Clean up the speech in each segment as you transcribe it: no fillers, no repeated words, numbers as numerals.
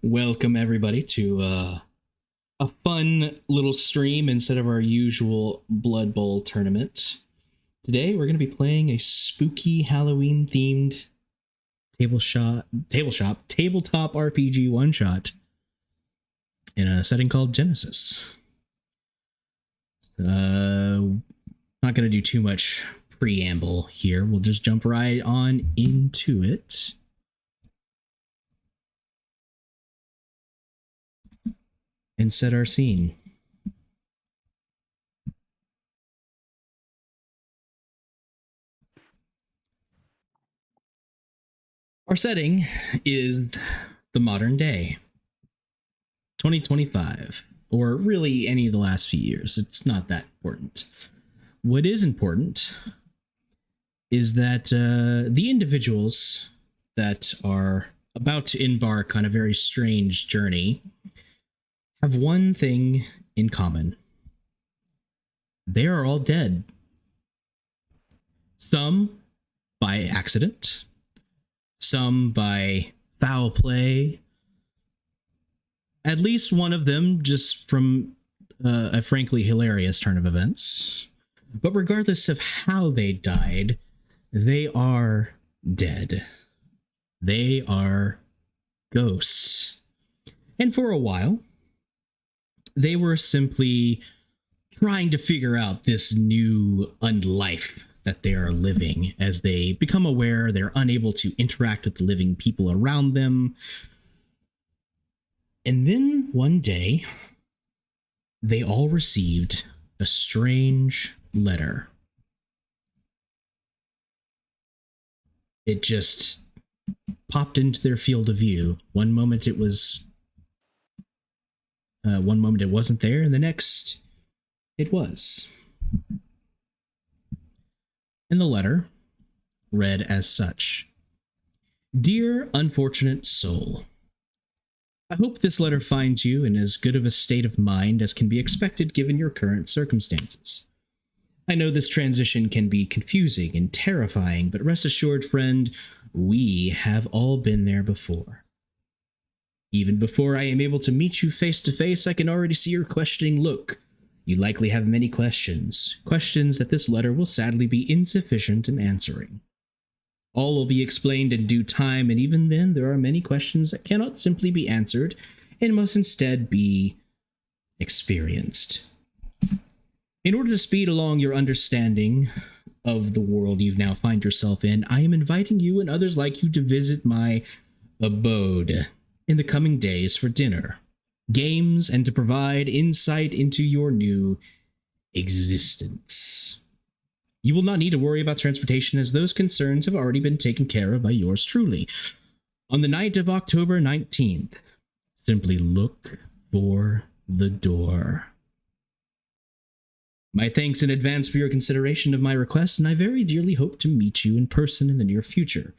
Welcome everybody to a fun little stream instead of our usual Blood Bowl tournament. Today we're going to be playing a spooky Halloween themed tabletop RPG one shot in a setting called Genesys. Not going to do too much preamble here. We'll just jump right on into it. And set our scene. Our setting is the modern day, 2025, or really any of the last few years. It's not that important. What is important is that the individuals that are about to embark on a very strange journey have one thing in common. They are all dead. Some by accident, some by foul play, at least one of them just from a frankly hilarious turn of events. But regardless of how they died, they are dead. They are ghosts. And for a while, they were simply trying to figure out this new unlife that they are living. As they become aware, they're unable to interact with the living people around them. And then one day, they all received a strange letter. It just popped into their field of view. One moment it wasn't there, and the next it was. And the letter read as such: Dear unfortunate soul, I hope this letter finds you in as good of a state of mind as can be expected given your current circumstances. I know this transition can be confusing and terrifying, but rest assured, friend, we have all been there before. Even before I am able to meet you face to face, I can already see your questioning look. You likely have many questions that this letter will sadly be insufficient in answering. All will be explained in due time, and even then there are many questions that cannot simply be answered and must instead be experienced. In order to speed along your understanding of the world you now find yourself in, I am inviting you and others like you to visit my abode in the coming days for dinner, games, and to provide insight into your new existence. You will not need to worry about transportation, as those concerns have already been taken care of by yours truly. On the night of October 19th, simply look for the door. My thanks in advance for your consideration of my request, and I very dearly hope to meet you in person in the near future,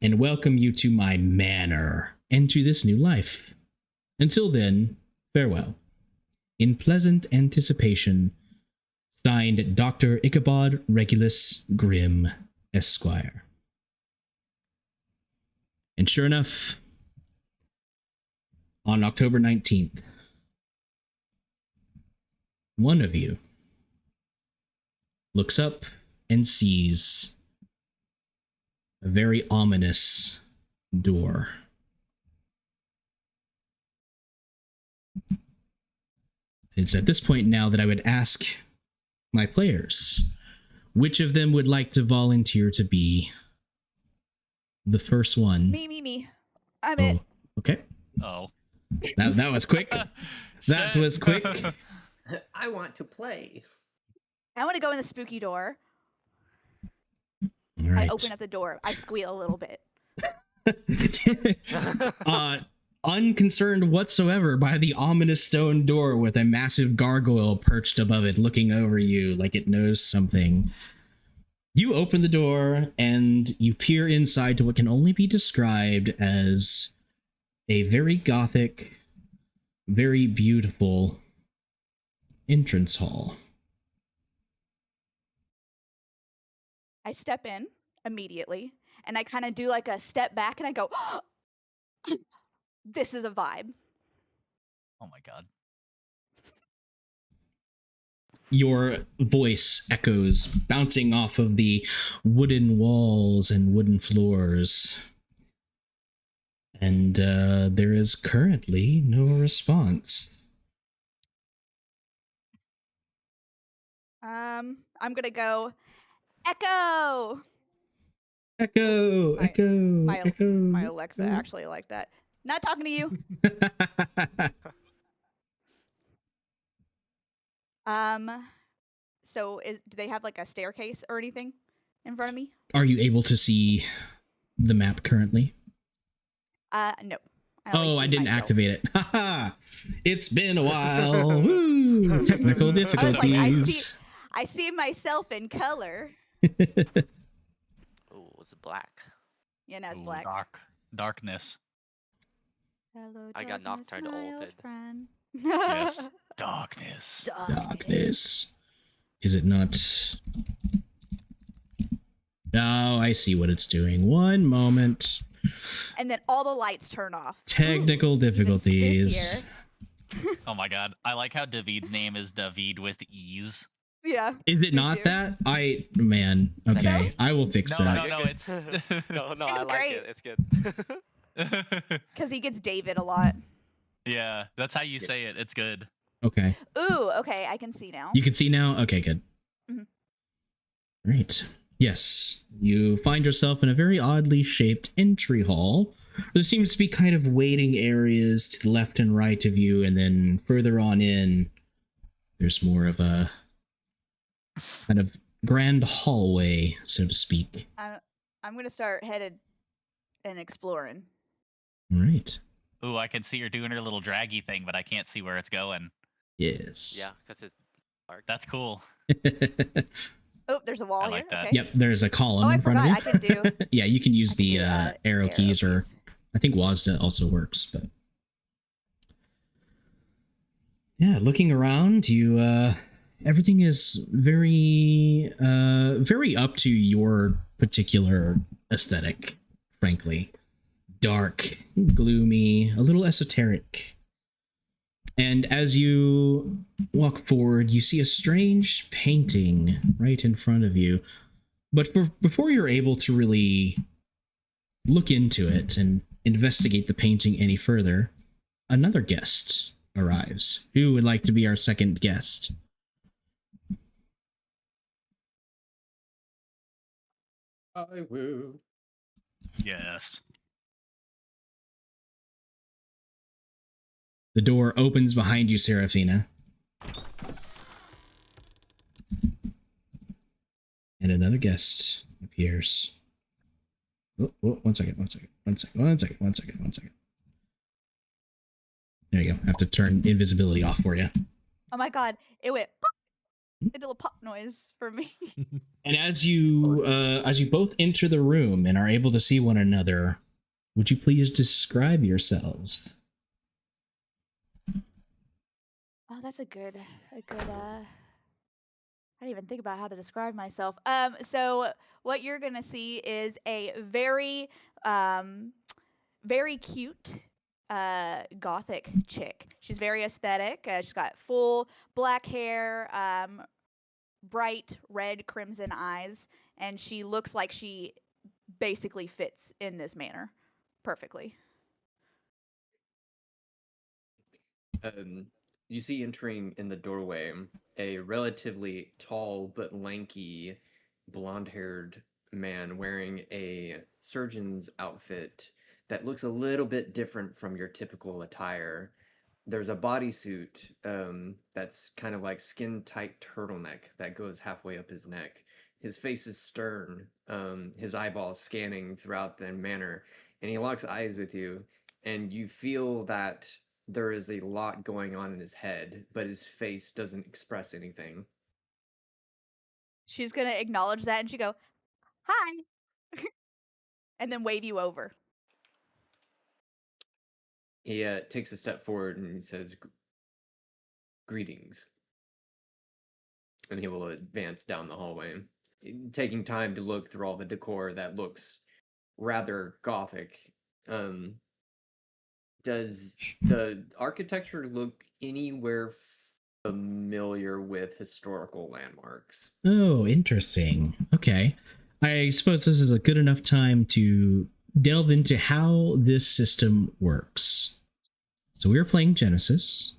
and welcome you to my manor and to this new life. Until then, farewell. In pleasant anticipation, signed Dr. Ichabod Regulus Grimm, Esquire. And sure enough, on October 19th, one of you looks up and sees a very ominous door. It's at this point now that I would ask my players, which of them would like to volunteer to be the first one? Me. I'm it. Okay. Oh. That was quick. That was quick. I want to play. I want to go in the spooky door. All right. I open up the door. I squeal a little bit. Unconcerned whatsoever by the ominous stone door with a massive gargoyle perched above it, looking over you like it knows something. You open the door and you peer inside to what can only be described as a very gothic, very beautiful entrance hall. I step in immediately, and I kind of do like a step back, and I go, This is a vibe. Oh my god. Your voice echoes, bouncing off of the wooden walls and wooden floors. And there is currently no response. I'm gonna go echo. Echo, My- echo, My echo. my Alexa echo. actually like that. Not talking to you. So do they have like a staircase or anything in front of me? Are you able to see the map currently? No. Oh, I didn't myself. activate it. Haha! It's been a while. Woo! Technical difficulties. I see myself in color. Oh, it's black. Yeah, now it's Ooh, black. Darkness. Hello, I got darkness, Nocturne my old ulted. friend. Yes. Darkness. Darkness. Is it not? Oh, I see what it's doing. One moment. And then all the lights turn off. Technical difficulties. Oh my god. I like how David's name is David with ease. Yeah. Is it not too. that? Man. Okay, No. I will fix No, that. no, it's no, It's I like great. it. It's good. Because he gets David a lot. Yeah, that's how you say it. It's good. Okay. Ooh, okay, I can see now. You can see now? Okay, good. Mhm. Great. Yes. You find yourself in a very oddly shaped entry hall. There seems to be kind of waiting areas to the left and right of you, and then further on in, there's more of a kind of grand hallway, so to speak. I'm gonna start headed and exploring. All right. Ooh, I can see her doing her little draggy thing, but I can't see where it's going. Yes. Yeah, because it's dark. That's cool. Oh, there's a wall I here. like that. Okay. Yep, there's a column Oh, I in front of you. forgot I can do- Yeah, you can use I can the do, arrow keys, or I think WASD also works, but yeah, looking around, you everything is very very up to your particular aesthetic, frankly. Dark, gloomy, a little esoteric. And as you walk forward, you see a strange painting right in front of you. But before you're able to really look into it and investigate the painting any further, another guest arrives. Who would like to be our second guest? I will. Yes. The door opens behind you, Seraphina. And another guest appears. Oh, one second. There you go. I have to turn invisibility off for you. Oh my god, it went pop. It did a little pop noise for me. And as you both enter the room and are able to see one another, would you please describe yourselves? Oh, that's a good. I didn't even think about how to describe myself. So what you're gonna see is a very cute, gothic chick. She's very aesthetic. She's got full black hair, bright red crimson eyes, and she looks like she basically fits in this manner perfectly. You see entering in the doorway a relatively tall but lanky, blonde-haired man wearing a surgeon's outfit that looks a little bit different from your typical attire. There's a bodysuit that's kind of like skin-tight turtleneck that goes halfway up his neck. His face is stern, his eyeballs scanning throughout the manner, and he locks eyes with you, and you feel that there is a lot going on in his head, but his face doesn't express anything. She's gonna acknowledge that and she go, "Hi," and then wave you over. He takes a step forward and he says, "Greetings," and he will advance down the hallway, taking time to look through all the decor that looks rather gothic. Does the architecture look anywhere familiar with historical landmarks? Oh, interesting. Okay. I suppose this is a good enough time to delve into how this system works. So we're playing Genesys,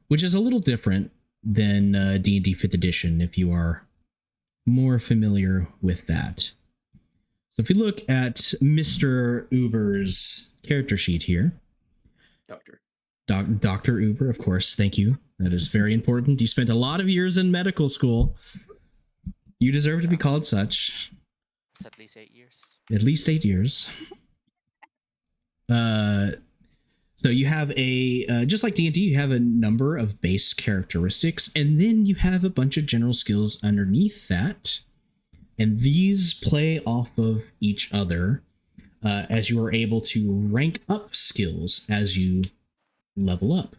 which is a little different than D&D 5th edition if you are more familiar with that. So if you look at Mr. Uber's character sheet here, Dr. Uber, of course, thank you. That is very important. You spent a lot of years in medical school. You deserve to be called such. It's at least 8 years. At least 8 years. So you have just like D&D, you have a number of base characteristics, and then you have a bunch of general skills underneath that. And these play off of each other as you are able to rank up skills as you level up.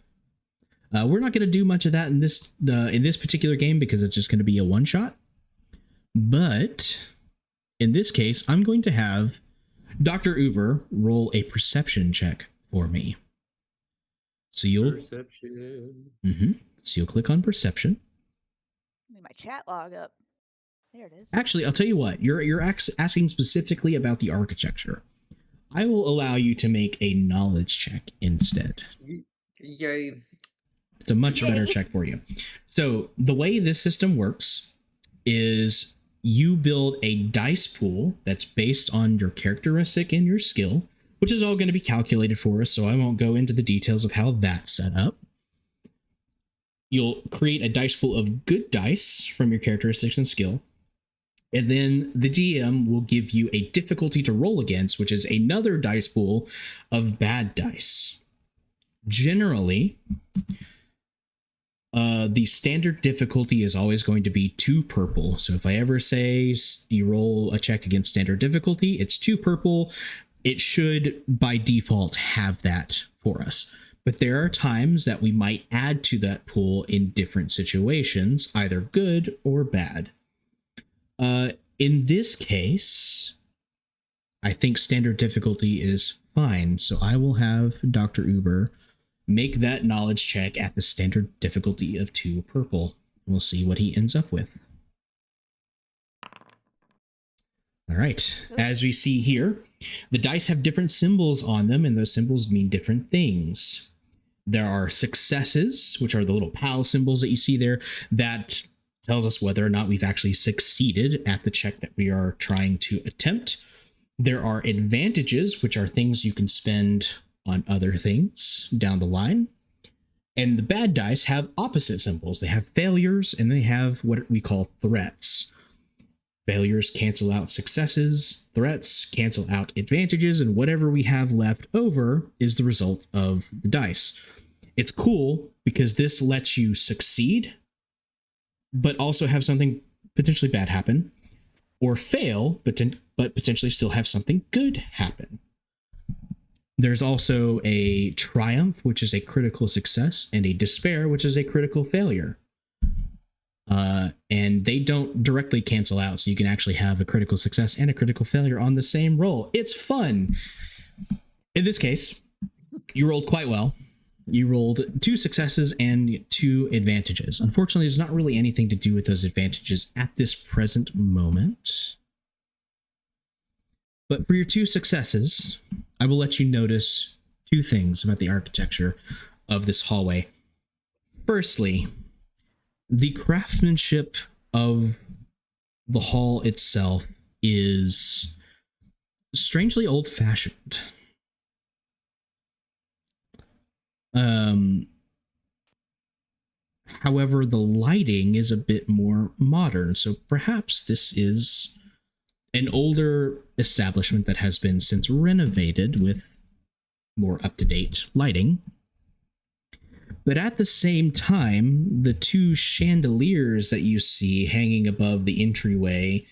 We're not going to do much of that in this particular game because it's just going to be a one shot. But in this case, I'm going to have Dr. Uber roll a perception check for me. So you'll Perception. So you'll click on perception. Let me my chat log up. There it is. Actually, I'll tell you what. You're asking specifically about the architecture. I will allow you to make a knowledge check instead. Yay. It's a much better check for you. So the way this system works is you build a dice pool that's based on your characteristic and your skill, which is all going to be calculated for us, so I won't go into the details of how that's set up. You'll create a dice pool of good dice from your characteristics and skill, and then the DM will give you a difficulty to roll against, which is another dice pool of bad dice. Generally, the standard difficulty is always going to be 2 purple. So if I ever say you roll a check against standard difficulty, it's 2 purple. It should, by default, have that for us. But there are times that we might add to that pool in different situations, either good or bad. In this case, I think standard difficulty is fine. So I will have Dr. Uber make that knowledge check at the standard difficulty of 2 purple. We'll see what he ends up with. All right. As we see here, the dice have different symbols on them, and those symbols mean different things. There are successes, which are the little POW symbols that you see there. That tells us whether or not we've actually succeeded at the check that we are trying to attempt. There are advantages, which are things you can spend on other things down the line. And the bad dice have opposite symbols. They have failures, and they have what we call threats. Failures cancel out successes, threats cancel out advantages, and whatever we have left over is the result of the dice. It's cool because this lets you succeed, but also have something potentially bad happen, or fail, but potentially still have something good happen. There's also a triumph, which is a critical success, and a despair, which is a critical failure. And they don't directly cancel out, so you can actually have a critical success and a critical failure on the same roll. It's fun. In this case, you rolled quite well. You rolled 2 successes and 2 advantages. Unfortunately, there's not really anything to do with those advantages at this present moment. But for your 2 successes, I will let you notice 2 things about the architecture of this hallway. Firstly, the craftsmanship of the hall itself is strangely old-fashioned. However, the lighting is a bit more modern, so perhaps this is an older establishment that has been since renovated with more up-to-date lighting. But at the same time, the 2 chandeliers that you see hanging above the entryway,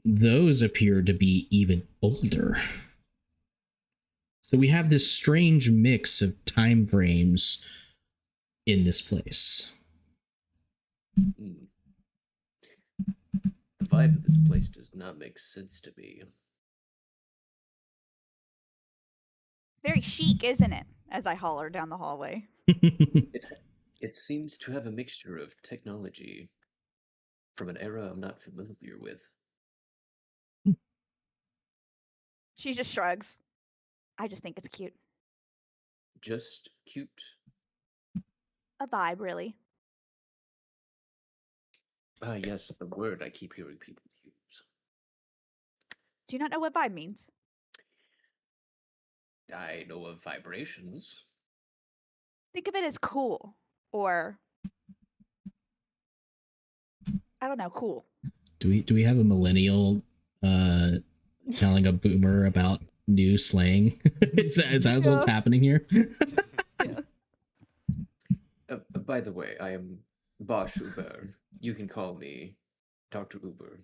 those appear to be even older. So we have this strange mix of time frames in this place. The vibe of this place does not make sense to me. Very chic, isn't it? As I holler down the hallway. It seems to have a mixture of technology from an era I'm not familiar with. She just shrugs. I just think it's cute. Just cute. A vibe, really. Ah, yes, the word I keep hearing people use. Do you not know what vibe means? I know of vibrations. Think of it as cool. Or, I don't know, cool. Do we have a millennial telling a boomer about new slang? is that what's happening here? Yeah. By the way, I am Bosch Uber. You can call me Dr. Uber.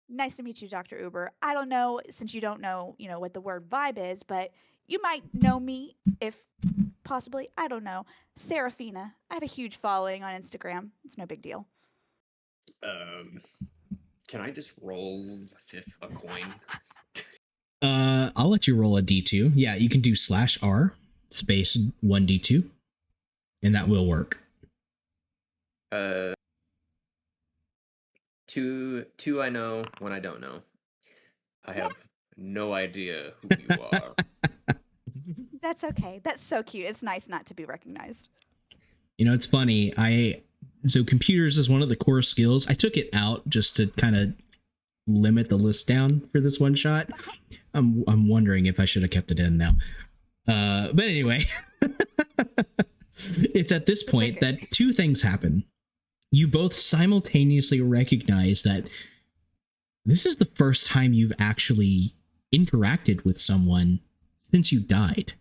Nice to meet you, Dr. Uber. I don't know, since you don't know, what the word vibe is, but you might know me if possibly, I don't know, Serafina. I have a huge following on Instagram. It's no big deal. Can I just roll a coin? I'll let you roll a d2. Yeah, you can do /r space 1d2, and that will work. Two I know, one I don't know. I have no idea who you are. That's okay. That's so cute. It's nice not to be recognized. It's funny. So computers is one of the core skills. I took it out just to kind of limit the list down for this one shot. I'm wondering if I should have kept it in now. But anyway, it's at this point that two things happen. You both simultaneously recognize that this is the first time you've actually interacted with someone since you died.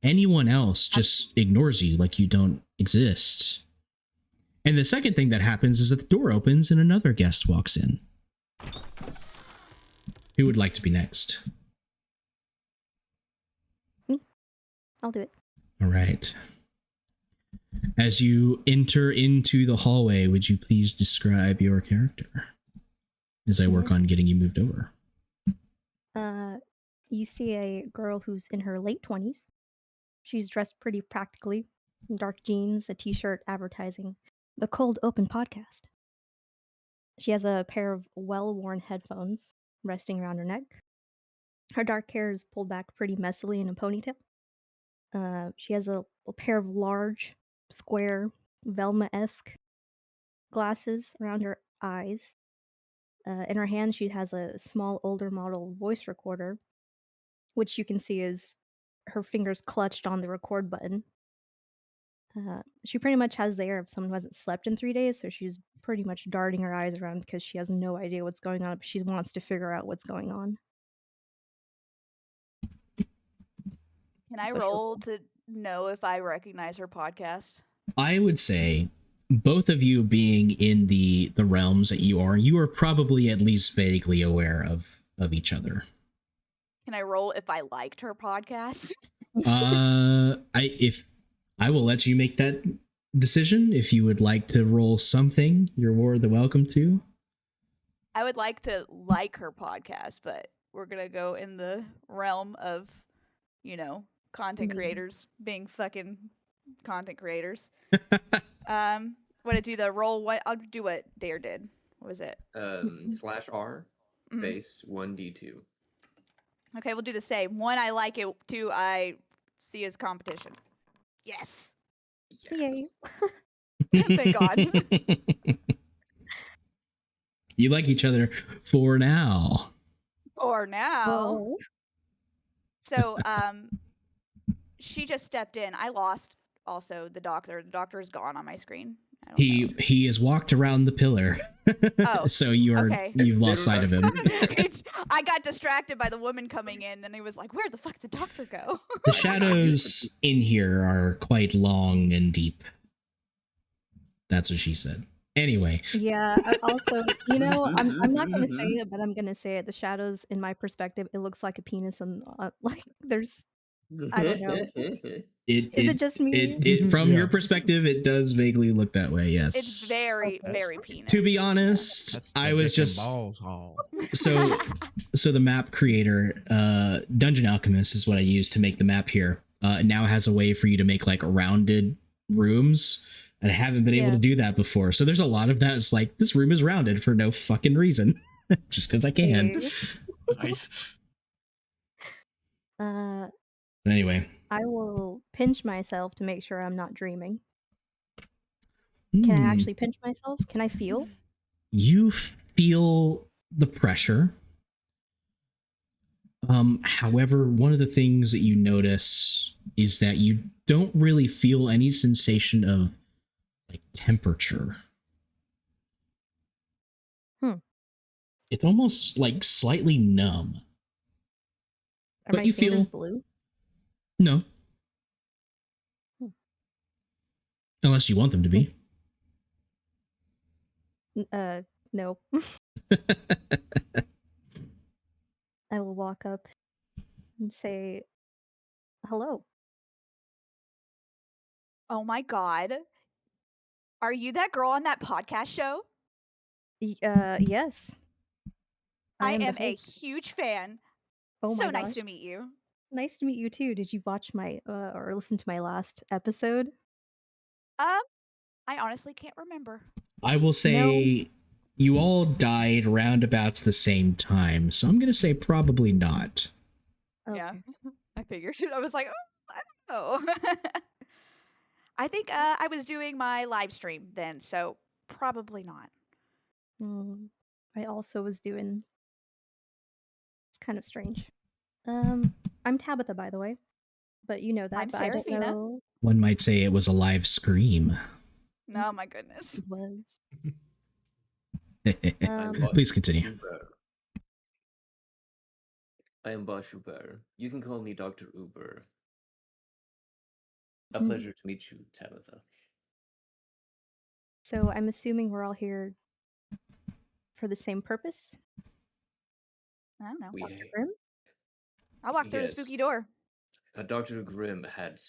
Anyone else just ignores you like you don't exist. And the second thing that happens is that the door opens and another guest walks in. Who would like to be next? Me. I'll do it. All right. As you enter into the hallway, would you please describe your character as I work on getting you moved over? You see a girl who's in her late 20s. She's dressed pretty practically. Dark jeans, a t-shirt advertising the Cold Open podcast. She has a pair of well-worn headphones resting around her neck. Her dark hair is pulled back pretty messily in a ponytail. She has a pair of large, square, Velma-esque glasses around her eyes. In her hand, she has a small, older model voice recorder, which you can see is her fingers clutched on the record button. She pretty much has the air of someone who hasn't slept in 3 days, so she's pretty much darting her eyes around because she has no idea what's going on, but she wants to figure out what's going on. Can I roll to know if I recognize her podcast? I would say both of you being in the realms that you are probably at least vaguely aware of each other. Can I roll if I liked her podcast? I will let you make that decision. If you would like to roll something, you're more than welcome to. I would like to like her podcast, but we're gonna go in the realm of, content creators being fucking content creators. Want to do the roll? What I'll do what Dare did. What was it? /R space 1d2. Okay, we'll do the same. 1, I like it. 2, I see as competition. Yes. Yay. Thank God. You like each other for now. For now. Oh. So, she just stepped in. I lost also the doctor. The doctor is gone on my screen. He has walked around the pillar. Oh, so you've lost sight of him. I got distracted by the woman coming in, and he was like, "Where the fuck did the doctor go?" The shadows in here are quite long and deep. That's what she said. Anyway. Yeah, also, I'm not going to say it, but I'm going to say it. The shadows, in my perspective, it looks like a penis, and like there's I don't know. Is it just me? From Yeah. your perspective, it does vaguely look that way. Yes. It's very, Okay. very penis. To be honest, That's I the was dick and just balls hall. so the map creator, Dungeon Alchemist is what I use to make the map here. Now has a way for you to make like rounded rooms, and I haven't been able Yeah. to do that before. So there's a lot of that. It's like this room is rounded for no fucking reason, just because I can. Hey. Nice. Anyway, I will pinch myself to make sure I'm not dreaming. Can I actually pinch myself? Can I feel? you feel the pressure. However, one of the things that you notice is that you don't really feel any sensation of like temperature. It's almost like slightly numb. Are But my you fingers feel blue? no, Hmm. unless you want them to be. No. I will walk up and say, hello. Oh my god. Are you that girl on that podcast show? Yes. I am the am a host. huge fan. Oh So my nice gosh. to meet you. Nice to meet you too. Did you watch my or listen to my last episode? I honestly can't remember. I will say you all died roundabouts the same time, so I'm gonna say probably not. Okay. Yeah. I figured. I was like, oh, I don't know. I think I was doing my live stream then, so probably not. I also was doing. It's kind of strange. I'm Tabitha, by the way, but you know that. I'm but I don't Seraphina. know. One might say it was a live scream. Oh my goodness. It was. Please continue. I am Bosch Uber. You can call me Dr. Uber. A Hmm. pleasure to meet you, Tabitha. So I'm assuming we're all here for the same purpose. I don't know. Dr. Grimm? I walked through the spooky door. Dr. Grimm had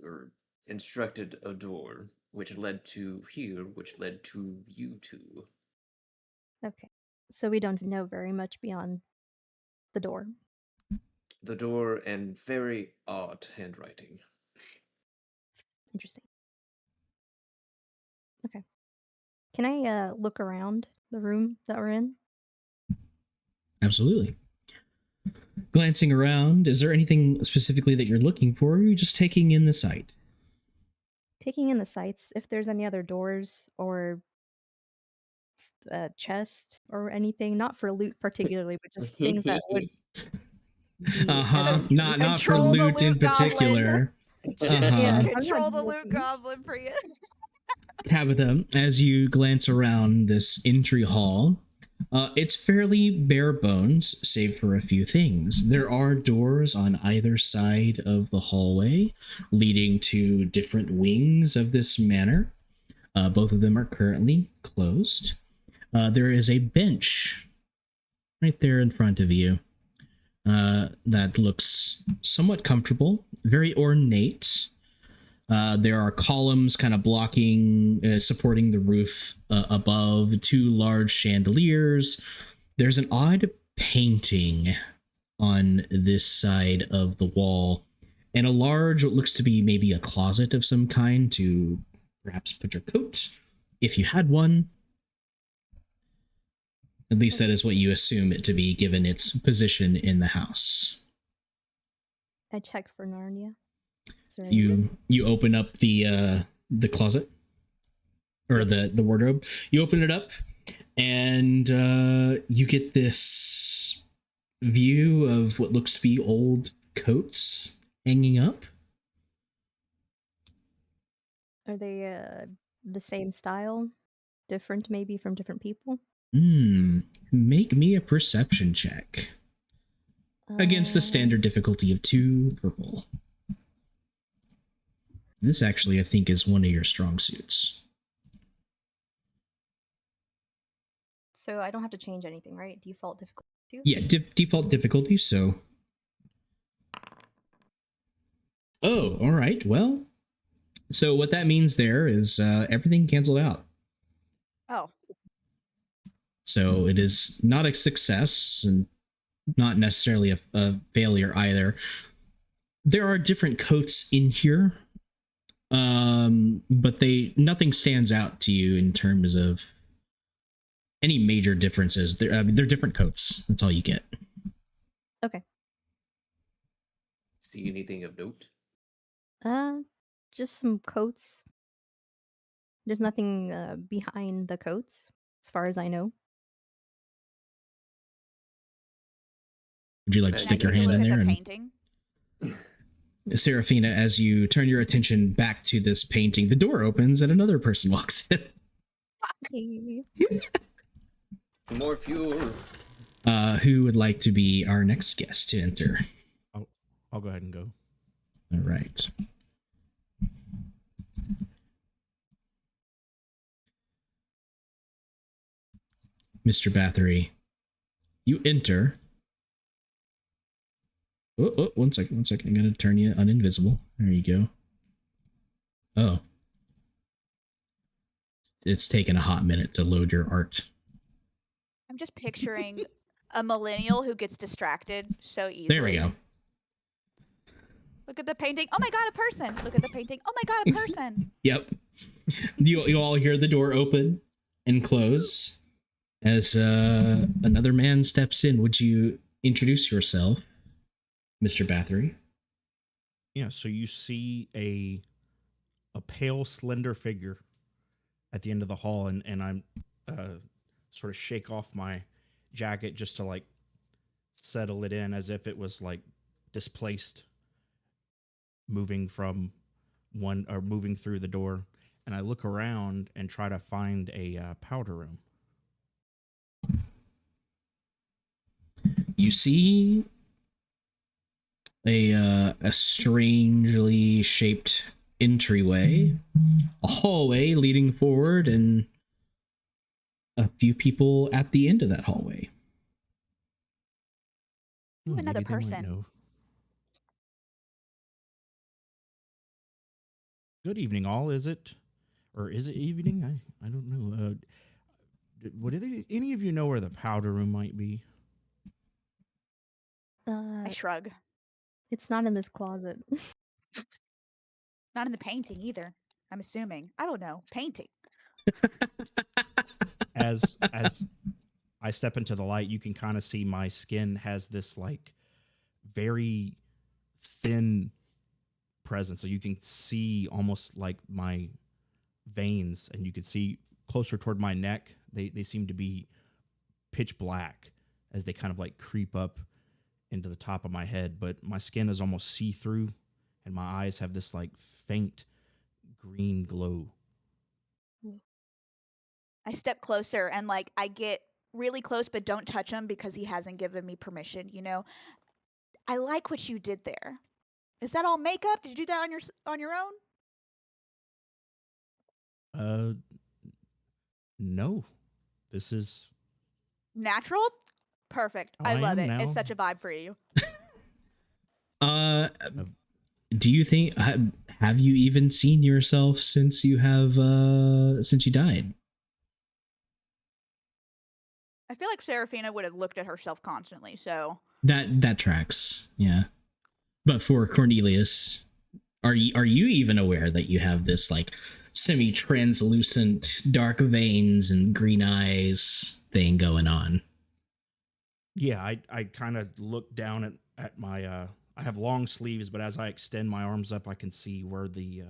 or instructed a door, which led to here, which led to you two. Okay. So we don't know very much beyond the door. The door and very odd handwriting. Interesting. Okay. Can I look around the room that we're in? Absolutely. Glancing around, is there anything specifically that you're looking for, or are you just taking in the sight? Taking in the sights, if there's any other doors or chest or anything, not for loot particularly, but just things that would be Not for Control the loot in loot goblin. particular. Yeah, Control I'm the not loot joking. goblin for you. Tabitha, as you glance around this entry hall, it's fairly bare bones, save for a few things. There are doors on either side of the hallway, leading to different wings of this manor. Both of them are currently closed. There is a bench right there in front of you that looks somewhat comfortable, very ornate. There are columns kind of blocking, supporting the roof above, two large chandeliers. There's an odd painting on this side of the wall, and a large, what looks to be maybe a closet of some kind to perhaps put your coat, if you had one. At least that is what you assume it to be, given its position in the house. I check for Narnia. You open up the closet or Yes. the wardrobe. You open it up, and you get this view of what looks to be old coats hanging up. Are they the same style? Different maybe from different people? Make me a perception check against the standard difficulty of 2 purple. This actually, I think, is one of your strong suits. So I don't have to change anything, right? Default difficulty 2? Yeah, default difficulty, so Oh, all right. Well, so what that means there is everything canceled out. Oh, So it is not a success and not necessarily a failure either. There are different coats in here, but nothing stands out to you in terms of any major differences. They're different coats. That's all you get. Okay. See anything of note? Just some coats. There's nothing behind the coats, as far as I know. Would you like to Can I can I stick your take a hand look in at there? the And painting? Seraphina, as you turn your attention back to this painting, the door opens and another person walks in. Hey. More fuel. Who would like to be our next guest to enter? I'll go ahead and go. All right. Mr. Bathory, you enter. Oh, 1 second. I'm going to turn you uninvisible. There you go. Oh. It's taken a hot minute to load your art. I'm just picturing a millennial who gets distracted so easily. There we go. Look at the painting. Oh my god, a person. Look at the painting. Oh my god, a person. Yep. You all hear the door open and close as another man steps in. Would you introduce yourself, Mr. Bathory? Yeah, so you see a pale, slender figure at the end of the hall, and I'm sort of shake off my jacket just to like settle it in as if it was like displaced, moving from one or moving through the door, and I look around and try to find a powder room. You see a strangely shaped entryway, a hallway leading forward, and a few people at the end of that hallway. Ooh, Oh, another maybe they might person. know. Good evening, all. Is it, or is it evening? I don't know. Would any of you know where the powder room might be? I shrug. It's not in this closet. Not in the painting either. I'm assuming. I don't know. Painting. As I step into the light, you can kind of see my skin has this like very thin presence, so you can see almost like my veins, and you can see closer toward my neck. They seem to be pitch black as they kind of like creep up into the top of my head, but my skin is almost see through, and my eyes have this like faint green glow. I step closer and like I get really close but don't touch him because he hasn't given me permission, you know. I like what you did there. Is that all makeup? Did you do that on your own? No, this is Natural? Perfect. how I I love am it. now. It's such a vibe for you. Do you think have you even seen yourself since you died? I feel like Seraphina would have looked at herself constantly, so That tracks, yeah. But for Cornelius, are you even aware that you have this like semi-translucent dark veins and green eyes thing going on? Yeah, I kind of look down at my I have long sleeves, but as I extend my arms up, I can see where the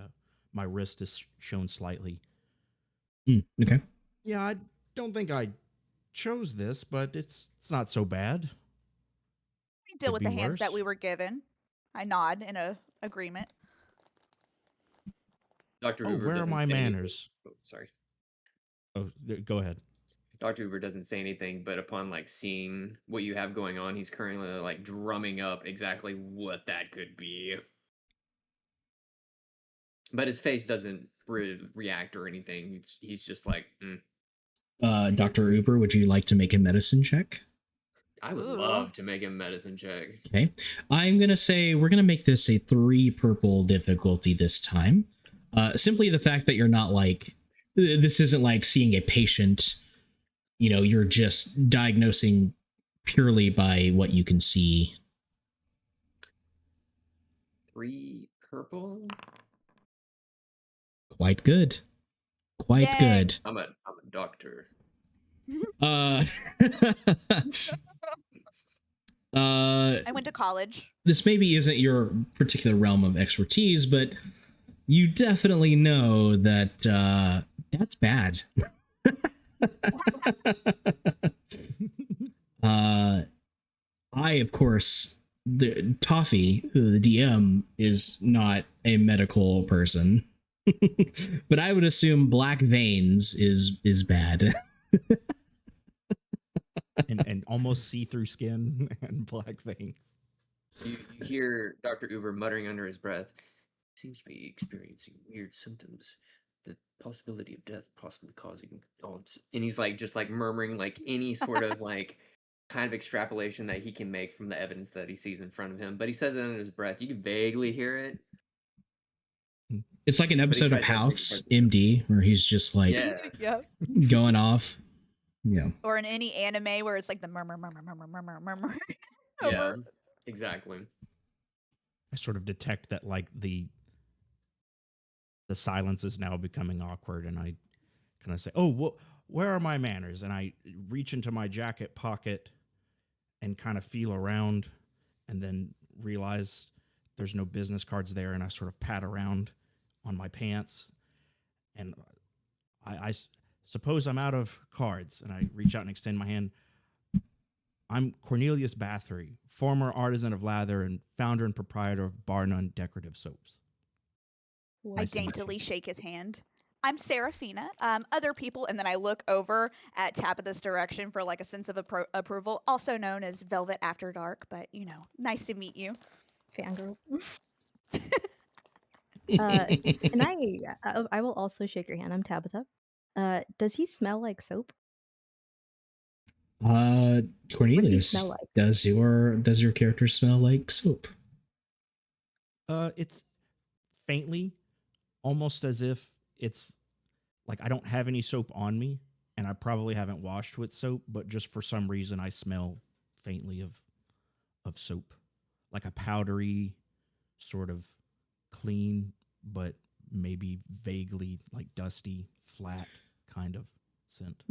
my wrist is shown slightly. Okay. Yeah, I don't think I chose this, but it's not so bad. we deal Could with be the hands that worse. we were given. I nod in a agreement. Dr. Oh, Uber where are doesn't my say anything. manners? Oh, sorry. Oh, go ahead. Dr. Uber doesn't say anything, but upon like seeing what you have going on, he's currently like drumming up exactly what that could be. But his face doesn't react or anything. He's just like, Dr. Uber, would you like to make a medicine check? I would Ooh. love to make a medicine check. Okay. I'm going to say we're going to make this a 3 purple difficulty this time. Simply the fact that you're not like, this isn't like seeing a patient, you know, you're just diagnosing purely by what you can see. 3 purple. Quite good. Quite Yay. good. I'm a doctor. Uh, I went to college. this maybe isn't your particular realm of expertise, but you definitely know that that's bad. I, of course, the Toffee, the DM, is not a medical person, but I would assume black veins is bad. and almost see-through skin and black veins. You hear Dr. Uber muttering under his breath. Seems to be experiencing weird symptoms. The possibility of death possibly causing all. And he's like just like murmuring like any sort of like kind of extrapolation that he can make from the evidence that he sees in front of him. But he says it under his breath. You can vaguely hear it. It's like an episode of tries not to make House present. MD where he's just like Yeah. Yep. going off. Yeah. Or in any anime where it's like the murmur. Yeah. Over. Exactly. I sort of detect that like the silence is now becoming awkward, and I kind of say, "Oh, where are my manners?" And I reach into my jacket pocket and kind of feel around, and then realize there's no business cards there, and I sort of pat around on my pants, and I suppose I'm out of cards, and I reach out and extend my hand. I'm Cornelius Bathory, former artisan of lather and founder and proprietor of Bar None Decorative Soaps. I Nice to meet you. daintily shake his hand. I'm Seraphina. Other people, and then I look over at Tabitha's direction for like a sense of approval, also known as Velvet After Dark. But you know, nice to meet you. Fangirls. And I will also shake your hand. I'm Tabitha. Does he smell like soap? Cornelius, smell like? does your character smell like soap? It's faintly, almost as if it's like I don't have any soap on me, and I probably haven't washed with soap, but just for some reason I smell faintly of soap, like a powdery, sort of clean, but maybe vaguely like dusty, flat kind of scent.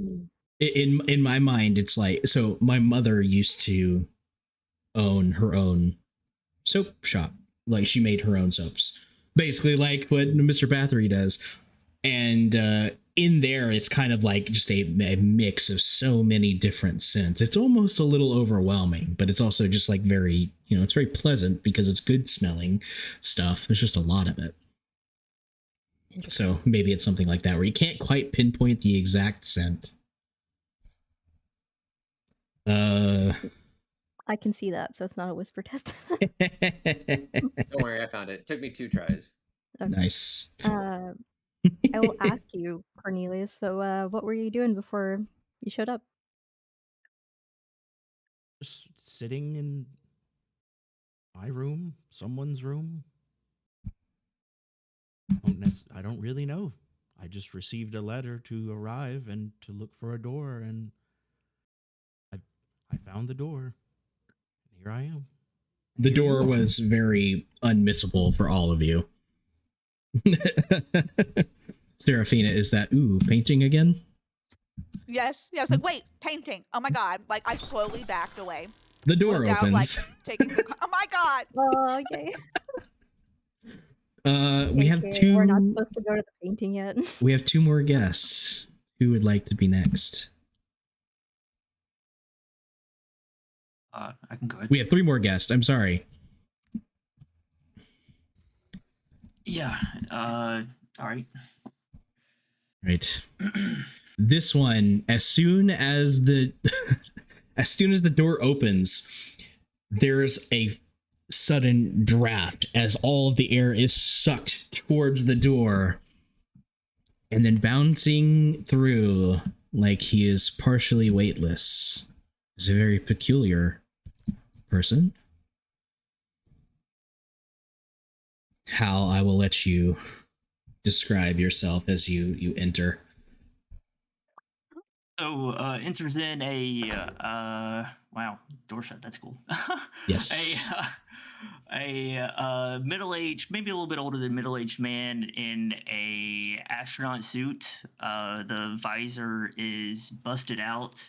In my mind, it's like, so my mother used to own her own soap shop. Like she made her own soaps, basically like what Mr. Bathory does. And in there, it's kind of like just a mix of so many different scents. It's almost a little overwhelming, but it's also just like very, you know, it's very pleasant because it's good smelling stuff. There's just a lot of it. So maybe it's something like that where you can't quite pinpoint the exact scent. I can see that, so it's not a whisper test. Don't worry, I found it. Took me 2 tries. Okay. Nice. I will ask you, Cornelius. So, what were you doing before you showed up? Just sitting in my room, someone's room. I don't really know. I just received a letter to arrive and to look for a door, and I found the door. Here I am. The door was very unmissable for all of you. Seraphina, is that painting again? Yes. Yeah. I was like, wait, painting. Oh my god. Like I slowly backed away. The door Looked out, opens. like taking. Oh my god. Oh, okay. We have Okay, two. We're not supposed to go to the painting yet. We have 2 more guests. Who would like to be next? I can go ahead. We have 3 more guests. I'm sorry. Yeah. All right. Right. This one, as soon as the door opens, there's a sudden draft as all of the air is sucked towards the door and then bouncing through like he is partially weightless is a very peculiar person. Hal, I will let you describe yourself as you enter. So, enters in a wow, door shut. That's cool. Yes. A middle-aged, maybe a little bit older than middle-aged man in a astronaut suit. The visor is busted out.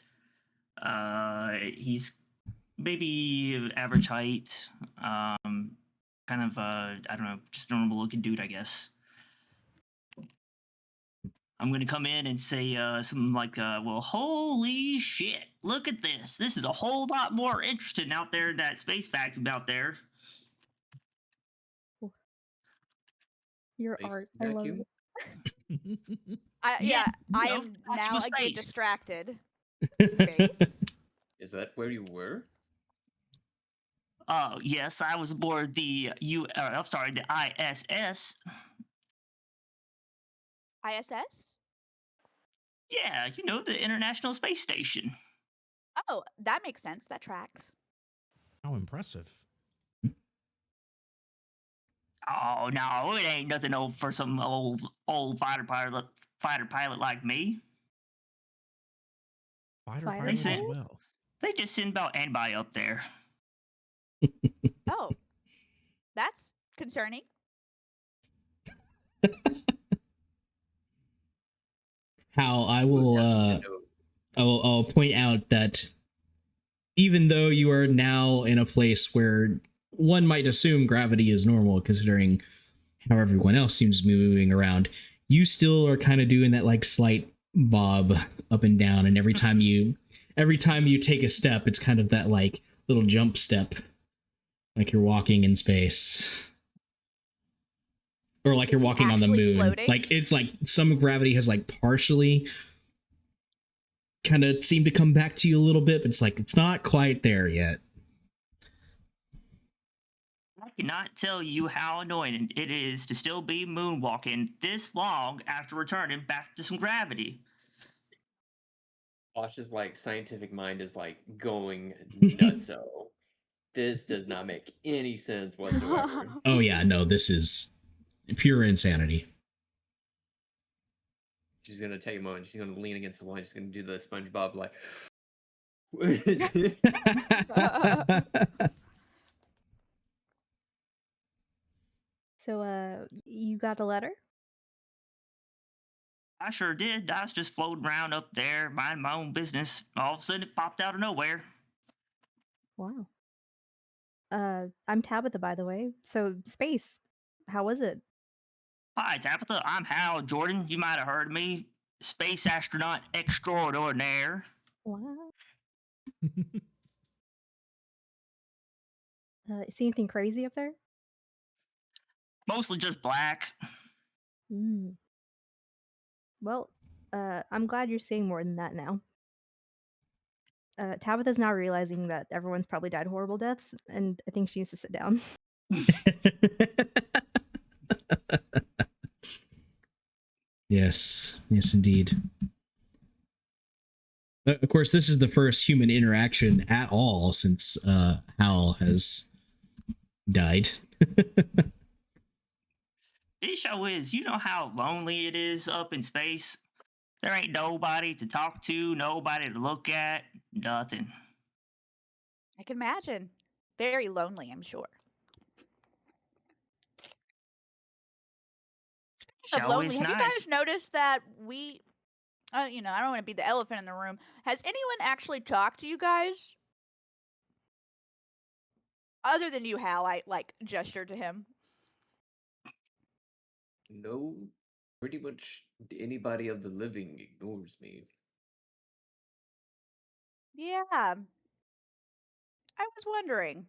He's maybe average height. Kind of I don't know, just a normal-looking dude, I guess. I'm gonna come in and say something like, "Well, holy shit! Look at this. This is a whole lot more interesting out there in that space vacuum out there." Your Space art, I love vacuum? it. Yeah, you I know, am now vacuum again space. distracted. Space? Is that where you were? Yes, I was aboard the I'm sorry, the ISS. ISS? Yeah, you know, the International Space Station. Oh, that makes sense. That tracks. How impressive. Oh no, it ain't nothing old for some old fighter pilot like me. Fighter Fighter pilot as pilot? well. They just send about anybody up there. Oh, that's concerning. Hal, I Ooh, will now you know. I'll point out that even though you are now in a place where one might assume gravity is normal, considering how everyone else seems to be moving around, you still are kind of doing that like slight bob up and down, and every time you take a step, it's kind of that like little jump step, like you're walking in space. Or like you're Is he walking on the actually moon. floating? Like it's like some gravity has like partially kind of seemed to come back to you a little bit, but it's like it's not quite there yet. I cannot tell you how annoying it is to still be moonwalking this long after returning back to some gravity. Josh's like scientific mind is like going nutso. This does not make any sense whatsoever. Oh yeah, no, this is pure insanity. She's gonna take a moment. She's gonna lean against the wall. She's gonna do the SpongeBob like. So, you got a letter? I sure did. I was just floating around up there, minding my own business. All of a sudden, it popped out of nowhere. Wow. I'm Tabitha, by the way. So, space. How was it? Hi, Tabitha. I'm Hal Jordan. You might have heard of me. Space astronaut extraordinaire. Wow. See anything crazy up there? Mostly just black. Mm. Well, I'm glad you're seeing more than that now. Tabitha's now realizing that everyone's probably died horrible deaths, and I think she needs to sit down. Yes, indeed. Of course, this is the first human interaction at all since Hal has died. This show is, you know how lonely it is up in space? There ain't nobody to talk to, nobody to look at, nothing. I can imagine. Very lonely, I'm sure. Of Show lonely. is Have you nice. guys noticed that we, I don't want to be the elephant in the room. Has anyone actually talked to you guys? Other than you, Hal, I like gestured to him. No, pretty much anybody of the living ignores me. Yeah, I was wondering.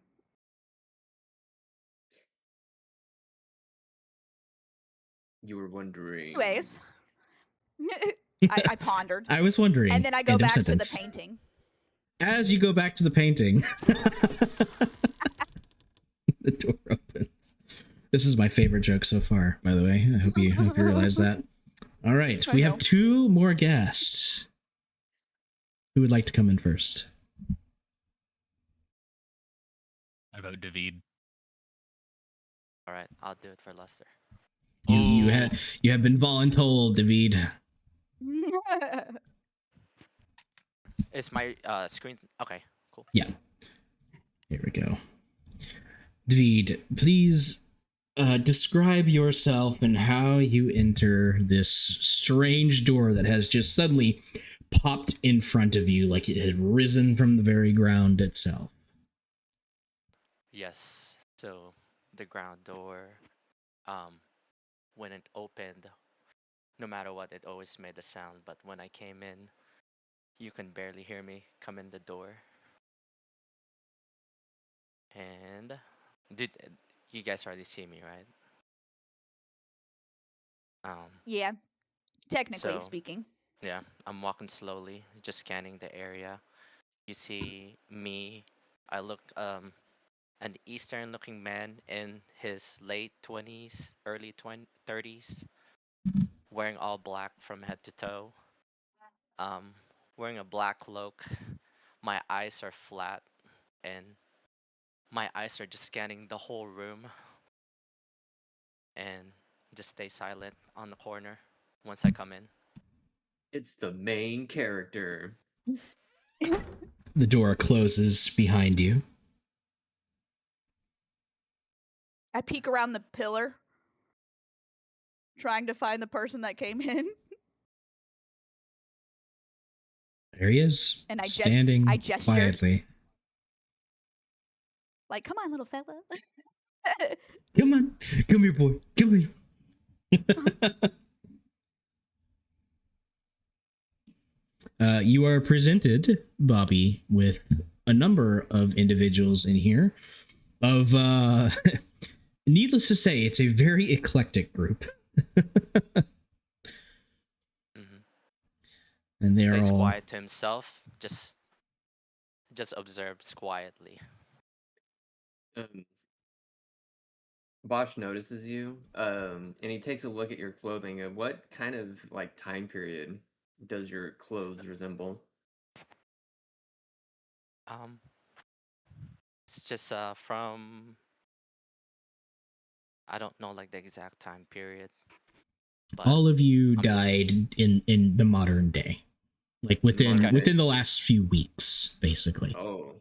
You were wondering. Anyways, I pondered, I was wondering. and then I go End of back to the sentence. painting. As you go back to the painting, the door opens. This is my favorite joke so far, by the way. I hope you realize that. All right, I we know. have two more guests. Who would like to come in first? I vote David. All right, I'll do it for Lester. You Ooh. you have been voluntold, David. Is my screen okay? Cool. Yeah. Here we go. David, please describe yourself and how you enter this strange door that has just suddenly popped in front of you like it had risen from the very ground itself. Yes. So the ground door, when it opened, no matter what, it always made a sound. But when I came in, you can barely hear me come in the door. And did you guys already see me, right? Yeah, technically So speaking. yeah, I'm walking slowly, just scanning the area. You see me. I look an Eastern looking man in his late 20s, early 30s, wearing all black from head to toe. Um, wearing a black cloak. My eyes are flat and my eyes are just scanning the whole room and just stay silent on the corner once I come in. It's the main character. The door closes behind you. I peek around the pillar, trying to find the person that came in, There he is, and I standing gesture, quietly. like, "Come on, little fella." Come on, come here, boy, come here. You are presented, Bobby, with a number of individuals in here. Of needless to say, it's a very eclectic group, Hmm. and they are Stays all quiet to himself, just observes quietly. Um, Bosch notices you, and he takes a look at your clothing. What kind of like time period does your clothes resemble? Um, it's just from I don't know like the exact time period, but all of you I'm just died in the modern day, like within Modern Okay. day? within the last few weeks, basically. Oh,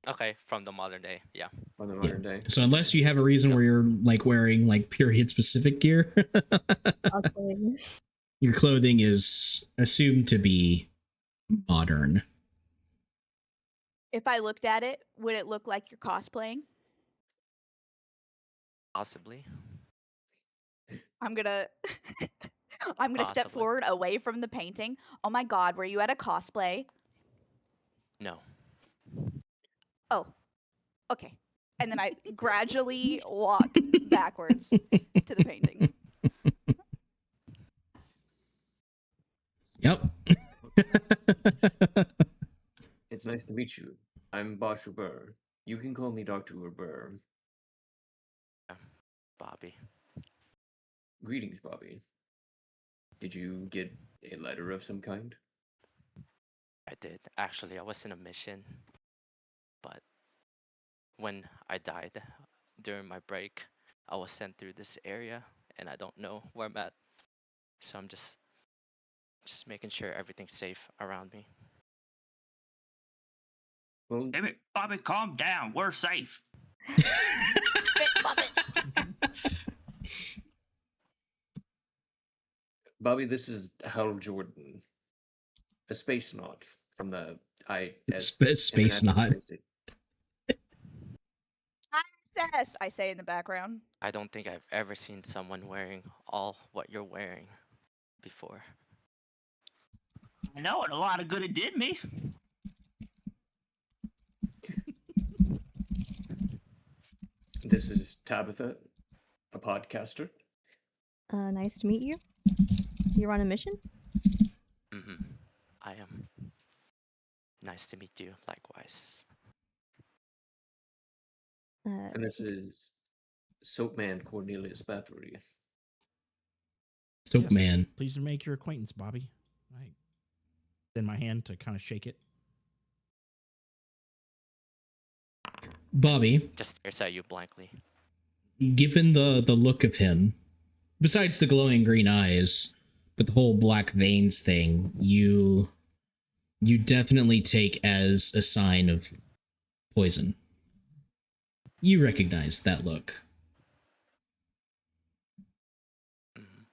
okay from the modern day. Yeah. on the Yeah. modern day. So unless you have a reason Yep. where you're like wearing like period specific gear, Ugly. your clothing is assumed to be modern. If I looked at it, would it look like you're cosplaying? Possibly. I'm gonna I'm gonna step Possibly. forward away from the painting. Oh my god, were you at a cosplay? No. Oh, okay. And then I gradually walk backwards to the painting. Yep. It's nice to meet you. I'm Bosch Uber. You can call me Dr. Uber. Bobby. Greetings, Bobby. Did you get a letter of some kind? I did. Actually, I was in a mission, but when I died during my break, I was sent through this area and I don't know where I'm at. So I'm just making sure everything's safe around me. Well, Damn it, Bobby, calm down. We're safe. Spit puppet. Bobby, this is Hal Jordan, a space naut from the IS Space International Knot. Space Station. ISS, I say in the background. I don't think I've ever seen someone wearing all what you're wearing before. I know it. A lot of good it did me. This is Tabitha, a podcaster. Nice to meet you. You're on a mission? Mm-hmm. I am. Nice to meet you. Likewise. And this is Soapman Cornelius Bathory. Soap Yes. Man. Pleased to make your acquaintance, Bobby. I extend my hand to kind of shake it. Bobby, Just stares at you blankly. given the look of him, besides the glowing green eyes, but the whole black veins thing, you definitely take as a sign of poison. You recognize that look. Mhm.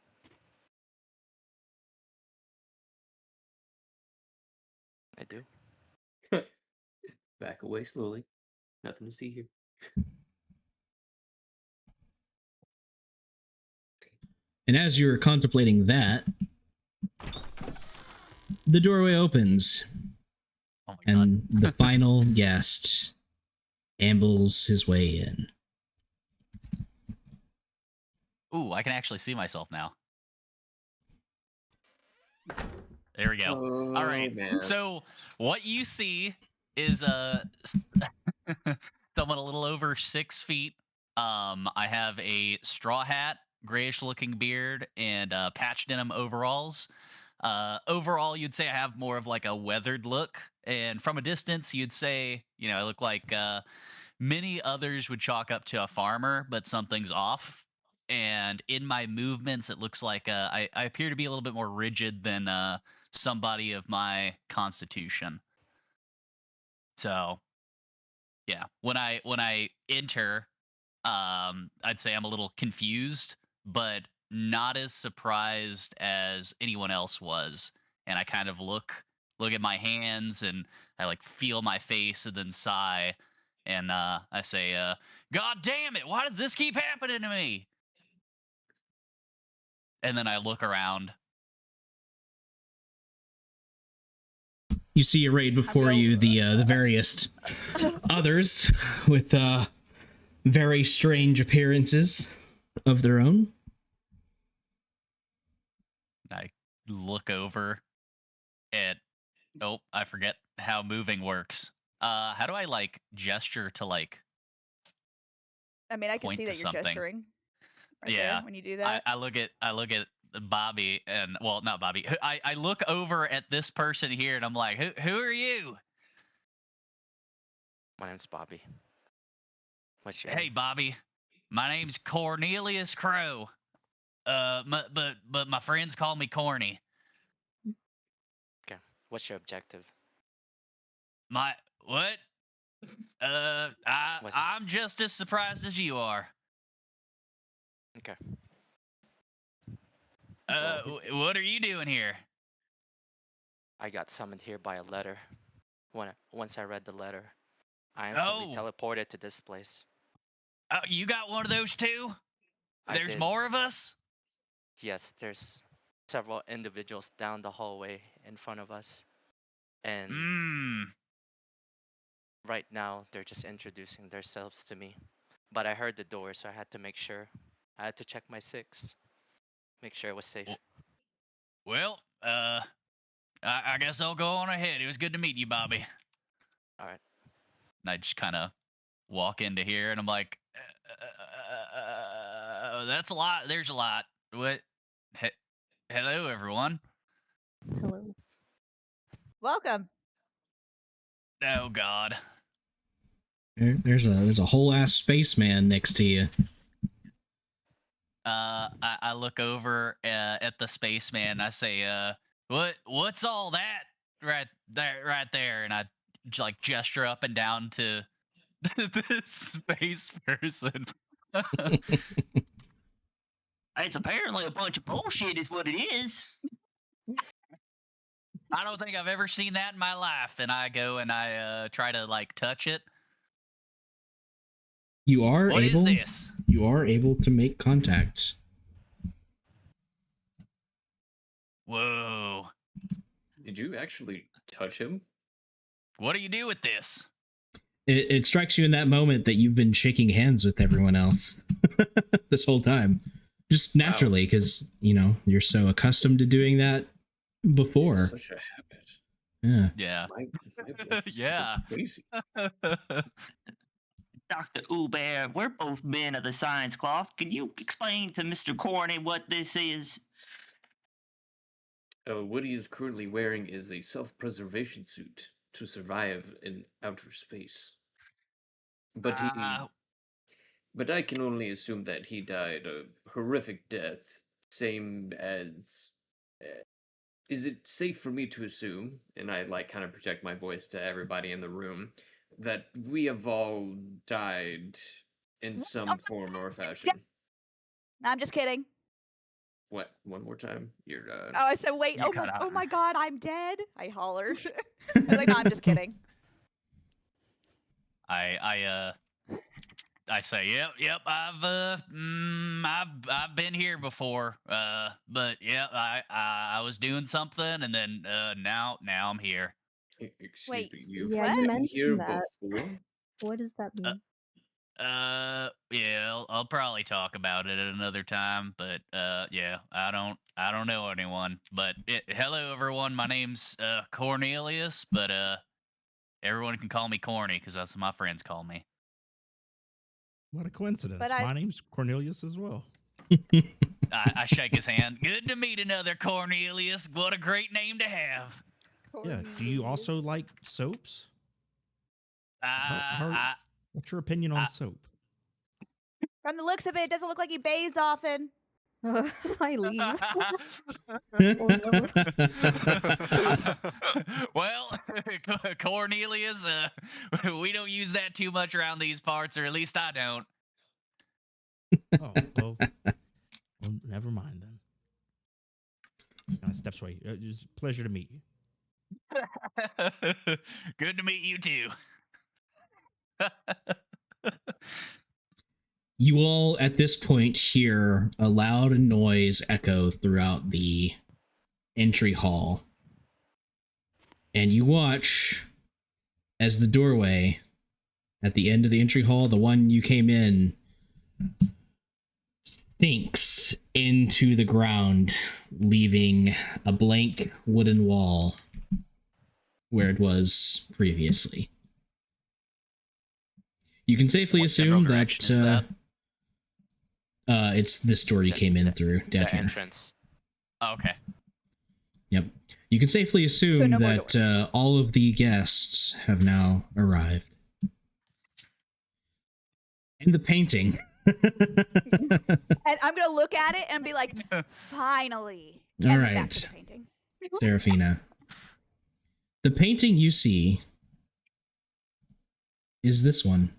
I do. Back away slowly. Nothing to see here. And as you're contemplating that, the doorway opens, Oh my god. and the final guest ambles his way in. Ooh, I can actually see myself now. There we go. All right. Man. So what you see is someone a little over 6 feet. I have a straw hat, grayish looking beard, and patched denim overalls. Overall, you'd say I have more of like a weathered look, and from a distance, you'd say, I look like many others would chalk up to a farmer, but something's off. And in my movements, it looks like I appear to be a little bit more rigid than somebody of my constitution. So yeah, when I enter, I'd say I'm a little confused, but not as surprised as anyone else was. And I kind of look at my hands, and I like feel my face and then sigh, and I say, God damn it, why does this keep happening to me? And then I look around. You see arrayed before you the various others with very strange appearances of their own. I look over at, oh, I forget how moving works. How do I like gesture to like I mean, I can point see to that you're something? gesturing right Yeah. there when you do that. I look at Bobby, and well, not Bobby. I look over at this person here, and I'm like, who are you? My name's Bobby. What's your Hey, name? Bobby, my name's Cornelius Crow. But my friends call me Corny. Okay. What's your objective? My what? What's I'm just as surprised as you are. okay? What are you doing here? I got summoned here by a letter. Once I read the letter, I instantly Oh, teleported to this place. you got one of those too? I There's did. more of us? Yes, there's several individuals down the hallway in front of us, and Hmm. right now they're just introducing themselves to me. But I heard the door, so I had to make sure. I had to check my 6, make sure it was safe. Well, I guess I'll go on ahead. It was good to meet you, Bobby. All right. And I just kind of walk into here, and I'm like, that's a lot. There's a lot. What? He- Hello, everyone. Hello. Welcome. Oh God. There's a whole ass spaceman next to you. I look over at the spaceman. And I say, what's all that right there? And I like gesture up and down to this space person. It's apparently a bunch of bullshit, is what it is. I don't think I've ever seen that in my life. And I go and I try to like touch it. You are What is able. this? You are able to make contact. Whoa. Did you actually touch him? What do you do with this? It strikes you in that moment that you've been shaking hands with everyone else this whole time, just naturally, because you're so accustomed to doing that before. It's such a habit. Yeah. Yeah. My blood is Yeah. crazy. Dr. Uber, we're both men of the science cloth. Can you explain to Mr. Corney what this is? What he is currently wearing is a self-preservation suit to survive in outer space. But but I can only assume that he died a horrific death, same as. Is it safe for me to assume, and I like kind of project my voice to everybody in the room, that we have all died in some form or fashion? No, I'm just kidding. What? One more time? You're Oh, I said, wait. You cut Oh out. my God, I'm dead. I hollered. I was like, no, I'm just kidding. I say, yep, I've been here before, but yeah, I was doing something, and then now I'm here. Excuse Wait, me, you've Yeah, what? you been here mentioned that. before? What does that mean? Yeah, I'll probably talk about it at another time, but yeah, I don't know anyone, but hello everyone, my name's Cornelius, but everyone can call me Corny because that's what my friends call me. What a coincidence. But I- My name's Cornelius as well. I shake his hand. Good to meet another Cornelius. What a great name to have. Yeah. Do you also Cornelius. like soaps? I What's your opinion on I- soap? From the looks of it, it doesn't look like he bathes often. I leave. Oh no. well, Cornelius, we don't use that too much around these parts, or at least I don't. Oh, well, never mind then. Kind of steps away. It's a pleasure to meet you. Good to meet you too. You all at this point hear a loud noise echo throughout the entry hall. And you watch as the doorway at the end of the entry hall, the one you came in, sinks into the ground, leaving a blank wooden wall where it was previously. You can safely What general assume that, direction is that? it's this door you came in through down The here. entrance. Oh, okay. Yep. You can safely assume no more that doors. all of the guests have now arrived. And the painting. And I'm gonna look at it and be like, finally. All And then back right. to the painting. Seraphina. The painting you see is this one.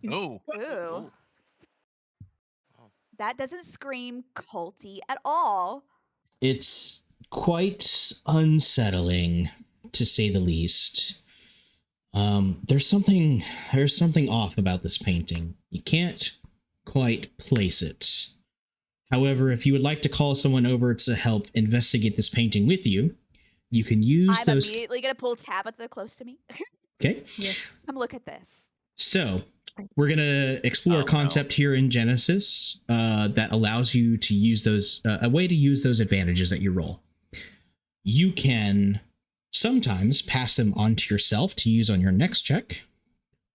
Oh. Ooh. That doesn't scream culty at all. It's quite unsettling, to say the least. There's something off about this painting. You can't quite place it. However, if you would like to call someone over to help investigate this painting with you, you can use I'm those. immediately gonna pull Tabitha close to me. Okay. Yes. Come look at this. So we're gonna explore a concept here in Genesys that allows you to use those a way to use those advantages that you roll. You can sometimes pass them on to yourself to use on your next check,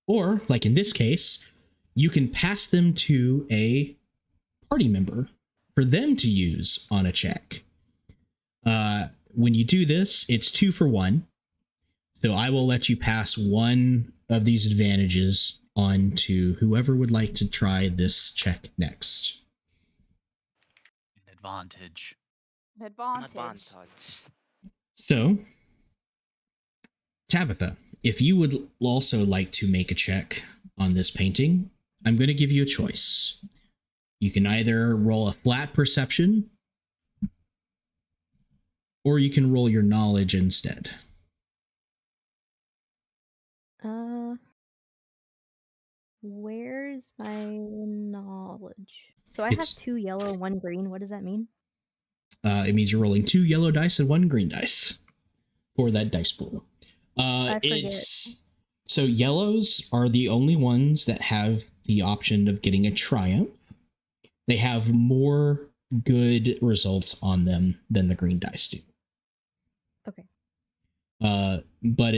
or like in this case, you can pass them to a party member for them to use on a check. When you do this, it's 2 for 1. So I will let you pass one of these advantages on to whoever would like to try this check next. An advantage. Advantage. So, Tabitha, if you would also like to make a check on this painting, I'm going to give you a choice. You can either roll a flat perception, or you can roll your knowledge instead. Where's my knowledge? So I have 2 yellow, 1 green. What does that mean? It means you're rolling 2 yellow dice and 1 green dice for that dice pool. I forget. So yellows are the only ones that have the option of getting a triumph. They have more good results on them than the green dice do. Okay. But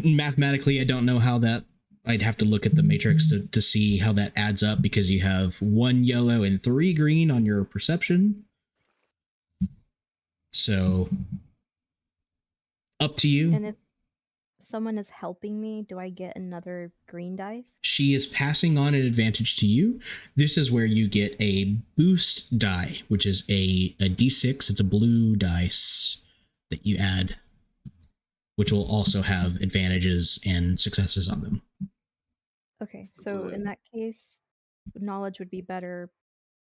mathematically, I don't know how that. I'd have to look at the matrix to see how that adds up, because you have 1 yellow and 3 green on your perception. So, up to you. And someone is helping me, do I get another green dice? She is passing on an advantage to you. This is where you get a boost die, which is a d6. It's a blue dice that you add, which will also have advantages and successes on them. Okay, so in that case, knowledge would be better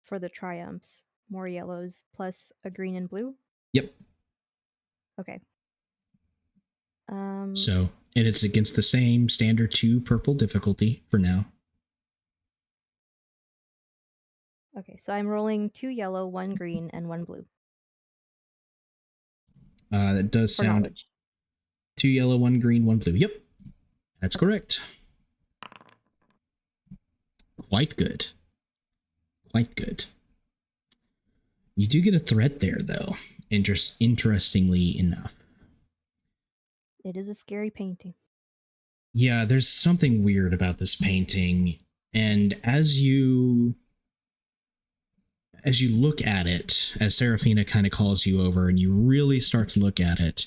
for the triumphs. More yellows plus a green and blue? Yep. Okay. So, and it's against the same standard 2 purple difficulty for now. Okay, so I'm rolling 2 yellow, 1 green, and 1 blue. That does For sound knowledge. 2 yellow, 1 green, 1 blue. Yep, that's correct. Quite good. Quite good. You do get a threat there, though. Interestingly enough. It is a scary painting. Yeah, there's something weird about this painting, and as you look at it, as Seraphina kind of calls you over and you really start to look at it,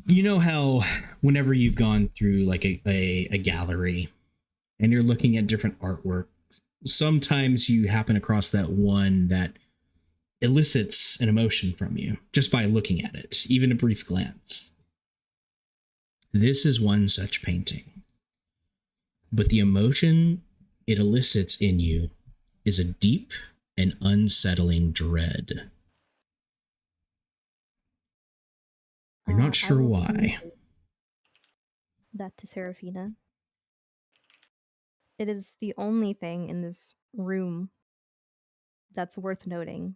you know how whenever you've gone through like a gallery and you're looking at different artwork, sometimes you happen across that one that elicits an emotion from you just by looking at it, even a brief glance. This is one such painting. But the emotion it elicits in you is a deep and unsettling dread. You're not sure I will why. communicate that to Seraphina. It is the only thing in this room that's worth noting,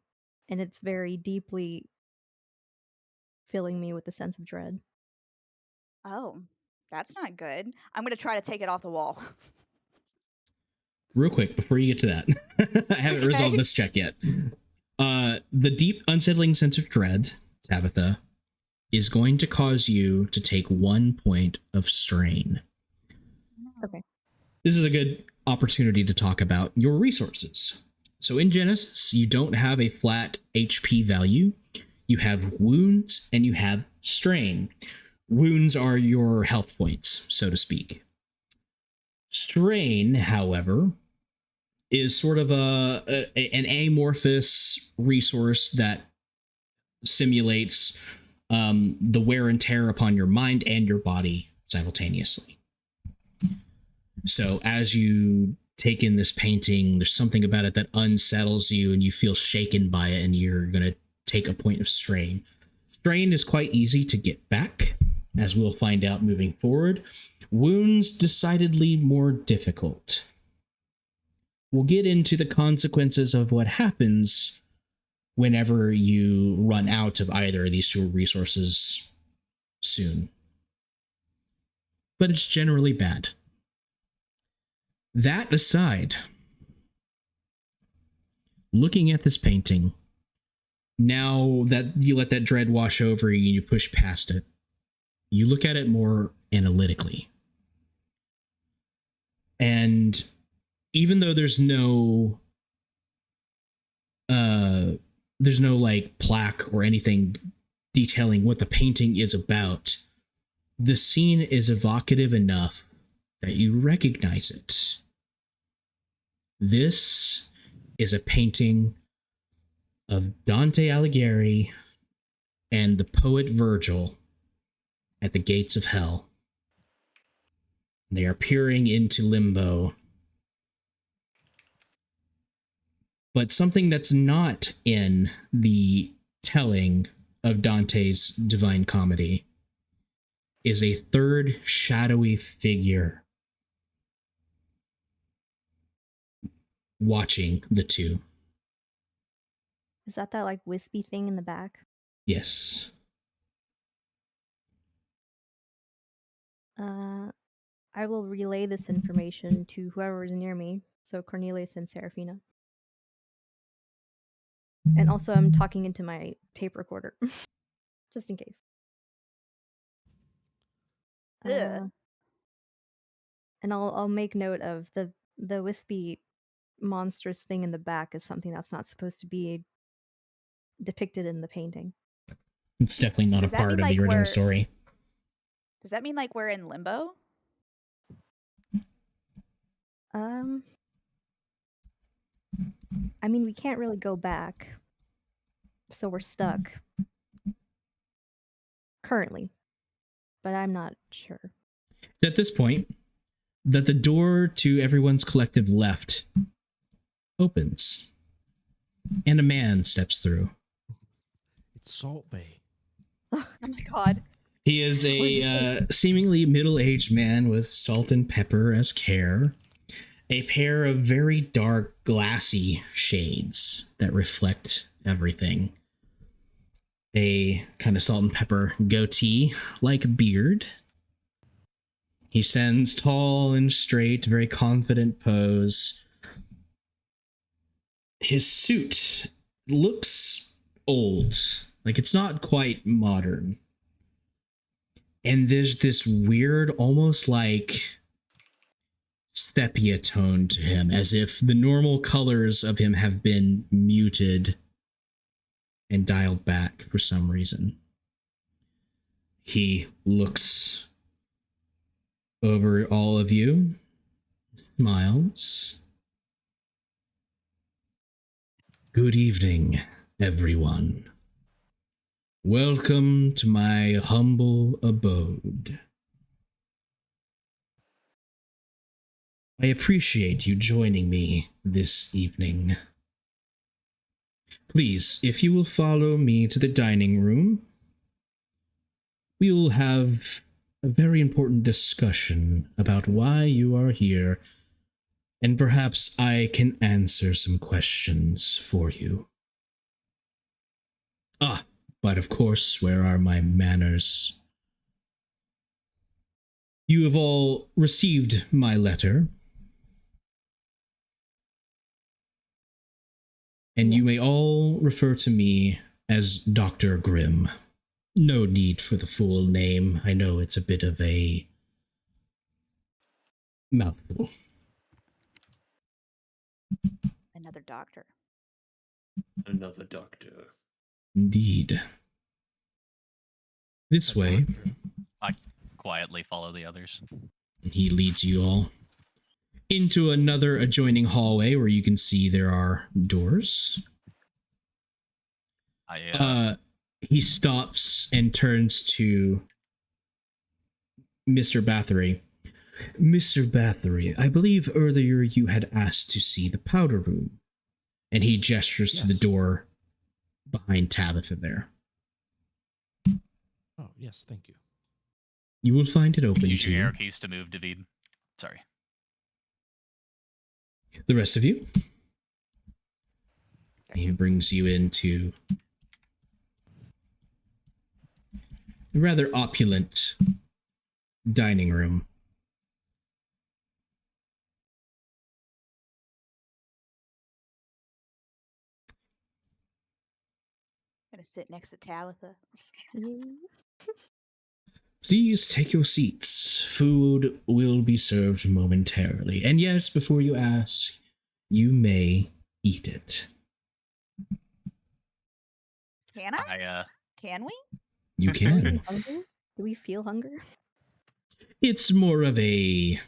and it's very deeply filling me with a sense of dread. Oh, that's not good. I'm gonna try to take it off the wall. Real quick, before you get to that, I haven't resolved this check yet. The deep, unsettling sense of dread, Tabitha, is going to cause you to take 1 point of strain. Okay. This is a good opportunity to talk about your resources. So in Genesys, you don't have a flat HP value. You have wounds and you have strain. Wounds are your health points, so to speak. Strain, however, is sort of an amorphous resource that simulates the wear and tear upon your mind and your body simultaneously. So as you take in this painting, there's something about it that unsettles you and you feel shaken by it, and you're going to take a point of strain. Strain is quite easy to get back, as we'll find out moving forward. Wounds, decidedly more difficult. We'll get into the consequences of what happens whenever you run out of either of these two resources soon. But it's generally bad. That aside, looking at this painting, now that you let that dread wash over you and you push past it, you look at it more analytically. And even though there's no like plaque or anything detailing what the painting is about, the scene is evocative enough that you recognize it. This is a painting of Dante Alighieri and the poet Virgil at the gates of hell. They are peering into limbo. But something that's not in the telling of Dante's Divine Comedy is a third shadowy figure watching the two. Is that like wispy thing in the back? Yes. I will relay this information to whoever is near me, so Cornelius and Seraphina. And also, I'm talking into my tape recorder, just in case. Ugh. And I'll make note of the wispy, monstrous thing in the back is something that's not supposed to be depicted in the painting. It's definitely not a Does that part mean, of like, the original we're- story. Does that mean like we're in limbo? I mean, we can't really go back, so we're stuck currently, but I'm not sure. At this point, that the door to everyone's collective left opens, and a man steps through. It's Salt Bay. Oh my god. He is Where's this a seemingly middle-aged man with salt and pepper-esque hair, a pair of very dark, glassy shades that reflect everything, a kind of salt and pepper goatee-like beard. He stands tall and straight, very confident pose. His suit looks old, like it's not quite modern. And there's this weird, almost like sepia tone to him, as if the normal colors of him have been muted and dialed back for some reason. He looks over all of you, smiles. Good evening, everyone. Welcome to my humble abode. I appreciate you joining me this evening. Please, if you will follow me to the dining room, we will have a very important discussion about why you are here, and perhaps I can answer some questions for you. Ah, but of course, where are my manners? You have all received my letter, and you Yes. may all refer to me as Dr. Grimm. No need for the full name. I know it's a bit of a mouthful. Another doctor. Another doctor. Indeed. This A way, doctor. I quietly follow the others. he leads you all into another adjoining hallway where you can see there are doors. He stops and turns to Mr. Bathory. Mr. Bathory, I believe earlier you had asked to see the powder room. And he gestures to the Yes. door behind Tabitha there. Oh, yes, thank you. You will find it open Use to your you. arrow keys to move, David. Sorry. The rest of you, Thank he you. brings you into a rather opulent dining room. I'm gonna sit next to Talitha. Yay. Please take your seats. Food will be served momentarily. And yes, before you ask, you may eat it. Can I? Can we? You Are we can. hungry? Do we feel hunger? It's more of a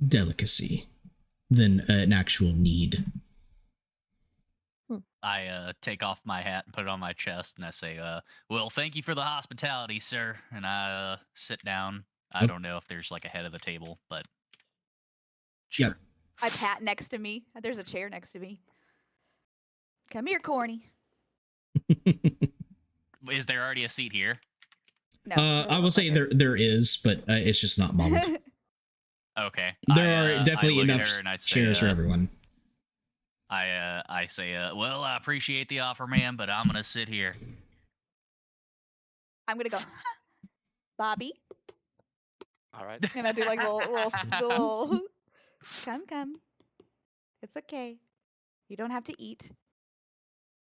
delicacy than an actual need. I take off my hat and put it on my chest, and I say, well, thank you for the hospitality, sir. And I sit down. I Yep. don't know if there's like a head of the table, but Yep. sure. I pat next to me. There's a chair next to me. Come here, corny. Is there already a seat here? No. I will say Okay. there is, but it's just not modeled. Okay. There I are definitely look at enough her and I say, chairs for everyone. I say, well, I appreciate the offer, ma'am, but I'm gonna sit here. I'm gonna go, Bobby, All right. and I do like little. Come. It's okay. You don't have to eat.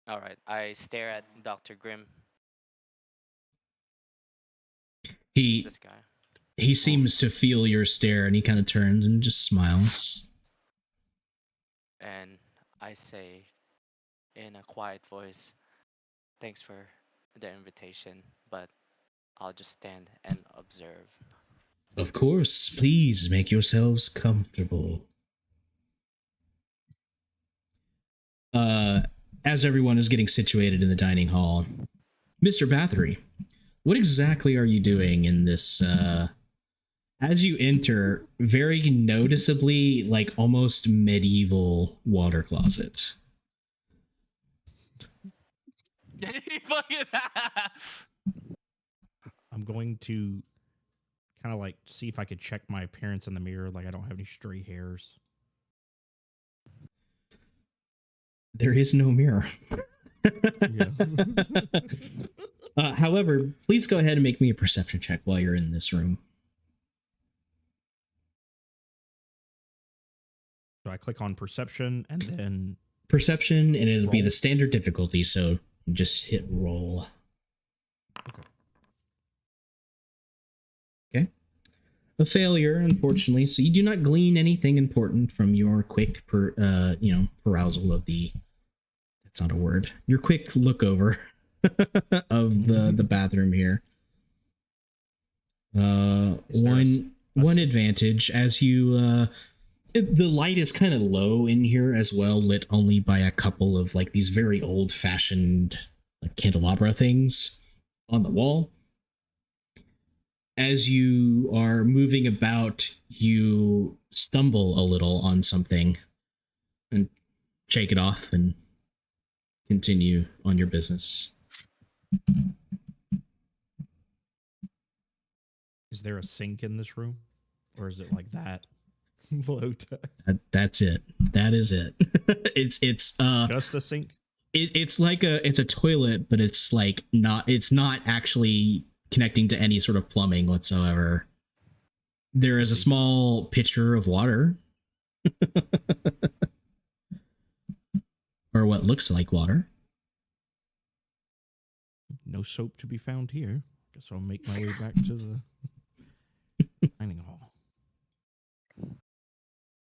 All right. I stare at Dr. Grimm. He This guy. he seems to feel your stare, and he kind of turns and just smiles. And I say in a quiet voice, thanks for the invitation, but I'll just stand and observe. Of course, please make yourselves comfortable. As everyone is getting situated in the dining hall, Mr. Bathory, what exactly are you doing in this, as you enter, very noticeably, like, almost medieval water closet? I'm going to kind of like see if I could check my appearance in the mirror, like I don't have any stray hairs. There is no mirror. Yeah. However, please go ahead and make me a perception check while you're in this room. So I click on perception and then Perception, and it'll be roll? the standard difficulty, so just hit roll. Okay. Okay. A failure, unfortunately, so you do not glean anything important from your quick perusal of the, that's not a word, your quick look over of the bathroom here. One advantage, as you the light is kind of low in here as well, lit only by a couple of like these very old-fashioned like candelabra things on the wall. As you are moving about, you stumble a little on something and shake it off and continue on your business. Is there a sink in this room? Or is it like that? That's it. That is it. it's just a sink? It's like it's a toilet, but it's like it's not actually connecting to any sort of plumbing whatsoever. There is a small pitcher of water. Or what looks like water. No soap to be found here. Guess I'll make my way back to the dining hall.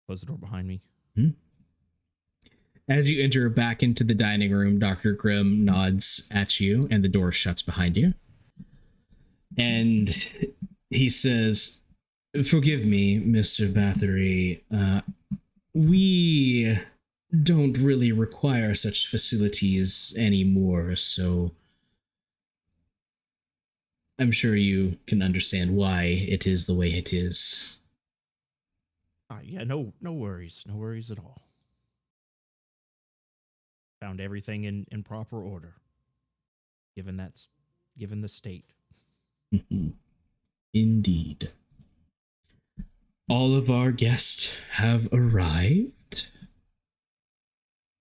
Close the door behind me. As you enter back into the dining room, Dr. Grimm nods at you and the door shuts behind you. And he says, "Forgive me, Mr. Bathory. We don't really require such facilities anymore, so I'm sure you can understand why it is the way it is." Yeah, no worries. No worries at all. Found everything in proper order. Given the state. Indeed. All of our guests have arrived.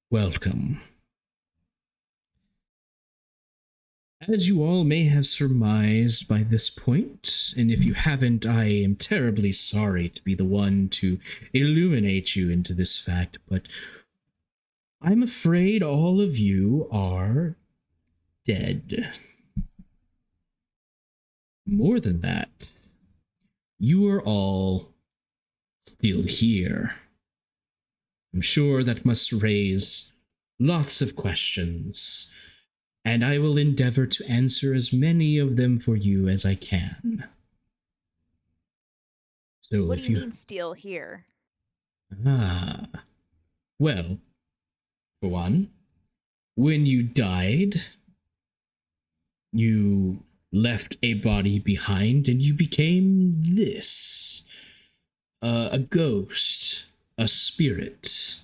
Welcome. As you all may have surmised by this point, and if you haven't, I am terribly sorry to be the one to illuminate you into this fact, but I'm afraid all of you are dead. More than that, you are all still here. I'm sure that must raise lots of questions, and I will endeavor to answer as many of them for you as I can. So What if do you mean still here? Well, for one, when you died, you left a body behind and you became this. A ghost, a spirit,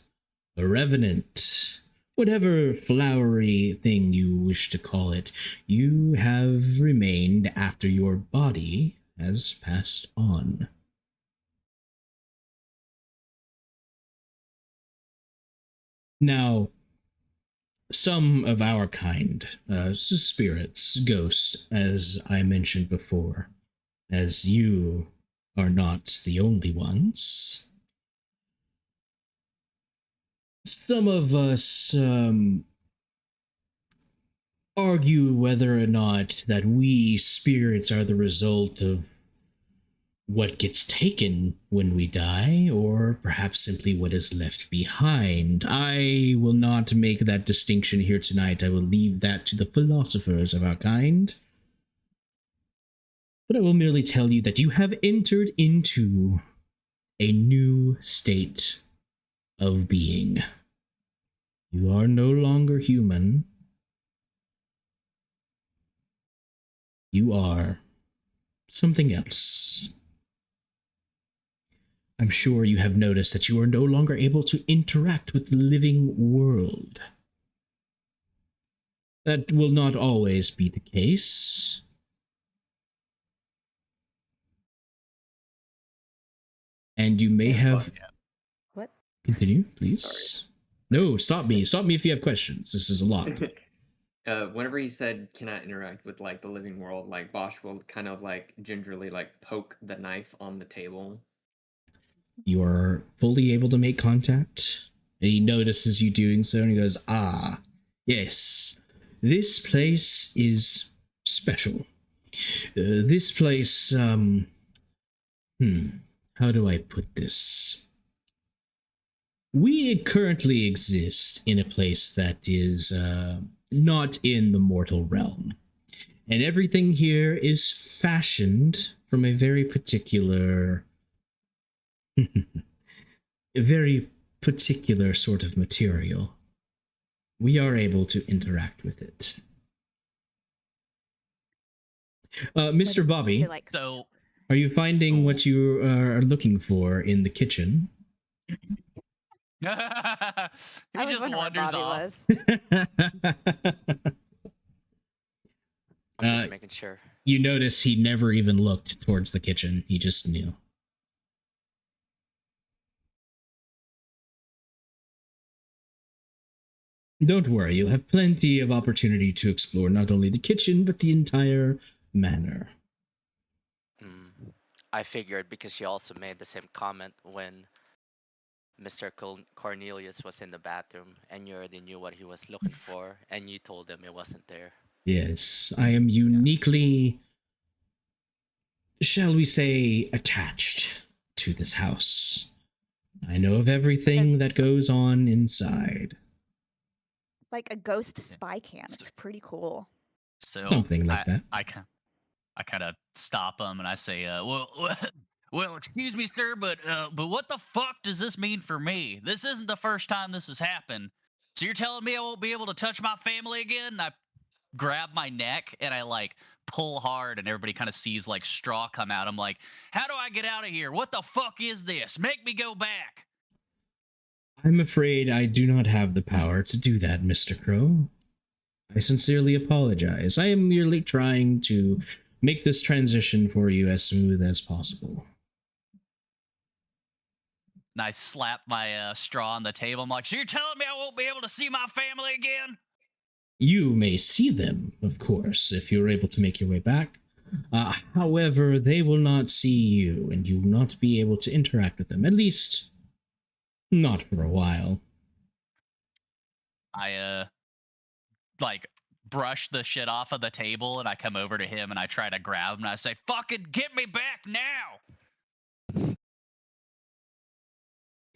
a revenant, whatever flowery thing you wish to call it, you have remained after your body has passed on. Now, some of our kind, spirits, ghosts, as I mentioned before, as you are not the only ones. Some of us argue whether or not that we spirits are the result of what gets taken when we die, or perhaps simply what is left behind. I will not make that distinction here tonight. I will leave that to the philosophers of our kind. but I will merely tell you that you have entered into a new state of being. You are no longer human. You are something else. I'm sure you have noticed that you are no longer able to interact with the living world. That will not always be the case. And you may have... What? Continue, please. Sorry. No, stop me. Stop me if you have questions. This is a lot. Whenever he said cannot interact with like the living world, like Bosch will kind of like gingerly like poke the knife on the table. You are fully able to make contact, and he notices you doing so, and he goes, "Ah, yes, this place is special. This place, how do I put this? We currently exist in a place that is not in the mortal realm. And everything here is fashioned from a very particular... a very particular sort of material. We are able to interact with it. Mr. Bobby, You're like, So are you finding what you are looking for in the kitchen? he I was just wondering where wanders Bobby off. was. I'm just Uh, making sure. You notice he never even looked towards the kitchen. He just knew. Don't worry, you'll have plenty of opportunity to explore not only the kitchen, but the entire manor. I figured because she also made the same comment when Mr. Cornelius was in the bathroom, and you already knew what he was looking for, and you told him it wasn't there. Yes, I am uniquely, shall we say, attached to this house. I know of everything that goes on inside. It's like a ghost spy cam. It's pretty cool. So Something like that. I kind of stop him and I say, well, excuse me, sir, but what the fuck does this mean for me? This isn't the first time this has happened. So you're telling me I won't be able to touch my family again? And I grab my neck and I like pull hard, and everybody kind of sees like straw come out. I'm like, how do I get out of here? What the fuck is this? Make me go back. I'm afraid I do not have the power to do that, Mr. Crow. I sincerely apologize. I am merely trying to make this transition for you as smooth as possible. And I slap my straw on the table. I'm like, so you're telling me I won't be able to see my family again? You may see them, of course, if you're able to make your way back. However, they will not see you, and you will not be able to interact with them. At least, not for a while. I like brush the shit off of the table, and I come over to him and I try to grab him and I say, fucking get me back now.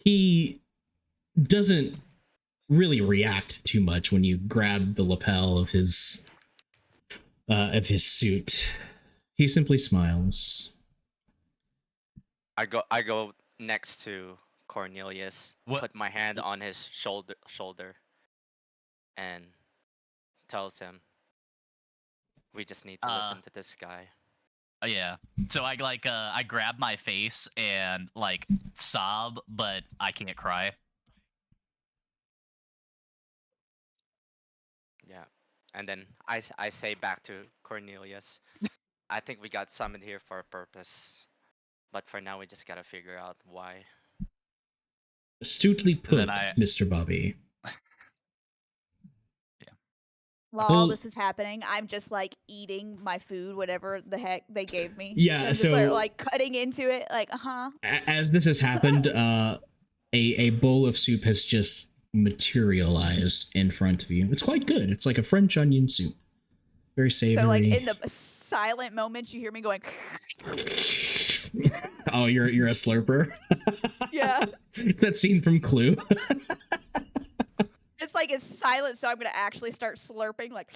He doesn't really react too much when you grab the lapel of his suit. He simply smiles. I go next to Cornelius, What? put my hand on his shoulder, and tells him, "We just need to listen to this guy." Yeah. So I like I grab my face and like sob, but I can't cry. Yeah, and then I say back to Cornelius, "I think we got summoned here for a purpose, but for now we just gotta figure out why." Astutely put, Then I- Mr. Bobby. While all this is happening, I'm just like eating my food, whatever the heck they gave me. Yeah, I'm just so- like cutting into it, like, As this has happened, a bowl of soup has just materialized in front of you. It's quite good. It's like a French onion soup. Very savory. So like in the silent moments, you hear me going. Oh, you're a slurper? Yeah. It's that scene from Clue. It's like it's silent, so I'm gonna actually start slurping, like.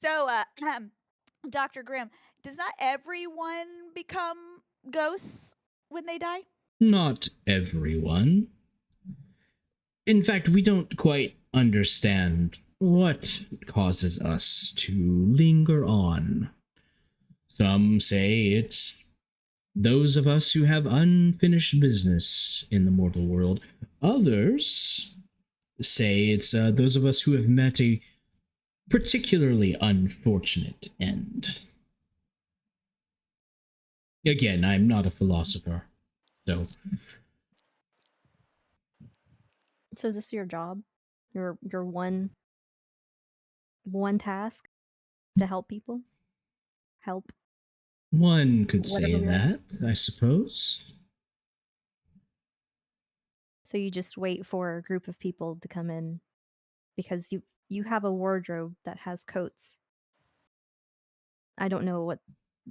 So, Dr. Grimm, does not everyone become ghosts when they die? Not everyone. In fact, we don't quite understand what causes us to linger on. Some say it's those of us who have unfinished business in the mortal world. Others say it's those of us who have met a particularly unfortunate end. Again, I'm not a philosopher, so So is this your job? Your one task to help people? Help one could whatever say we are. that, I suppose. So you just wait for a group of people to come in because you have a wardrobe that has coats. I don't know what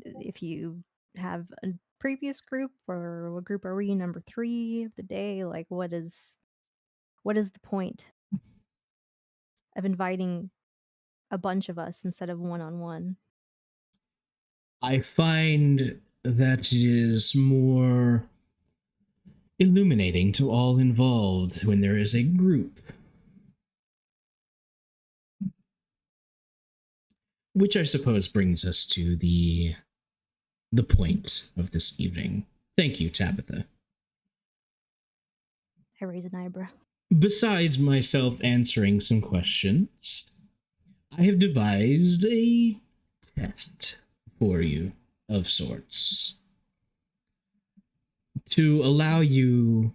if you have a previous group or what group are we, number 3 of the day? Like what is the point of inviting a bunch of us instead of one-on-one? I find that it is more illuminating to all involved when there is a group. Which I suppose brings us to the point of this evening. Thank you, Tabitha. I raise an eyebrow. Besides myself answering some questions, I have devised a test for you of sorts to allow you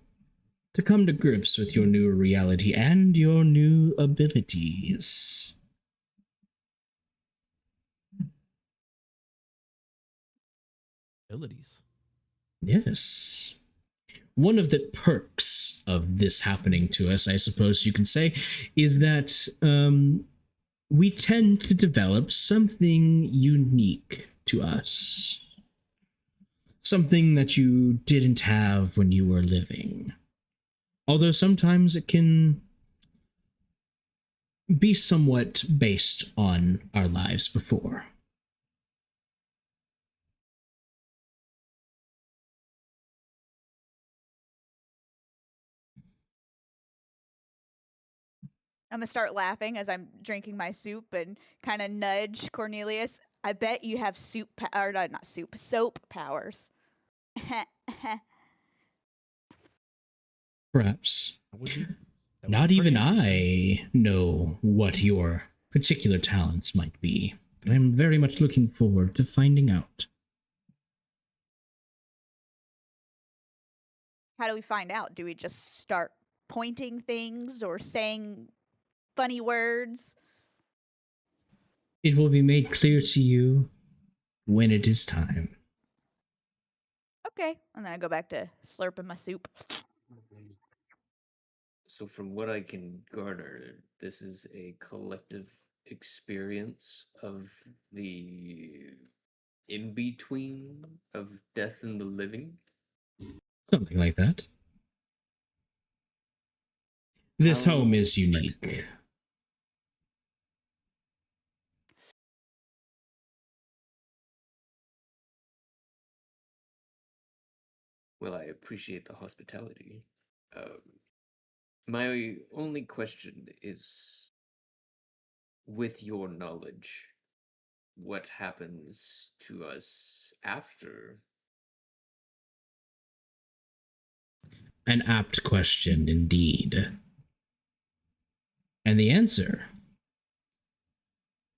to come to grips with your new reality and your new abilities. Abilities. Yes. One of the perks of this happening to us, I suppose you can say, is that we tend to develop something unique to us. Something that you didn't have when you were living. Although sometimes it can be somewhat based on our lives before. I'm gonna start laughing as I'm drinking my soup and kind of nudge Cornelius. I bet you have or not soup, soap powers. Perhaps. That would be Not pretty even interesting. I know what your particular talents might be, but I'm very much looking forward to finding out. How do we find out? Do we just start pointing things or saying funny words? It will be made clear to you when it is time. Okay. And then I go back to slurping my soup. So, from what I can garner, this is a collective experience of the in between of death and the living. Something like that. This How home is excellent. unique. Well, I appreciate the hospitality. Um, my only question is, with your knowledge, what happens to us after? An apt question indeed. And the answer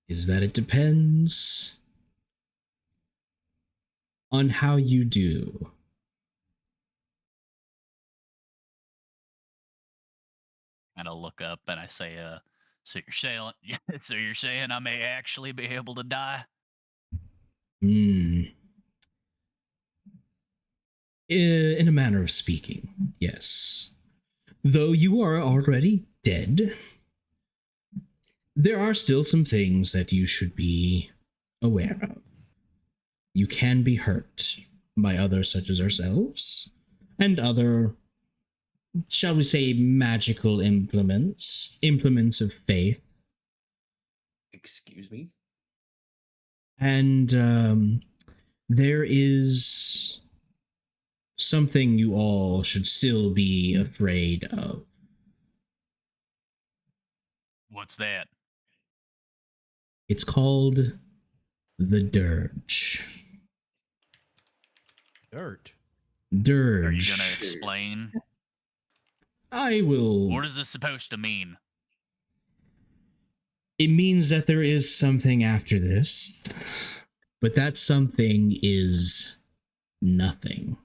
is that it depends on how you do. And I look up and I say, so you're saying, so you're saying I may actually be able to die? Hmm. In a manner of speaking, yes. Though you are already dead, there are still some things that you should be aware of. You can be hurt by others such as ourselves and other, shall we say, magical implements of faith. Excuse me? And there is something you all should still be afraid of. What's that? It's called the Dirge. Dirt. Dirge. Are you gonna explain? I will. What is this supposed to mean? It means that there is something after this, but that something is nothing.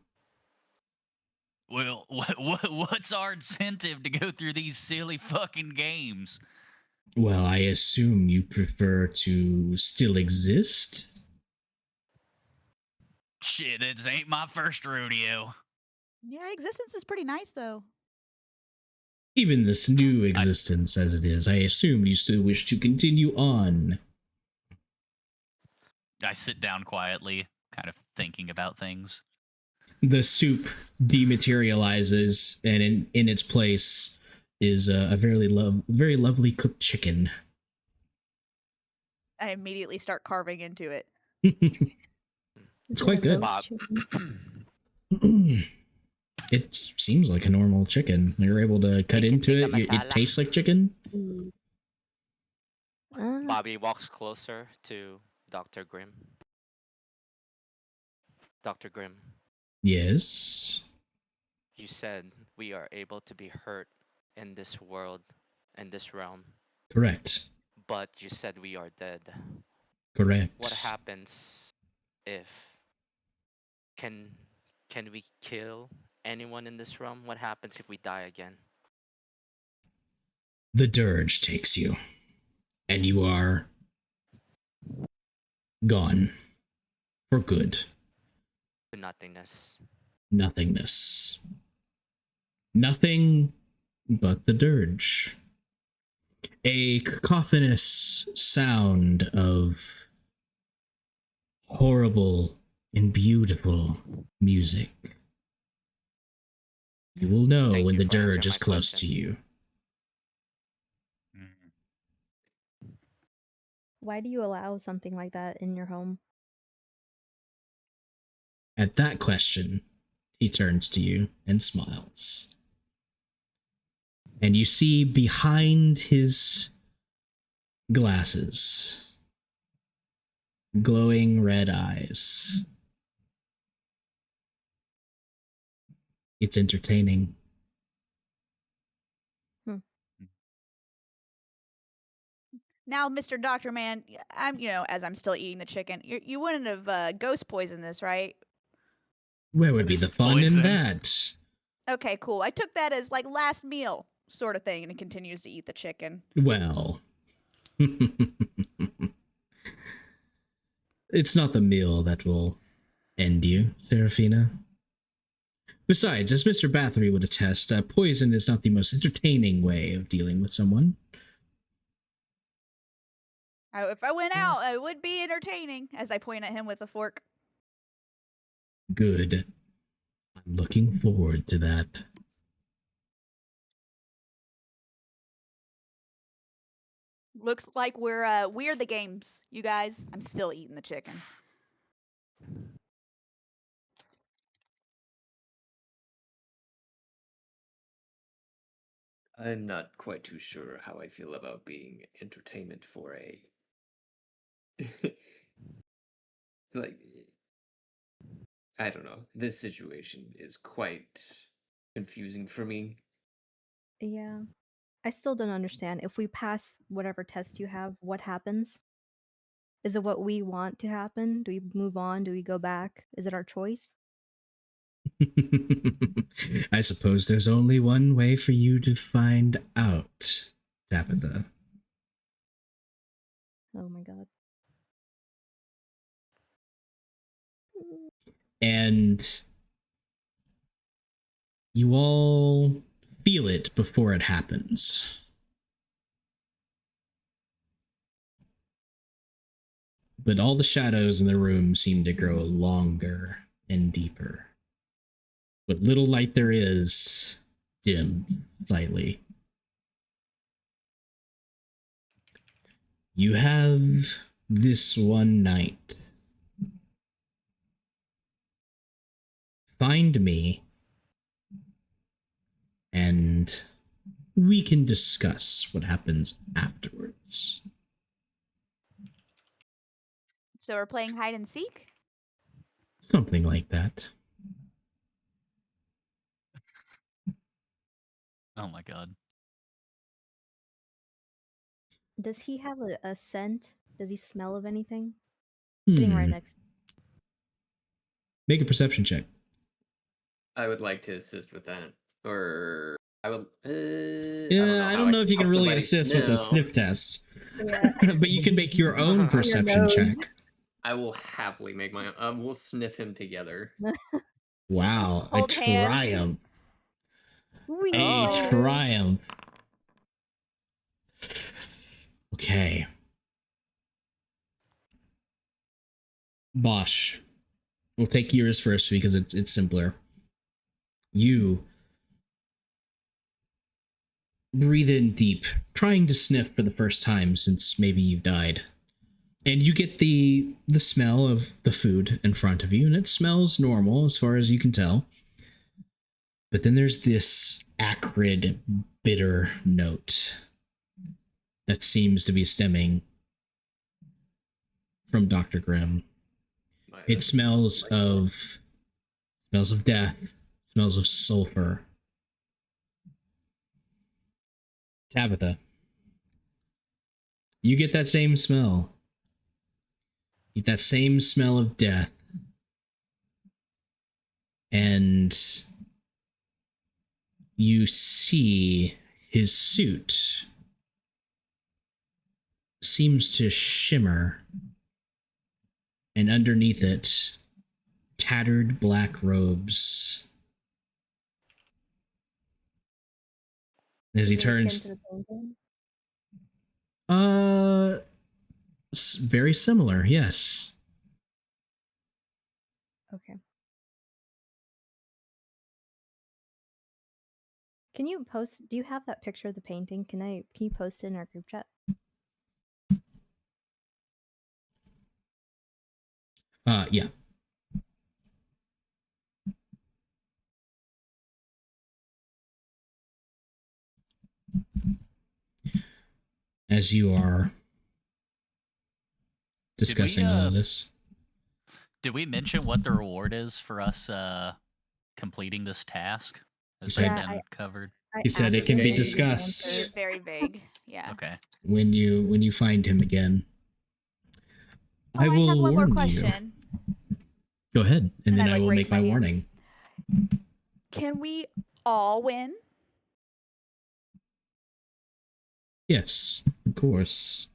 Well, what's our incentive to go through these silly fucking games? Well, I assume you prefer to still exist? Shit, this ain't my first rodeo. Yeah, existence is pretty nice though. Even this new existence as it is, I assume you still wish to continue on. I sit down quietly, kind of thinking about things. The soup dematerializes, and in its place is a very lovely cooked chicken. I immediately start carving into it. It's quite good. Bob. It seems like a normal chicken. You're able to cut into it. It tastes like chicken. Bobby walks closer to Dr. Grimm. Dr. Grimm, Yes. you said we are able to be hurt in this world, in this realm, Correct. but you said we are dead. Correct. What happens if can we kill anyone in this realm? What happens if we die again? The dirge takes you, and you are gone for good. To nothingness. Nothingness. Nothing but the dirge. A cacophonous sound of horrible and beautiful music. You will know Thank when you the for dirge answering is my close question. to you. Why do you allow something like that in your home? At that question, he turns to you and smiles. And you see behind his glasses glowing red eyes. It's entertaining. Now, Mr. Doctor Man, I'm as I'm still eating the chicken. You wouldn't have ghost poisoned this, right? Where would be the fun in that? Okay, cool. I took that as like last meal sort of thing, and he continues to eat the chicken. Well, it's not the meal that will end you, Seraphina. Besides, as Mr. Bathory would attest, poison is not the most entertaining way of dealing with someone. If I went out, it would be entertaining, as I point at him with a fork. Good. I'm looking forward to that. Looks like we're the games, you guys. I'm still eating the chicken. I'm not quite too sure how I feel about being entertainment for a like I don't know. This situation is quite confusing for me. Yeah. I still don't understand. If we pass whatever test you have, what happens? Is it what we want to happen? Do we move on? Do we go back? Is it our choice? I suppose there's only one way for you to find out, Tabitha. Oh my god. And you all feel it before it happens. But all the shadows in the room seem to grow longer and deeper. What little light there is, dim slightly. You have this one night. Find me, and we can discuss what happens afterwards. So we're playing hide and seek? Something like that. Oh my god. Does he have a scent? Does he smell of anything? Sitting right next. Make a perception check. I would like to assist with that, or I would. Yeah, I don't know if you can help really somebody assist with a smell. sniff test, Yeah. but you can make your own perception nose. check. I will happily make my. We'll sniff him together. Wow, a Hold hands. triumph. We A Oh. triumph. Okay. Bosch. We'll take yours first because it's simpler. You breathe in deep, trying to sniff for the first time since maybe you died. And you get the smell of the food in front of you, and it smells normal as far as you can tell. But then there's this acrid, bitter note that seems to be stemming from Dr. Grimm. It smells of death, smells of sulfur. Tabitha, you get that same smell. You get that same smell of death. And you see his suit seems to shimmer, and underneath it, tattered black robes. As he Is it akin turns, to the painting? very similar, yes. Okay. Can you post? Do you have that picture of the painting? Can you post it in our group chat? Yeah. As you are discussing all of this. Did we mention what the reward is for us completing this task? Has said- that Yeah, been covered? He said it can be discussed. It is very vague. Yeah. Okay. When you find him again. Oh, I will have one more warn question. you. Go ahead, and then I, I will raise make my hand. warning. Can we all win? Yes, of course.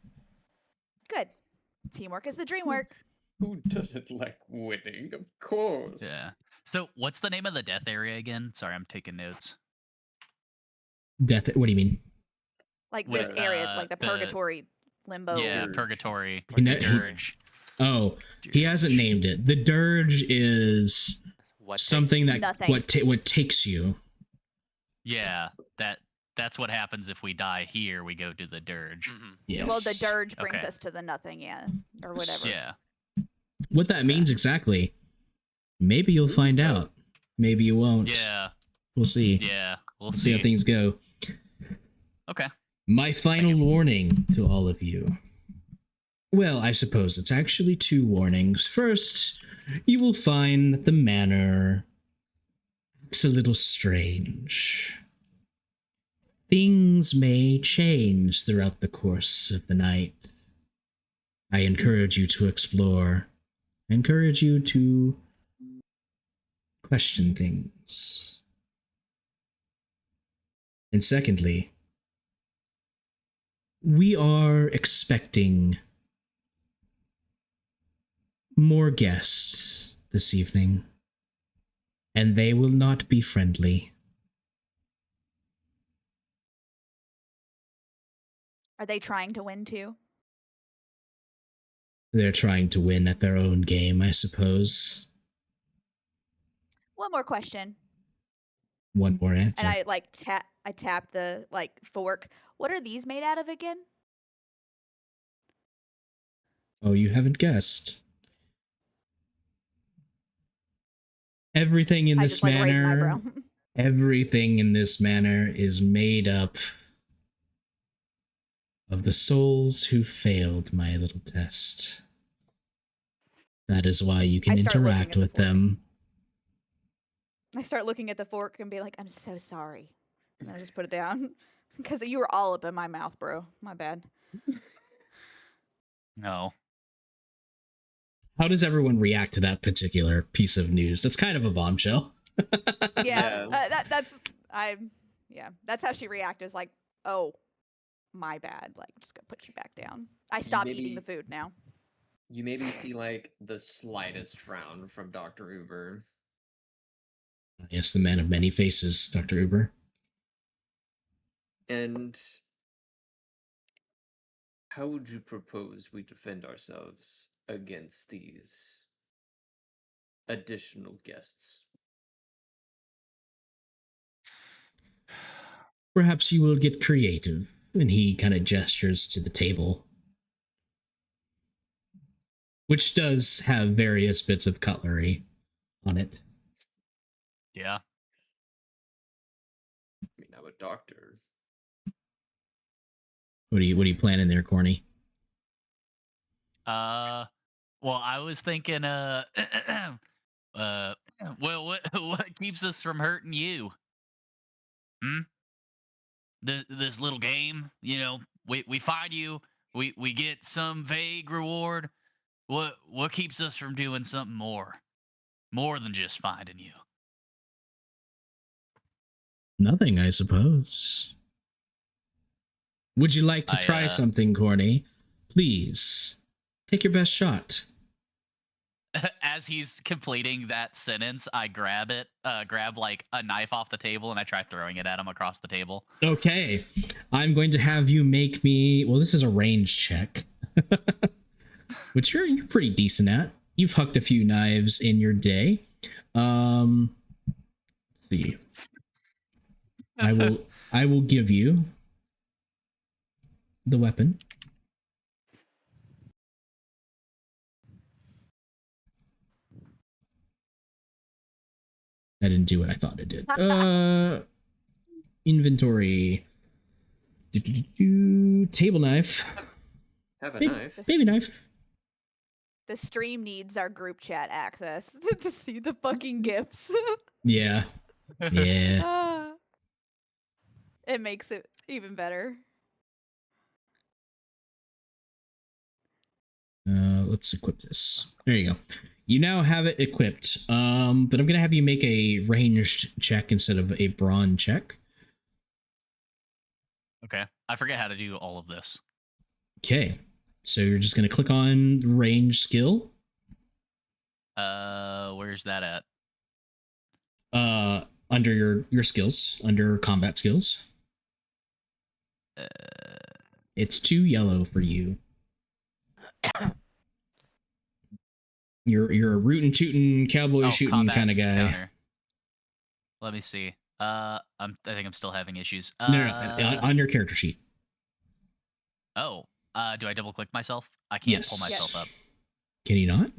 Good. Teamwork is the dream work. Who doesn't like winning? Of course. Yeah. So, what's the name of the death area again? Sorry, I'm taking notes. Death. What do you mean? Like With, this area, like the the- purgatory limbo. Yeah, Dirge. purgatory. He ne- the dirge. Oh, he hasn't Dirge. named it. The dirge is What takes something you? that Nothing. what takes you. Yeah, that's what happens if we die here. We go to the dirge. Mhm. Yes. Well, the dirge brings Okay. us to the nothing, yeah, or whatever. Yeah. What that means exactly, maybe you'll find out. Maybe you won't. Yeah. We'll see. Yeah. We'll See see. how things go. Okay. My final warning to all of you. Well, I suppose it's actually two warnings. First, you will find that the manor looks a little strange. Things may change throughout the course of the night. I encourage you to explore. I encourage you to question things. And secondly, we are expecting more guests this evening, and they will not be friendly. Are they trying to win too? They're trying to win at their own game, I suppose. One more question. One more answer. And I tap the fork. What are these made out of again? Oh, you haven't guessed. Everything in I this just like raise an eyebrow. manor, everything in this manor is made up of the souls who failed my little test. That is why you can I start looking interact at the with fork. them. I start looking at the fork and be like, I'm so sorry. And I just put it down. Because you were all up in my mouth, bro. My bad. No. How does everyone react to that particular piece of news? That's kind of a bombshell. Yeah. Yeah. That's how she reacted. Is like, oh, my bad. Like, just gonna put you back down. I You stopped eating the maybe food now. you maybe see like the slightest frown from Dr. Uber. Yes, the man of many faces, Dr. Uber. And how would you propose we defend ourselves against these additional guests? Perhaps you will get creative. And he kind of gestures to the table, which does have various bits of cutlery on it. Yeah. I mean, I'm a doctor. What are you planning there, Corny? Well, I was thinking, well, what keeps us from hurting you? Hmm? This little game, we find you, we get some vague reward. What keeps us from doing something more than just finding you? Nothing, I suppose. Would you like to try something, Corny? Please, take your best shot. As he's completing that sentence, I grab like a knife off the table and I try throwing it at him across the table. Okay, I'm going to have you make me. Well, this is a range check, which you're pretty decent at. You've hucked a few knives in your day. Let's see. I will give you the weapon. I didn't do what I thought it did. Inventory. Table knife. Have a Baby, knife. baby knife. The stream needs our group chat access to see the fucking gifs. Yeah. Yeah. Ah, it makes it even better. Let's equip this. There you go. You now have it equipped. But I'm gonna have you make a ranged check instead of a brawn check. Okay. I forget how to do all of this. Okay. So you're just gonna click on range skill. Where's that at? Under your skills, under combat skills. It's 2 yellow for you. You're a rootin' tootin' cowboy shooting kind of guy. Counter. Let me see. I think I'm still having issues. No, on your character sheet. Oh. Do I double click myself? I can't Yes. pull myself up. Can you not?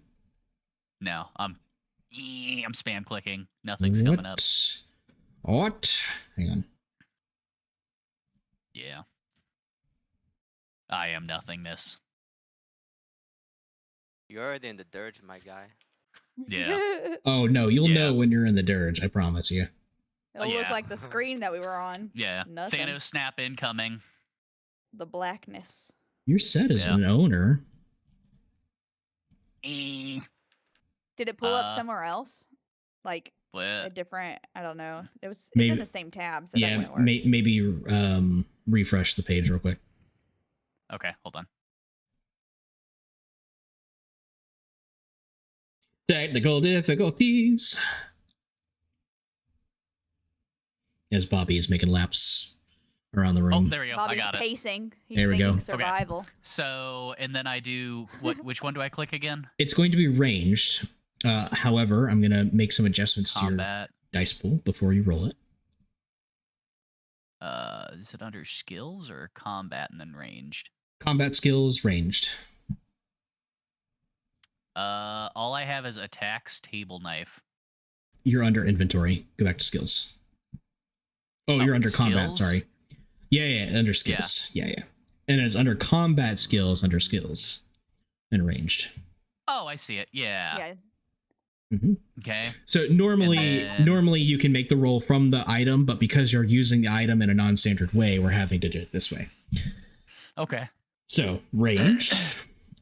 No, I'm spam clicking. Nothing's coming up. What? Hang on. Yeah. I am nothingness. You're already in the dirge, my guy. Yeah. Oh no, you'll Yeah. know when you're in the dirge. I promise you. It'll look like the screen that we were on. Yeah. Nothing. Thanos snap incoming. The blackness. You're set as Yeah. an owner. Eh. Did it pull up somewhere else? Like a What? different, I don't know. It's Maybe- in the same tab, so that Yeah, wouldn't work. maybe refresh the page real quick. Okay, hold on. Technical difficulties. As Bobby is making laps around the Oh, room. there we go. Bobby's I got it. pacing. He's There we thinking go. survival. So, and then I do which one do I click again? It's going to be ranged. However, I'm going to make some adjustments to Combat. your dice pool before you roll it. Is it under skills or combat and then ranged? Combat skills ranged. All I have is attacks table knife. You're under inventory. Go back to skills. Oh, you're under combat. skills? Sorry. Yeah, under skills. Yeah. And it's under combat skills, under skills, and ranged. Oh, I see it. Yeah. Yeah. Mm-hmm. Okay. So normally you can make the roll from the item, but because you're using the item in a non-standard way, we're having to do it this way. Okay. So ranged.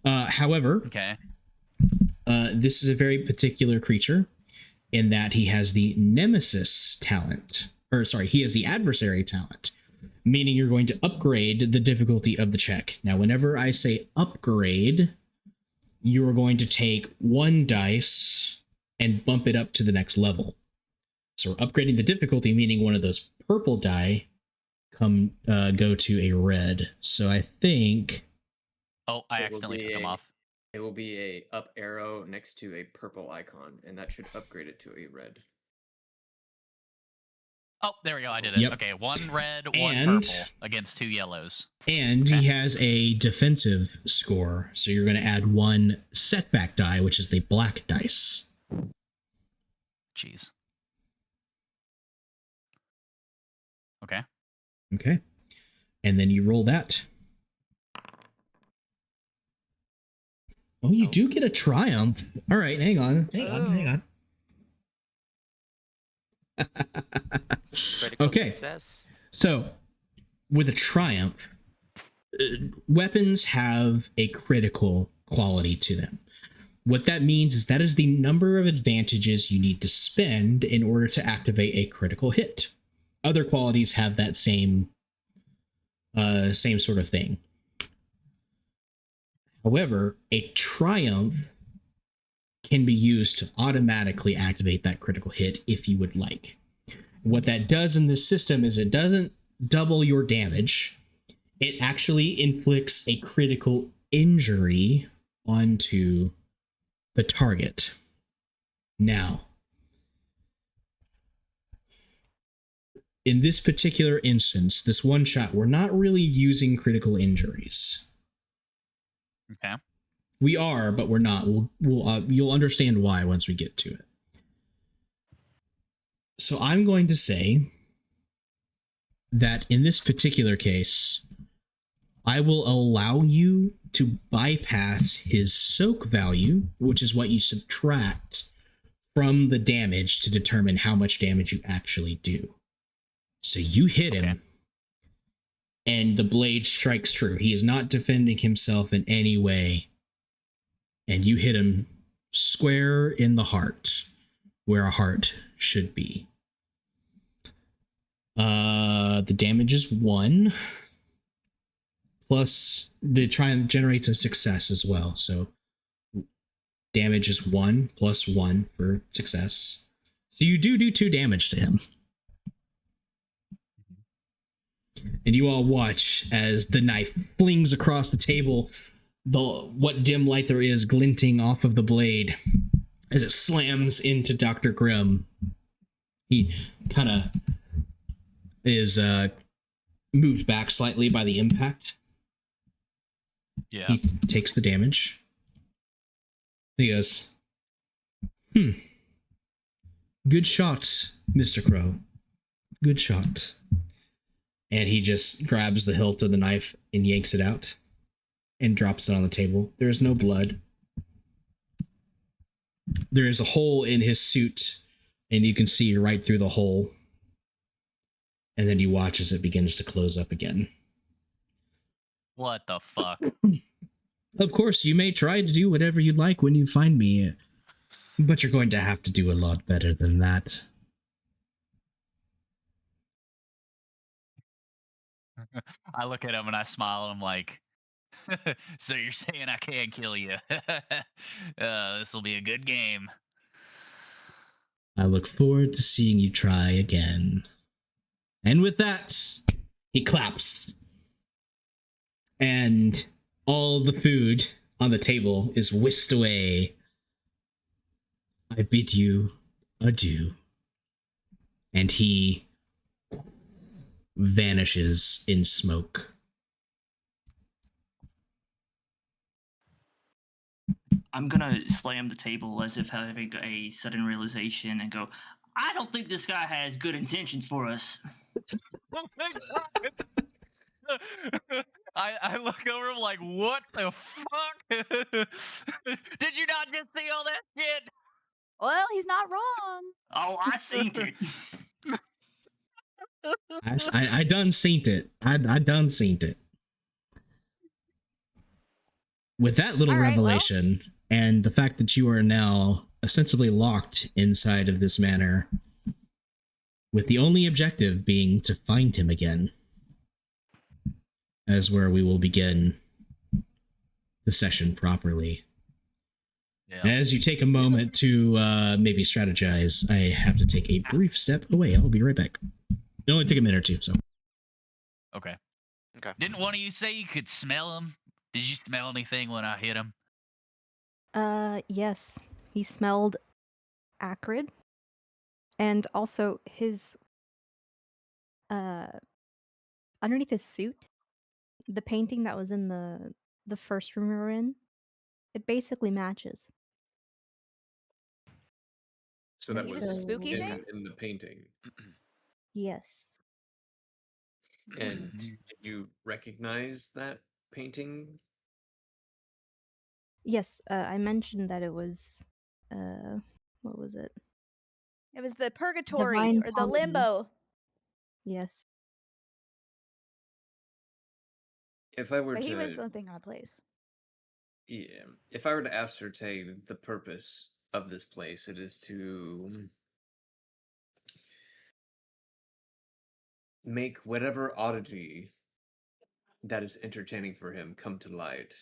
However, Okay. This is a very particular creature in that he has the nemesis talent. Or sorry, he has the adversary talent, meaning you're going to upgrade the difficulty of the check. Now, whenever I say upgrade, you are going to take 1 dice and bump it up to the next level. So we're upgrading the difficulty, meaning one of those purple die go to a red. So I think... Oh, I accidentally took them off. It will be a up arrow next to a purple icon, and that should upgrade it to a red. Oh, there we go. I did it. Yep. Okay, 1 red, 1 And- purple against 2 yellows. And he has a defensive score, so you're going to add 1 setback die, which is the black dice. Jeez. Okay. Okay. And then you roll that. Oh, you do get a triumph. All right, hang on. Critical Okay. success. So, with a triumph, weapons have a critical quality to them. What that means is that is the number of advantages you need to spend in order to activate a critical hit. Other qualities have that same sort of thing. However, a triumph can be used to automatically activate that critical hit if you would like. What that does in this system is it doesn't double your damage. It actually inflicts a critical injury onto the target. Now, in this particular instance, this one shot, we're not really using critical injuries. Okay. We are, but we're not. You'll understand why once we get to it. So I'm going to say that in this particular case, I will allow you to bypass his soak value, which is what you subtract from the damage to determine how much damage you actually do. So you hit him, and the blade strikes true. He is not defending himself in any way. And you hit him square in the heart, where a heart should be. The damage is 1. Plus, the triumph generates a success as well. So damage is 1 plus 1 for success. So you do 2 damage to him. And you all watch as the knife flings across the table, what dim light there is glinting off of the blade as it slams into Dr. Grimm. He kind of is moved back slightly by the impact. Yeah. He takes the damage. He goes, good shot, Mr. Crow. Good shot. And he just grabs the hilt of the knife and yanks it out and drops it on the table. There is no blood. There is a hole in his suit, and you can see right through the hole. And then you watch as it begins to close up again. What the fuck? Of course, you may try to do whatever you'd like when you find me, but you're going to have to do a lot better than that. I look at him and I smile and I'm like, so you're saying I can't kill you? This will be a good game. I look forward to seeing you try again. And with that, he claps. And all the food on the table is whisked away. I bid you adieu. And he vanishes in smoke. I'm gonna slam the table as if having a sudden realization and go, I don't think this guy has good intentions for us. Oh my God. I look over, I'm like, what the fuck? Did you not just see all that shit? Well, he's not wrong. Oh, I seen it. I done seen it. I done seen it. With that little All right, well. revelation and the fact that you are now ostensibly locked inside of this manor, with the only objective being to find him again, as where we will begin the session properly. Yeah. And as you take a moment to maybe strategize, I have to take a brief step away. I'll be right back. It'll only take a minute or two, so. Okay. Okay. Didn't one of you say you could smell him? Did you smell anything when I hit him? Yes. He smelled acrid. And also his underneath his suit, the painting that was in the first room we were in, it basically matches. So that He's was a spooky Okay. thing? in the painting. Yes. And Mhm. did you recognize that painting? Yes, I mentioned that it was what was it? It was the purgatory Divine or the Comedy. limbo. Yes. If I were But he was to, the thing out of place. yeah, if I were to ascertain the purpose of this place, it is to make whatever oddity that is entertaining for him come to light.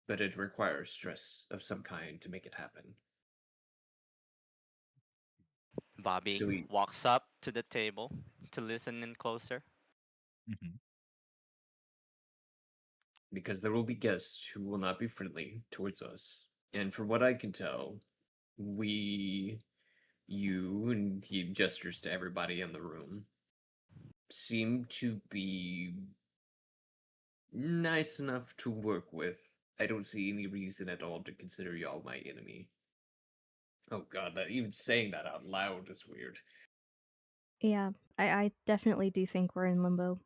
But it requires stress of some kind to make it happen. Bobby So we, walks up to the table to listen in closer. Mhm. because there will be guests who will not be friendly towards us. And for what I can tell, we, you, and he gestures to everybody in the room, seem to be nice enough to work with. I don't see any reason at all to consider y'all my enemy. Oh god, that even saying that out loud is weird. Yeah, I definitely do think we're in limbo.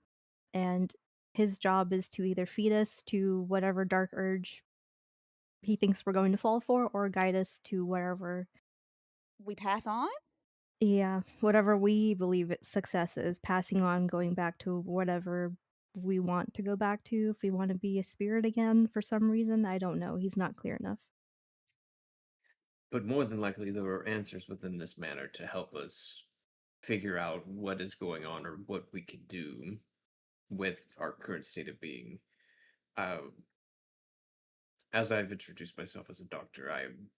And his job is to either feed us to whatever dark urge he thinks we're going to fall for or guide us to wherever, We pass on? yeah, whatever we believe success is, passing on, going back to whatever we want to go back to. If we want to be a spirit again for some reason, I don't know. He's not clear enough. But more than likely, there are answers within this manner to help us figure out what is going on or what we could do with our current state of being. Uh, as I've introduced myself as a doctor, I am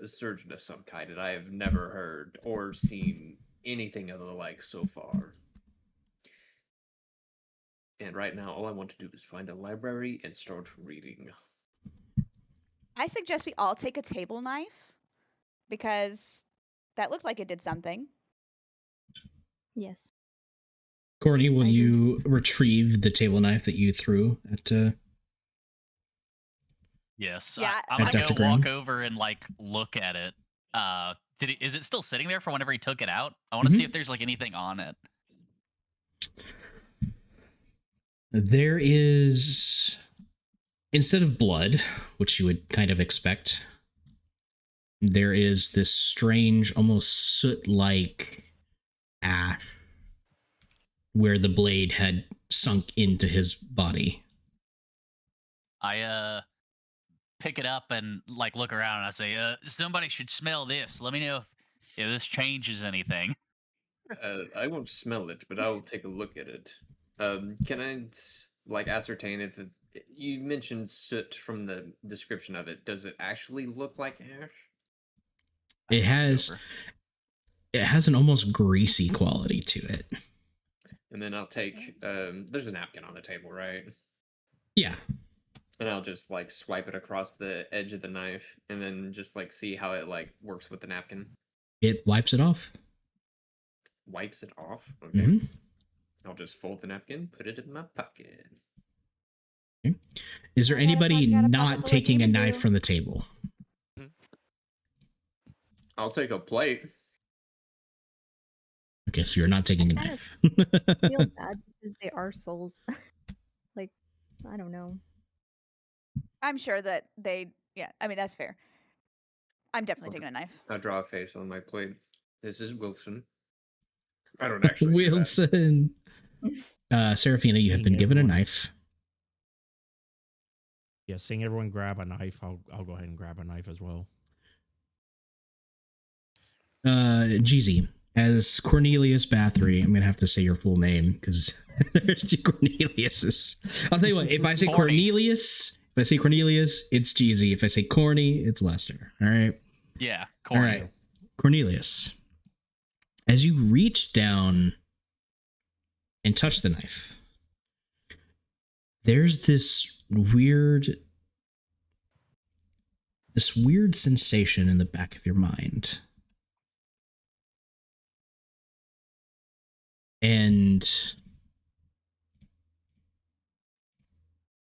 a surgeon of some kind, and I have never heard or seen anything of the like so far. And right now, all I want to do is find a library and start reading. I suggest we all take a table knife because that looked like it did something. Yes. Courtney, will I agree. you retrieve the table knife that you threw at Yes. Yeah, I'm At gonna Dr. go walk Graham? over and like look at it. Is it still sitting there from whenever he took it out? I want to see if there's like anything on it. There is, instead of blood, which you would kind of expect, there is this strange, almost soot-like ash where the blade had sunk into his body. I pick it up and like look around and I say, somebody should smell this. Let me know if this changes anything. I won't smell it, but I'll take a look at it. Can I like ascertain if you mentioned soot from the description of it? Does it actually look like ash? It has an almost greasy quality to it. And then I'll take. There's a napkin on the table, right? Yeah. And I'll just like swipe it across the edge of the knife, and then just like see how it like works with the napkin. It wipes it off. Wipes it off. Okay. Mhm. I'll just fold the napkin, put it in my pocket. Is there I anybody got a not pocket full of taking a demon knife goo. from the table? I'll take a plate. Okay, so you're not taking a kind knife. feel bad because they are souls. Like, I don't know. I'm sure that they. Yeah, I mean that's fair. I'm definitely taking a knife. I draw a face on my plate. This is Wilson. I don't actually do that. Wilson. Serafina, you have been Seeing given a everyone- knife. Yeah, seeing everyone grab a knife, I'll go ahead and grab a knife as well. Jeezy, as Cornelius Bathory, I'm gonna have to say your full name because there's two Corneliuses. I'll tell you what, if I say Cornelius, it's Jeezy. If I say Corny, it's Lester. All right. Yeah, All right. Cornelius, as you reach down and touch the knife, there's this weird sensation in the back of your mind. And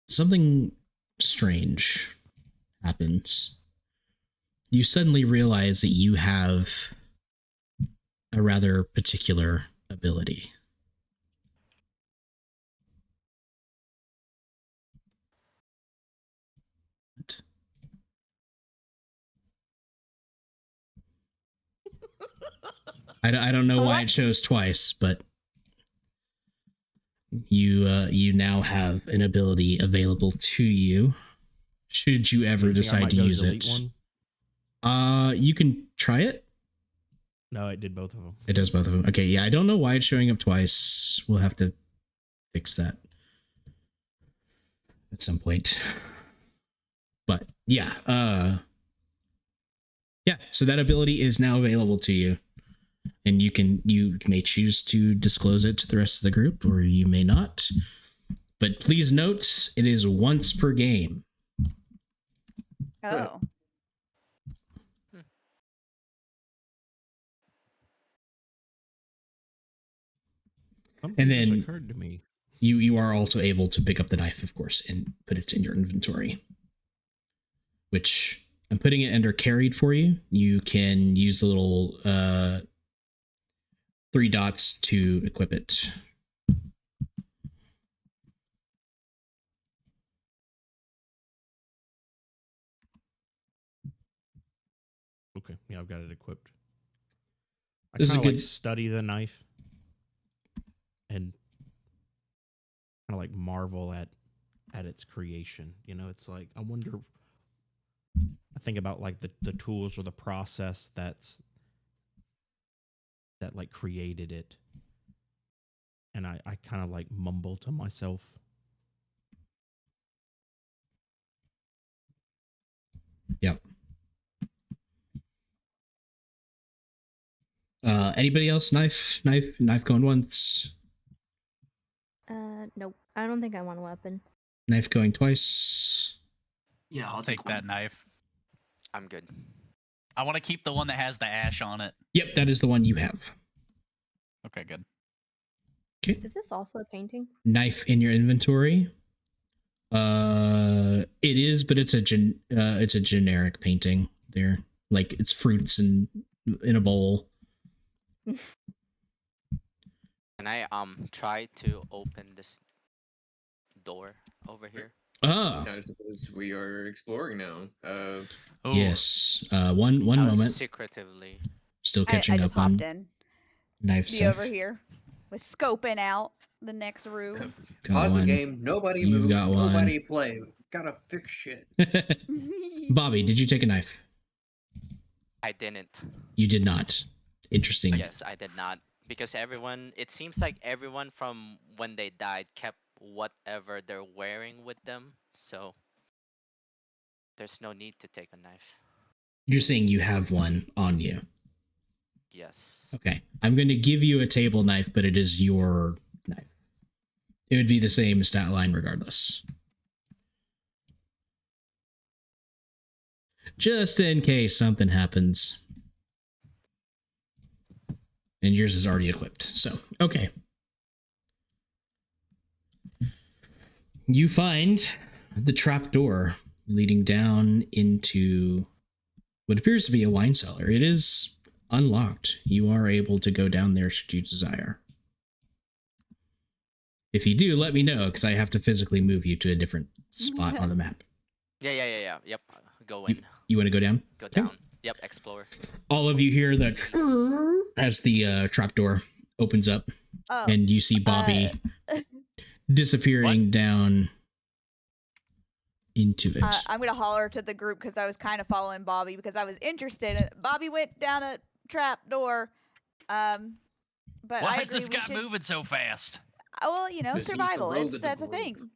something strange happens. You suddenly realize that you have a rather particular ability. I don't know why it shows twice, but you now have an ability available to you should you ever You think I decide might to go use delete it. one? You can try it. No, it did both of them. It does both of them. Okay, yeah, I don't know why it's showing up twice. We'll have to fix that at some point. But yeah, so that ability is now available to you. And you may choose to disclose it to the rest of the group, or you may not. But please note, it is once per game. Oh. Something And just then occurred to me. you are also able to pick up the knife, of course, and put it in your inventory. Which I'm putting it under carried for you. You can use the little 3 dots to equip it. Okay, yeah, I've got it equipped. I This is kind a of good- like study the knife and kind of like marvel at its creation. You know, it's like I wonder. I think about like the tools or the process that like created it, and I kind of like mumble to myself. Yep. Anybody else? Knife going once. Nope. I don't think I want a weapon. Knife going twice. Yeah, I'll take that knife. I'm good. I want to keep the one that has the ash on it. Yep, that is the one you have. Okay, good. Okay. Is this also a painting? Knife in your inventory. It is, but it's a generic painting there. Like it's fruits and in a bowl. Can I try to open this door over here? Oh, I suppose we are exploring now. Ooh. yes. One moment. Secretively. Still I catching just up on hopped in. knife Be stuff. over here. Was scoping out the next room. Got Pause one. the game. Nobody You've move. got one. Nobody play. Gotta fix shit. Bobby, did you take a knife? I didn't. You did not. Interesting. Yes, I did not. Because it seems like everyone from when they died kept whatever they're wearing with them. So there's no need to take a knife. You're saying you have one on you. Yes. Okay. I'm going to give you a table knife, but it is your knife. It would be the same stat line regardless. Just in case something happens. And yours is already equipped. So, okay. You find the trap door leading down into what appears to be a wine cellar. It is unlocked. You are able to go down there should you desire. If you do, let me know, because I have to physically move you to a different spot on the map. Yeah. Yep. Go You, in. you want to go down? Go Okay. down. Yep. Explore. All of you hear the as the trapdoor opens up, Oh, and you see Bobby disappearing down into it. I'm gonna holler to the group because I was kind of following Bobby because I was interested. Bobby went down a trap door, but Why I is agree this we guy should. moving so fast? Well, you know, Because he's the survival. rogue of the That's a group. thing.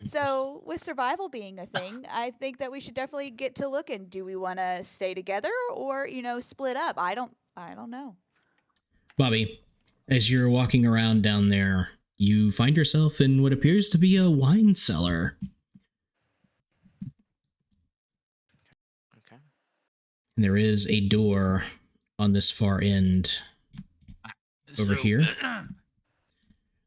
So with survival being a thing, I think that we should definitely get to looking. Do we want to stay together or split up? I don't know. Bobby, as you're walking around down there, you find yourself in what appears to be a wine cellar. Okay. And there is a door on this far end over here.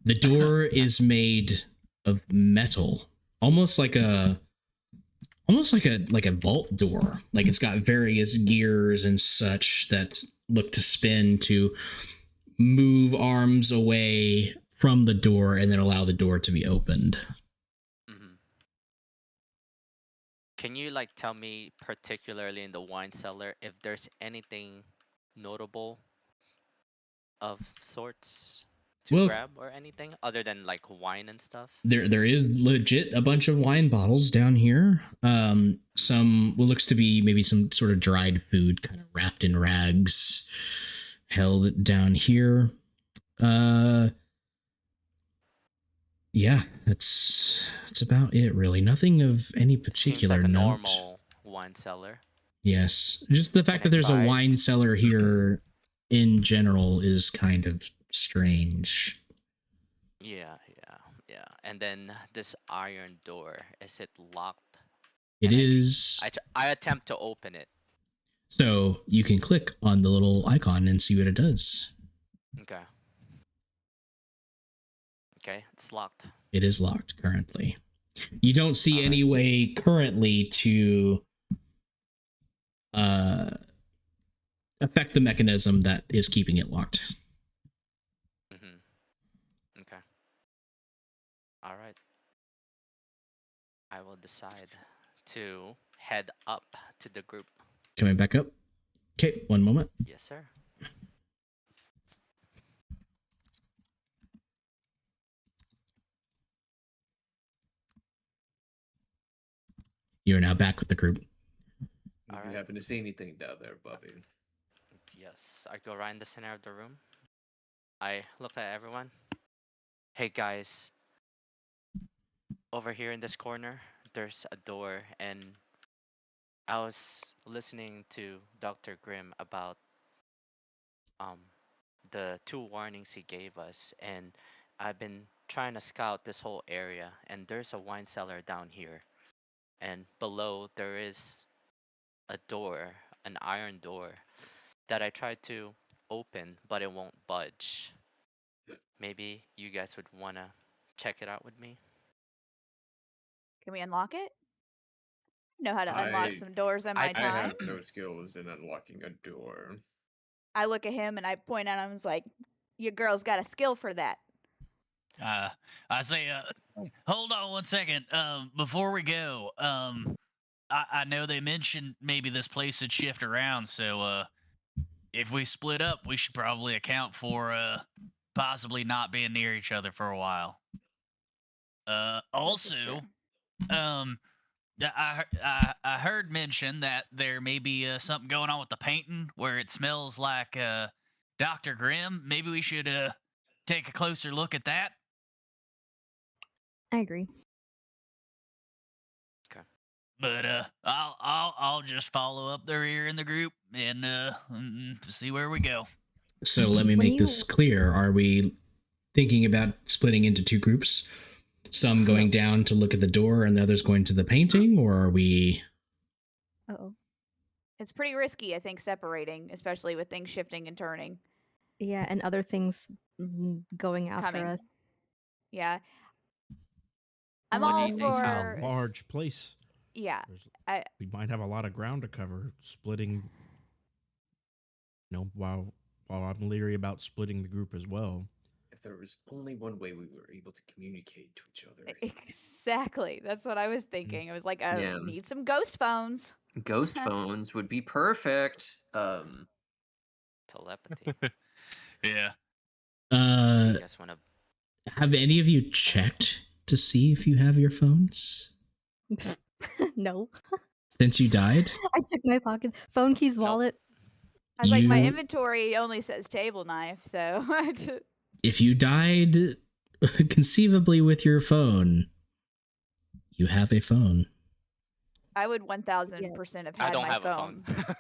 The door is made of metal, almost like a vault door. Like it's got various gears and such that look to spin to move arms away from the door and then allow the door to be opened. Mm-hmm. Can you tell me particularly in the wine cellar if there's anything notable of sorts to Well, grab or anything other than wine and stuff? there is legit a bunch of wine bottles down here. Some what looks to be maybe some sort of dried food kind of wrapped in rags held down here. Yeah, that's about it really. Nothing of any Seems particular like a note. normal wine cellar. Yes, just the fact Can that I there's a try wine t- cellar here in general is kind of strange. Yeah. And then this iron door, is it locked? It is. I attempt to open it. So you can click on the little icon and see what it does. Okay. Okay, it's locked. It is locked currently. You don't see All any right. way currently to affect the mechanism that is keeping it locked. Mm-hmm. Okay. All right. I will decide to head up to the group. Coming back up. Okay, one moment. Yes, sir. You are now back with the group. If All you right. happen to see anything down there, Bobby. Yes, I go right in the center of the room. I look at everyone. Hey guys, over here in this corner, there's a door, and I was listening to Dr. Grimm about um the 2 warnings he gave us, and I've been trying to scout this whole area, and there's a wine cellar down here, and below there is a door, an iron door that I tried to open, but it won't budge. Maybe you guys would wanna check it out with me. Can we unlock it? Know how to unlock I some doors in I my I time. have no skills in unlocking a door. I look at him and I point at him and was like, "Your girl's got a skill for that." I say, hold on one second. Before we go, I know they mentioned maybe this place would shift around, so if we split up, we should probably account for possibly not being near each other for a while. This is true. Also, um, I heard mention that there may be something going on with the painting where it smells like Dr. Grimm. Maybe we should take a closer look at that. I agree. Okay. But I'll just follow up the rear in the group and see where we go. So let me When make this you- clear. Are we thinking about splitting into two groups? Some going down to look at the door and the others going to the painting, or are we? Uh-oh. It's pretty risky, I think, separating, especially with things shifting and turning. Yeah, and other things going after Coming. us. Yeah. I'm What do all you think, It's Kyle? for a large place. yeah. There's- I, we might have a lot of ground to cover. Splitting, while I'm leery about splitting the group as well. If there was only one way we were able to communicate to each other. exactly. That's what I was thinking. I was like, Yeah. need some ghost phones. Ghost phones would be perfect. Telepathy. Yeah. You guys want to? Have any of you checked to see if you have your phones No. since you died? I checked my pocket. Phone keys, wallet. I was like, my You- inventory only says table knife, so If you died conceivably with your phone, you have a phone. I would 1000% have I had don't my have phone. a phone.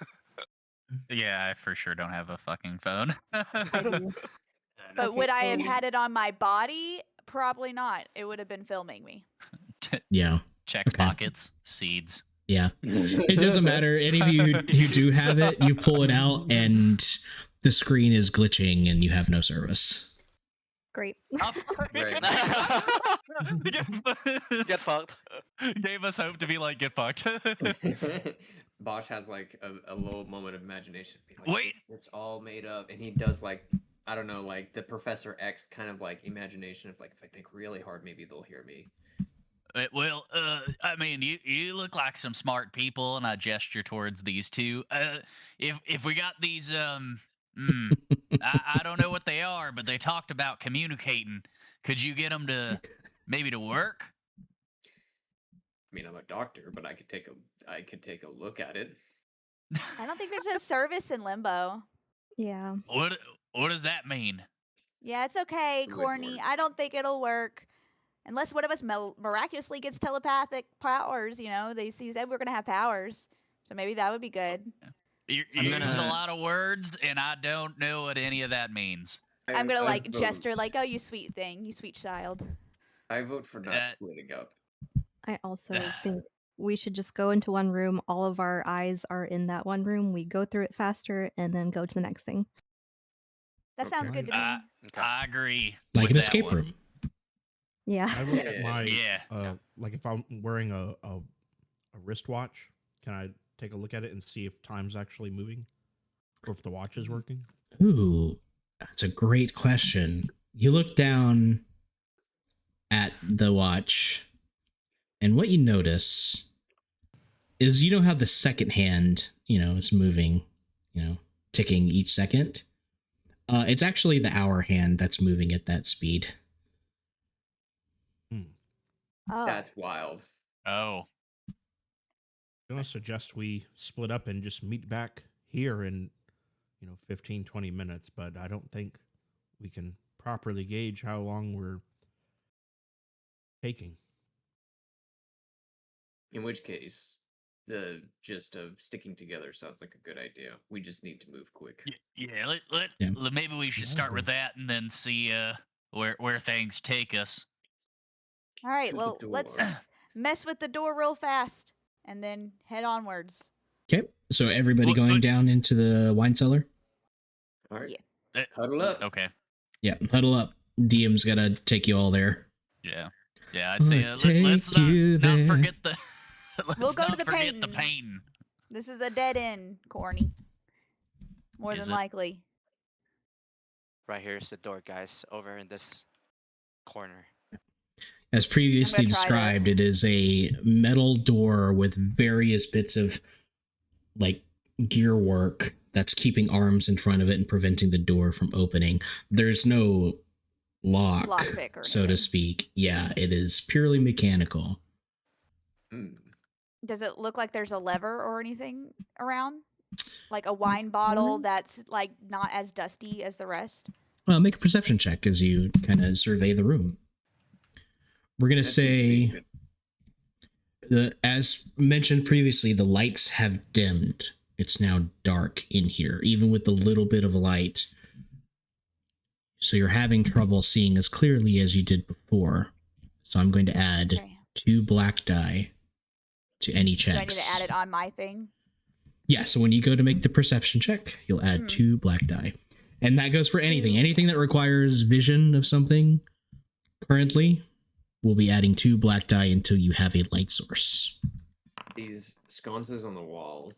Yeah, I for sure don't have a fucking phone. I do. But Okay, would I have so- had it on my body? Probably not. It would have been filming me. Yeah. Checked Okay. pockets, seeds. Yeah. It doesn't matter. Any of you who do have it, you pull it out and the screen is glitching and you have no service. Great. Right. Get fucked. Gave us hope to be like, get fucked. Bosch has like a little moment of imagination. Be like, Wait. it's all made up, and he does like, I don't know, like the Professor X kind of like imagination of like, if I think really hard, maybe they'll hear me. Well, I mean, you look like some smart people, and I gesture towards these two. If we got these, I don't know what they are, but they talked about communicating. Could you get them to maybe to work? I mean, I'm a doctor, but I could take a look at it. I don't think there's a service in limbo. Yeah. What does that mean? Yeah, it's okay, It wouldn't Corny. work. I don't think it'll work. Unless one of us miraculously gets telepathic powers, you know? He said we're going to have powers. So maybe that would be good. You I'm used a gonna- lot of words, and I don't know what any of that means. I'm going to I like vote- gesture like, oh, you sweet thing, you sweet child. I vote for not splitting up. I also think we should just go into one room. All of our eyes are in that one room. We go through it faster and then go to the next thing. That sounds Okay. good to me. Okay. I agree. Like with an that escape one. room. Yeah. I look at my Yeah. like if I'm wearing a wristwatch, can I take a look at it and see if time's actually moving, or if the watch is working? Ooh, that's a great question. You look down at the watch, and what you notice is you know how the second hand, is moving, ticking each second. It's actually the hour hand that's moving at that speed. Oh. That's wild. Oh. I'm going to suggest we split up and just meet back here in 15 20 minutes, but I don't think we can properly gauge how long we're taking. In which case, the gist of sticking together sounds like a good idea. We just need to move quick. Yeah, Yeah. maybe we should Yeah, I start with agree. that and then see where things take us. All right, To the well, let's door. mess with the door real fast and then head onwards. Okay, so everybody Look, going look. down into the wine cellar? All right, Yeah. huddle up. Okay. Yeah, huddle up. DM's gotta take you all there. Yeah. Yeah, I'd say I'll let's take you not there. forget the let's We'll go to not the forget the pain. pain. This is a dead end, Corny. More Is than it? likely. Right here's the door, guys. Over in this corner. As previously I'm gonna try described, it is a metal door with various bits of like gear work that's keeping arms in front of it and preventing the door from opening. There's no Lockpick or so to anything. speak. Yeah, it is purely mechanical. Mm. Does it look like there's a lever or anything around? Like a wine bottle that's like not as dusty as the rest? Well, make a perception check as you kind of survey the room. We're gonna That seems to be say good. as mentioned previously, the lights have dimmed. It's now dark in here, even with the little bit of light. So you're having trouble seeing as clearly as you did before. So I'm going to add Okay. 2 black die to any Do I need checks. to add it on my thing? Yeah, so when you go to make the perception check, you'll add 2 black die. And that goes for anything. Anything that requires vision of something currently, we'll be adding 2 black die until you have a light source. These sconces on the wall,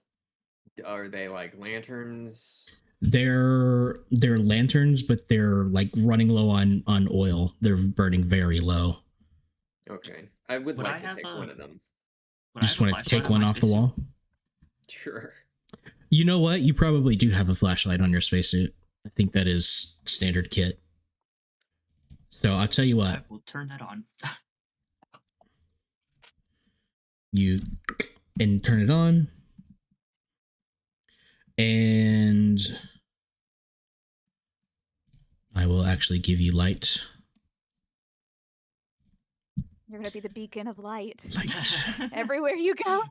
are they like lanterns? They're lanterns, but they're like running low on oil. They're burning very low. Okay, I would Would like I to have take one of them. Would You I just have a want to flashlight take on one my off the spacesuit? wall? Sure. You know what? You probably do have a flashlight on your spacesuit. I think that is standard kit. So I'll tell you I what. will turn that on. You and turn it on. And I will actually give you light. You're gonna be the beacon of light Light. everywhere you go.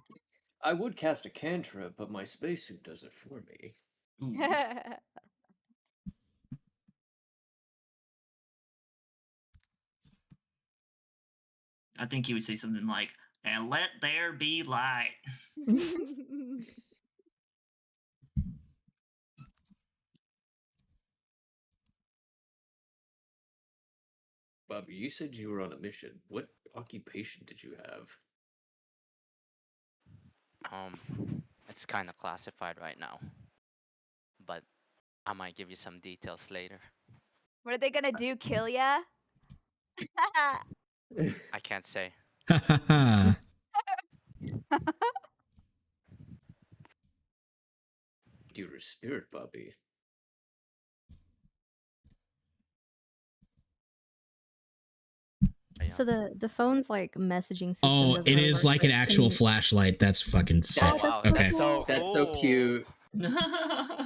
I would cast a cantrip, but my spacesuit does it for me. Ooh. I think he would say something like, "And let there be light." Bobby, you said you were on a mission. What occupation did you have? It's kind of classified right now, but I might give you some details later. What are they gonna do? Kill ya? I can't say. Ha ha ha. You're a spirit, Bobby. But yeah. So the phone's like messaging system. Oh, doesn't it is alert, like an but can actual you- flashlight. That's fucking sick. Oh that's wow, so Okay. that's so cool. That's so cool. cute.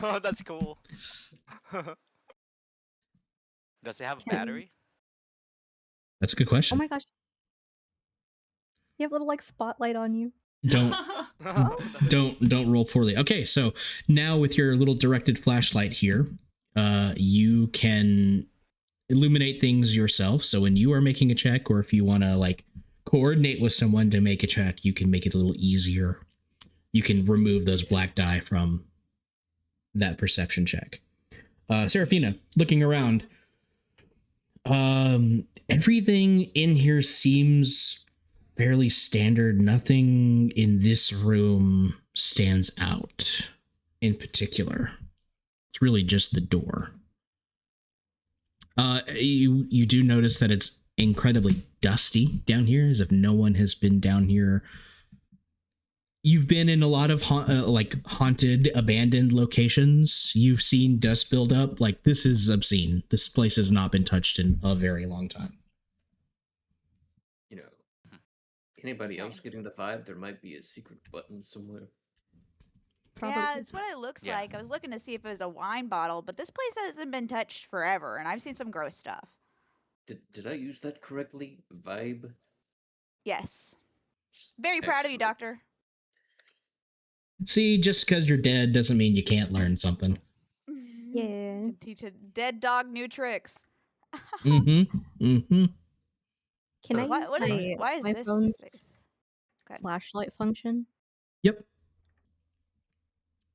Oh, that's cool. Does it have a Can- battery? That's a good Oh question. my gosh. You have a little like spotlight on you. Don't don't roll poorly. Okay, so now with your little directed flashlight here, you can illuminate things yourself. So when you are making a check, or if you want to like coordinate with someone to make a check, you can make it a little easier. You can remove those black die from that perception check. Serafina, looking around, everything in here seems fairly standard. Nothing in this room stands out in particular. It's really just the door. You do notice that it's incredibly dusty down here, as if no one has been down here. You've been in a lot of haunted, abandoned locations. You've seen dust build up. Like, this is obscene. This place has not been touched in a very long time. You know, anybody else getting the vibe? There might be a secret button somewhere. Yeah, it's what it looks Yeah. like. I was looking to see if it was a wine bottle, but this place hasn't been touched forever, and I've seen some gross stuff. Did I use that correctly? Vibe? Yes. Very proud of you, Excellent. Doctor. See, just because you're dead doesn't mean you can't learn something. Yeah. Can teach a dead dog new tricks. Mm-hmm. Mm-hmm. Can I Why- use what is- my, why is my this phone's space? Okay. flashlight function? Yep.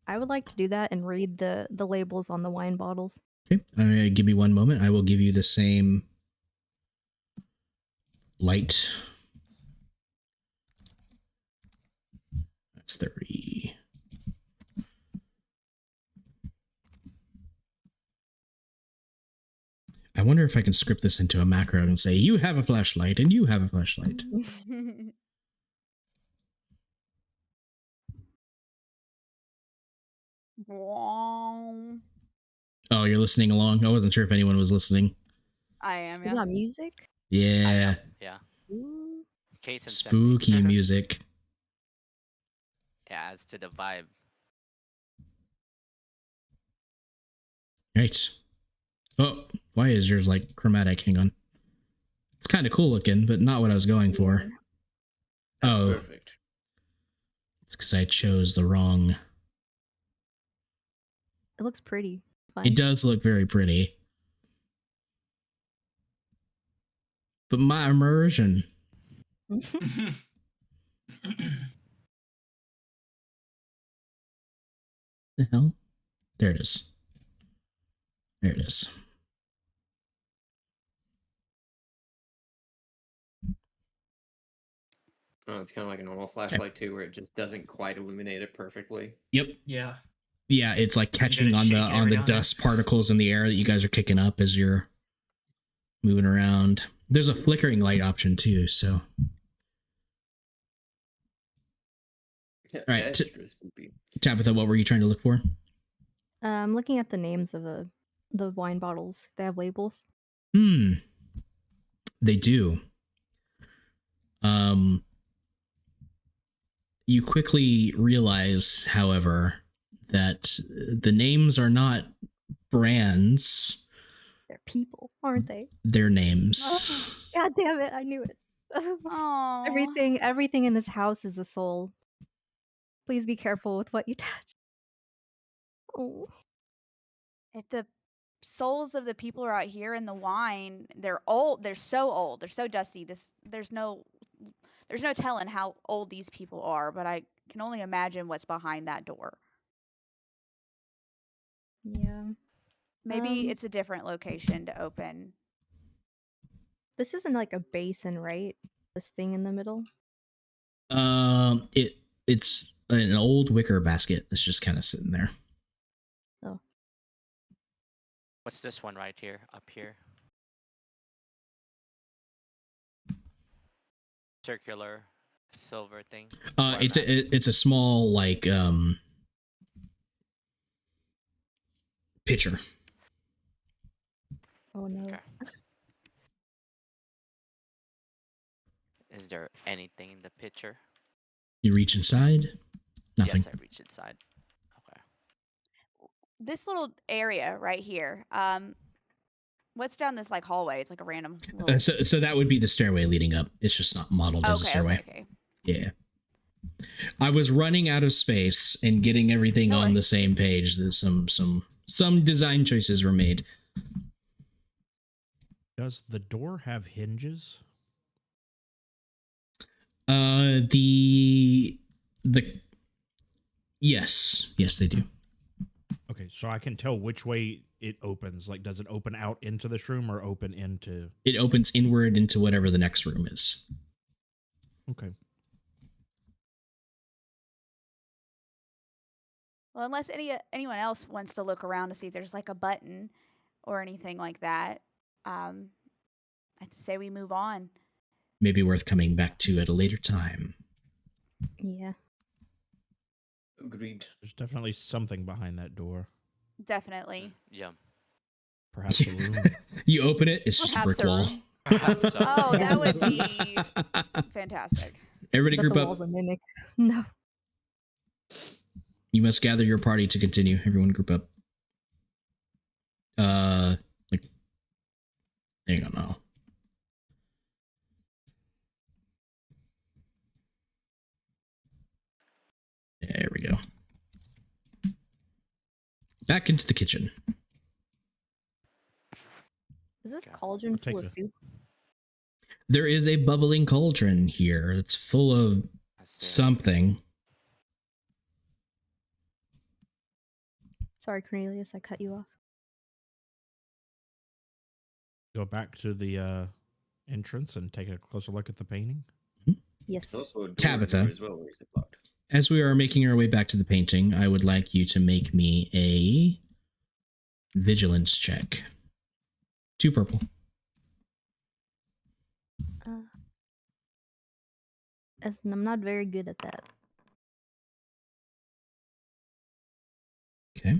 I would like to do that and read the labels on the wine bottles. Okay. Give me one moment. I will give you the same light. That's 30. I wonder if I can script this into a macro and say, you have a flashlight and you have a flashlight. Wong. Oh, you're listening along? I wasn't sure if anyone was listening. I am, We yeah. got music. Yeah. Yeah. Ooh. Case Spooky music. Yeah, as to the vibe. Right. Oh, why is yours like chromatic? Hang on. It's kind of cool looking, but not what I was going for. That's Oh. perfect. It's because I chose the wrong. It looks pretty. Fun. It does look very pretty. But my immersion. The hell? There it is. There it is. Oh, it's kind of like a normal flashlight too, where it just doesn't quite illuminate it perfectly. Yep. Yeah. Yeah, it's like catching gotta on the shake it every now and then. dust particles in the air that you guys are kicking up as you're moving around. There's a flickering light option too, so. Yeah, All right, extra spooky. Tabitha, what were you trying to look for? I'm looking at the names of the wine bottles. They have labels. They do. You quickly realize, however, that the names are not brands. They're people, aren't they? They're names. Oh, God damn it! I knew it. Oh. Everything in this house is a soul. Please be careful with what you touch. Oh. If the souls of the people are out here in the wine, they're old. They're so old. They're so dusty. There's no telling how old these people are, but I can only imagine what's behind that door. Yeah. Maybe it's a different location to open. This isn't like a basin, right? This thing in the middle. It's an old wicker basket that's just kind of sitting there. Oh. What's this one right here? Up here. Circular silver thing. It's a small like pitcher. Oh no. Okay. Is there anything in the pitcher? You reach inside. Nothing. Yes, I reach inside. Okay. This little area right here. What's down this like hallway? It's like a random. Little... So that would be the stairway leading up. It's just not modeled as a stairway. Okay. Yeah. I was running out of space and getting everything on the same page. There's some design choices were made. Does the door have hinges? Yes, they do. Okay, so I can tell which way it opens. Like, does it open out into this room or open into? It opens inward into whatever the next room is. Okay. Well, unless anyone else wants to look around to see if there's like a button or anything like that, I'd say we move on. Maybe worth coming back to at a later time. Yeah. Agreed. There's definitely something behind that door. Definitely. Yeah. Perhaps a room. You open it, it's just a brick wall. Oh, that would be fantastic. Everybody But group the up. wall's a mimic. No. You must gather your party to continue. Everyone group up. Hang on now. There we go. Back into the kitchen. Is this cauldron full of soup? There is a bubbling cauldron here. It's full of something. Sorry, Cornelius, I cut you off. Go back to the entrance and take a closer look at the painting. Yes. Tabitha, as well, or is it locked? As we are making our way back to the painting, I would like you to make me a vigilance check. 2 purple. As I'm not very good at that. Okay.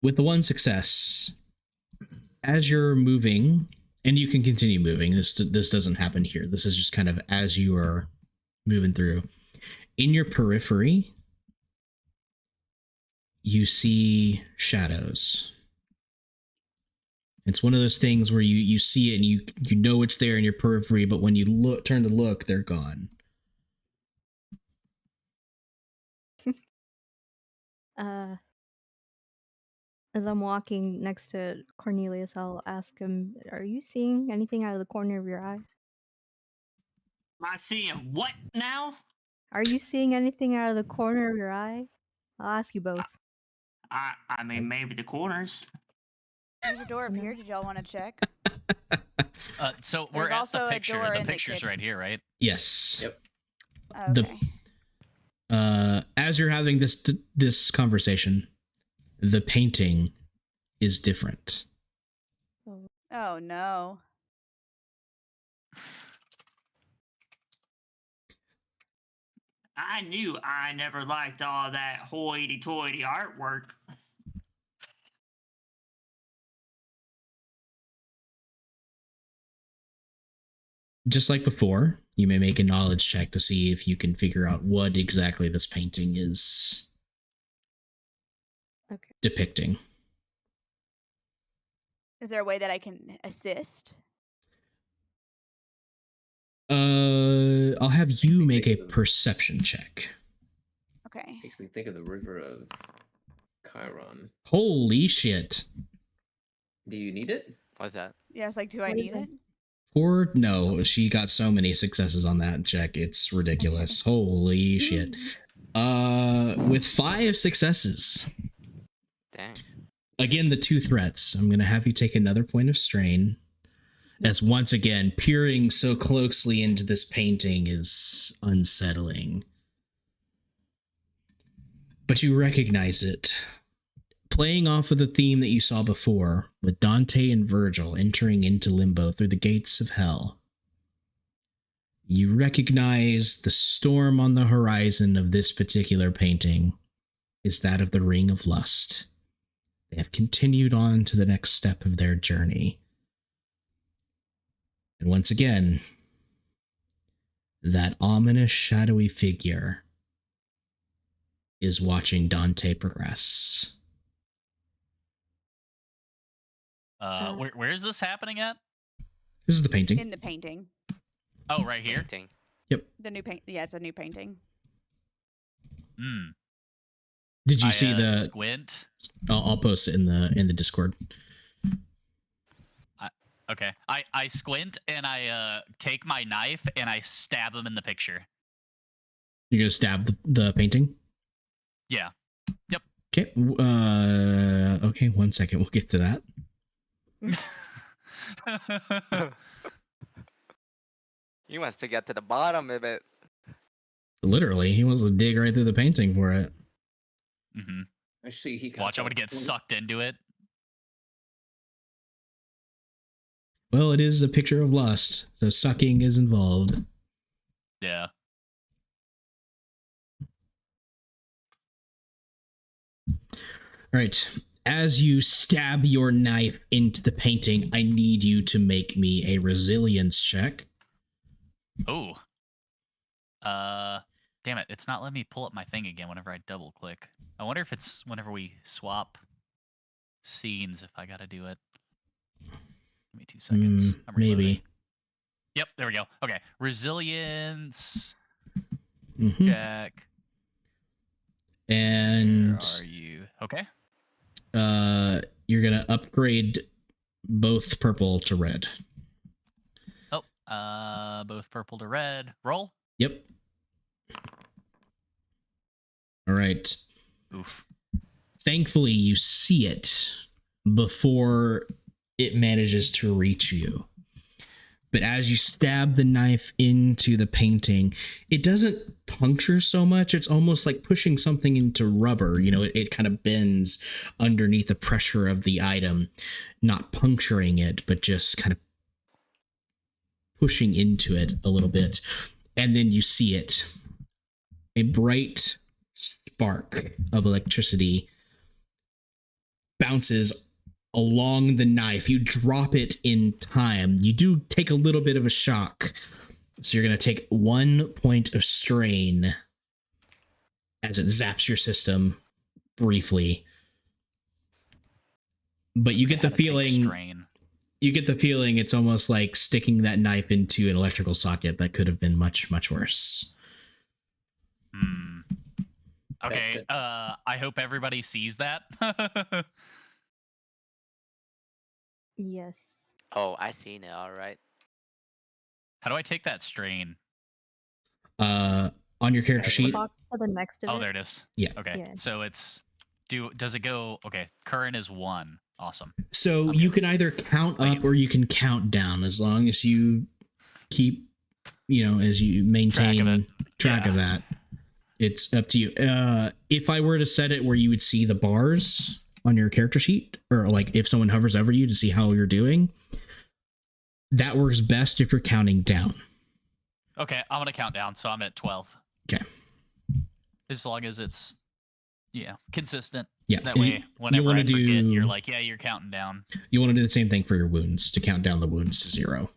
With the 1 success, as you're moving, and you can continue moving, this doesn't happen here. This is just kind of as you are moving through. In your periphery, you see shadows. It's one of those things where you see it and you know it's there in your periphery, but when you turn to look, they're gone. As I'm walking next to Cornelius, I'll ask him, "Are you seeing anything out of the corner of your eye?" Am I seeing what now? Are you seeing anything out of the corner of your eye? I'll ask you both. I mean, maybe the corners. There's a door up So no. here. Did y'all want to check? So we're There's at also the a picture. door The in the picture's kitchen. right here, right? Yes. Yep. Okay. As you're having this conversation, the painting is different. Oh no. I knew I never liked all that hoity-toity artwork. Just like before, you may make a knowledge check to see if you can figure out what exactly this painting is Okay. depicting. Is there a way that I can assist? I'll have you make a perception check. Okay. Makes me think of the river of Chiron. Holy shit. Do you need it? What's that? Yeah, it's like, do I What is need it? it? Poor no, she got so many successes on that check. It's ridiculous. Holy shit. With 5 successes. Dang. Again, the 2 threats. I'm gonna have you take another point of strain. As once again, peering so closely into this painting is unsettling. But you recognize it. Playing off of the theme that you saw before, with Dante and Virgil entering into limbo through the gates of hell. You recognize the storm on the horizon of this particular painting is that of the Ring of Lust. They have continued on to the next step of their journey. And once again, that ominous, shadowy figure is watching Dante progress. Where is this happening at? This is the painting. In the painting. Oh, right here. Painting. The new paint. Yeah, it's a new painting. Hmm. Did you see the squint? I'll post it in the Discord. Okay. I squint and I take my knife and I stab him in the picture. You're gonna stab the painting? Yeah. Yep. Okay. Okay, 1 second. We'll get to that. You wants to get to the bottom of it. Literally, he wants to dig right through the painting for it. Mm-hmm. Actually, he Watch, I'm gonna get sucked into it. Well, it is a picture of lust, so sucking is involved. Yeah. All right. As you stab your knife into the painting, I need you to make me a resilience check. Oh. Damn it! It's not letting me pull up my thing again whenever I double click. I wonder if it's whenever we swap scenes if I gotta do it. Give me 2 seconds. I'm reloading. Maybe. Yep, there we go. Okay, resilience Mm-hmm. check. And where are you? Okay. You're gonna upgrade both purple to red. Oh, both purple to red. Roll. Yep. All right. Oof. Thankfully, you see it before it manages to reach you. But as you stab the knife into the painting, it doesn't puncture so much. It's almost like pushing something into rubber. You know, it kind of bends underneath the pressure of the item, not puncturing it, but just kind of pushing into it a little bit. And then you see it. A bright spark of electricity bounces along the knife. You drop it in time. You do take a little bit of a shock. So you're going to take 1 point of strain as it zaps your system briefly. But you get the feeling it's almost like sticking that knife into an electrical socket that could have been much, much worse. Hmm. Okay, I hope everybody sees that. Yes. Oh, I seen it. All right. How do I take that strain? On your character sheet. Box to the next of Oh, it. there it is. Yeah. Okay. Yeah. So does it go? Okay. Current is 1. Awesome. So Okay. you can either count Thank up you. or you can count down, as long as you keep, as you maintain track of that. It's up to you. If I were to set it where you would see the bars on your character sheet, or like if someone hovers over you to see how you're doing, that works best if you're counting down. Okay, I'm gonna count down, so I'm at 12. Okay. As long as it's consistent. Yeah. That way, whenever I forget, you're like, yeah, you're counting down. You want to do the same thing for your wounds, to count down the wounds to 0.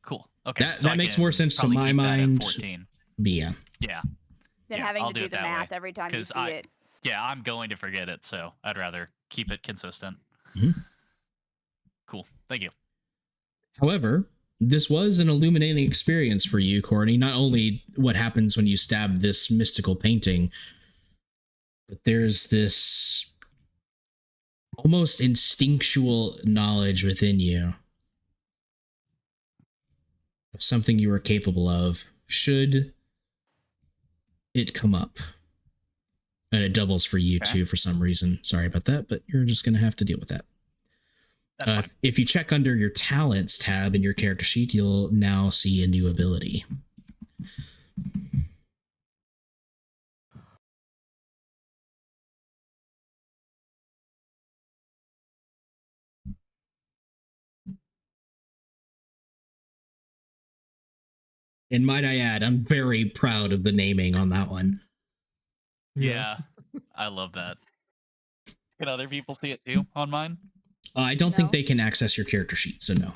Cool. Okay. That makes more sense to my mind. 14. Yeah. Yeah. Than Yeah, having I'll to do do it the that math way, every time you 'cause see it. Yeah, I'm going to forget it, so I'd rather keep it consistent. Mhm. Cool. Thank you. However, this was an illuminating experience for you, Courtney. Not only what happens when you stab this mystical painting, but there's this almost instinctual knowledge within you of something you are capable of, should it come up. And it doubles for you too for some reason. Sorry about that, but you're just going to have to deal with that. If you check under your talents tab in your character sheet, you'll now see a new ability. And might I add, I'm very proud of the naming on that one. Yeah. I love that. Can other people see it too on mine? I don't think they can access your character sheet, so no.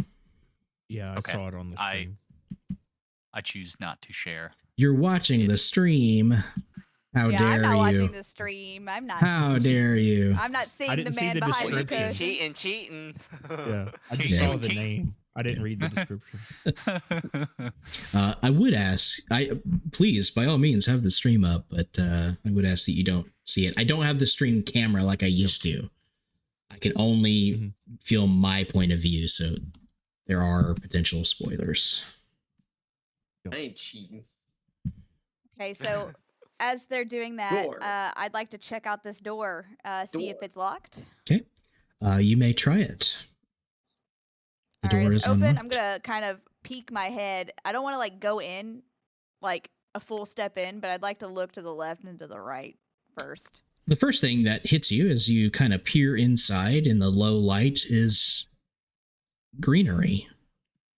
Yeah, I saw it on the stream. I choose not to share. You're watching the stream. How dare you? I'm not watching the stream. I'm not. How dare you? I'm not seeing the man behind the curtain. Cheating. Yeah, I just saw the name. I didn't read the description. I would ask, please, by all means, have the stream up, but I would ask that you don't see it. I don't have the stream camera like I used to. I can only feel my point of view, so there are potential spoilers. I ain't cheating. Okay, so as they're doing that, I'd like to check out this door, see if it's locked. Okay. You may try it. The door is open. unlocked. I'm gonna kind of peek my head. I don't want to like go in, like a full step in, but I'd like to look to the left and to the right first. The first thing that hits you as you kind of peer inside in the low light is greenery.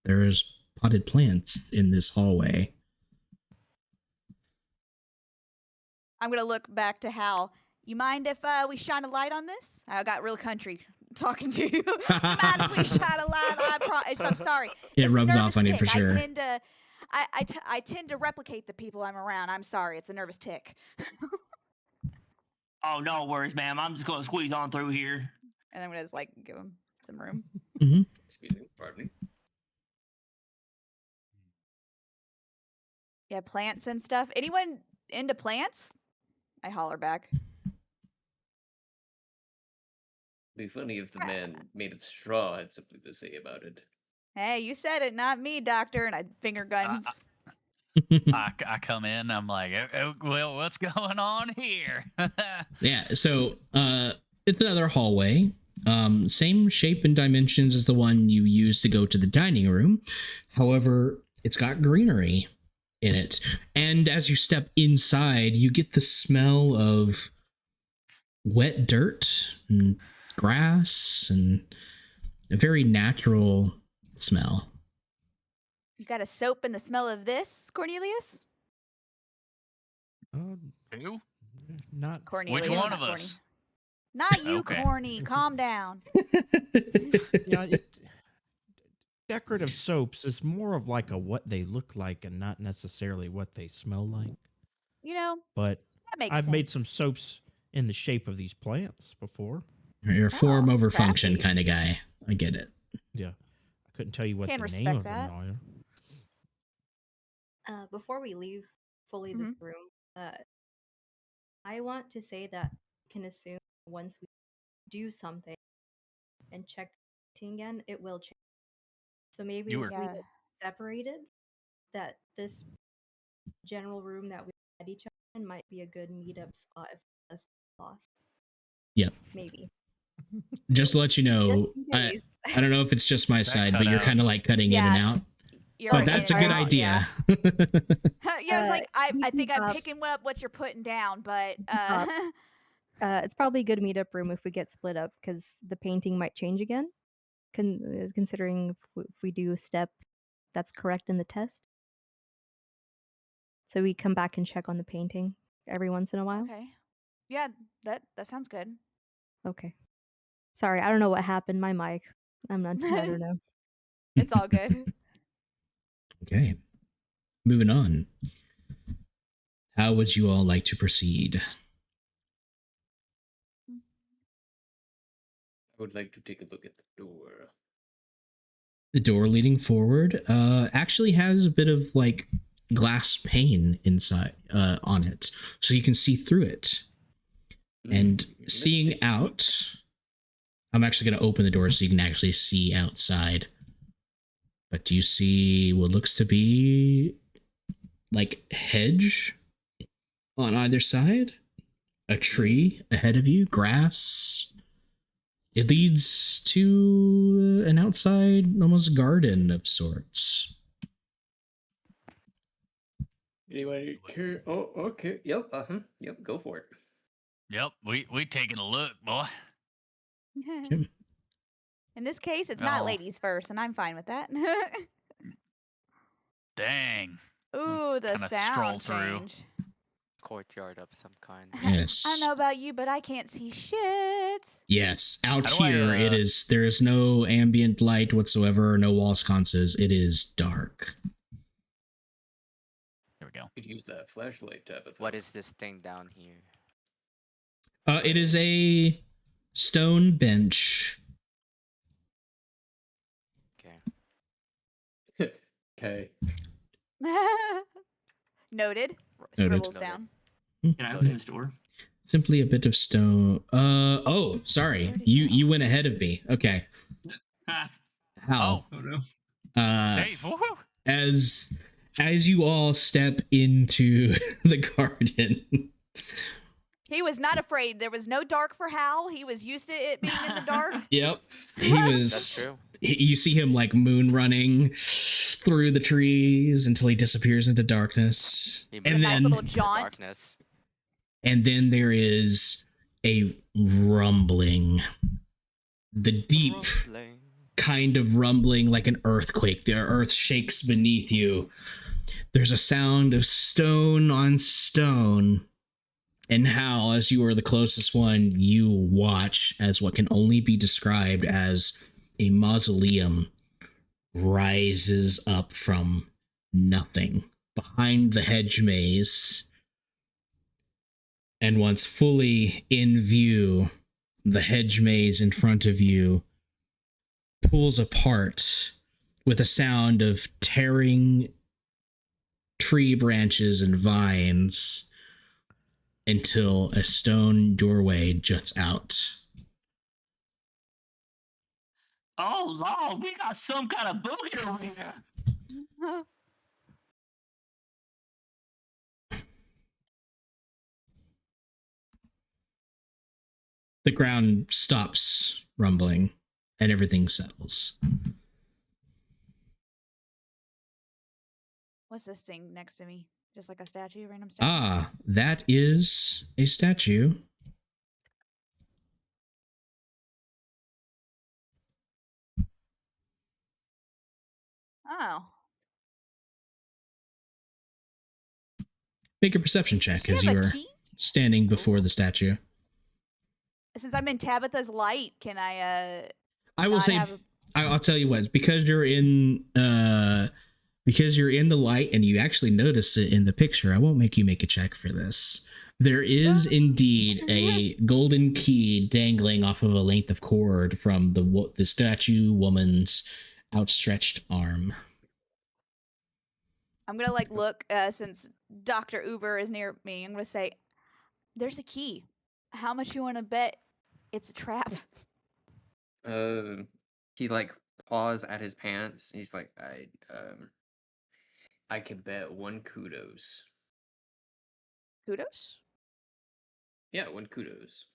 There's potted plants in this hallway. I'm gonna look back to Hal. You mind if we shine a light on this? I got real country talking to you. You mind if we shine a light? I'm sorry. It rubs off on you for sure. I tend to replicate the people I'm around. I'm sorry. It's a nervous tick. Oh, no worries, ma'am. I'm just gonna squeeze on through here. And I'm gonna just like give him some room. Mm-hmm. Excuse me, pardon me. Yeah, plants and stuff. Anyone into plants? I holler back. Be funny if the man made of straw had something to say about it. Hey, you said it, not me, doctor. And I finger guns. I come in, I'm like, well, what's going on here? Yeah, so it's another hallway. Same shape and dimensions as the one you used to go to the dining room. However, it's got greenery in it. And as you step inside, you get the smell of wet dirt and grass and a very natural smell. You got a soap in the smell of this, Cornelius? Who? Not Cornelius. Which one not of us? Not you, Okay. Corny. Calm down. Yeah, decorative soaps is more of like a what they look like and not necessarily what they smell like. You know, But that makes I've sense. made some soaps in the shape of these plants before. You're a form over function crafty. kind of guy. I get it. Yeah, I couldn't tell you what Can the respect name of that. them are. Before we leave fully this room, I want to say that we can assume once we do something and check the painting again, it will change. So maybe if we get separated, that this general room that we had each other in might be a good meetup spot if us lost. Yep. Maybe. Just to let you know, Just in I case. I don't know if it's just my side, cut but you're out. kind of like cutting in and Yeah. out. You're But in that's a and good out, yeah. idea. Yeah, I was like, I DP think I'm Bob, picking up what you're putting down, but Bob. It's probably a good meetup room if we get split up because the painting might change again. Considering if we do a step that's correct in the test. So we come back and check on the painting every once in a while. okay. Yeah, that sounds good. Okay. Sorry, I don't know what happened. My mic. I don't know. It's all good. Okay. Moving on. How would you all like to proceed? I would like to take a look at the door. The door leading forward actually has a bit of like glass pane inside on it, so you can see through it. And seeing out, I'm actually going to open the door so you can actually see outside. But do you see what looks to be like hedge on either side? A tree ahead of you, grass. It leads to an outside, almost garden of sorts. Anybody care? Oh, okay. Yep. Yep. Go for it. Yep, we taking a look, boy. Okay. In this case, it's not Oh. ladies first, and I'm fine with that. Dang. Ooh, the Kinda stroll sound through. change. Courtyard of some kind. Yes. I don't know about you, but I can't see shit. Yes, out How do I, here it is. There is no ambient light whatsoever, no wall sconces. It is dark. Here we go. Could use that flashlight type of thing. What is this thing down here? It is a stone bench. Okay. Okay. Noted. Noted. Scribbles Noted. down. Can I open this door? Simply a bit of stone. Oh, sorry. Where'd it You go? you went ahead of me. Okay. Ah, How? oh no. Hey, woohoo! As you all step into the garden. He was not afraid. There was no dark for Hal. He was used to it being in the dark. Yep. He was. That's true. You see him like moon running through the trees until he disappears into darkness. He And moved nice then little into the jaunt. darkness. and then there is a rumbling. The deep Rumbling. kind of rumbling like an earthquake. The earth shakes beneath you. There's a sound of stone on stone. And Hal, as you are the closest one, you watch as what can only be described as a mausoleum rises up from nothing behind the hedge maze. And once fully in view, the hedge maze in front of you pulls apart with a sound of tearing tree branches and vines until a stone doorway juts out. Oh Lord, we got some kind of boogie over here. The ground stops rumbling and everything settles. What's this thing next to me? Just like a statue, random statue? Ah, that is a statue. Oh. Make a perception check Does as she you have a are key? standing before the statue. Since I'm in Tabitha's light, can I I will not say, have a... I'll tell you what, because you're in the light and you actually notice it in the picture, I won't make you make a check for this. There is indeed a golden key dangling off of a length of cord from the statue woman's outstretched arm. I'm gonna like look since Dr. Uber is near me. I'm gonna say, "There's a key. How much you want to bet it's a trap?" He like paws at his pants. He's like, I could bet one kudos. Kudos. Yeah, one kudos.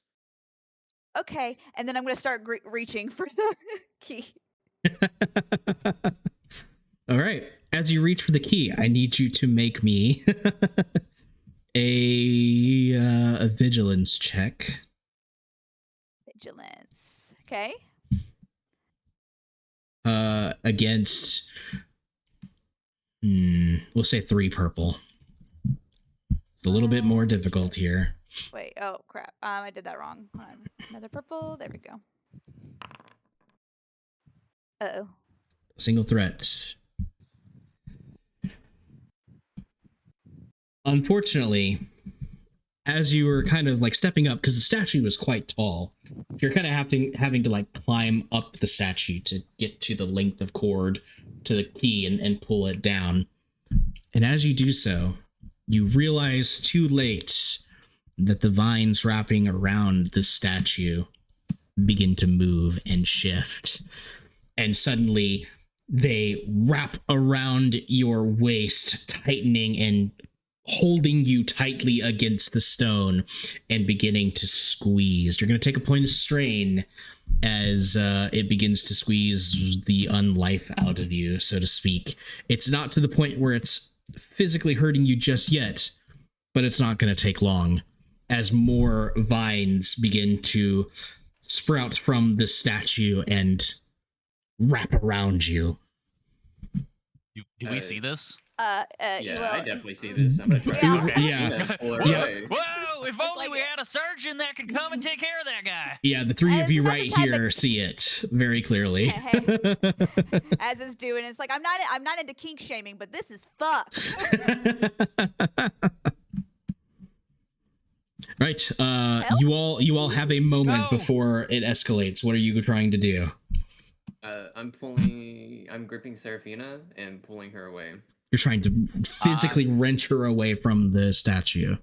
okay, and then I'm gonna start reaching for the key. All right. As you reach for the key, I need you to make me a vigilance check. Vigilance. Okay. Against, we'll say 3 purple. It's a little bit more difficult here. Wait. Oh crap. I did that wrong. Hold on. Another purple. There we go. Uh-oh. Single threat. Unfortunately, as you were kind of like stepping up, because the statue was quite tall, you're kind of having to like climb up the statue to get to the length of cord to the key and pull it down. And as you do so, you realize too late that the vines wrapping around the statue begin to move and shift. And suddenly they wrap around your waist, tightening and holding you tightly against the stone and beginning to squeeze. You're going to take a point of strain as it begins to squeeze the unlife out of you, so to speak. It's not to the point where it's physically hurting you just yet, but it's not going to take long as more vines begin to sprout from the statue and wrap around you. Do we see this? Yeah, well, I definitely see this. I'm gonna try Yeah. to Yeah. pull her Yeah. away. Whoa! If only like we it. had a surgeon that could come and take care of that guy. Yeah, the three of you Not the right type here see it very clearly. as it's doing, it's like I'm not into kink shaming, but this is fucked. Right. You all have a moment No. before it escalates. What are you trying to do? I'm gripping Seraphina and pulling her away. You're trying to physically wrench her away from the statue.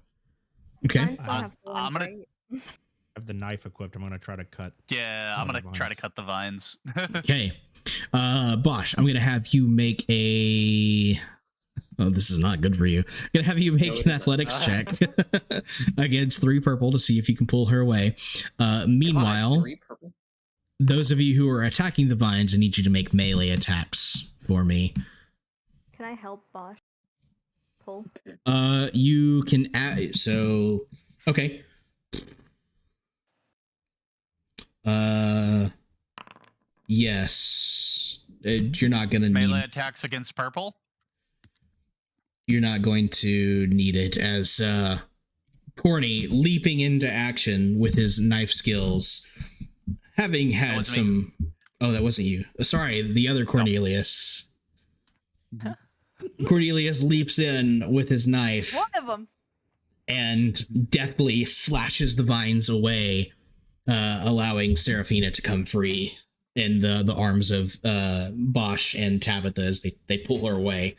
Okay. Mine still have thorns, I'm gonna- right? I have the knife equipped. I'm gonna try to cut. Yeah, I'm One gonna of the try to vines. cut the vines. Okay. Bosch, I'm gonna have you make a. Oh, this is not good for you. I'm gonna have you make No, it an isn't. athletics check against 3 purple to see if you can pull her away. Come on, Meanwhile, 3 purple. those of you who are attacking the vines, I need you to make melee attacks for me. Can I help Bosch pull? You can add. So, okay. Yes. You're not gonna Melee need. attacks against purple. You're not going to need it as Corny leaping into action with his knife skills, having had wasn't some. Oh, that wasn't you. Sorry, the other Cornelius. Cornelius leaps in with his knife One of them. and deftly slashes the vines away, allowing Seraphina to come free in the arms of Bosch and Tabitha as they pull her away.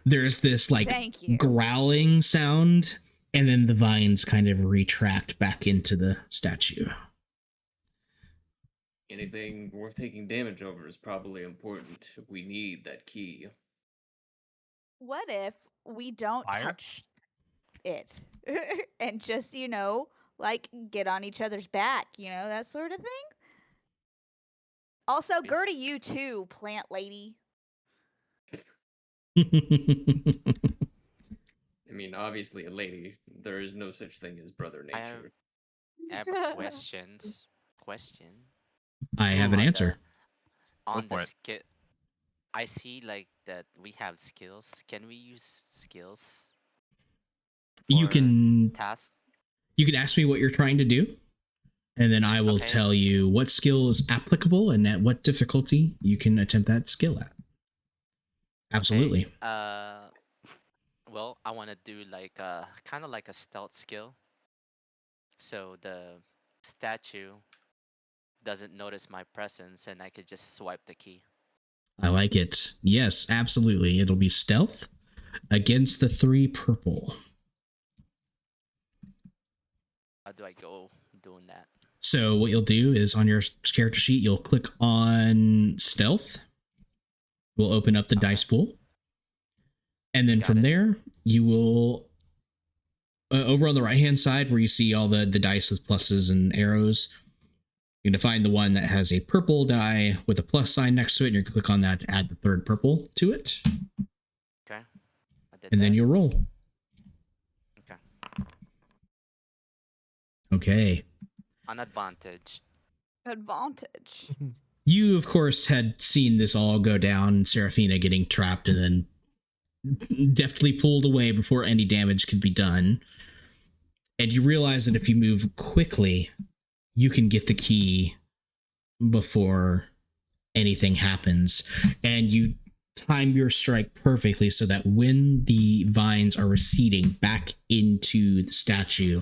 There's this like Thank you. growling sound, and then the vines kind of retract back into the statue. Anything worth taking damage over is probably important. We need that key. What if we don't Fire? touch it and just, like get on each other's back, that sort of thing? Also, Gertie, you too, plant lady. I mean, obviously, a lady. There is no such thing as brother I have- nature. I have questions. I have an On answer. On for the it. skill, I see like that we have skills. Can we use skills? You for can tasks. ask me what you're trying to do, and then I will Okay. tell you what skill is applicable and at what difficulty you can attempt that skill at. Absolutely. Well, I want to do like kind of like a stealth skill, so the statue doesn't notice my presence, and I could just swipe the key. I like it. Yes, absolutely. It'll be stealth against the 3 purple. How do I go doing that? So what you'll do is on your character sheet, you'll click on stealth. We'll open up the Okay. dice pool. And then Got from it. there, you will over on the right hand side where you see all the dice with pluses and arrows, you're going to find the one that has a purple die with a plus sign next to it, and you're going to click on that to add the third purple to it. Okay. I did And then that. you'll roll. Okay. Okay. On advantage. Advantage. You, of course, had seen this all go down, Seraphina getting trapped and then deftly pulled away before any damage could be done. And you realize that if you move quickly, you can get the key before anything happens. And you time your strike perfectly so that when the vines are receding back into the statue,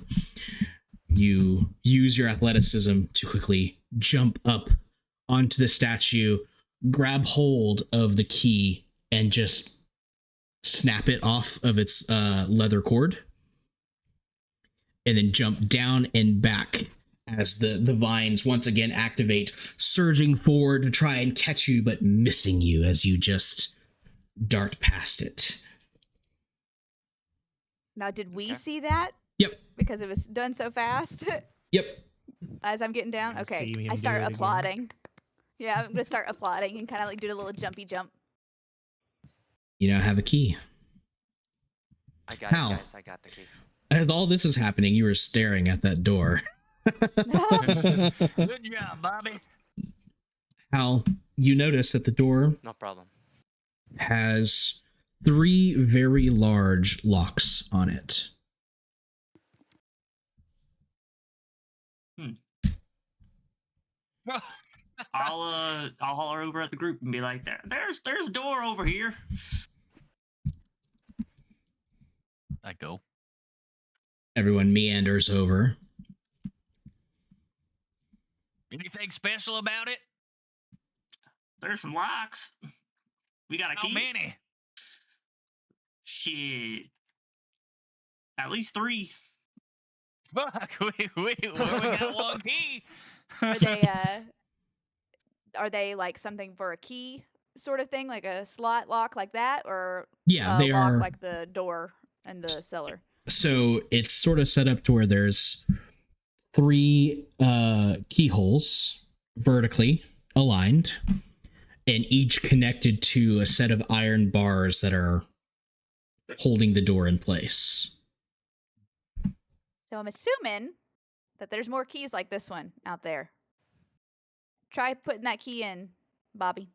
you use your athleticism to quickly jump up onto the statue, grab hold of the key, and just snap it off of its leather cord, and then jump down and back as the vines once again activate, surging forward to try and catch you, but missing you as you just dart past it. Now, did we Okay. see that? Yep. Because it was done so fast. Yep. As I'm getting down. Gonna Okay. see him I do start it again. applauding. Yeah, I'm gonna start applauding and kind of like do a little jumpy jump. You now have a key. I got How? it, guys. I got the key. As all this is happening, you are staring at that door. Good job, Bobby. Hal, you notice that the door No problem. has 3 very large locks on it. I'll holler over at the group and be like, there's a door over here. I go. Everyone meanders over. Anything special about it? There's some locks. We got a How key. many? Shit. At least 3. Fuck, we only got one key. Are they like something for a key sort of thing, like a slot lock like that, or Yeah, a they lock are. like the door in the cellar? So it's sort of set up to where there's 3 keyholes vertically aligned, and each connected to a set of iron bars that are holding the door in place. So I'm assuming that there's more keys like this one out there. Try putting that key in, Bobby.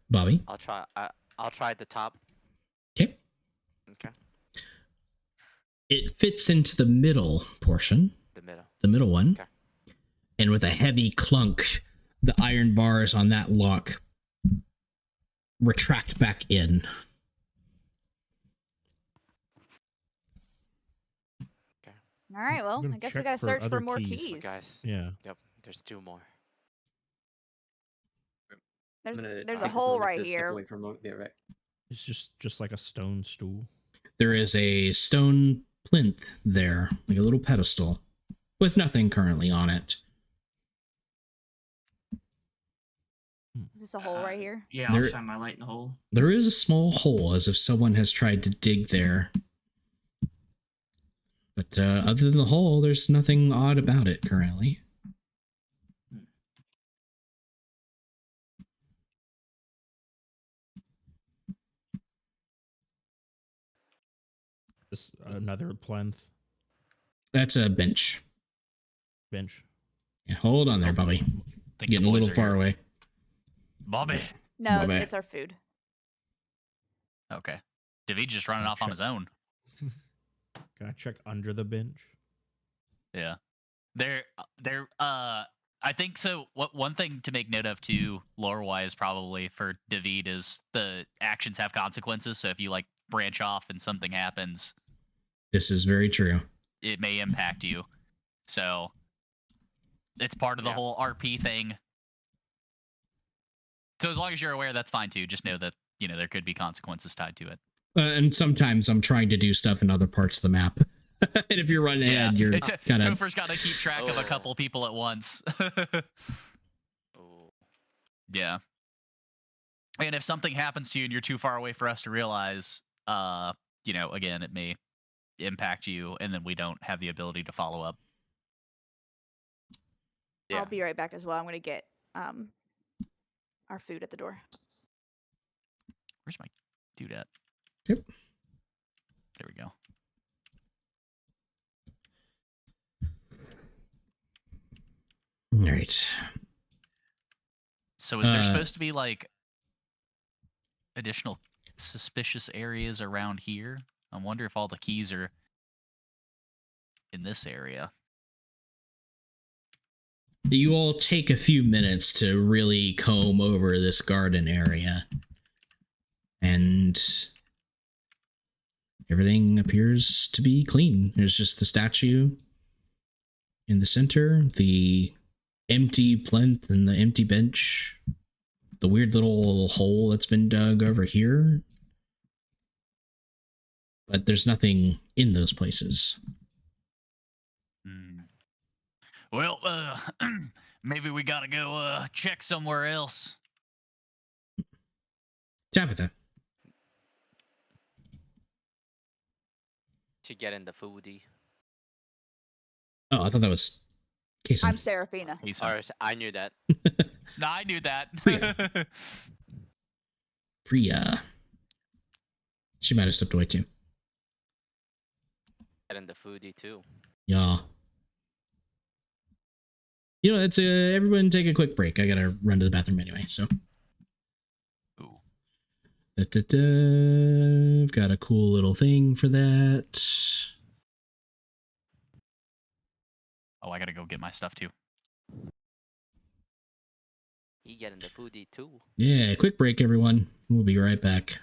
Bobby? I'll try. I'll try the top. Okay. Okay. It fits into the middle portion, The middle. the middle one. Okay. And with a heavy clunk, the iron bars on that lock retract back in. All right, well, gonna I guess we check gotta for search for other more keys. keys. Guys. Yeah. Yep. There's 2 more. I'm gonna There's a take this hole moment right to step here. away from a moment. Yeah, right. It's just like a stone stool. There is a stone plinth there, like a little pedestal, with nothing currently on it. Is this a hole right here? Yeah, There- I'll shine my light in the hole. There is a small hole, as if someone has tried to dig there. But other than the hole, there's nothing odd about it currently. This another plinth That's a bench. bench. Yeah, hold on there, Bobby. Think the Getting a boys little are far here. away. Bobby. No, Bobby. it's our food. Okay. David's just running off on his own. Can I check under the bench? Yeah. They're I think so. What one thing to make note of too, lore wise, probably for David is the actions have consequences. So if you like branch off and something happens, This is very true. it may impact you. So it's part of the Yeah. whole RP thing. So as long as you're aware, that's fine too. Just know that there could be consequences tied to it. And sometimes I'm trying to do stuff in other parts of the map. And if you're running ahead, you're kind of... Topher's got to keep track of a Oh. couple people at once. Oh. Yeah. And if something happens to you and you're too far away for us to realize, again, it may impact you, and then we don't have the ability to follow up. Yeah. I'll be right back as well. I'm gonna get our food at the door. Where's my dude at? Yep. There we go. All right. So is there supposed to be like additional suspicious areas around here? I wonder if all the keys are in this area. You all take a few minutes to really comb over this garden area, and everything appears to be clean. There's just the statue in the center, the empty plinth and the empty bench, the weird little hole that's been dug over here. But there's nothing in those places. Well, maybe we gotta go check somewhere else. Tabitha. To get in the foodie. Oh, I thought that was Kason. I'm Seraphina. Or I knew that. No, I knew that. Priya. She might have stepped away too. Get in the foodie too. Yeah. It's everyone take a quick break. I gotta run to the bathroom anyway, so. Ooh. I've got a cool little thing for that. Oh, I gotta go get my stuff too. You get in the foodie too. Yeah, quick break, everyone. We'll be right back.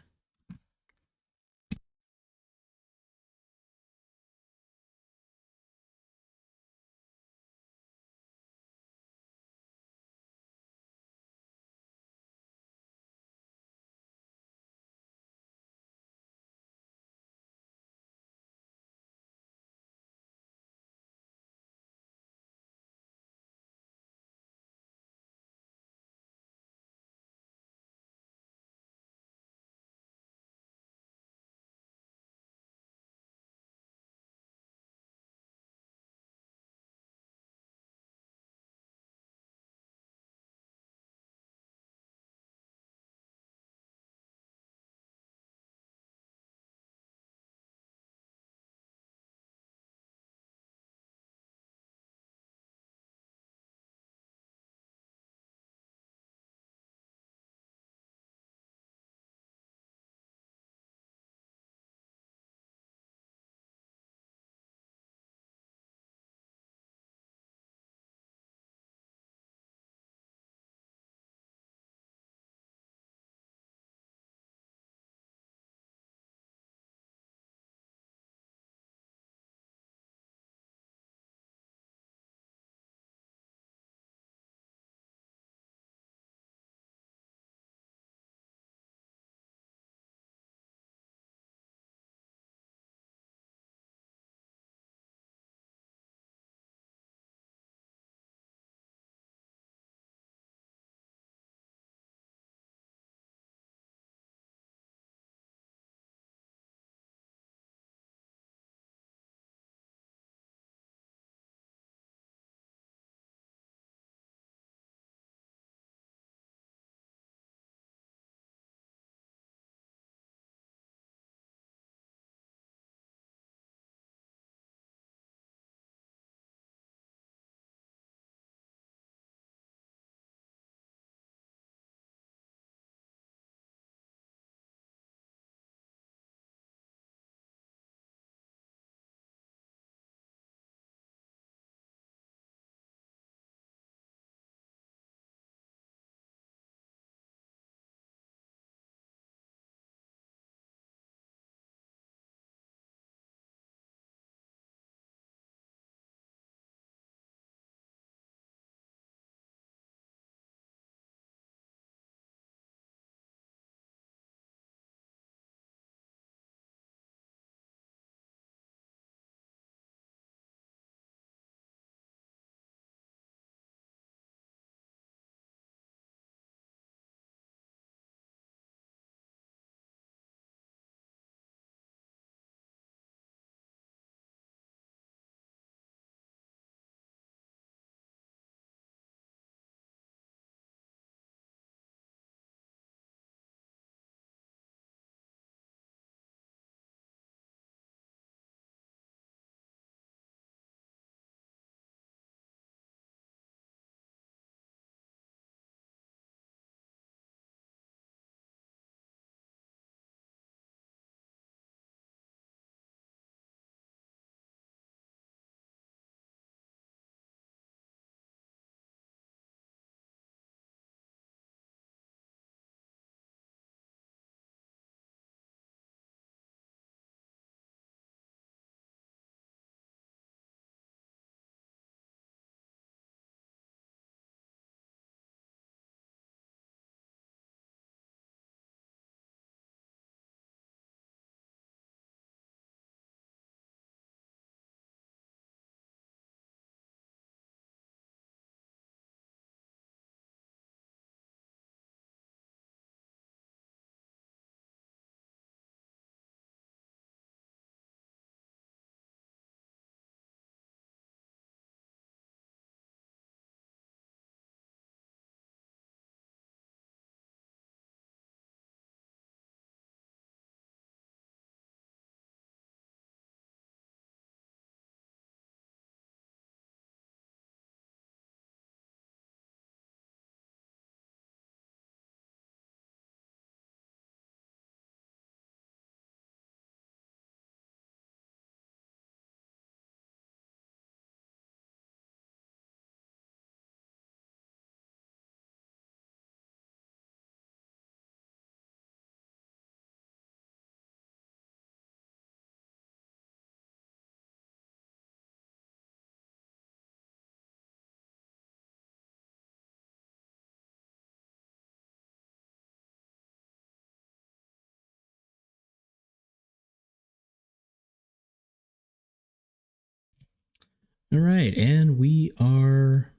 All right, and we are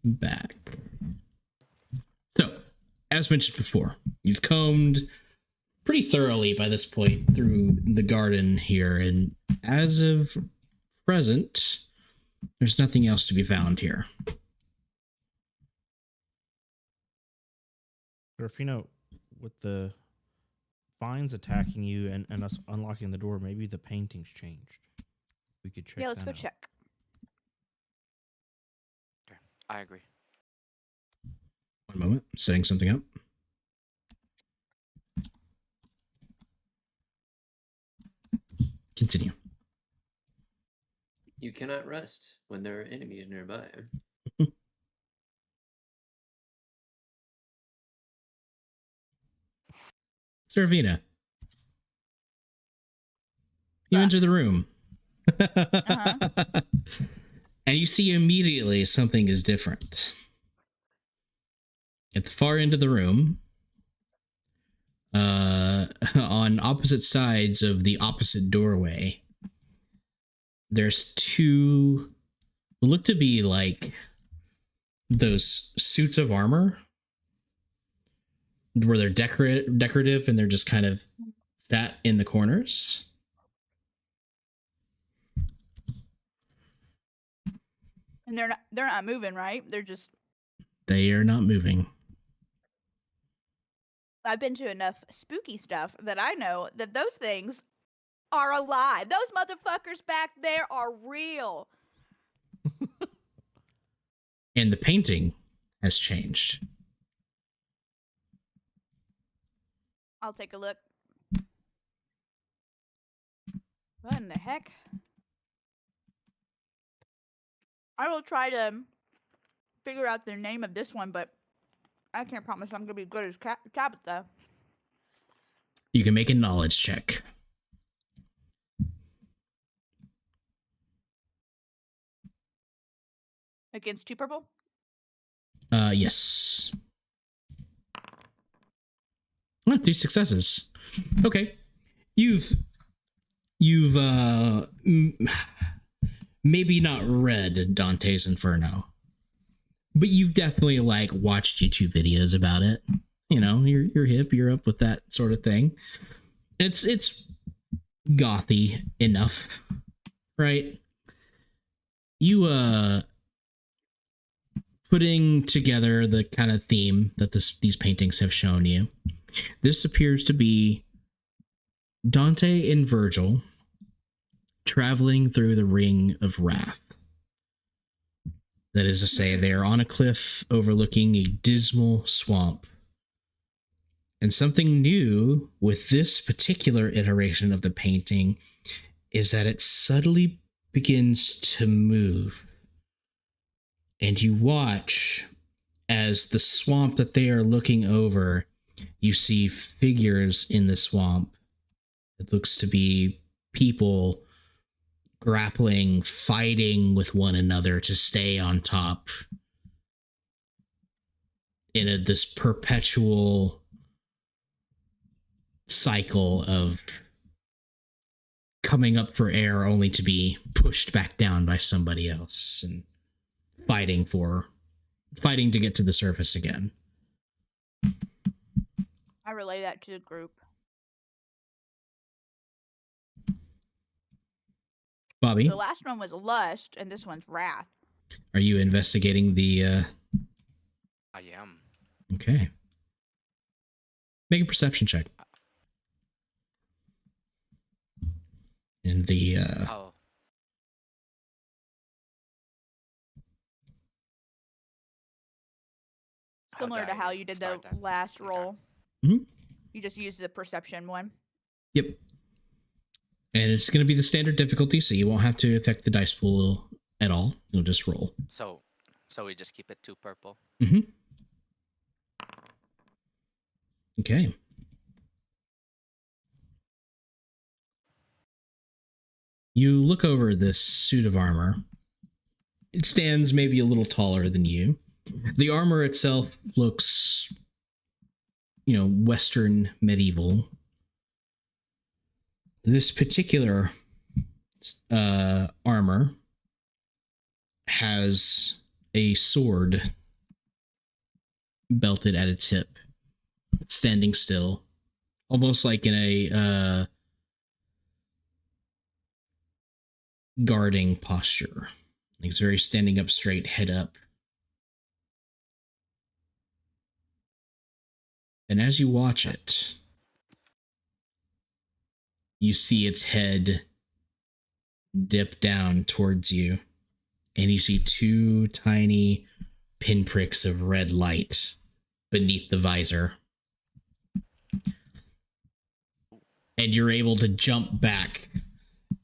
back. So, as mentioned before, you've combed pretty thoroughly by this point through the garden here, and as of present, there's nothing else to be found here. Serafino, with the vines attacking you and us unlocking the door, maybe the painting's changed. We could check Yeah, let's that go out. check. Okay, I agree. One moment, setting something up. Continue. You cannot rest when there are enemies nearby. Servina, you enter the room. And you see immediately something is different. At the far end of the room, on opposite sides of the opposite doorway, there's two what look to be like those suits of armor where they're decorative and they're just kind of sat in the corners. And they're not moving, right? They are not moving. I've been to enough spooky stuff that I know that those things are alive. Those motherfuckers back there are real. And the painting has changed. I'll take a look. What in the heck? I will try to figure out the name of this one, but I can't promise I'm gonna be good as Tabitha. You can make a knowledge check. Against 2 purple? Yes. 3 successes. Okay. You've maybe not read Dante's Inferno, but you've definitely like watched YouTube videos about it. You know, you're hip, you're up with that sort of thing. It's gothy enough, right? You putting together the kind of theme that these paintings have shown you. This appears to be Dante and Virgil traveling through the Ring of Wrath. That is to say, they are on a cliff overlooking a dismal swamp. And something new with this particular iteration of the painting is that it subtly begins to move. And you watch as the swamp that they are looking over, you see figures in the swamp. It looks to be people grappling, fighting with one another to stay on top in this perpetual cycle of coming up for air only to be pushed back down by somebody else and fighting to get to the surface again. I relay that to the group. Bobby, The last one was Lust, and this one's Wrath. are you investigating the I am. Okay. Make a perception check. In the Oh. Similar to how you did the last roll. Mhm. You just used the perception one. Yep. And it's going to be the standard difficulty, so you won't have to affect the dice pool at all. You'll just roll. So we just keep it 2 purple. Mm-hmm. Okay. You look over this suit of armor. It stands maybe a little taller than you. The armor itself looks, Western medieval. This particular armor has a sword belted at its hip. It's standing still, almost like in a guarding posture. Like it's very standing up straight, head up. And as you watch it, you see its head dip down towards you, and you see two tiny pinpricks of red light beneath the visor. And you're able to jump back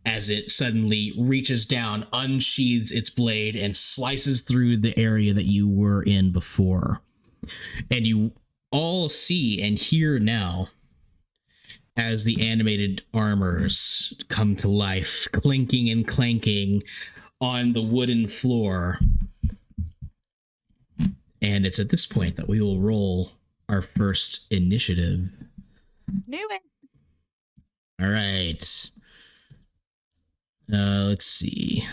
as it suddenly reaches down, unsheathes its blade, and slices through the area that you were in before. And you all see and hear now as the animated armors come to life, clinking and clanking on the wooden floor. And it's at this point that we will roll our first initiative. Knew it. All right. Let's see.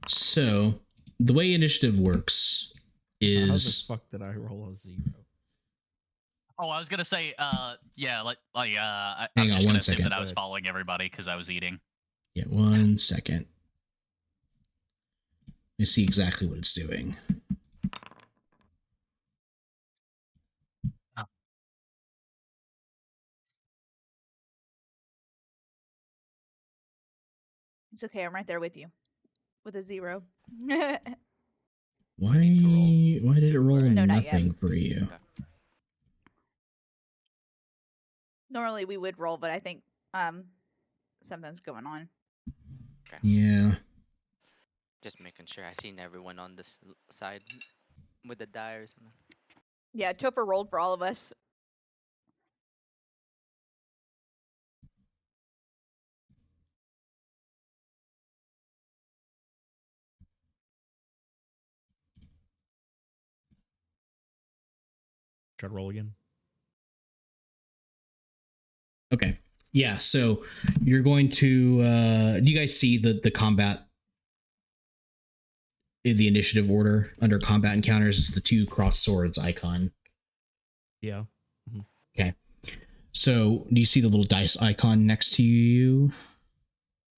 So the way initiative works How the is fuck did I roll a 0? Oh, I was gonna say, yeah, I'm Hang on just one gonna assume second. that I was following everybody because I was eating. Yeah, 1 second. Let me see exactly what it's doing. It's okay. I'm right there with you with a 0. Why? need to roll Why did it roll No, not yet. nothing for you? Okay. Normally we would roll, but I think something's going on. Yeah. Just making sure I seen everyone on this side with the die or something. Yeah, Topher rolled for all of us. Try to roll again. Okay. Yeah, so you're going to do you guys see the combat in the initiative order under combat encounters? It's the 2 cross swords icon. Yeah. Okay. So do you see the little dice icon next to you?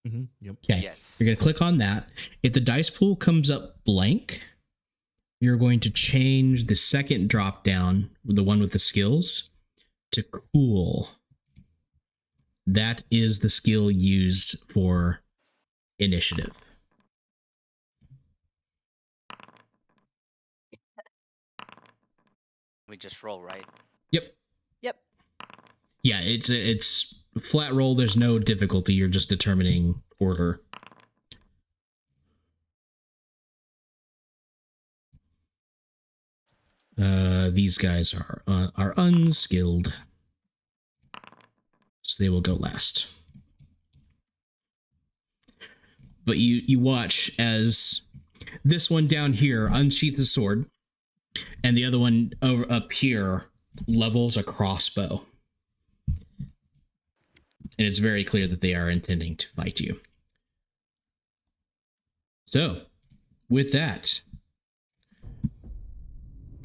Yep. Okay. Yes. You're going to click on that. If the dice pool comes up blank, you're going to change the second drop down, the one with the skills, to cool. That is the skill used for initiative. We just roll, right? Yep. Yep. Yeah, it's flat roll. There's no difficulty. You're just determining order. These guys are unskilled, so they will go last. But you watch as this one down here unsheaths the sword, and the other one over up here levels a crossbow. And it's very clear that they are intending to fight you. So, with that,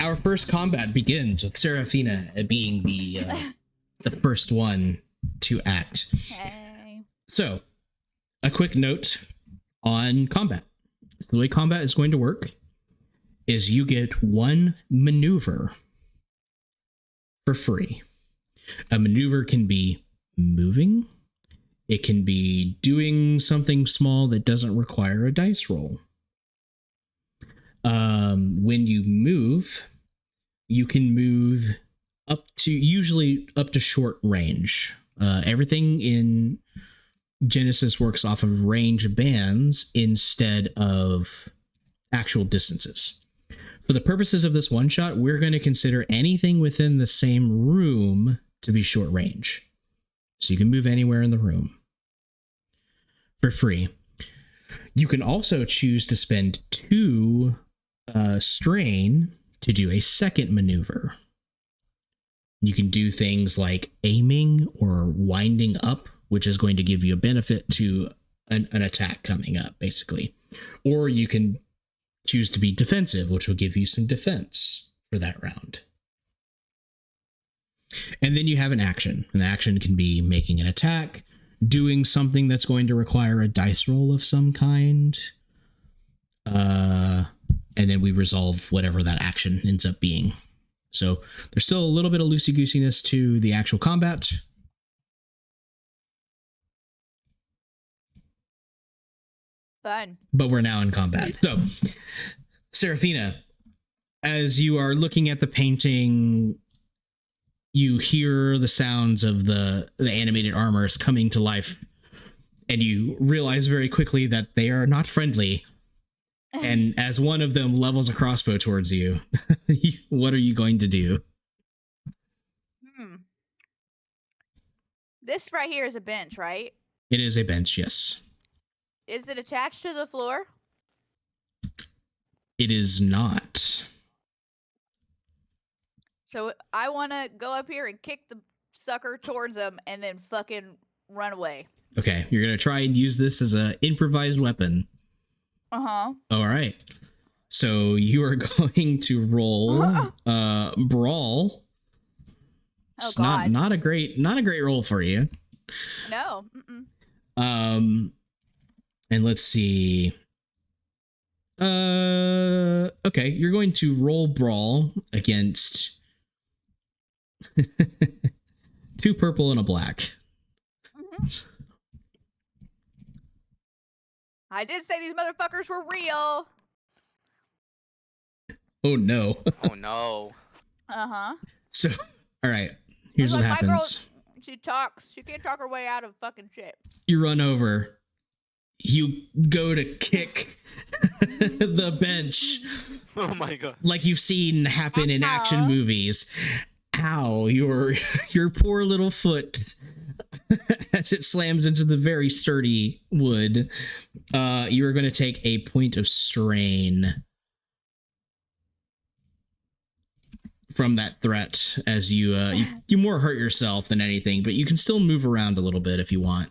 our first combat begins with Serafina being the first one to act. Hey. So, a quick note on combat. The way combat is going to work is you get 1 maneuver for free. A maneuver can be moving. It can be doing something small that doesn't require a dice roll. When you move, you can move usually up to short range. Everything in Genesys works off of range bands instead of actual distances. For the purposes of this one shot, we're going to consider anything within the same room to be short range. So you can move anywhere in the room for free. You can also choose to spend 2 strain to do a second maneuver. You can do things like aiming or winding up, which is going to give you a benefit to an attack coming up, basically. Or you can choose to be defensive, which will give you some defense for that round. And then you have an action. An action can be making an attack, doing something that's going to require a dice roll of some kind. And then we resolve whatever that action ends up being. So there's still a little bit of loosey-goosiness to the actual combat. Fun. But we're now in combat. So, Seraphina, as you are looking at the painting, you hear the sounds of the animated armors coming to life, and you realize very quickly that they are not friendly. And as one of them levels a crossbow towards you, what are you going to do? This right here is a bench, right? It is a bench, yes. Is it attached to the floor? It is not. So I want to go up here and kick the sucker towards him and then fucking run away. Okay, you're going to try and use this as an improvised weapon. Uh-huh. All right. So you are going to roll brawl. Oh, It's God. not a great roll for you. No. And let's see. Okay, you're going to roll brawl against 2 purple and a black. I did say these motherfuckers were real. Oh no. Oh no. Uh-huh. So, all right. Here's what happens. My girl, she talks. She can't talk her way out of fucking shit. You run over. You go to kick the bench. Oh my god. Like you've seen happen in action movies. Ow, your poor little foot as it slams into the very sturdy wood. You are going to take a point of strain from that threat as you more hurt yourself than anything, but you can still move around a little bit if you want.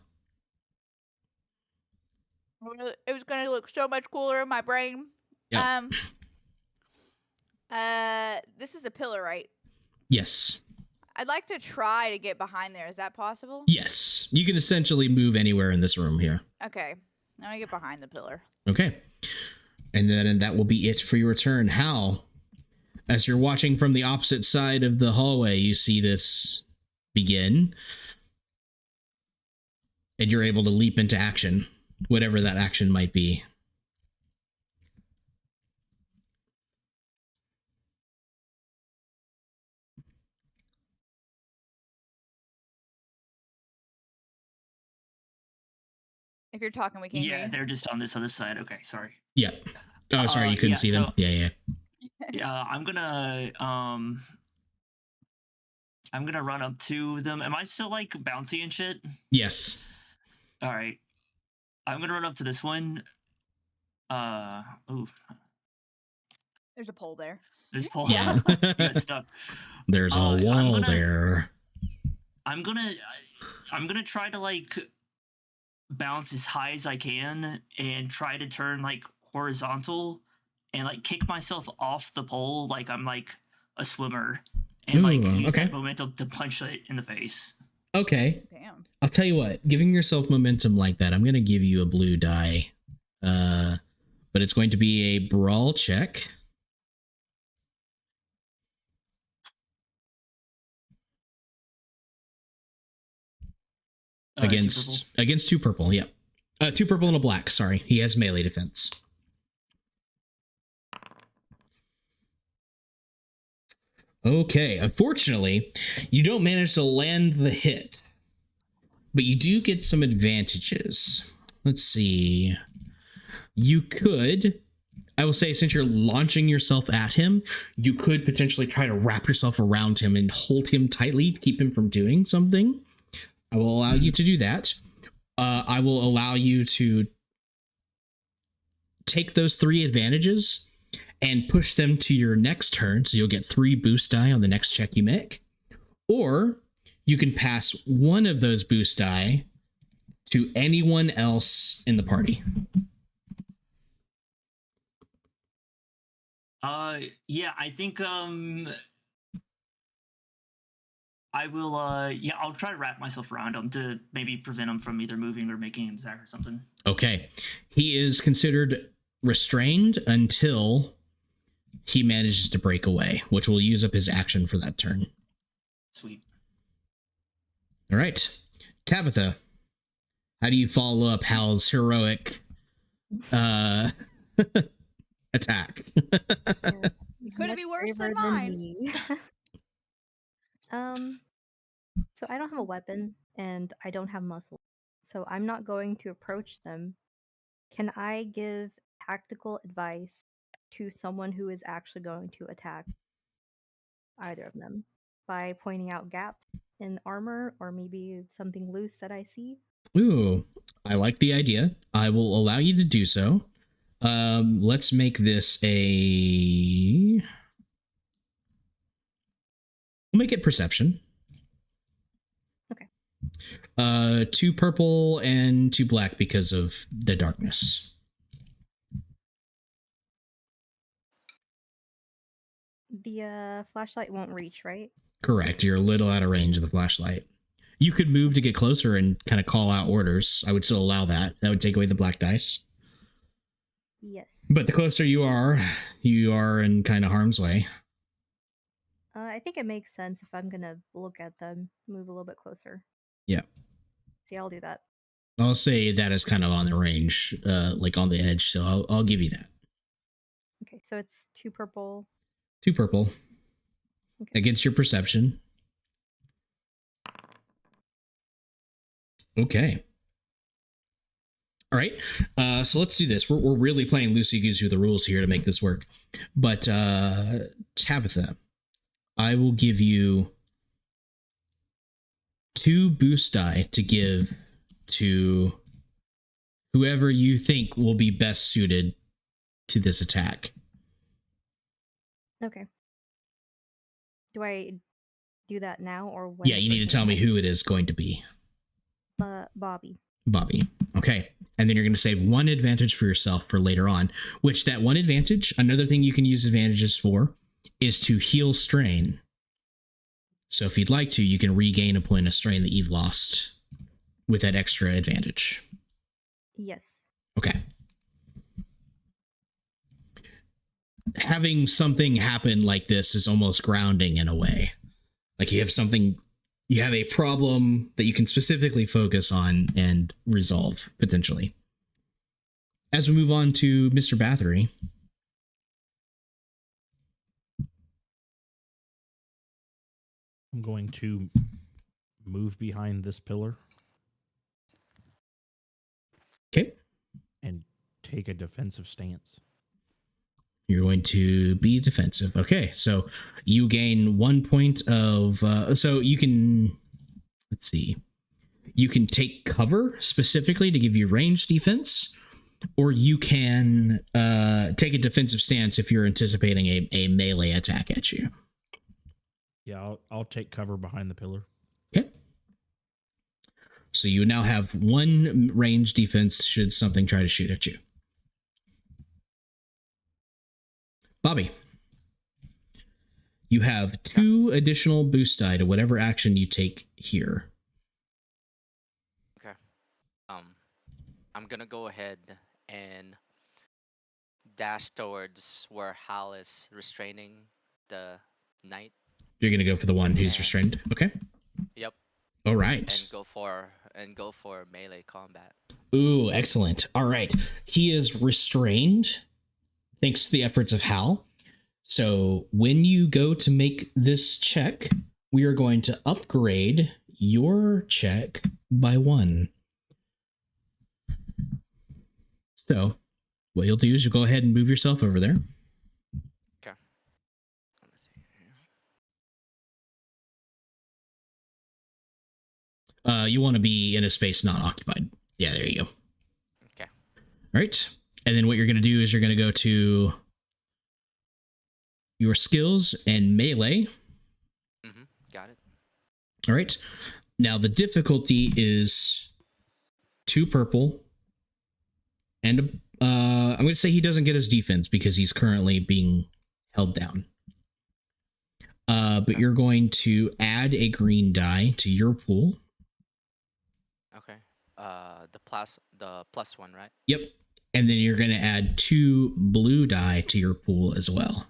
It was going to look so much cooler in my brain. Yeah. This is a pillar, right? Yes. I'd like to try to get behind there. Is that possible? Yes. You can essentially move anywhere in this room here. Okay. I'm going to get behind the pillar. Okay. And then that will be it for your turn. Hal, as you're watching from the opposite side of the hallway, you see this begin. And you're able to leap into action, whatever that action might be. If you're talking, we can't hear Yeah, you. they're just on this other side. Okay, sorry. Yeah. Oh, sorry, you couldn't see them. so- Yeah. Yeah, I'm gonna run up to them. Am I still like bouncy and shit? Yes. All right. I'm gonna run up to this one. Ooh, There's a pole there. there's a pole. Yeah. You got stuck. There's a I'm wall gonna- there. I'm gonna try to like bounce as high as I can and try to turn like horizontal and like kick myself off the pole like I'm like a swimmer and like Ooh, use okay. that momentum to punch it in the face. Okay. Damn. I'll tell you what, giving yourself momentum like that, I'm going to give you a blue die. But it's going to be a brawl check. Two purple. Against 2 purple, yeah. 2 purple and a black, sorry. He has melee defense. Okay, unfortunately, you don't manage to land the hit. But you do get some advantages. Let's see. You could, I will say, since you're launching yourself at him, you could potentially try to wrap yourself around him and hold him tightly to keep him from doing something. I will allow you to do that. I will allow you to take those 3 advantages and push them to your next turn. So you'll get 3 boost die on the next check you make. or you can pass one of those boost die to anyone else in the party. Yeah, I think I will I'll try to wrap myself around him to maybe prevent him from either moving or making an attack or something. Okay. He is considered restrained until he manages to break away, which will use up his action for that turn. Sweet. All right. Tabitha, how do you follow up Hal's heroic attack? Could it be worse than mine? me. So I don't have a weapon and I don't have muscle. So I'm not going to approach them. Can I give tactical advice to someone who is actually going to attack either of them by pointing out gaps in armor or maybe something loose that I see? Ooh, I like the idea. I will allow you to do so. Let's make this we'll make it perception. Okay. 2 purple and 2 black because of the darkness. The flashlight won't reach, right? Correct. You're a little out of range of the flashlight. You could move to get closer and kind of call out orders. I would still allow that. That would take away the black dice. Yes. But the closer you are in kind of harm's way. I think it makes sense if I'm gonna look at them, move a little bit closer. Yeah. See, I'll do that. I'll say that is kind of on the range, like on the edge. So I'll give you that. Okay, so it's 2 purple. 2 purple. Okay. Against your perception. Okay. All right. So let's do this. We're really playing loosey-goosey with the rules here to make this work. But Tabitha, I will give you 2 boost die to give to whoever you think will be best suited to this attack. Okay. Do I do that now or when? Yeah, you need to tell me who it is going to be. Bobby. Bobby. Okay. And then you're going to save 1 advantage for yourself for later on, which that 1 advantage, another thing you can use advantages for, is to heal strain. So if you'd like to, you can regain a point of strain that you've lost with that extra advantage. Yes. Okay. Having something happen like this is almost grounding in a way. Like you have a problem that you can specifically focus on and resolve, potentially. As we move on to Mr. Bathory. I'm going to move behind this pillar. Okay. And take a defensive stance. You're going to be defensive. Okay, so you gain 1 point of... so you can... Let's see. You can take cover specifically to give you range defense, or you can take a defensive stance if you're anticipating a melee attack at you. Yeah, I'll take cover behind the pillar. Okay. So you now have 1 range defense should something try to shoot at you. Bobby, you have 2 additional boost die to whatever action you take here. Okay. I'm gonna go ahead and dash towards where Hal is restraining the knight. You're going to go for the one who's restrained. Okay. Yep. All right. And go for melee combat. Ooh, excellent. All right. He is restrained thanks to the efforts of Hal. So when you go to make this check, we are going to upgrade your check by 1. So what you'll do is you'll go ahead and move yourself over there. Okay. Let's see here. You want to be in a space not occupied. Yeah, there you go. Okay. All right. And then what you're going to do is you're going to go to your skills and melee. Got it. All right. Now the difficulty is 2 purple, and I'm going to say he doesn't get his defense because he's currently being held down. But you're going to add a green die to your pool. Okay. The plus one, right? Yep. And then you're going to add 2 blue die to your pool as well.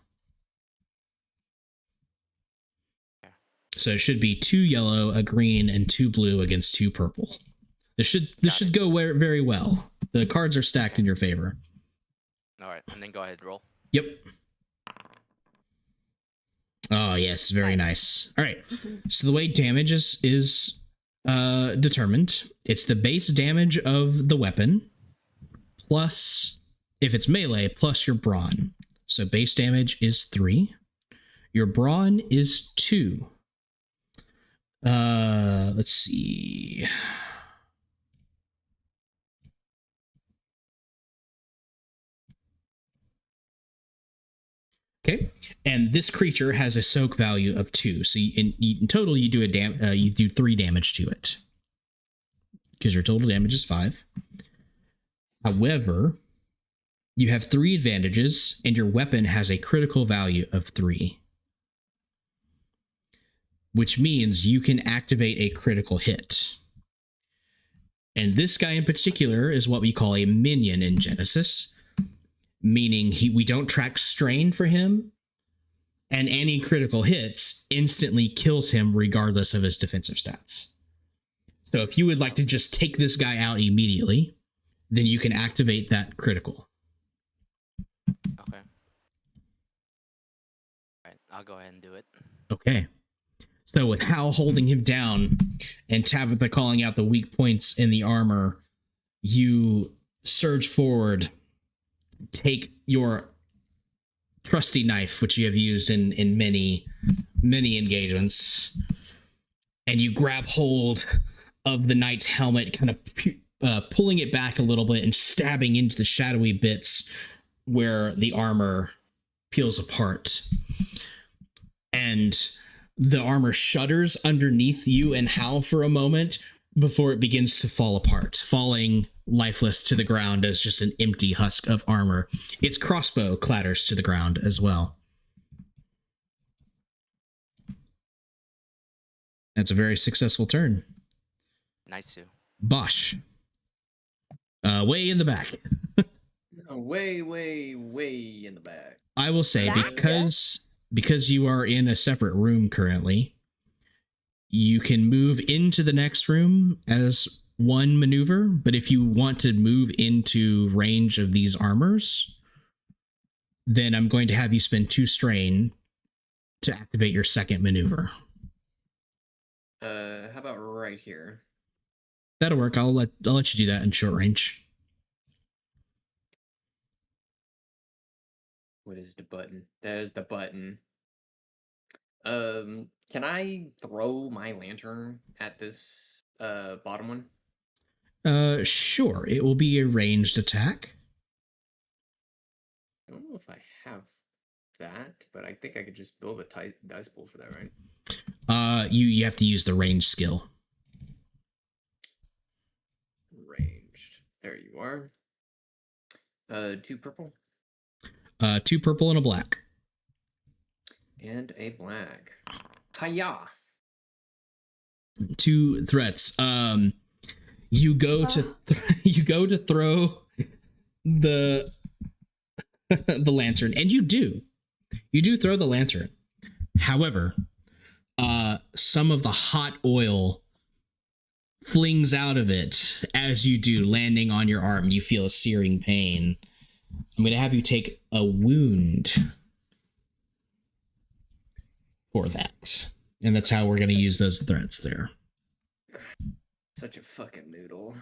Okay. So it should be 2 yellow, a green, and 2 blue against 2 purple. This should go very well. The cards are stacked in your favor. All right, and then go ahead, roll. Yep. Oh yes, very nice. All right. So the way damage is determined, it's the base damage of the weapon plus, if it's melee, plus your brawn. So base damage is 3. Your brawn is 2. Let's see. Okay, and this creature has a soak value of 2. So in total, you do 3 damage to it because your total damage is 5. However, you have 3 advantages, and your weapon has a critical value of 3, which means you can activate a critical hit. And this guy in particular is what we call a minion in Genesys, meaning we don't track strain for him, and any critical hits instantly kills him regardless of his defensive stats. So if you would like to just take this guy out immediately, then you can activate that critical. Okay. All right, I'll go ahead and do it. Okay. So with Hal holding him down and Tabitha calling out the weak points in the armor, you surge forward, take your trusty knife, which you have used in many engagements, and you grab hold of the knight's helmet, kind of pulling it back a little bit and stabbing into the shadowy bits where the armor peels apart. And the armor shudders underneath you and Hal for a moment before it begins to fall apart, falling lifeless to the ground as just an empty husk of armor. Its crossbow clatters to the ground as well. That's a very successful turn. Nice too. Bosch. Way in the back. Way in the back. I will say, Gotcha. because you are in a separate room currently, you can move into the next room as one maneuver, but if you want to move into range of these armors, then I'm going to have you spend 2 strain to activate your second maneuver. How about right here? That'll work. I'll let you do that in short range. What is the button? There's the button. Can I throw my lantern at this bottom one? Sure. It will be a ranged attack. I don't know if I have that, but I think I could just build a dice pool for that, right? You have to use the range skill. Ranged. There you are. 2 purple. 2 purple and a black. And a black. Hiya! 2 threats. You go to throw the the lantern, and you do throw the lantern. However, some of the hot oil flings out of it as you do, landing on your arm. You feel a searing pain. I'm going to have you take a wound for that. And that's how we're going to use those threats there. Such a fucking noodle.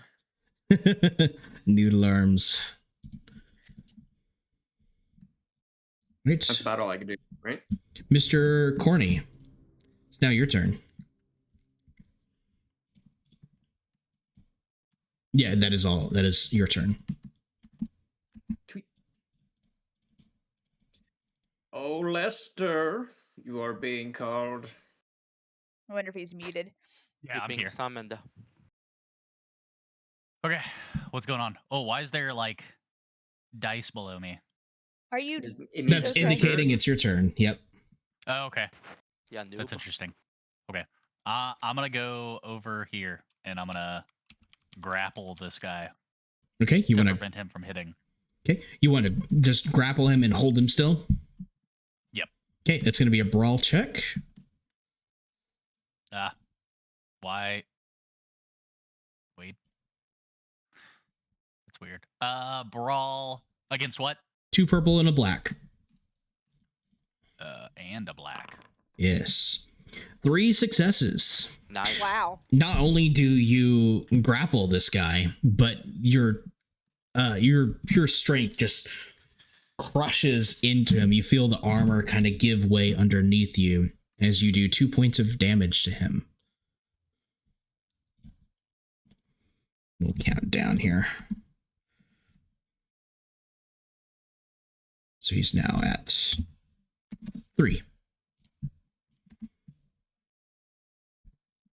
Noodle arms. Right. That's about all I can do, right? Mr. Corny, it's now your turn. Yeah, that is all. That is your turn. Tweet. Oh, Lester, you are being called. I wonder if he's muted. Yeah, You're I'm being here. summoned. Okay, what's going on? Oh, why is there like dice below me? Are you? It means That's it's your indicating turn. it's your turn. Yep. Oh, okay, Yeah, noob. that's interesting. Okay, I'm gonna go over here and I'm gonna grapple this guy Okay. You to want to? prevent him from hitting. Okay. You want to just grapple him and hold him still? Yep. Okay. That's going to be a brawl check. Why? Wait, that's weird. Brawl against what? 2 purple and a black. And a black. Yes. 3 successes. Nice. Wow. Not only do you grapple this guy, but your pure strength just crushes into him. You feel the armor kind of give way underneath you as you do 2 points of damage to him. We'll count down here. So he's now at 3.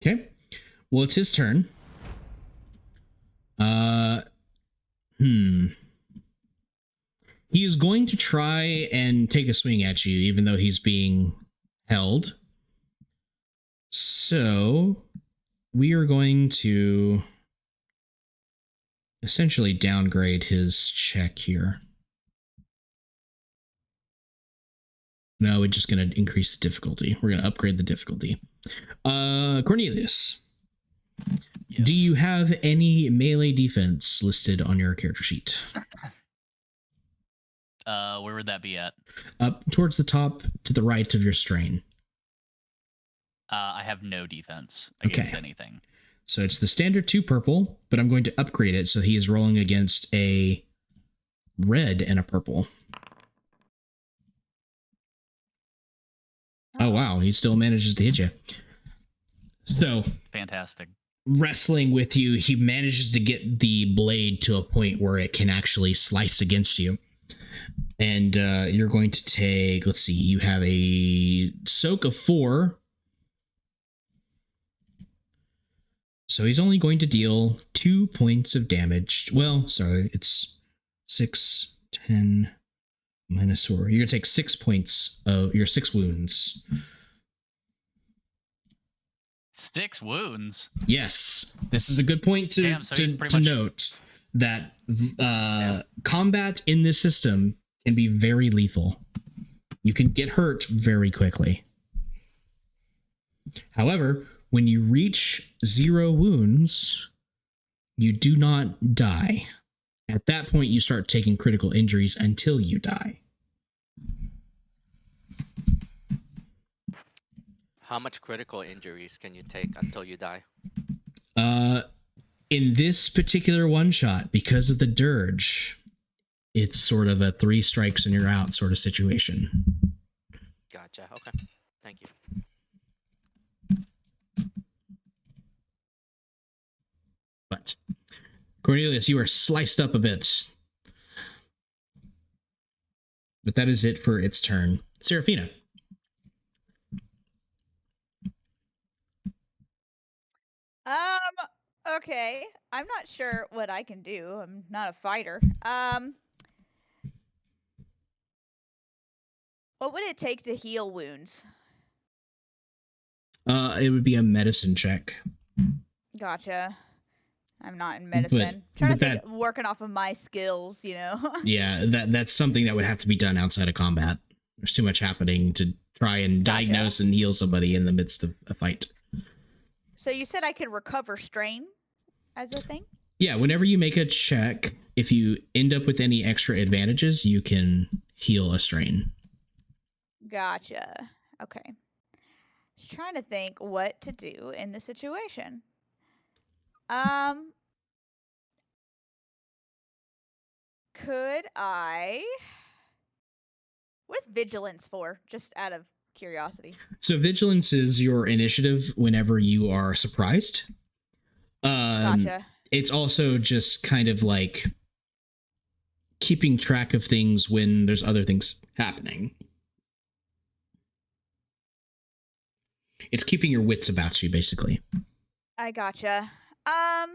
Okay. Well, it's his turn. He is going to try and take a swing at you, even though he's being held. So we are going to essentially downgrade his check here. No, we're just going to increase the difficulty. We're going to upgrade the difficulty. Cornelius, Yes. do you have any melee defense listed on your character sheet? Where would that be at? Up towards the top to the right of your strain. I have no defense against Okay. anything. So it's the standard 2 purple, but I'm going to upgrade it so he is rolling against a red and a purple. Oh, wow. He still manages to hit you. So, Fantastic. wrestling with you, he manages to get the blade to a point where it can actually slice against you. And you're going to take, let's see, you have a soak of 4. So he's only going to deal 2 points of damage. Well, sorry, it's 6, 10, minus 4. You're going to take 6 points of your 6 wounds. 6 wounds. Yes, this is a good point to, Damn, so you pretty to much- note that combat in this system can be very lethal. You can get hurt very quickly. However, when you reach 0 wounds, you do not die. At that point, you start taking critical injuries until you die. How much critical injuries can you take until you die? In this particular one shot, because of the dirge, it's sort of a 3 strikes and you're out sort of situation. Gotcha. Okay. Thank you. But Cornelius, you are sliced up a bit. But that is it for its turn. Seraphina. Okay. I'm not sure what I can do. I'm not a fighter. What would it take to heal wounds? It would be a medicine check. Gotcha. I'm not in medicine. Trying to but think, working off of my skills, you know. Yeah, that's something that would have to be done outside of combat. There's too much happening to try and Gotcha. diagnose and heal somebody in the midst of a fight. So you said I could recover strain as a thing? Yeah, whenever you make a check, if you end up with any extra advantages, you can heal a strain. Gotcha. Okay. Just trying to think what to do in the situation. Could I? What's vigilance for? Just out of curiosity. So vigilance is your initiative whenever you are surprised. Gotcha. It's also just kind of like keeping track of things when there's other things happening. It's keeping your wits about you, basically. I gotcha. I'm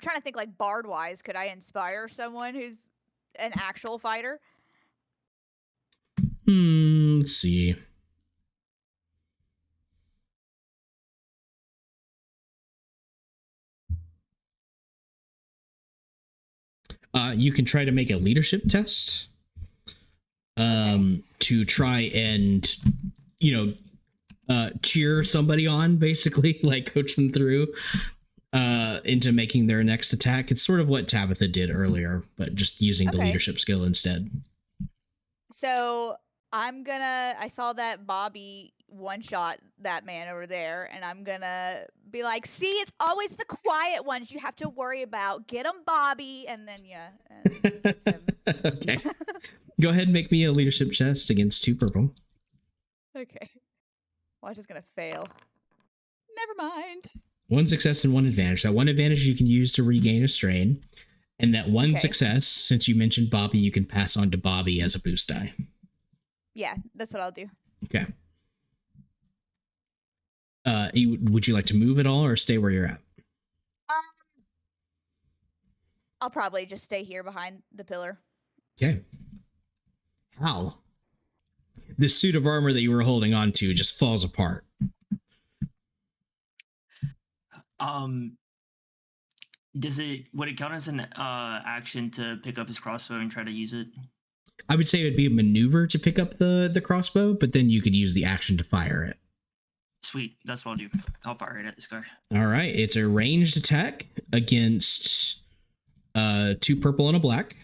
trying to think like bard wise. Could I inspire someone who's an actual fighter? Let's see. You can try to make a leadership test. To try and, cheer somebody on, basically, like coach them through into making their next attack. It's sort of what Tabitha did earlier, but just using the leadership skill instead. So I saw that Bobby one shot that man over there, and I'm gonna be like, see, it's always the quiet ones you have to worry about. Get him, Bobby, and then Okay. Go ahead and make me a leadership test against 2 purple. Okay. Watch is gonna fail. Never mind. 1 success and 1 advantage. That 1 advantage you can use to regain a strain. And that 1 success, since you mentioned Bobby, you can pass on to Bobby as a boost die. Yeah, that's what I'll do. Okay. Would you like to move at all or stay where you're at? I'll probably just stay here behind the pillar. Okay. How? This suit of armor that you were holding on to just falls apart. Would it count as an action to pick up his crossbow and try to use it? I would say it would be a maneuver to pick up the crossbow, but then you could use the action to fire it. Sweet, that's what I'll do. I'll fire it at this guy. All right, it's a ranged attack against 2 purple and a black.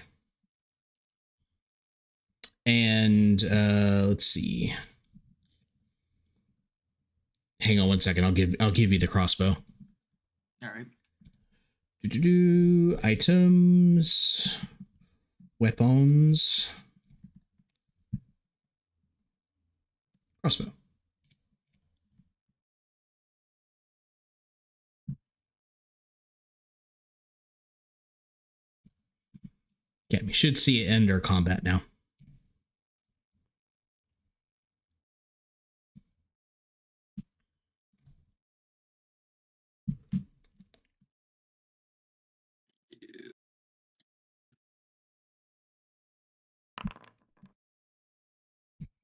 And let's see. Hang on 1 second. I'll give you the crossbow. All right. Items, weapons, crossbow. Okay, we should see it enter combat now.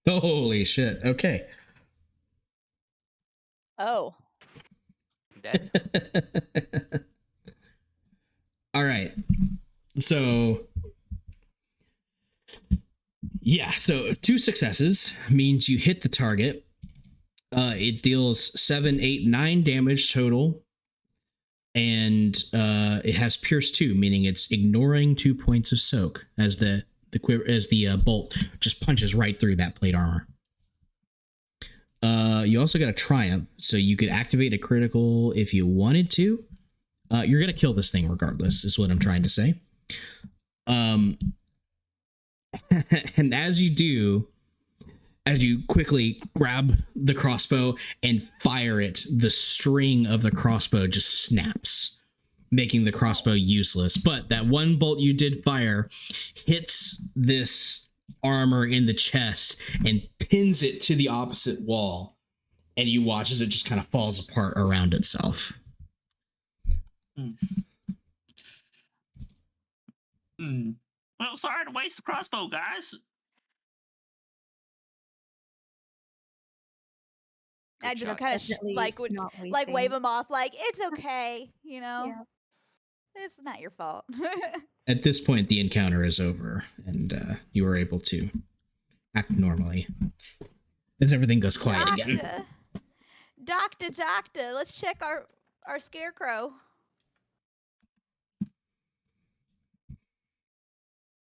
Holy shit. Okay. Oh. Dead. All right. So, yeah. So 2 successes means you hit the target. It deals 7, 8, 9 damage total. And it has Pierce 2, meaning it's ignoring 2 points of soak as the bolt just punches right through that plate armor. You also got a triumph, so you could activate a critical if you wanted to. You're gonna kill this thing regardless, is what I'm trying to say. And as you do, as you quickly grab the crossbow and fire it, the string of the crossbow just snaps, making the crossbow useless. But that 1 bolt you did fire hits this armor in the chest and pins it to the opposite wall. And you watch as it just kind of falls apart around itself. Well, sorry to waste the crossbow, guys. I just That's kind of definitely would not wave wasting. him off, like it's okay, Yeah. It's not your fault. At this point, the encounter is over, and you are able to act normally as everything goes quiet again. Doctor, let's check our scarecrow.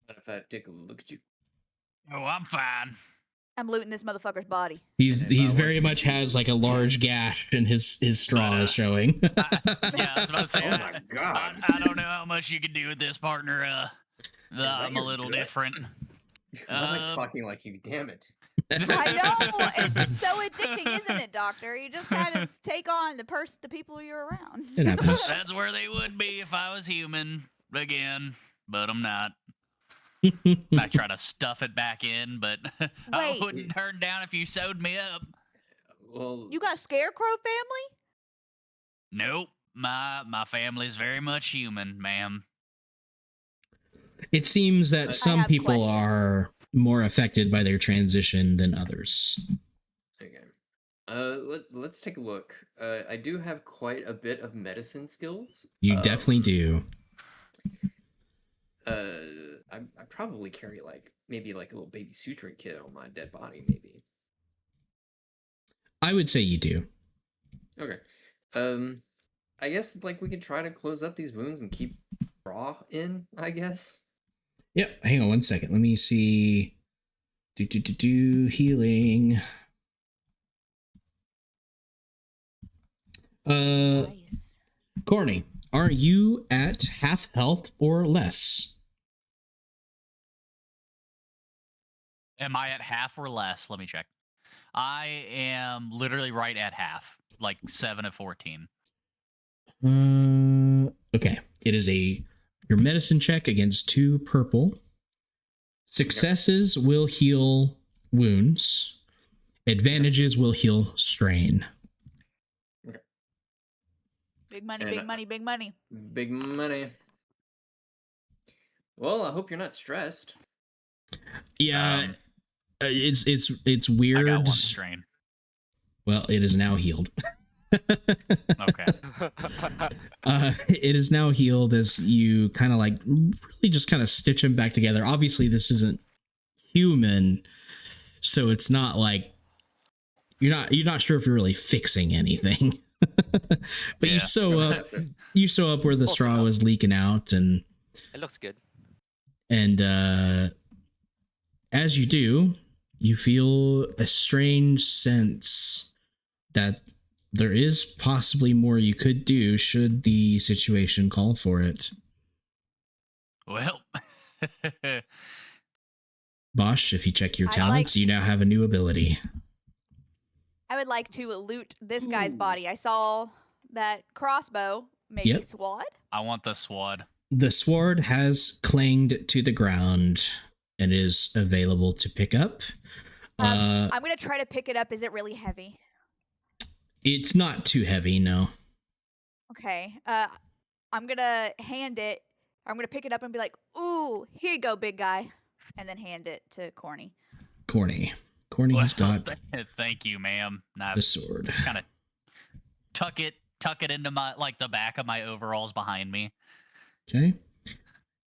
But if I take a look at you, Oh, I'm fine. I'm looting this motherfucker's body. He's very much has like a large gash, and his straw is showing. Yeah, I was about to say. Oh my God. I don't know how much you can do with this, partner. that I'm a your little guts? different. why am I talking like you? Damn it. I know. It's so addicting, isn't it, Doctor? You just kind of take on the people you're around. It happens. That's where they would be if I was human again, but I'm not. Might try to stuff it back in, but I Wait, wouldn't turn down if you sewed me up. Well, you got Scarecrow family? Nope. My family's very much human, ma'am. It seems that I some have people questions. are more affected by their transition than others. okay. Let's take a look. I do have quite a bit of medicine skills. You definitely do. I probably carry maybe like a little baby suturing kit on my dead body, maybe. I would say you do. Okay. I guess we could try to close up these wounds and keep raw in, I guess. Yep. Hang on one second. Let me see. Healing. Nice. Corny, are you at half health or less? Am I at half or less? Let me check. I am literally right at half, like 7 of 14. Okay. It is your medicine check against 2 purple. Successes will heal wounds. Advantages will heal strain. Big money, And, big money, big money. Big money. Well, I hope you're not stressed. Yeah, it's I weird. got 1 strain. Well, it is now healed. Okay. It is now healed as you kind of really just kind of stitch them back together. Obviously, this isn't human, so it's not like you're not sure if you're really fixing anything. But Yeah. you sew up where the Close straw enough. was leaking out, and It looks good. as you do, you feel a strange sense that there is possibly more you could do should the situation call for it. Well, Bosch, if you check your I'd talents, you now have a new ability. I would like to loot this guy's Ooh. body. I saw that crossbow. Maybe Yep. SWAD? I want the swad. The sword has clanged to the ground and is available to pick up. I'm going to try to pick it up. Is it really heavy? It's not too heavy, no. Okay. I'm going to hand it. I'm going to pick it up and be like, ooh, here you go, big guy. And then hand it to Corny. Corny's got Thank you, ma'am. the sword. Kind of tuck it into my the back of my overalls behind me. Okay.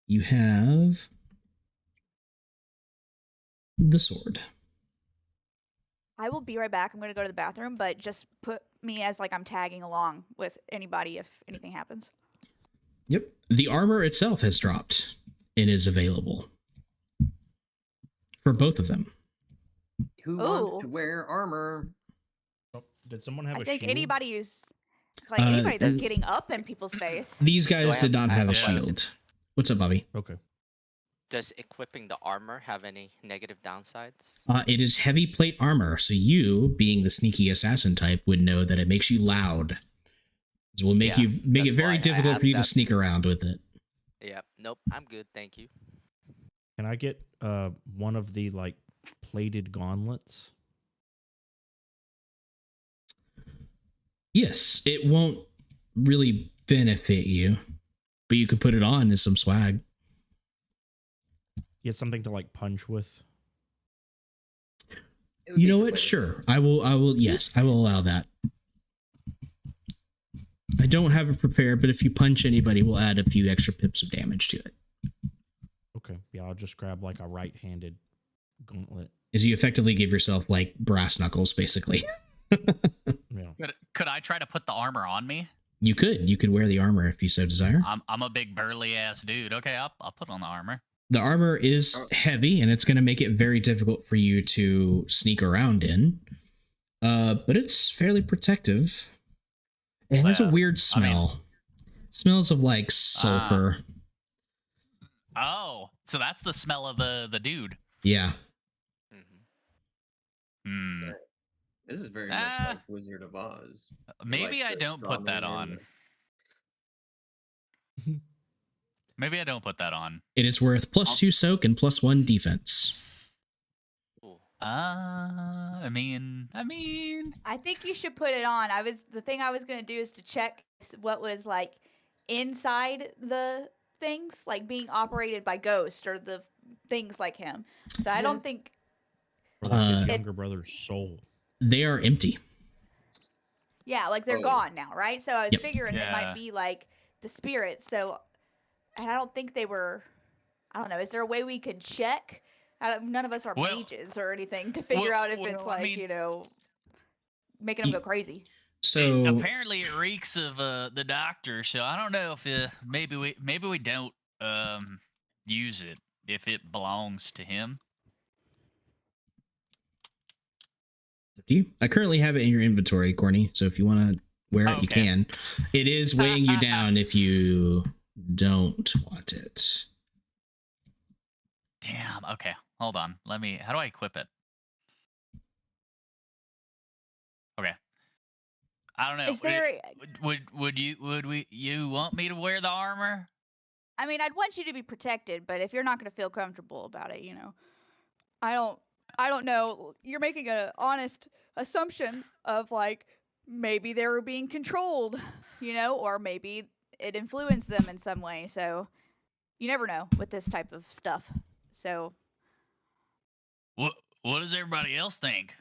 You have the sword. I will be right back. I'm going to go to the bathroom, but just put me as I'm tagging along with anybody if anything happens. Yep. The armor itself has dropped and is available for both of them. Who wants to wear armor? Oh, did someone have I a think shield? anybody who's anybody that's does- getting up in people's face. These guys did not have a question. shield. What's up, Bobby? Okay. Does equipping the armor have any negative downsides? It is heavy plate armor, so you, being the sneaky assassin type, would know that it makes you loud. It will make Yeah, it that's very why I difficult for you to asked that. sneak around with it. Yep. Nope. I'm good. Thank you. Can I get one of the plated gauntlets? Yes, it won't really benefit you, but you could put it on as some swag. Get something to punch with. You know what? Sure. I will. Yes, I will allow that. I don't have it prepared, but if you punch anybody, we'll add a few extra pips of damage to it. Okay. Yeah, I'll just grab a right-handed gauntlet. As you effectively give yourself brass knuckles, basically. Yeah. Could I try to put the armor on me? You could wear the armor if you so desire. I'm a big burly ass dude. Okay, I'll put on the armor. The armor is heavy, and it's going to make it very difficult for you to sneak around in. But it's fairly protective. It has a weird smell. It smells of sulfur. Oh, so that's the smell of the dude. Yeah. Hmm. This is very much like Wizard of Oz. Maybe I don't put that on. Maybe I don't put that on. It is worth +2 soak and +1 defense. Ooh. I mean, I think you should put it on. The thing I was gonna do is to check what was like inside the things, like being operated by ghosts or the things like him. So I Yeah. don't think Or like his Uh, younger brother's soul. They are empty. yeah, like they're Oh. gone now, right? So I was Yep. figuring they might Yeah. be like the spirits. So and I don't think they were. I don't know. Is there a way we could check? None of us are Well- mages or anything to figure out if well, it's no, I like mean- making them go crazy. So apparently it reeks of the doctor, so I don't know if maybe we don't use it if it belongs to him. I currently have it in your inventory, Corny. So if you want to wear it, you Okay. can. It is weighing you down if you don't want it. Damn. Okay. Hold on. How do I equip it? Okay. I don't know. Is there? Would you want me to wear the armor? I mean, I'd want you to be protected, but if you're not going to feel comfortable about it, I don't know. You're making an honest assumption of like maybe they were being controlled, or maybe it influenced them in some way. So you never know with this type of stuff. So What does everybody else think?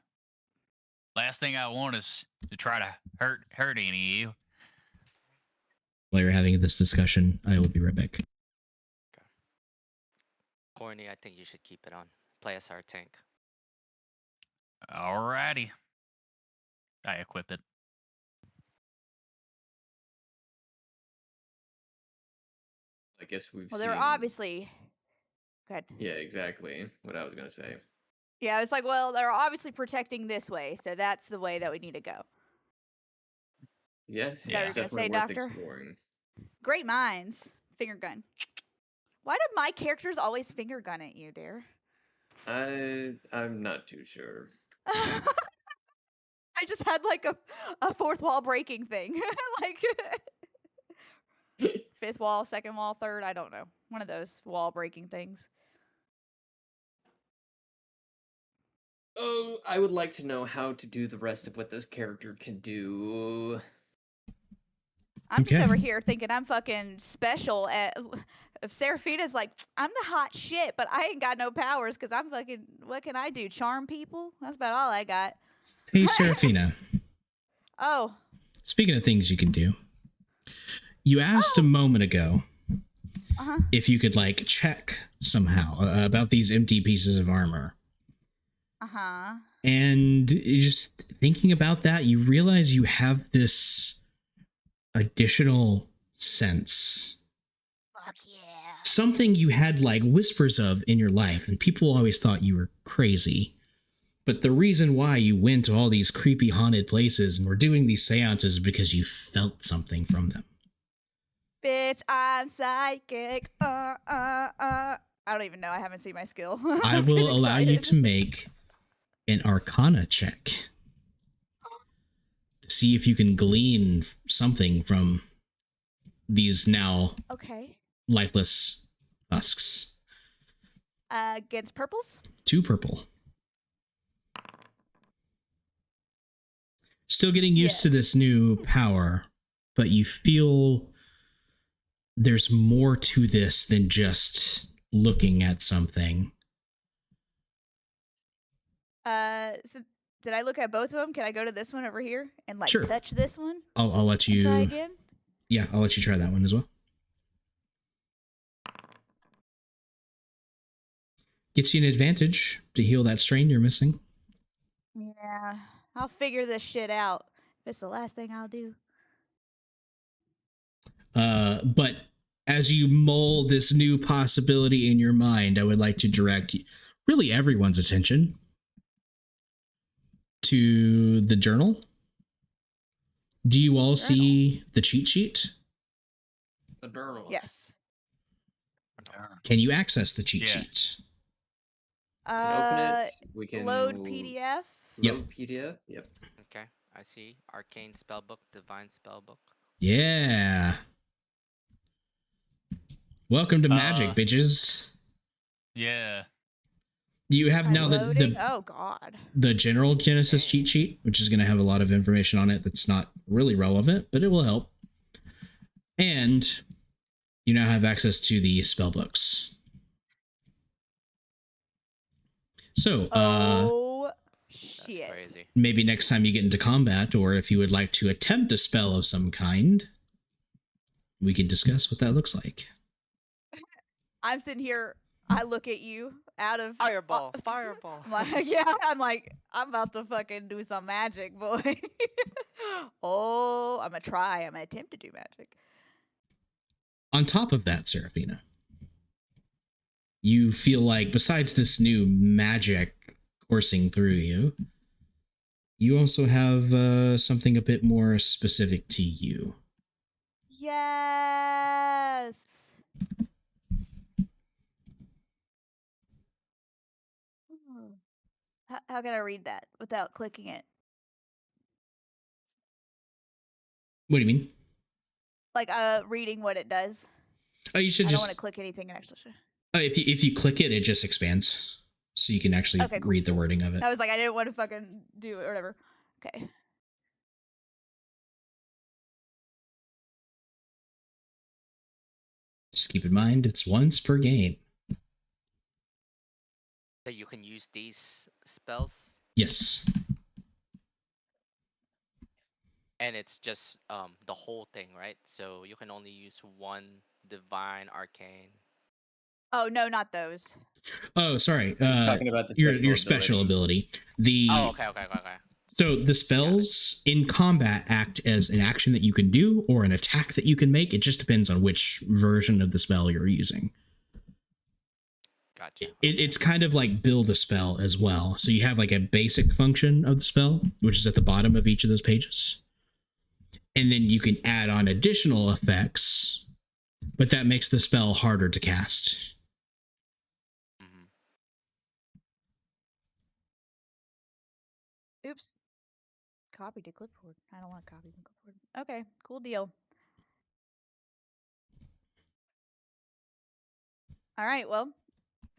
Last thing I want is to try to hurt any of you. While you're having this discussion, I will be right back. Corny, I think you should keep it on. Play as our tank. Alrighty. I equip it. I guess we've well, seen. they're obviously. Go ahead. Yeah, exactly what I was gonna say. Yeah, it's like, well, they're obviously protecting this way, so that's the way that we need to go. Yeah, that what it's you're gonna definitely say, worth Doctor? exploring. Great minds. Finger gun. Why do my characters always finger gun at you, dear? I'm not too sure. I just had like a fourth wall breaking thing. Like fifth wall, second wall, third, I don't know. One of those wall breaking things. Oh, I would like to know how to do the rest of what this character can do. I'm just Okay. over here thinking I'm fucking special at if Seraphina's like, I'm the hot shit, but I ain't got no powers because I'm fucking what can I do? Charm people? That's about all I got. Hey, Seraphina. Oh. Speaking of things you can do, you asked a moment ago Uh-huh. if you could like check somehow about these empty pieces of armor. Uh-huh. And just thinking about that, you realize you have this additional sense. Fuck yeah. Something you had like whispers of in your life, and people always thought you were crazy. But the reason why you went to all these creepy haunted places and were doing these seances is because you felt something from them. Bitch, I'm psychic. I don't even know. I haven't seen my skill. I I'm will getting allow you excited. to make an Arcana check to see if you can glean something from these now Okay. lifeless husks. Against purples? 2 purple. Still getting used to Yes. this new power, but you feel there's more to this than just looking at something. So did I look at both of them? Can I go to this one over here and like Sure. touch this one? I'll let And try you. again? Yeah, I'll let you try that one as well. Gets you an advantage to heal that strain you're missing. Yeah. I'll figure this shit out. It's the last thing I'll do. But as you mull this new possibility in your mind, I would like to direct really everyone's attention to the journal. Do you all see the cheat sheet? The journal. Yes. Can you access the cheat Yeah. sheet? We can open it. We can Load PDF. Yep. Load PDF. Yep. Okay, I see. Arcane spellbook, divine spellbook. Yeah. Welcome to Magic, bitches. Yeah. You have I'm now loading. Oh God. the general Genesys cheat sheet, which is going to have a lot of information on it that's not really relevant, but it will help. And you now have access to the spell books. So, Oh That's shit. crazy. maybe next time you get into combat, or if you would like to attempt a spell of some kind, we can discuss what that looks like. I'm sitting here. I look at you out of Fireball, fireball. I'm like, yeah, I'm like, I'm about to fucking do some magic, boy. Oh, I'm gonna try. I'm gonna attempt to do magic. On top of that, Seraphina, you feel like besides this new magic coursing through you, you also have something a bit more specific to you. Yes. How can I read that without clicking it? What do you mean? Like reading what it does. Oh, you should I don't want to just. click anything actually. If you click it, it just expands, so you can actually Okay, cool, read the cool. wording of it. I was like, I didn't want to fucking do it or whatever. Okay. Just keep in mind, it's once per game. That you can use these spells, Yes. and it's just the whole thing, right? So you can only use one divine arcane. Oh no, not those. Oh, sorry. He's talking about the your special ability. Oh, okay. So the spells in combat act as an action that you can do or an attack that you can make. It just depends on which version of the spell you're using. Gotcha. It's kind of like build a spell as well. So you have like a basic function of the spell, which is at the bottom of each of those pages. And then you can add on additional effects, but that makes the spell harder to cast. Mhm. Oops. Copy to clipboard. I don't want to copy from clipboard. Okay, cool deal. All right, well,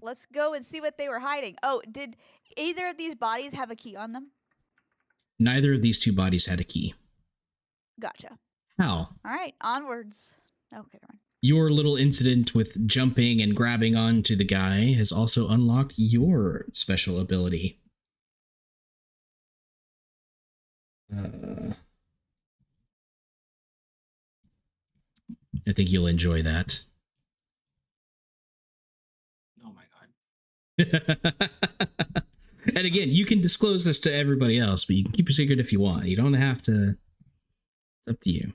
let's go and see what they were hiding. Oh, did either of these bodies have a key on them? Neither of these two bodies had a key. Gotcha. How? All right, onwards. Okay, never mind. Your little incident with jumping and grabbing onto the guy has also unlocked your special ability. I think you'll enjoy that. Oh my god. And again, you can disclose this to everybody else, but you can keep a secret if you want. You don't have to. It's up to you.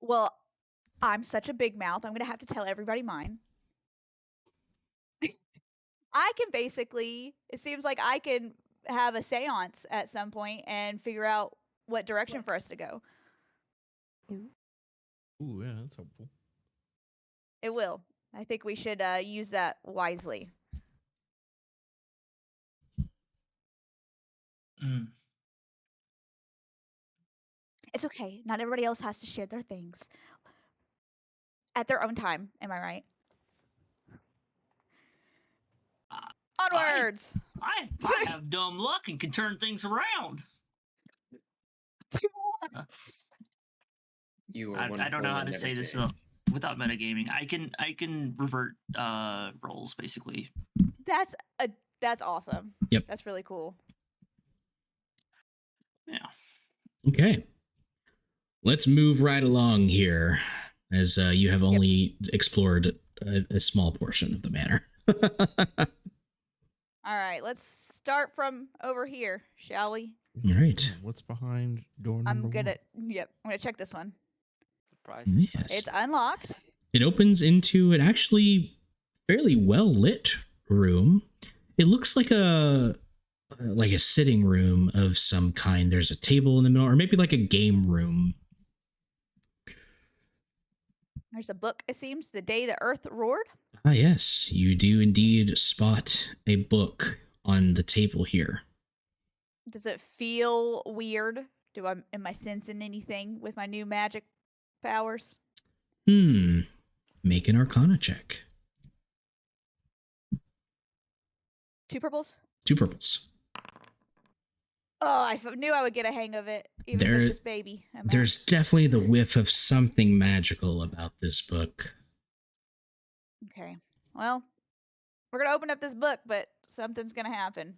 Well, I'm such a big mouth. I'm gonna have to tell everybody mine. I can basically. It seems like I can have a séance at some point and figure out what direction for us to go. Ooh, yeah, that's helpful. It will. I think we should use that wisely. Mm. It's okay. Not everybody else has to share their things at their own time. Am I right? Onwards. I have dumb luck and can turn things around. You are I wonderful don't know how and to never say this change. without metagaming. I can revert roles basically. That's awesome. Yep. That's really cool. Yeah. Okay. Let's move right along here, as you have only explored a small portion of the manor. All right, let's start from over here, shall we? All right. What's behind door number I'm gonna check this one. Surprises. Yes. It's unlocked. It opens into an actually fairly well lit room. It looks like a sitting room of some kind. There's a table in the middle, or maybe like a game room. There's a book, it seems. The Day the Earth Roared. Ah, yes, you do indeed spot a book on the table here. Does it feel weird? Am I sensing anything with my new magic powers. Make an Arcana check. 2 purples. 2 purples. Oh, I knew I would get a hang of it, even if it's just baby. There's definitely the whiff of something magical about this book. Okay. Well, we're gonna open up this book, but something's gonna happen.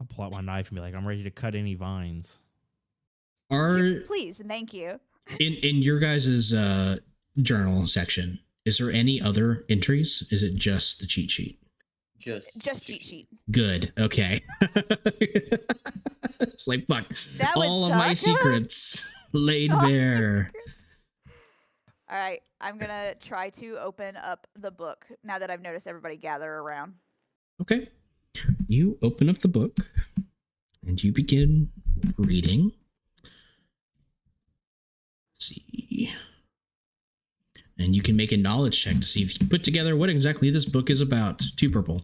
I'll pull out my knife and be like, I'm ready to cut any vines. Please and thank you. In your guys' journal section, is there any other entries? Is it just the cheat sheet? Just cheat sheet. Good. Okay. It's like, fuck. That would all of my suck. secrets laid All my bare. All right, I'm gonna try to open up the book now that I've noticed everybody gather around. Okay. You open up the book and you begin reading. Let's see. And you can make a knowledge check to see if you can put together what exactly this book is about. 2 purple.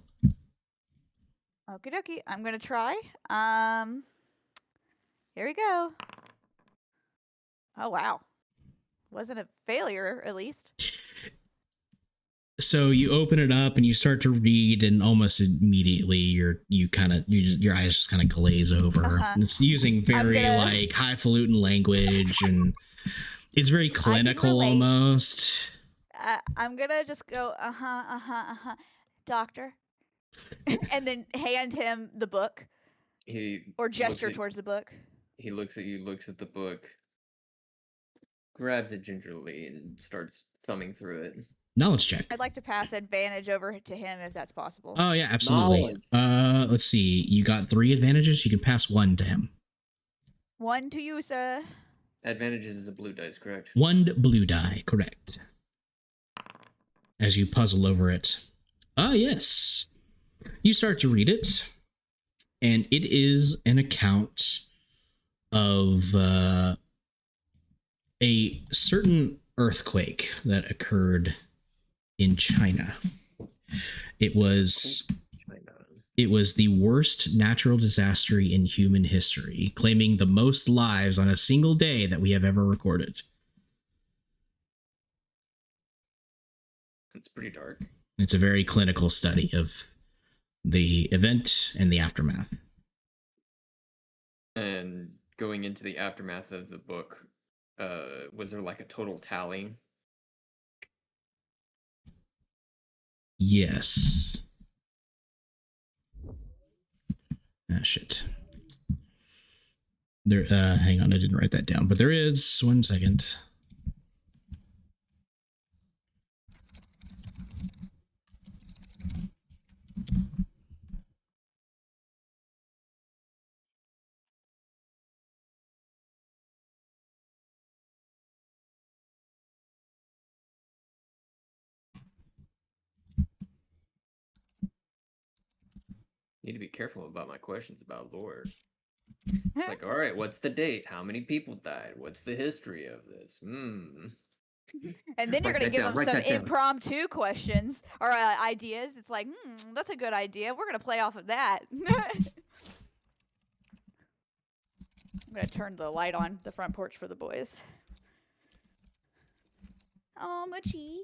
Okie dokie, I'm gonna try. Here we go. Oh wow, wasn't a failure at least. So you open it up and you start to read, and almost immediately your eyes just kind of glaze over. Uh-huh. It's using very like highfalutin language, and it's very clinical almost. I'm gonna just go doctor, and then hand him the book. Or gesture towards the book. He looks at you, looks at the book, grabs it gingerly, and starts thumbing through it. Knowledge check. I'd like to pass advantage over to him if that's possible. Oh yeah, absolutely. Let's see. You got 3 advantages. You can pass 1 to him. 1 to you, sir. Advantages is a blue dice, correct? 1 blue die, correct. As you puzzle over it. Yes. You start to read it, and it is an account of a certain earthquake that occurred in China. It was the worst natural disaster in human history, claiming the most lives on a single day that we have ever recorded. It's pretty dark. It's a very clinical study of the event and the aftermath. And going into the aftermath of the book, was there like a total tally? Yes. Ah, shit. There. Hang on, I didn't write that down, but there is. 1 second. Need to be careful about my questions about lore. It's like, all right, what's the date? How many people died? What's the history of this? And then you're gonna give them some impromptu questions or ideas. It's like, that's a good idea. We're gonna play off of that. I'm gonna turn the light on the front porch for the boys. Oh, Mochi.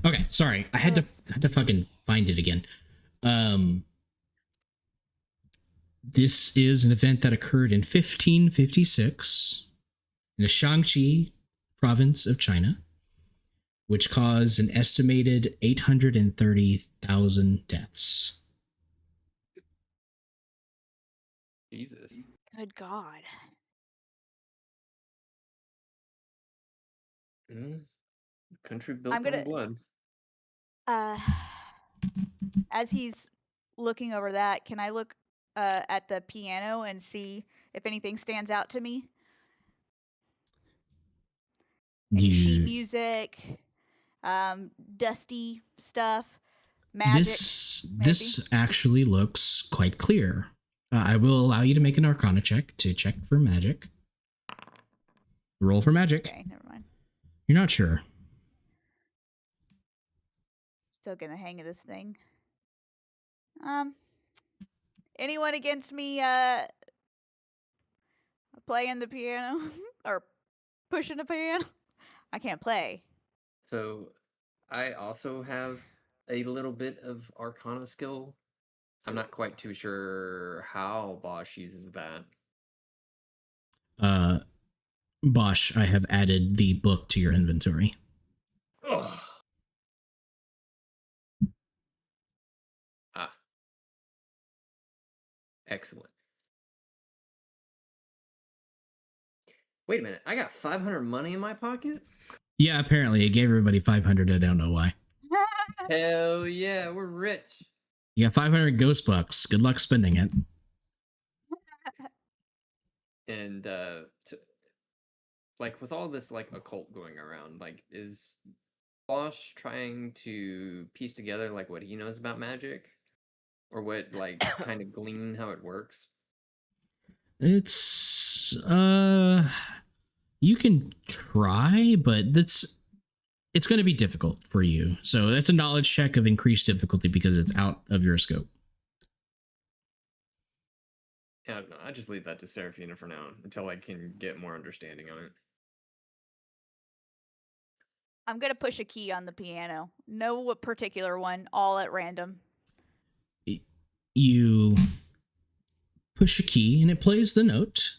Okay, sorry. I had to fucking find it again. This is an event that occurred in 1556 in the Shaanxi province of China, which caused an estimated 830,000 deaths. Jesus. Good God. Country built on blood. As he's looking over that, can I look at the piano and see if anything stands out to me? Any sheet music, dusty stuff, magic. This actually looks quite clear. I will allow you to make an Arcana check to check for magic. Roll for magic. Okay, never mind. You're not sure. Still getting the hang of this thing. Anyone against me playing the piano or pushing the piano. I can't play. So I also have a little bit of Arcana skill. I'm not quite too sure how Bosch uses that. Bosch, I have added the book to your inventory. Ugh. Ah. Excellent. Wait a minute, I got 500 money in my pockets? Yeah, apparently it gave everybody 500. I don't know why. Hell yeah, we're rich. You got 500 ghost bucks. Good luck spending it. And like with all this like occult going around, like is Bosch trying to piece together like what he knows about magic? Or what like kind of glean how it works? It's you can try, but it's going to be difficult for you. So that's a knowledge check of increased difficulty because it's out of your scope. Yeah, I don't know. I just leave that to Seraphina for now until I can get more understanding on it. I'm gonna push a key on the piano. No particular one, all at random. You push a key and it plays the note.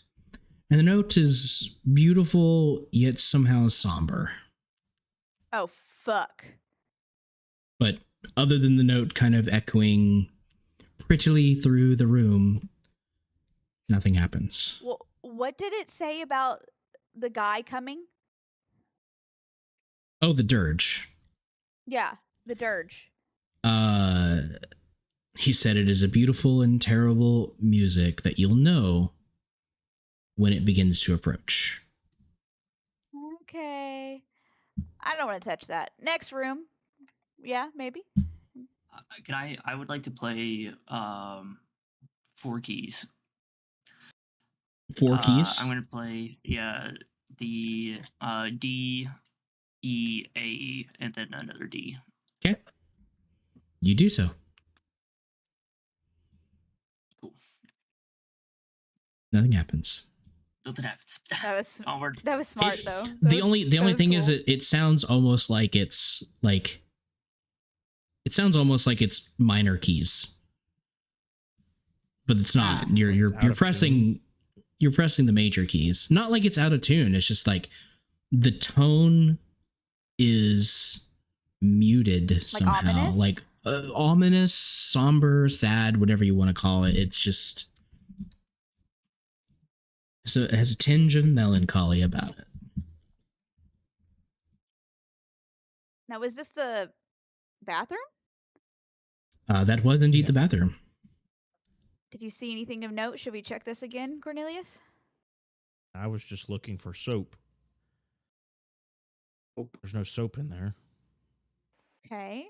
And the note is beautiful yet somehow somber. Oh fuck. But other than the note kind of echoing prettily through the room, nothing happens. Well, what did it say about the guy coming? Oh, the dirge. Yeah, the dirge. He said it is a beautiful and terrible music that you'll know when it begins to approach. Okay. I don't want to touch that. Next room. Yeah, maybe. I would like to play 4 keys. 4 keys? I'm gonna play the D, E, A, and then another D. Okay. You do so. Cool. Nothing happens. Nothing happens. That was Onward. that was smart though. The only thing is it sounds almost like it's minor keys. But it's not. You're pressing the major keys. Not like it's out of tune. It's just like the tone is muted somehow. ominous? Like ominous, somber, sad, whatever you want to call it. It's just so it has a tinge of melancholy about it. Now, was this the bathroom? That was indeed the bathroom. Did you see anything of note? Should we check this again, Cornelius? I was just looking for soap. There's no soap in there. Okay.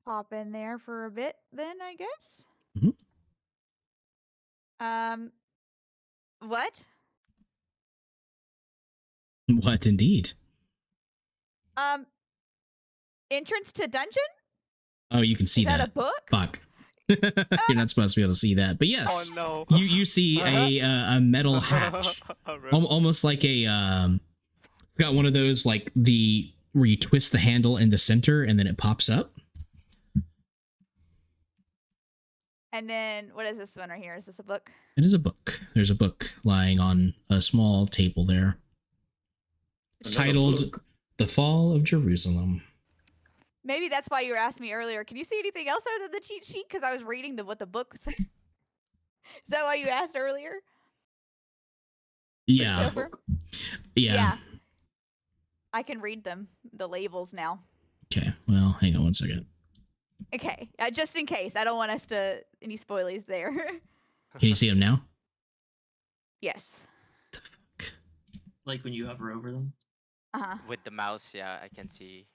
Pop in there for a bit then, I guess. Mhm. What? What indeed? Entrance to dungeon? Oh, you can see Is that a book? Fuck. You're not supposed to be able to see that, but yes. Oh no. You see a metal hatch, almost like a it's got one of those like the where you twist the handle in the center and then it pops up. And then what is this one right here? Is this a book? It is a book. There's a book lying on a small table there. It's Another titled book. "The Fall of Jerusalem." Maybe that's why you were asking me earlier. Can you see anything else other than the cheat sheet? Because I was reading what the book was. Is that why you asked earlier? Yeah. Christopher? Yeah. I can read them, the labels now. Okay. Well, hang on one second. Okay, just in case. I don't want us to any spoilies there. Can you see them now? Yes. The fuck? Like when you hover over them. Uh-huh. With the mouse, yeah, I can see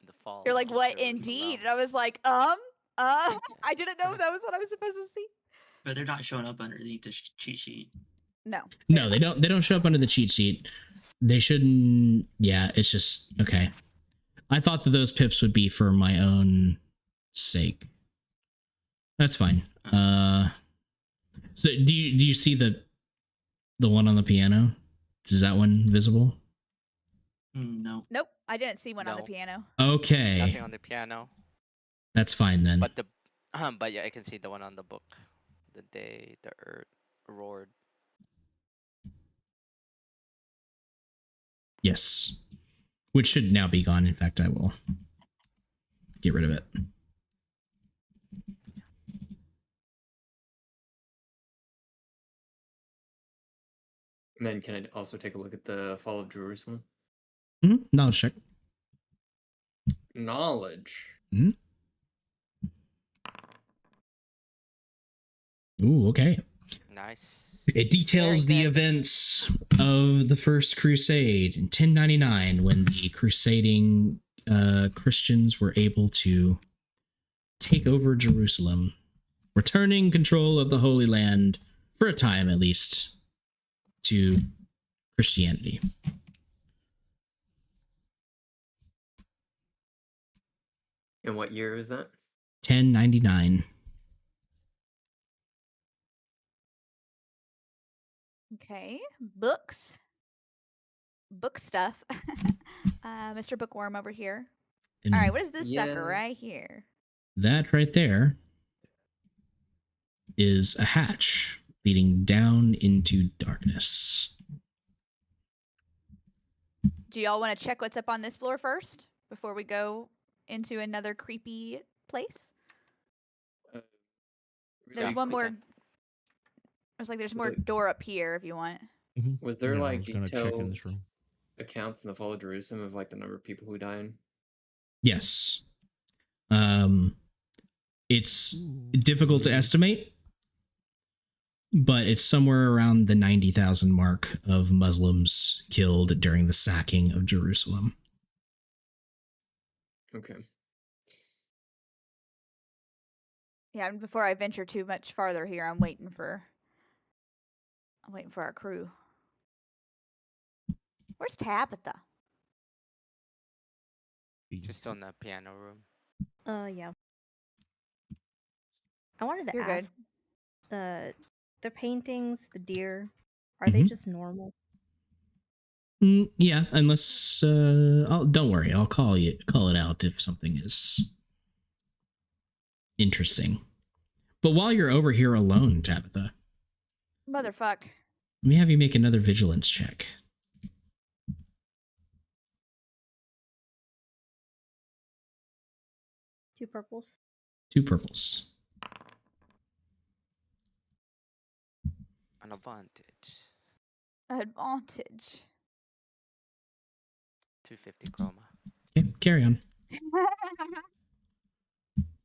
the fall. You're like, of what Jerusalem. indeed? And I was like, I didn't know if that was what I was supposed to see. But they're not showing up underneath the cheat sheet. No. No, they don't. They don't show up under the cheat sheet. They shouldn't. Yeah, it's just okay. I thought that those pips would be for my own sake. That's fine. So do you see the one on the piano? Is that one visible? No. Nope, I didn't see one on the No. piano. Okay, Nothing on the piano. that's fine then. But the but yeah, I can see the one on the book. The day the earth roared. Yes, which should now be gone. In fact, I will get rid of it. And then can I also take a look at the fall of Jerusalem? Knowledge check. Knowledge. Ooh, okay. Nice. It details Very the good. events of the First Crusade in 1099 when the crusading Christians were able to take over Jerusalem, returning control of the Holy Land, for a time at least, to Christianity. And what year is that? 1099. Okay, books. Book stuff. Mr. Bookworm over here. And All right, what is this Yeah. sucker right here? that right there is a hatch leading down into darkness. Do y'all want to check what's up on this floor first before we go into another creepy place? There's Really one more. quick, There's more The- door up here if you want. Was there Yeah, I like was gonna check in detailed this room. accounts in the fall of Jerusalem of like the number of people who died? Yes. It's difficult to estimate, but it's somewhere around the 90,000 mark of Muslims killed during the sacking of Jerusalem. Okay. Yeah, and before I venture too much farther here, I'm waiting for our crew. Where's Tabitha? Just on the piano room. Yeah. I wanted to You're good. ask, the paintings, the deer, are they Mhm. just normal? Yeah, unless don't worry, I'll call it out if something is interesting. But while you're over here alone, Tabitha, Motherfuck. let me have you make another vigilance check. Two purples. 2 purples. An advantage. Advantage. 250 chroma. Okay, carry on.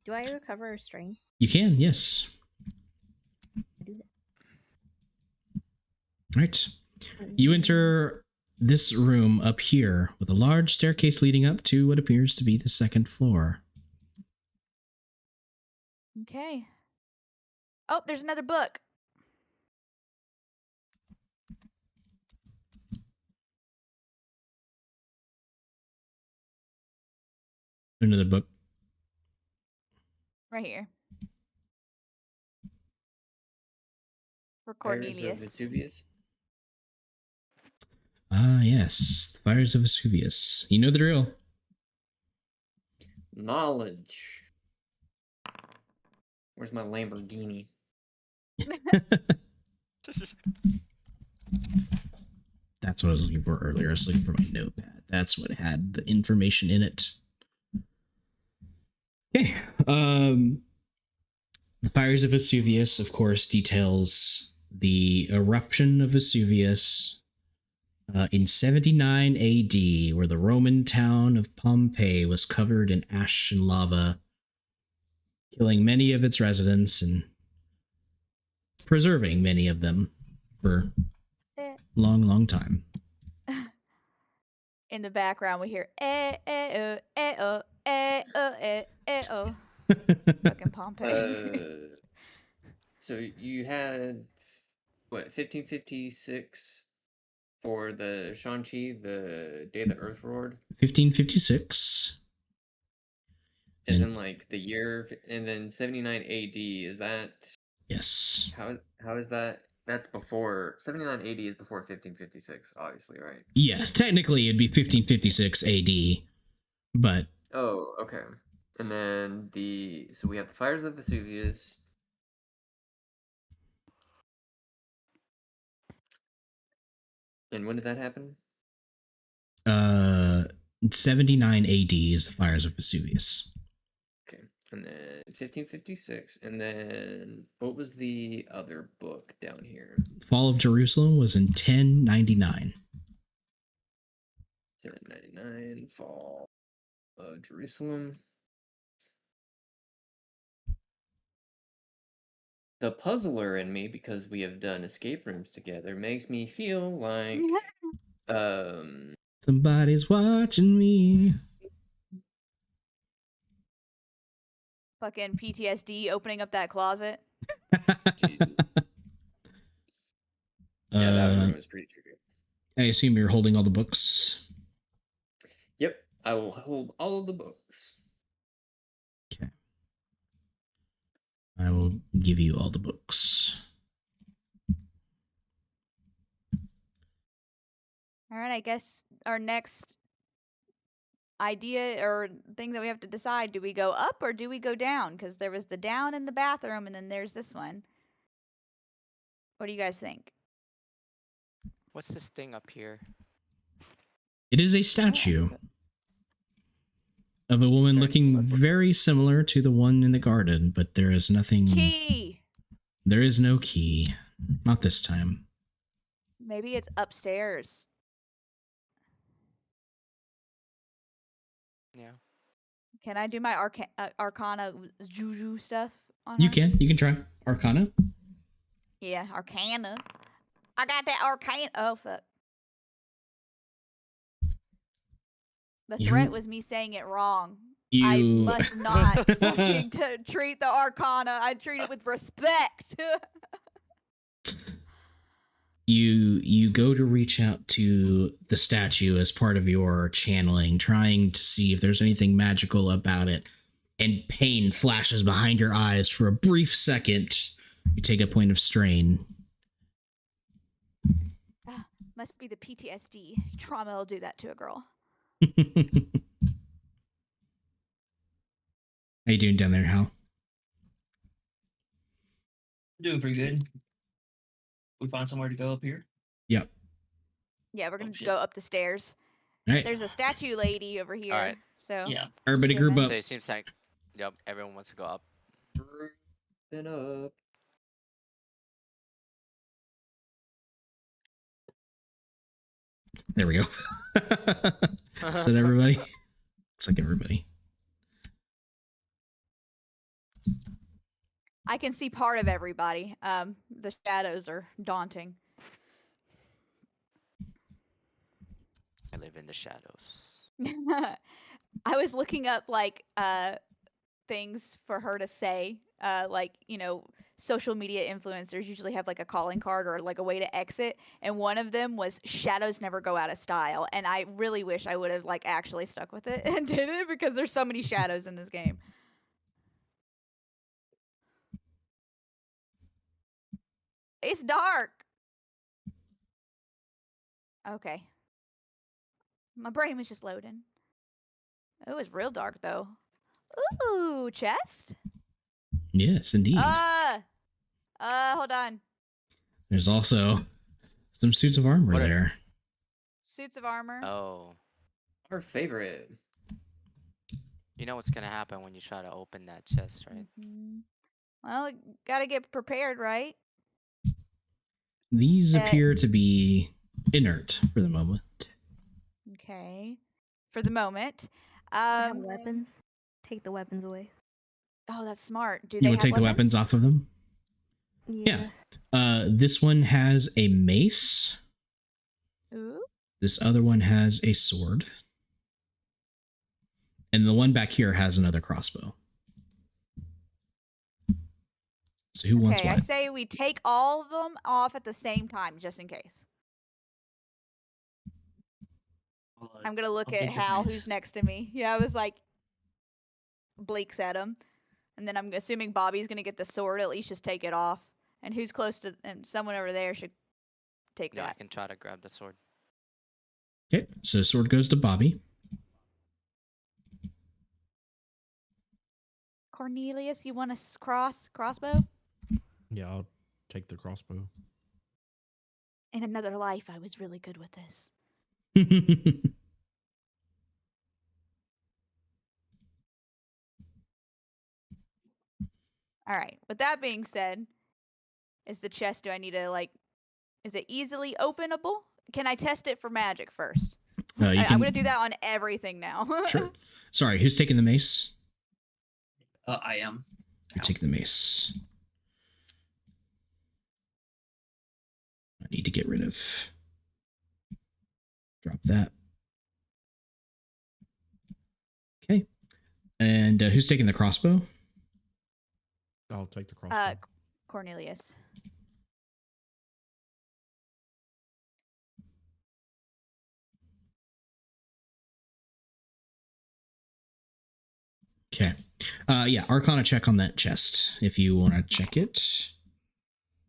Do I recover a strain? You can, yes. I do that. All right. You enter this room up here with a large staircase leading up to what appears to be the second floor. Okay. Oh, there's another book. Another book. Right here. For Fires of Cornelius. Vesuvius. Ah, yes. The Fires of Vesuvius. You know the drill. Knowledge. Where's my Lamborghini? That's what I was looking for earlier. I was looking for my notepad. That's what had the information in it. Okay. The Fires of Vesuvius, of course, details the eruption of Vesuvius in 79 AD, where the Roman town of Pompeii was covered in ash and lava, killing many of its residents and preserving many of them for a long, long time. In the background, we hear oh, oh. Fucking Pompeii. So you had what 1556 for the Shang-Chi, the day the Earth roared, 1556. as And- in like the year, and then 79 AD. Is that Yes. How is that? That's before 79 AD is before 1556, obviously, right? Yes, technically it'd be 1556 AD, but Oh, okay. And then so we have the fires of Vesuvius. And when did that happen? 79 AD is the fires of Vesuvius. Okay. And then 1556. And then what was the other book down here? Fall of Jerusalem was in 1099. 1099, Fall of Jerusalem. The puzzler in me, because we have done escape rooms together, makes me feel like Somebody's watching me. Fucking PTSD opening up that closet. Jesus. Yeah, that room is pretty tricky. I assume you're holding all the books. Yep, I will hold all of the books. Okay. I will give you all the books. All right, I guess our next idea or thing that we have to decide, do we go up or do we go down? Because there was the down in the bathroom and then there's this one. What do you guys think? What's this thing up here? It is a statue of a woman Sure, looking let's look. very similar to the one in the garden, but there is nothing. Key! There is no key. Not this time. Maybe it's upstairs. Yeah. Can I do my Arcana Juju stuff on You her? can. You can try Arcana. Yeah, Arcana. I got that Arcana. Oh, fuck. The threat was me saying it wrong. I must not fucking treat the Arcana. I treat it with respect. You go to reach out to the statue as part of your channeling, trying to see if there's anything magical about it, and pain flashes behind your eyes for a brief second. You take a point of strain. Must be the PTSD. Trauma will do that to a girl. How you doing down there, Hal? Doing pretty good. We find somewhere to go up here. Yep. Yeah, we're gonna shit. go up the stairs. All right. There's a statue lady over here. Alright. So Yeah. Everybody group assuming- up. So it seems like, yep, everyone wants to go up. Then up. There we go. Is that everybody? Looks like everybody. I can see part of everybody. The shadows are daunting. I live in the shadows. I was looking up like things for her to say. Like, you know, social media influencers usually have like a calling card or like a way to exit, and one of them was shadows never go out of style. And I really wish I would have like actually stuck with it and did it, because there's so many shadows in this game. It's dark. Okay. My brain was just loading. Oh, it's real dark though. Ooh, chest? Yes, indeed. Hold on. There's also some suits of armor What are- there. Suits of armor. Oh. Our favorite. You know what's gonna happen when you try to open that chest, right? Mhm. Well, gotta get prepared, right? These appear to be inert for the moment. Okay. For the moment. They have weapons. Take the weapons away. Oh, that's smart. Do You they will have take the weapons off of them? Yeah. This one has a mace. Ooh. This other one has a sword. And the one back here has another crossbow. So who wants Okay, I what? say we take all of them off at the same time, just in case. I'm gonna look I'll at take the Hal, mace. who's next to me. Yeah, I was like, blinks at him. And then I'm assuming Bobby's gonna get the sword. At least just take it off. And who's close to? And someone over there should take Yeah, I that. can try to grab the sword. Okay, so sword goes to Bobby. Cornelius, you want a crossbow? Yeah, I'll take the crossbow. In another life, I was really good with this. All right. With that being said, is the chest? Do I need to like? Is it easily openable? Can I test it for magic first? I'm gonna do that on everything now. Sure. Sorry, who's taking the mace? I am. You're taking the mace. I need to get rid of. Drop that. Okay. And who's taking the crossbow? I'll take the crossbow. Cornelius. Okay. Yeah, Arcana check on that chest if you want to check it.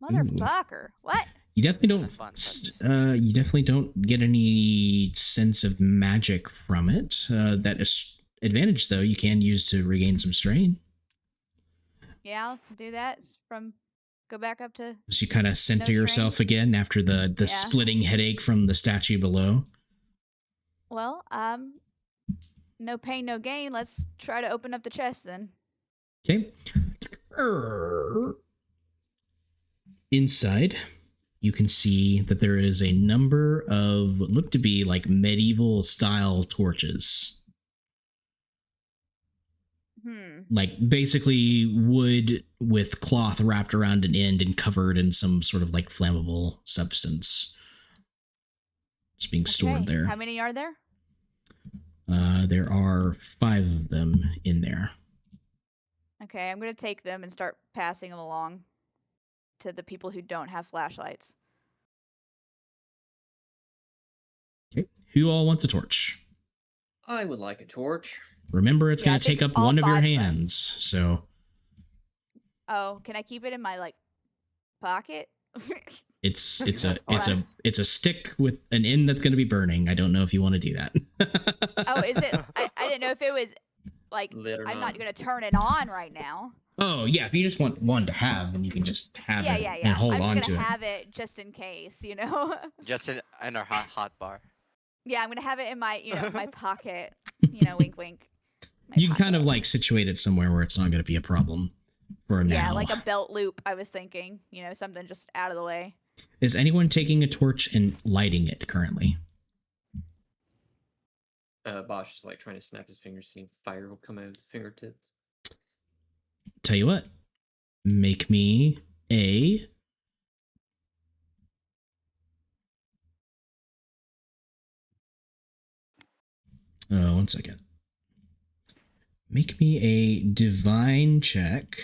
Motherfucker. What? You definitely don't. Fun touch. You definitely don't get any sense of magic from it. That is advantage though. You can use to regain some strain. Yeah, I'll do that. Go back up to. So you kind of center strain? yourself again after the Yeah. splitting headache from the statue below. Well, no pain, no gain. Let's try to open up the chest then. Okay. Inside, you can see that there is a number of what look to be like medieval style torches. Like basically wood with cloth wrapped around an end and covered in some sort of like flammable substance. It's being stored there. How many are there? There are 5 of them in there. Okay, I'm gonna take them and start passing them along to the people who don't have flashlights. Okay. Who all wants a torch? I would like a torch. Remember, it's Yeah, I going to take think up all one of your 5 of us. hands. So Oh, can I keep it in my like pocket? it's have a stick with an end that's going to be burning. I don't know if you want to do that. Oh, is it? I didn't know if it was like Lit or I'm not. not gonna turn it on right now. Oh yeah, if you just want one to have, then you can just have Yeah, it yeah, and yeah. hold I'm on just to gonna it. have it just in case, you know. Just in our hot bar. Yeah, I'm gonna have it in my, my pocket. Wink, wink. My You can kind of pocket. like situate it somewhere where it's not going to be a problem for now. Yeah, like a belt loop. I was thinking, something just out of the way. Is anyone taking a torch and lighting it currently? Bosch is like trying to snap his fingers, seeing fire will come out of his fingertips. Tell you what, make me a one second. Make me a divine check.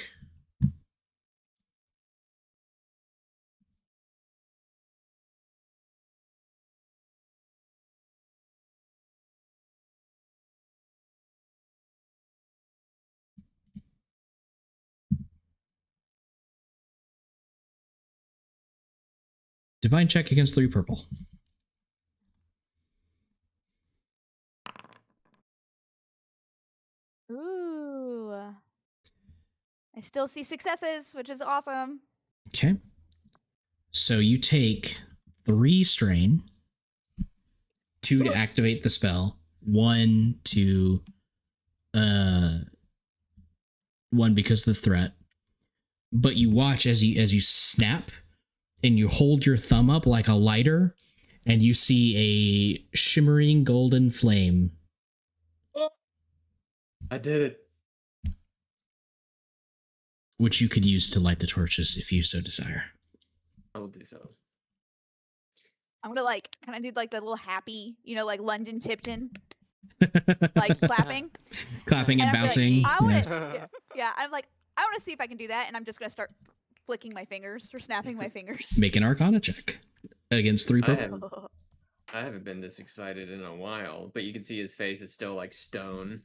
Divine check against 3 purple. Ooh. I still see successes, which is awesome. Okay. So you take 3 strain, 2 to activate the spell, 1 to 1 because of the threat. But you watch as you snap and you hold your thumb up like a lighter and you see a shimmering golden flame. I did it. Which you could use to light the torches if you so desire. I will do so. I'm gonna can I do like the little happy, like London Tipton, like clapping? Clapping and I'm like, bouncing. I want to, Yeah. yeah. I'm like, I want to see if I can do that, and I'm just gonna start flicking my fingers or snapping my fingers. Make an Arcana check against 3 purple. I haven't been this excited in a while, but you can see his face is still like stone.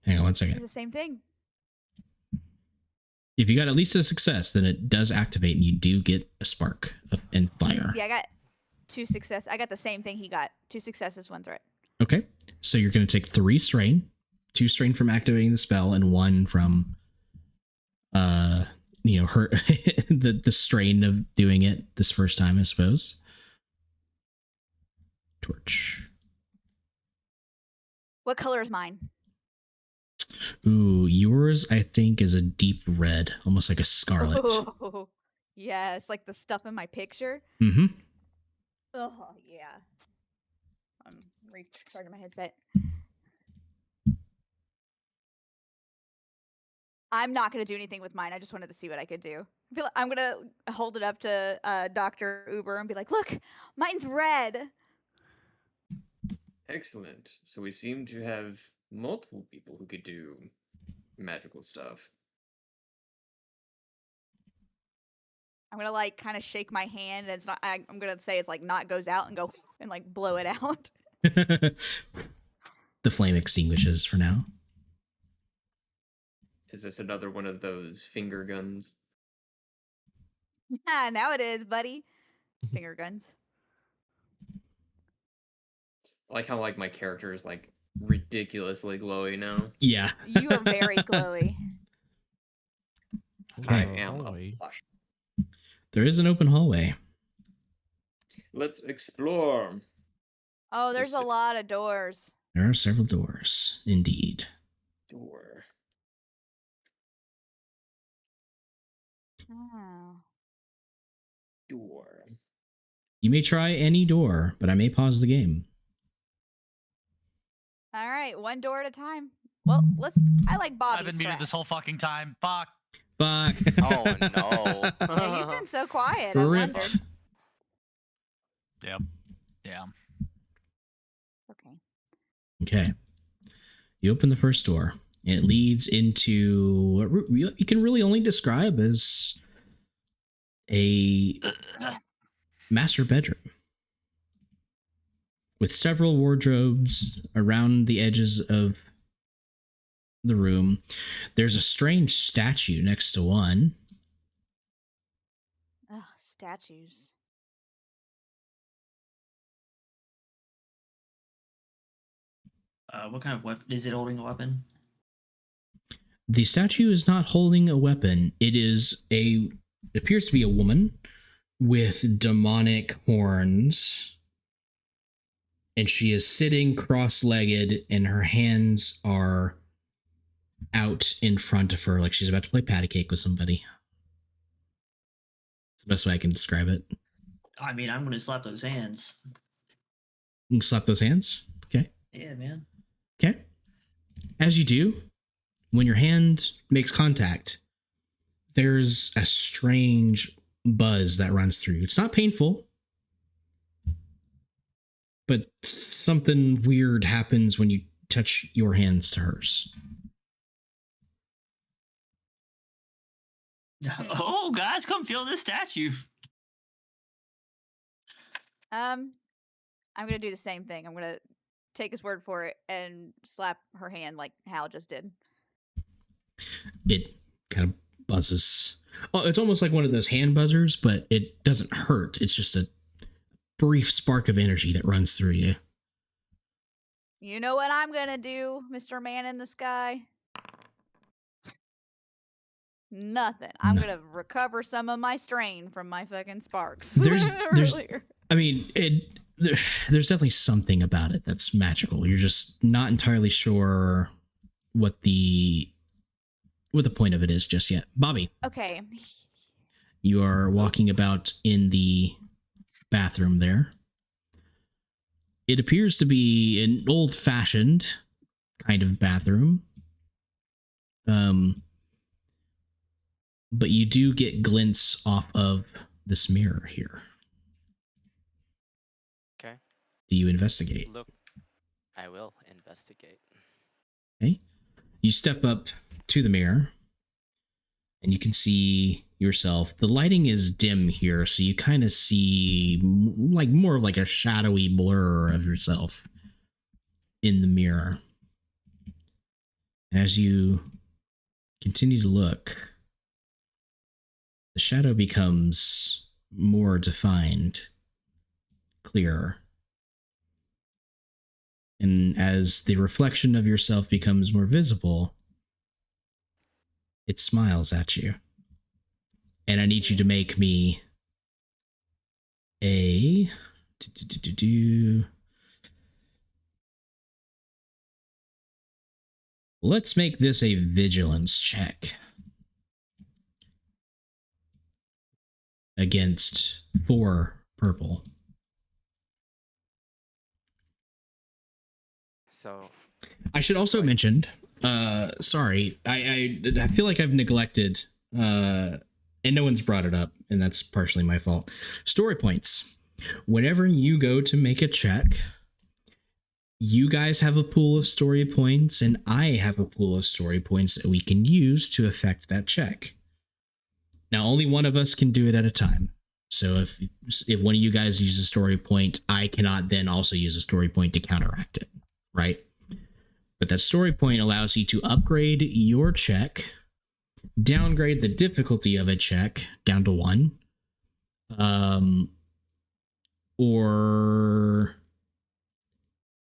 Hang on one It's second. the same thing. If you got at least a success, then it does activate and you do get a spark and fire. Yeah, I got 2 success. I got the same thing he got. 2 successes, 1 threat. Okay. So you're going to take 3 strain, 2 strain from activating the spell, and 1 from, her the strain of doing it this first time, I suppose. Torch. What color is mine? Ooh, yours, I think, is a deep red, almost like a scarlet. Oh, yes, like the stuff in my picture. Mm-hmm. Oh, yeah. I'm recharging my headset. I'm not going to do anything with mine. I just wanted to see what I could do. I'm going to hold it up to Dr. Uber and be like, look, mine's red. Excellent. So we seem to have multiple people who could do magical stuff. I'm going to like kind of shake my hand and it's not, I'm going to say it's like not goes out and go and like blow it out. The flame extinguishes for now. Is this another one of those finger guns? Yeah, now it is, buddy. Finger guns. I like how my character is like ridiculously glowy now. Yeah. You are very glowy. I Oh, am hallway. a flush. There is an open hallway. Let's explore. Oh, there's a Just- lot of doors. There are several doors, indeed. Door. Oh. Door. You may try any door, but I may pause the game. All right, 1 door at a time. Well, I like Bobby's I've been muted strat. this whole fucking time. Fuck. Fuck. Oh, no. Yeah, you've been so quiet. I Rip. wondered. Yep. Yeah. Okay. Okay. You open the first door, and it leads into what you can really only describe as a master bedroom with several wardrobes around the edges of the room. There's a strange statue next to one. Ugh, statues. What kind of weapon is it holding? A weapon? The statue is not holding a weapon. It appears to be a woman with demonic horns. And she is sitting cross-legged and her hands are out in front of her like she's about to play patty cake with somebody. It's the best way I can describe it. I mean, I'm gonna slap those hands. You can slap those hands. Okay. Yeah, man. Okay. As you do, when your hand makes contact, there's a strange buzz that runs through you. It's not painful, but something weird happens when you touch your hands to hers. Oh, guys, come feel this statue. I'm gonna do the same thing. I'm gonna take his word for it and slap her hand like Hal just did. It kind of buzzes. Oh, it's almost like one of those hand buzzers, but it doesn't hurt. It's just a brief spark of energy that runs through you. You know what I'm gonna do, Mr. Man in the Sky? Nothing. I'm No. gonna recover some of my strain from my fucking sparks. There's- earlier. I mean, there's definitely something about it that's magical. You're just not entirely sure what the point of it is just yet. Bobby, Okay. you are walking about in the bathroom there. It appears to be an old-fashioned kind of bathroom. But you do get glints off of this mirror here. Okay. Do you investigate? Look, I will investigate. Okay. You step up to the mirror and you can see yourself. The lighting is dim here, so you kind of see like more of like a shadowy blur of yourself in the mirror. As you continue to look, the shadow becomes more defined, clearer. And as the reflection of yourself becomes more visible, it smiles at you. And I need you to make me a... Let's make this a vigilance check. Against 4 purple. So I should also mention, sorry, I feel like I've neglected, and no one's brought it up, and that's partially my fault. Story points. Whenever you go to make a check, you guys have a pool of story points, and I have a pool of story points that we can use to affect that check. Now, only one of us can do it at a time. So if one of you guys uses a story point, I cannot then also use a story point to counteract it, right? But that story point allows you to upgrade your check, downgrade the difficulty of a check down to 1, or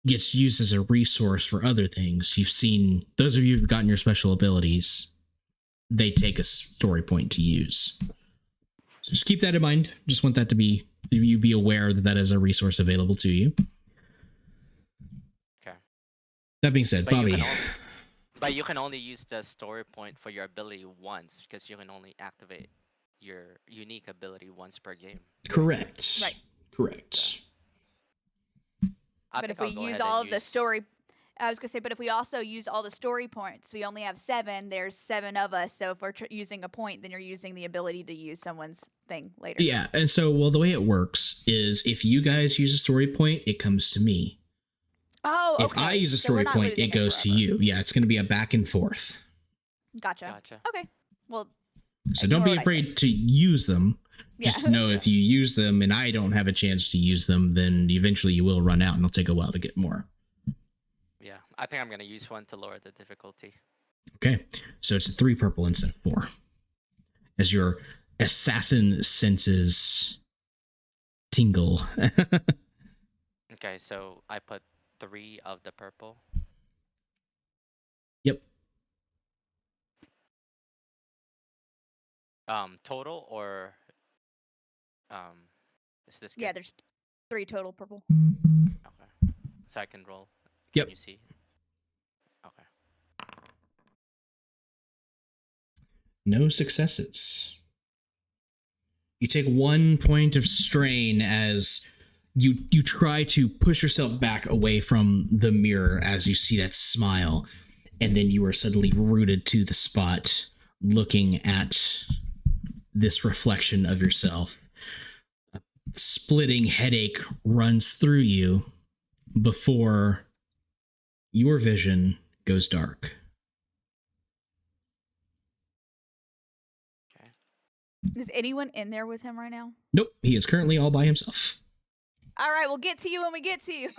gets used as a resource for other things. You've seen, those of you who've gotten your special abilities, they take a story point to use. So just keep that in mind. Just want that to be, you be aware that that is a resource available to you. okay. That being said, Bobby. But you can only use the story point for your ability once, because you can only activate your unique ability once per game. Correct. Right. Correct. But if we use all of the story, I was gonna say, but if we also use all the story points, we only have 7. There's 7 of us, so if we're using a point, then you're using the ability to use someone's thing later. Yeah, and so, well, the way it works is if you guys use a story point, it comes to me. Oh, okay. If I use a story point, it goes to you. Yeah, it's going to be a back and forth. Gotcha. Okay. Well, so don't be afraid to use them. Just know if you use them and I don't have a chance to use them, then eventually you will run out and it'll take a while to get more. Yeah, I think I'm going to use one to lower the difficulty. Okay, so it's 3 purple instead of 4. As your assassin senses tingle. Okay, so I put 3 of the purple. Yep. Total or is this good? Yeah, there's 3 total purple. Okay. So I can roll. Can you see? Okay. No successes. You take 1 point of strain as you try to push yourself back away from the mirror as you see that smile, and then you are suddenly rooted to the spot, looking at this reflection of yourself. A splitting headache runs through you before your vision goes dark. Okay. Is anyone in there with him right now? Nope, he is currently all by himself. All right, we'll get to you when we get to you.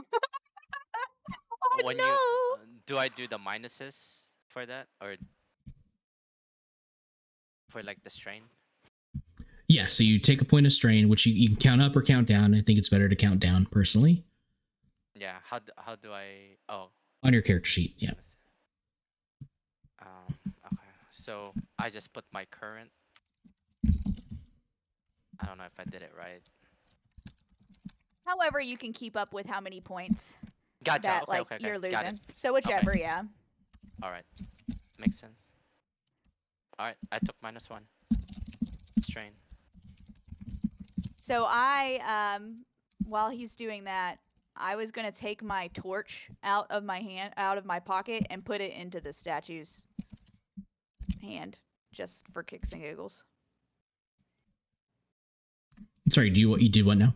Oh, when no. Do I do the minuses for that, or for like the strain? Yeah, so you take a point of strain, which you can count up or count down. I think it's better to count down, personally. Yeah, how do I... Oh. On your character sheet, yeah. Okay, so I just put my current... I don't know if I did it right. However, you can keep up with how many points gotcha. that Okay, you're losing. Got it. So whichever, okay. Yeah. All right, makes sense. All right, I took -1. Strain. So I, while he's doing that, I was gonna take my torch out of my pocket, and put it into the statue's hand, just for kicks and giggles. Sorry, you did what now?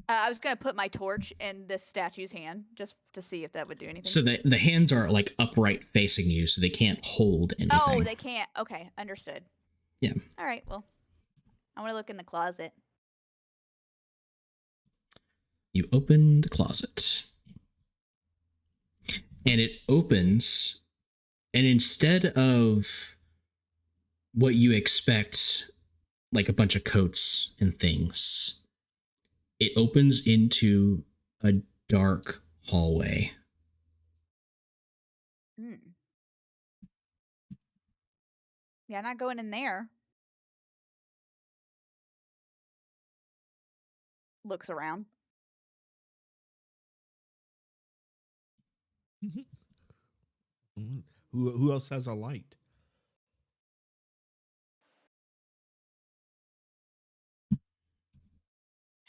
I was gonna put my torch in this statue's hand, just to see if that would do anything. So the hands are like upright facing you, so they can't hold anything. Oh, they can't. Okay, understood. Yeah. All right. Well, I want to look in the closet. You open the closet, and it opens And instead of what you expect, like a bunch of coats and things, it opens into a dark hallway. Mm. Yeah, not going in there. Looks around. Who else has a light?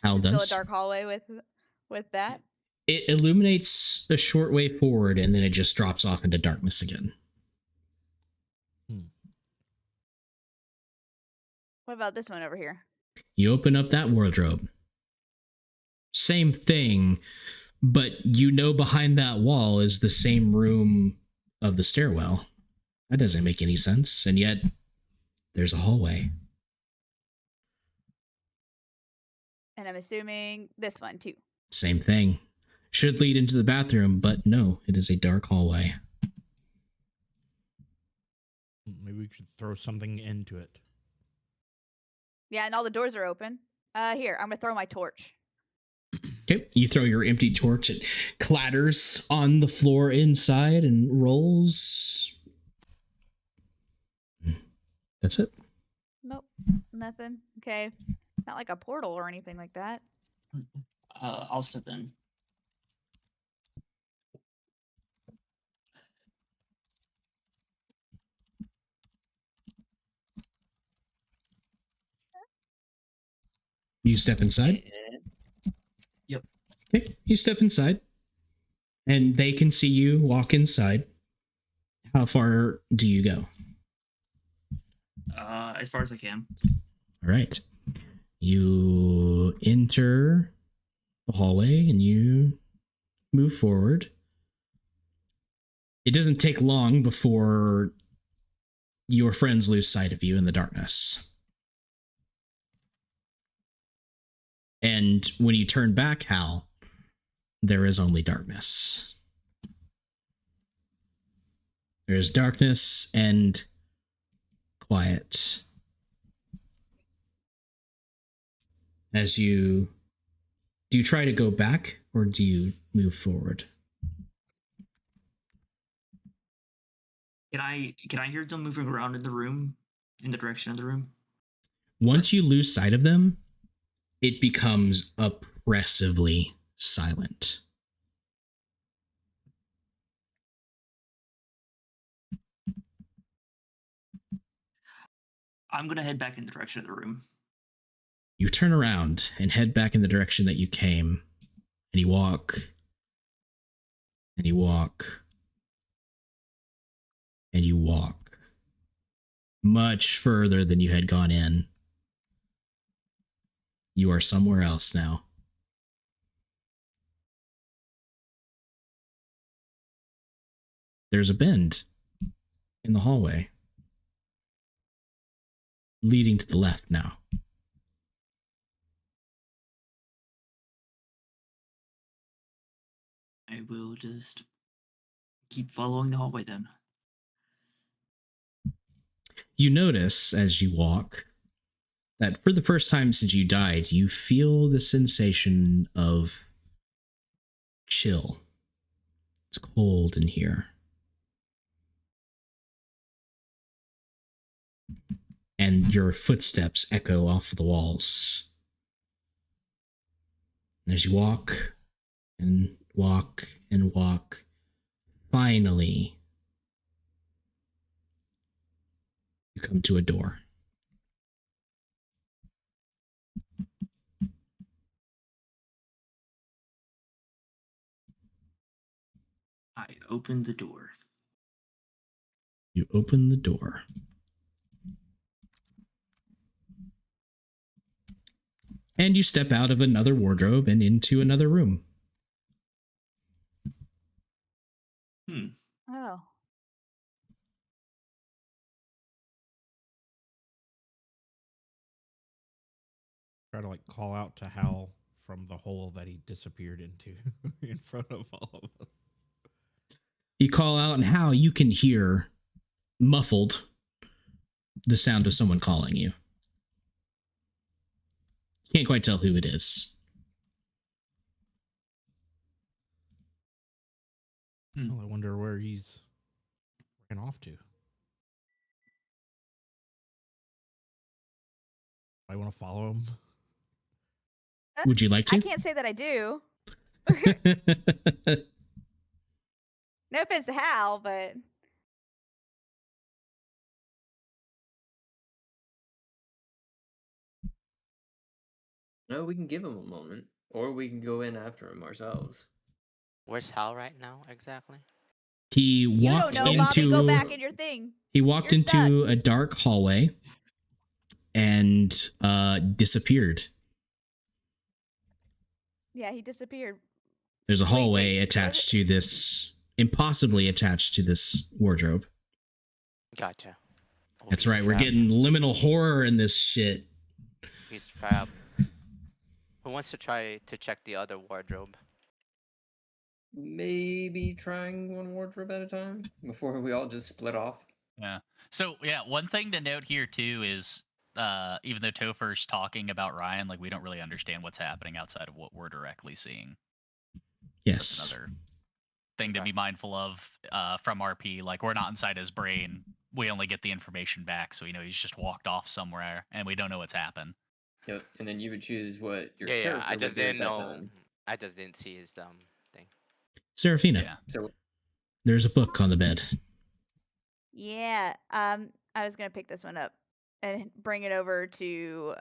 Hal Is it still a does. dark hallway with that? It illuminates a short way forward and then it just drops off into darkness again. What about this one over here? You open up that wardrobe. Same thing, but you know behind that wall is the same room of the stairwell. That doesn't make any sense, and yet there's a hallway. And I'm assuming this one too. Same thing. Should lead into the bathroom, but no, it is a dark hallway. Maybe we should throw something into it. Yeah, and all the doors are open. Here, I'm gonna throw my torch. Okay, you throw your empty torch, it clatters on the floor inside and rolls. That's it. Nope, nothing. Okay, not like a portal or anything like that. I'll step in. You step inside. Yep. Okay, you step inside, and they can see you walk inside. How far do you go? As far as I can. All right. You enter the hallway and you move forward. It doesn't take long before your friends lose sight of you in the darkness. And when you turn back, Hal, there is only darkness. There is darkness and quiet. As you do, you try to go back or do you move forward? Can I hear them moving around in the room, in the direction of the room? Once you lose sight of them, it becomes oppressively silent. I'm gonna head back in the direction of the room. You turn around and head back in the direction that you came, and you walk, and you walk, and you walk much further than you had gone in. You are somewhere else now. There's a bend in the hallway, leading to the left now. I will just keep following the hallway then. You notice as you walk that for the first time since you died, you feel the sensation of chill. It's cold in here. And your footsteps echo off the walls. And as you walk and walk and walk, finally, you come to a door. I open the door. You open the door. And you step out of another wardrobe and into another room. Oh. Try to call out to Hal from the hole that he disappeared into in front of all of us. You call out, and Hal, you can hear muffled the sound of someone calling you. Can't quite tell who it is. Well, I wonder where he's ran off to. I want to follow him. Would you like I to? can't say that I do. No offense to Hal, but No, we can give him a moment, or we can go in after him ourselves. Where's Hal right now exactly? He you don't walked know, Bobby. into Go back in your thing. he walked You're into a dark hallway and disappeared. Yeah, he disappeared. There's a Wait, hallway was attached it- to this, impossibly attached to this wardrobe. Gotcha. Oh, That's he's right. We're trapped. getting liminal horror in this shit. He's trapped. Who wants to try to check the other wardrobe? Maybe trying one wardrobe at a time before we all just split off. Yeah. So yeah, one thing to note here too is even though Topher's talking about Ryan, like we don't really understand what's happening outside of what we're directly seeing. Yes. That's another thing to Okay. be mindful of from RP. Like we're not inside his brain. We only get the information back, so he's just walked off somewhere, and we don't know what's happened. Yep, and then you would choose what your Yeah, character I just would do at didn't that know. time. I just didn't see his thing. Serafina, Yeah. So there's a book on the bed. Yeah. I was gonna pick this one up and bring it over to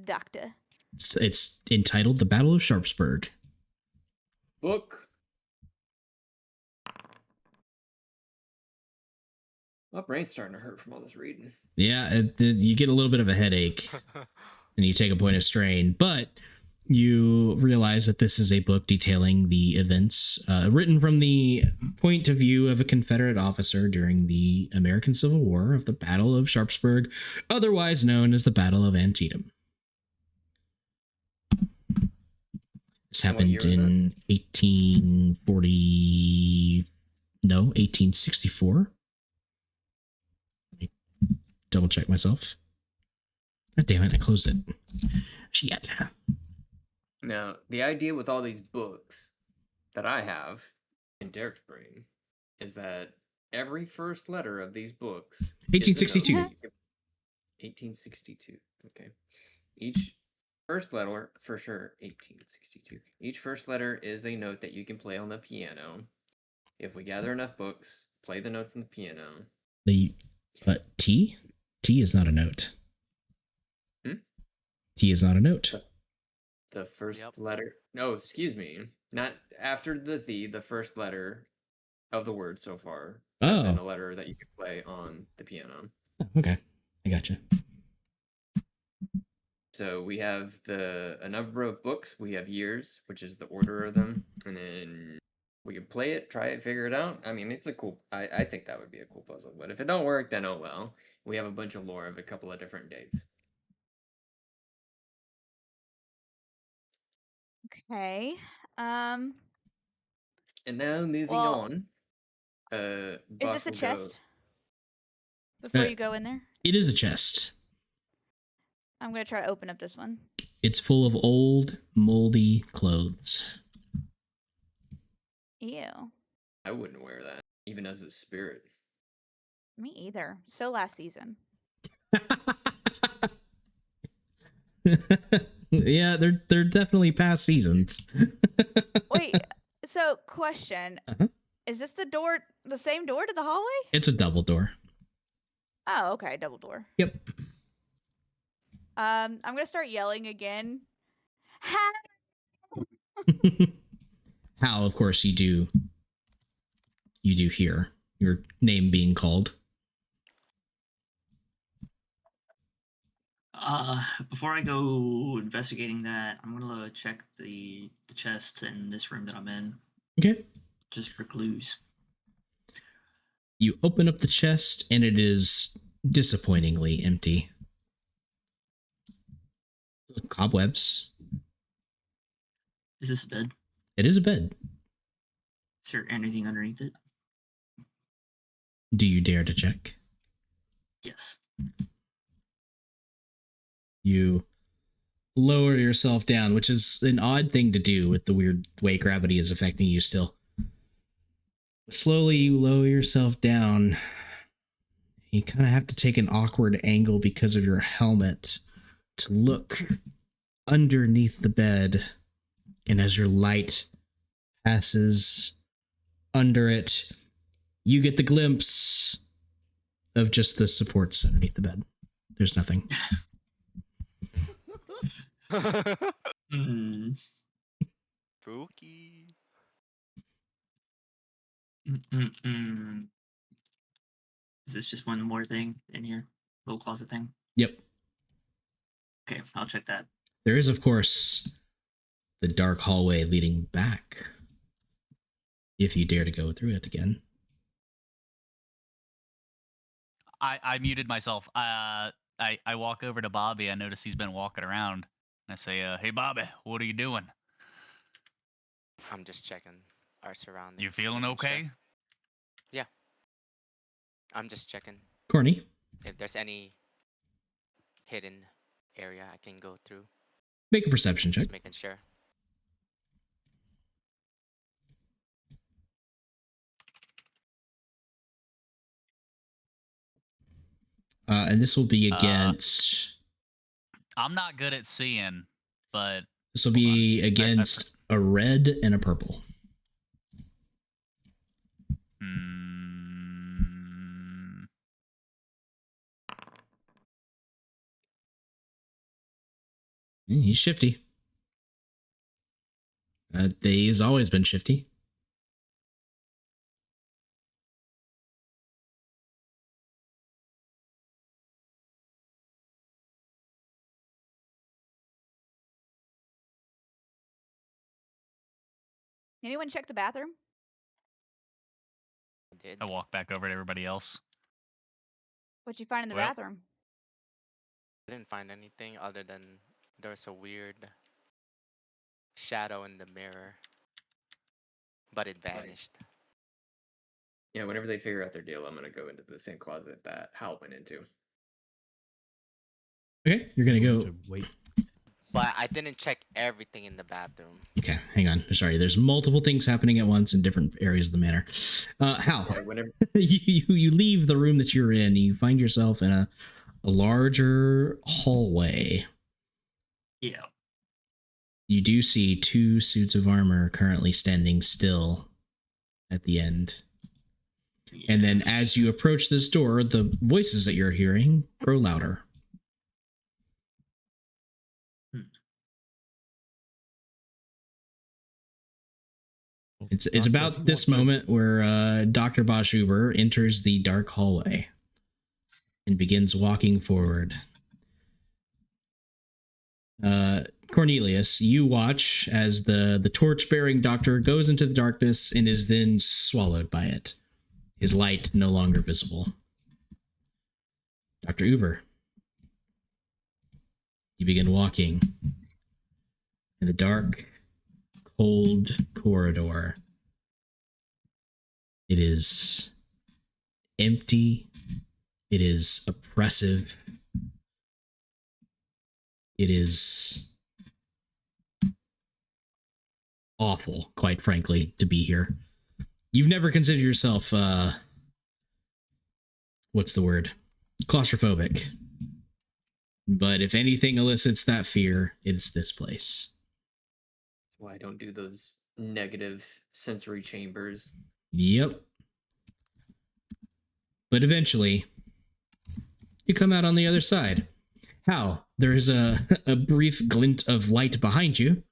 Doctor. It's entitled The Battle of Sharpsburg. book. My brain's starting to hurt from all this reading. Yeah, you get a little bit of a headache and you take a point of strain, but you realize that this is a book detailing the events written from the point of view of a Confederate officer during the American Civil War of the Battle of Sharpsburg, otherwise known as the Battle of Antietam. This And what happened year is in 1864. Let me double check myself. God damn it, I closed it. Shit. Now, the idea with all these books that I have in Derek's brain is that every first letter of these books is a note 1862. that you can- 1862. Okay. Each first letter, for sure, 1862. Each first letter is a note that you can play on the piano. If we gather enough books, play the notes on the piano. The T? T is not a note. T is not a note. The first Yep. letter. No, excuse me. Not after the first letter of the word so far. Oh. And a letter that you could play on the piano. Okay, I gotcha. So we have a number of books. We have years, which is the order of them, and then we can play it, try it, figure it out. I mean, it's a cool. I think that would be a cool puzzle. But if it don't work, then oh well. We have a bunch of lore of a couple of different dates. Okay. And now moving Well, on. Is Boss this a will go. chest? Before Uh, you go in there, It is a chest. I'm gonna try to open up this one. It's full of old, moldy clothes. Ew. I wouldn't wear that, even as a spirit. Me either. So last season. Yeah, they're definitely past seasons. Wait. So, question: Uh-huh. Is this the same door to the hallway? It's a double door. Oh, okay, double door. Yep. I'm gonna start yelling again. Hal, of course, you do hear your name being called. Before I go investigating that, I'm gonna check the chest in this room that I'm in, Okay. just for clues. You open up the chest, and it is disappointingly empty. Cobwebs. Is this a bed? It is a bed. Is there anything underneath it? Do you dare to check? Yes. You lower yourself down, which is an odd thing to do with the weird way gravity is affecting you still. Slowly, you lower yourself down. You kind of have to take an awkward angle because of your helmet to look underneath the bed. And as your light passes under it, you get the glimpse of just the supports underneath the bed. There's nothing. Hmm. Spooky. Mm-mm-mm. Is this just one more thing in here? Little closet thing? Yep. Okay, I'll check that. There is, of course, the dark hallway leading back. If you dare to go through it again. I muted myself. I walk over to Bobby. I notice he's been walking around. And I say, "Hey, Bobby, what are you doing? I'm just checking our surroundings. You feeling making sure. okay?" Yeah. I'm just checking Corny, if there's any hidden area I can go through. make a perception check. Just making sure. And this will be against. I'm not good at seeing, but This will hold on. be against a red and a purple. He's shifty. He's always been shifty. Anyone check the bathroom? I did. I walk back over to everybody else. What'd you find in the Well- bathroom? I didn't find anything other than there's a weird shadow in the mirror, but it vanished. Yeah, whenever they figure out their deal, I'm gonna go into the same closet that Hal went into. Okay, you're gonna go. Wait. But I didn't check everything in the bathroom. Okay, hang on. Sorry, there's multiple things happening at once in different areas of the manor. Hal, Yeah, whenever you leave the room that you're in. You find yourself in a larger hallway. Yeah. You do see 2 suits of armor currently standing still at the end. And then as you approach this door, the voices that you're hearing grow louder. It's about this moment where Dr. Bashuber enters the dark hallway and begins walking forward. Cornelius, you watch as the torch-bearing doctor goes into the darkness and is then swallowed by it. His light no longer visible. Dr. Uber, you begin walking in the dark, cold corridor. It is empty. It is oppressive. It is awful, quite frankly, to be here. You've never considered yourself, what's the word? Claustrophobic. But if anything elicits that fear, it's this place. why I don't do those negative sensory chambers. Yep. But eventually, you come out on the other side. How? There is a brief glint of light behind you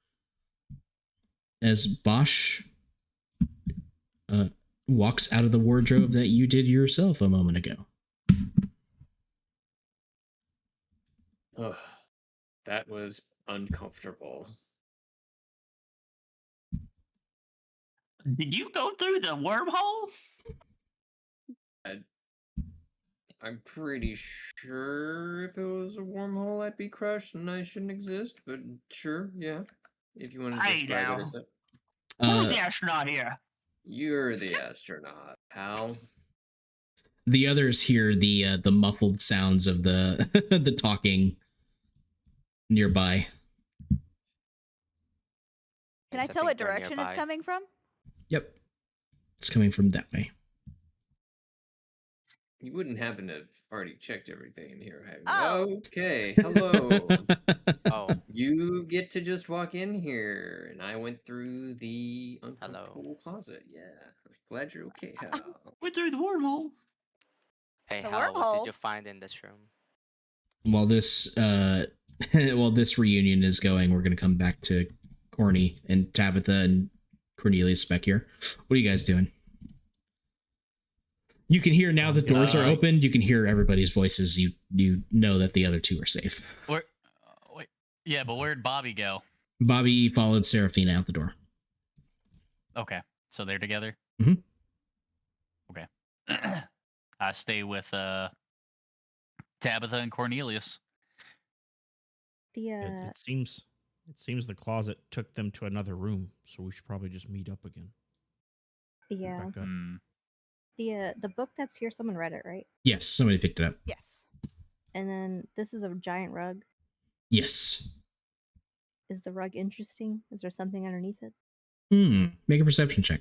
as Bosch walks out of the wardrobe that you did yourself a moment ago. Ugh, that was uncomfortable. Did you go through the wormhole? I'm pretty sure if it was a wormhole, I'd be crushed and I shouldn't exist. But sure, yeah. If you want to Hey describe now. it as a, Who's the astronaut here? you're the astronaut, pal. The others hear the muffled sounds of the the talking nearby. Can I Yes, tell think what they're direction it's nearby. coming from? Yep. It's coming from that way. You wouldn't happen to have already checked everything in here, have you? Oh. Okay, hello. Oh, You get to just walk in here, and I went through the hello. uncomfortable closet. Yeah, glad you're okay, Hal. Went through the wormhole. Hey, The Hal, what did wormhole? you find in this room? While this while this reunion is going, we're gonna come back to Corny and Tabitha and Cornelius back here. What are you guys doing? You can hear now the doors are open. You can hear everybody's voices. You know that the other two are safe. Where? Wait. Yeah, but where'd Bobby go? Bobby followed Seraphina out the door. Okay, so they're together. Mhm. Okay. I stay with Tabitha and Cornelius. The It seems the closet took them to another room, so we should probably just meet up again. yeah, Back up. Hmm. the book that's here, someone read it, right? Yes, somebody picked it up. Yes. And then this is a giant rug. Yes. Is the rug interesting? Is there something underneath it? Make a perception check.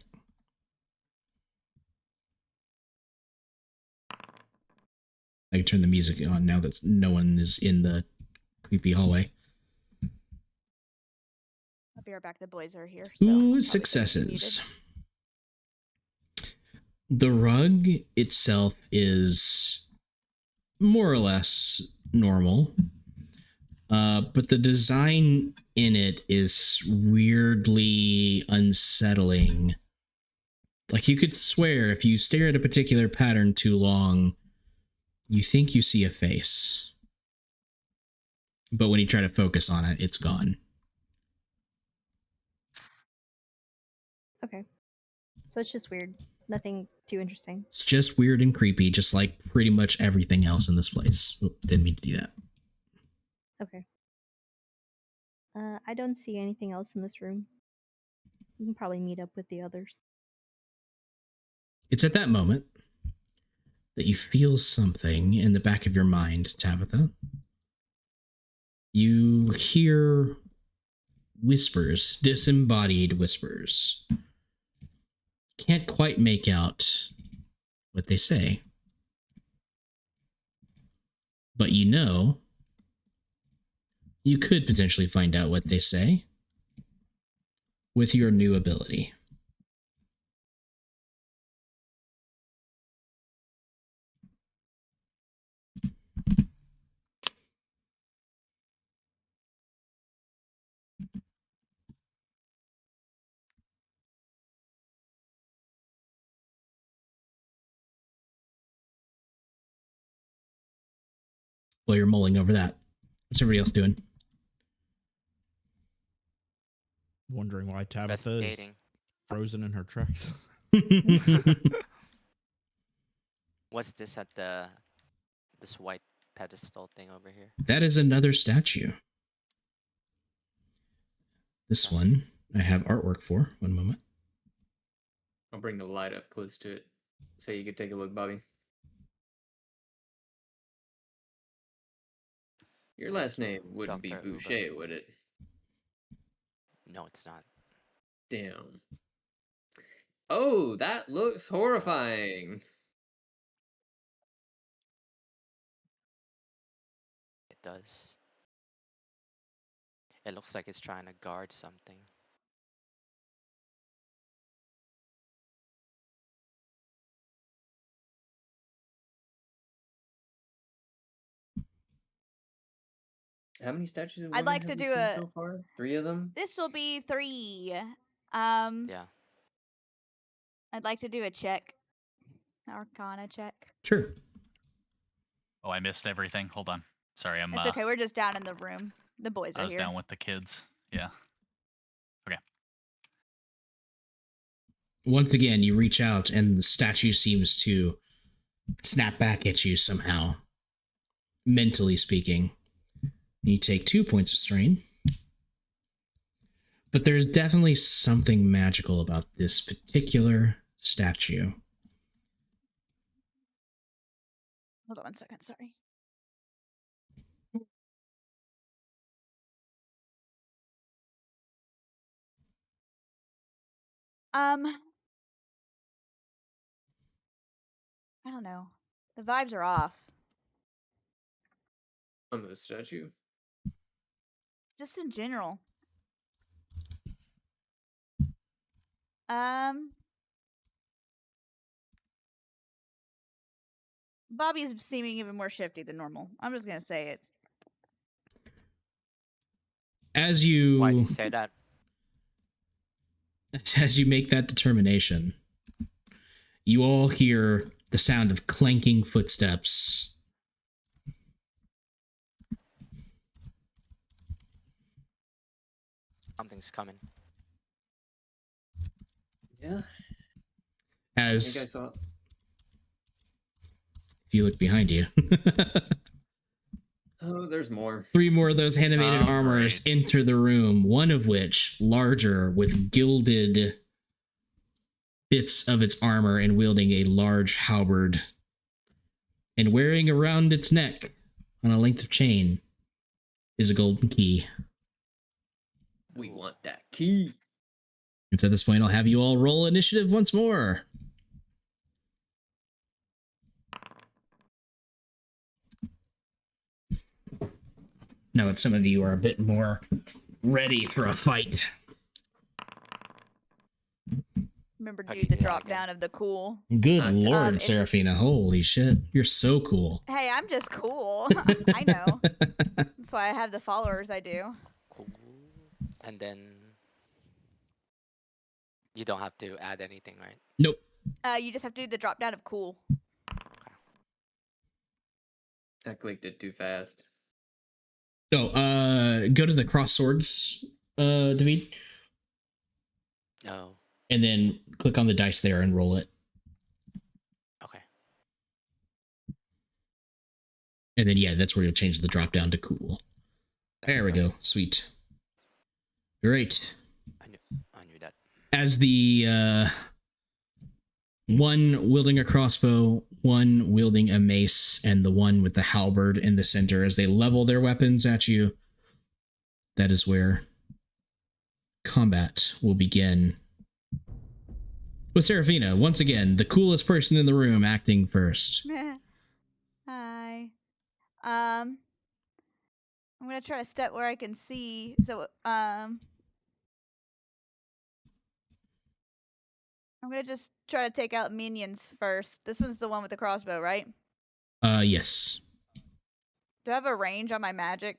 I can turn the music on now that no one is in the creepy hallway. I'll be right back. The boys are here. So I'll Ooh, probably stay successes. muted. The rug itself is more or less normal, but the design in it is weirdly unsettling. Like, you could swear if you stare at a particular pattern too long, you think you see a face. But when you try to focus on it, it's gone. Okay. So it's just weird. Nothing too interesting. It's just weird and creepy, just like pretty much everything else in this place. Oop, didn't mean to do that. Okay. I don't see anything else in this room. We can probably meet up with the others. It's at that moment that you feel something in the back of your mind, Tabitha. You hear whispers, disembodied whispers. Can't quite make out what they say. But you know, you could potentially find out what they say with your new ability. While you're mulling over that, what's everybody else doing? Wondering why Tabitha is Investigating. frozen in her tracks. What's this at this white pedestal thing over here? That is another statue. This one I have artwork for. One moment. I'll bring the light up close to it so you could take a look, Bobby. Your last name wouldn't be Dr. Uber. Boucher, would it? No, it's not. Damn. Oh, that looks horrifying. It does. It looks like it's trying to guard something. How many statues of I'd women like have to we do seen a. so far? 3 of them? This will be 3. Yeah. I'd like to do a check. Arcana check. Sure. Oh, I missed everything. Hold on. Sorry, It's okay. We're just down in the room. The boys I are was here. down with the kids. Yeah. Once again, you reach out and the statue seems to snap back at you somehow, mentally speaking. You take 2 points of strain. But there's definitely something magical about this particular statue. Hold on 1 second. Sorry. I don't know. The vibes are off. On the statue. Just in general. Bobby's seeming even more shifty than normal. I'm just gonna say it. As Why do you you say that? as you make that determination, you all hear the sound of clanking footsteps. Something's coming. Yeah. I think I As saw. if you look behind you, Oh, there's more. 3 more of those animated Oh, armors great. enter the room, one of which larger with gilded bits of its armor and wielding a large halberd. And wearing around its neck on a length of chain is a golden key. We want that key. And so at this point, I'll have you all roll initiative once more. Now that some of you are a bit more ready for a fight. Remember How to do do you the do that drop again? down of the cool. Good Okay. lord, it's- Seraphina. Holy shit. You're so cool. Hey, I'm just cool. I know. That's why I have the followers I do. Cool. And then you don't have to add anything, right? Nope. You just have to do the drop down of cool. I clicked it too fast. Oh, go to the cross swords, David, No. and then click on the dice there and roll it. Okay. And then, yeah, that's where you'll change the drop down to cool. There we go. Sweet. Great. I knew that. As the one wielding a crossbow, one wielding a mace, and the one with the halberd in the center, as they level their weapons at you, that is where combat will begin. With Seraphina, once again, the coolest person in the room, acting first. Hi. I'm gonna try to step where I can see. So, I'm gonna just try to take out minions first. This one's the one with the crossbow, right? Yes. Do I have a range on my magic?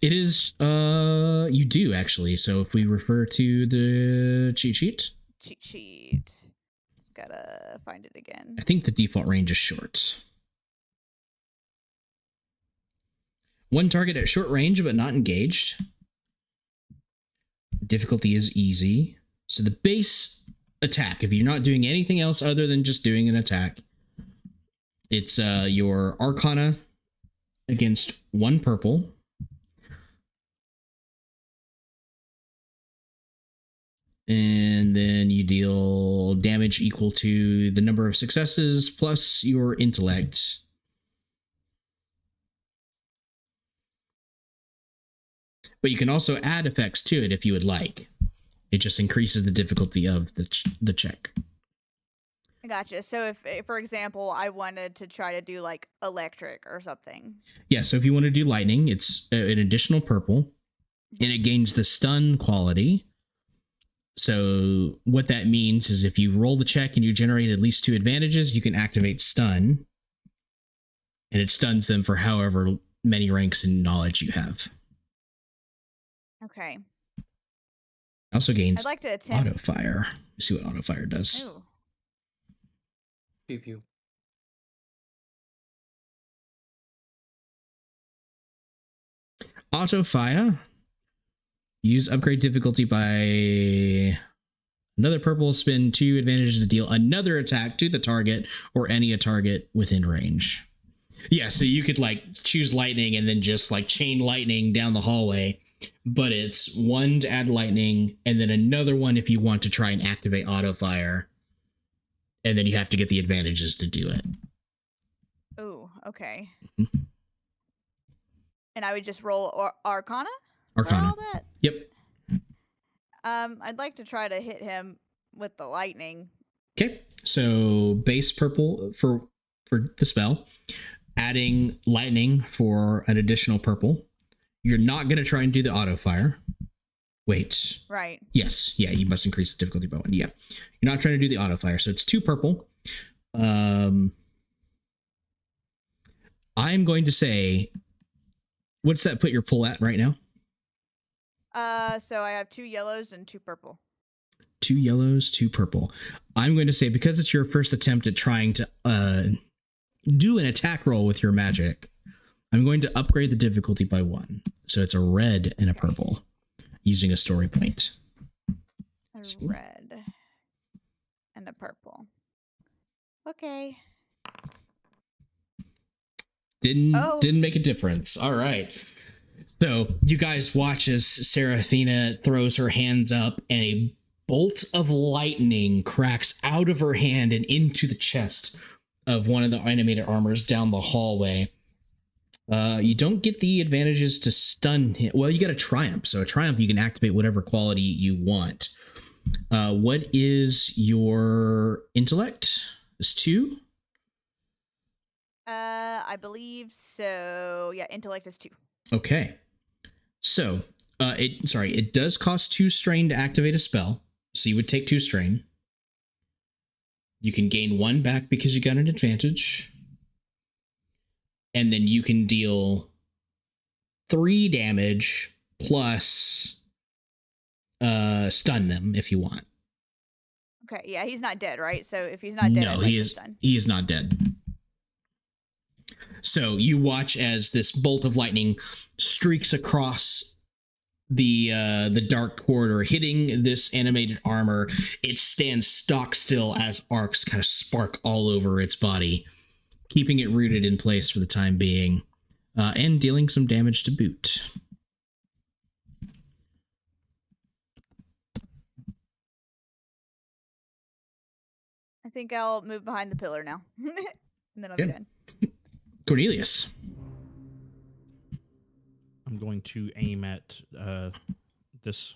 It is, you do actually. So if we refer to the cheat sheet, Cheat sheet. Just gotta find it again. I think the default range is short. One target at short range, but not engaged. Difficulty is easy. So the base attack, if you're not doing anything else other than just doing an attack, it's your Arcana against 1 purple. And then you deal damage equal to the number of successes plus your intellect. But you can also add effects to it if you would like. It just increases the difficulty of the check. I gotcha. So if, for example, I wanted to try to do like electric or something. Yeah, so if you want to do lightning, it's an additional purple, and it gains the stun quality. So what that means is if you roll the check and you generate at least 2 advantages, you can activate stun, and it stuns them for however many ranks in knowledge you have. Okay. Also gains I'd like to attempt. auto fire. See what auto fire does. Ooh. Pew pew. Auto fire. Use upgrade difficulty by another purple. Spend 2 advantages to deal another attack to the target or any target within range. Yeah, so you could like choose lightning and then just like chain lightning down the hallway, but it's 1 to add lightning and then another one if you want to try and activate auto fire, and then you have to get the advantages to do it. Ooh. okay. Mhm. And I would just roll Arcana for Arcana. all that. Yep. I'd like to try to hit him with the lightning. Okay. So base purple for the spell, adding lightning for an additional purple. You're not going to try and do the auto fire. Wait. Right. Yes. Yeah, you must increase the difficulty by 1. Yeah. You're not trying to do the auto fire. So it's 2 purple. I'm going to say, what's that put your pull at right now? So I have 2 yellows and 2 purple. 2 yellows, 2 purple. I'm going to say, because it's your first attempt at trying to do an attack roll with your magic, I'm going to upgrade the difficulty by 1. So it's a red and a purple using a story point. A red and a purple. Okay. Didn't make a difference. All right. So you guys watch as Seraphina throws her hands up and a bolt of lightning cracks out of her hand and into the chest of one of the animated armors down the hallway. You don't get the advantages to stun him. Well, you get a triumph. So a triumph, you can activate whatever quality you want. What is your intellect? It's 2? I believe so. Yeah, intellect is 2. Okay. So, it does cost 2 strain to activate a spell. So you would take 2 strain. You can gain 1 back because you got an advantage. And then you can deal 3 damage plus stun them if you want. Okay, yeah, he's not dead, right? So if he's not dead, No, he is not dead. So you watch as this bolt of lightning streaks across the dark corridor, hitting this animated armor. It stands stock still as arcs kind of spark all over its body, keeping it rooted in place for the time being, and dealing some damage to boot. I think I'll move behind the pillar now. And then I'll be done. Cornelius. I'm going to aim at this.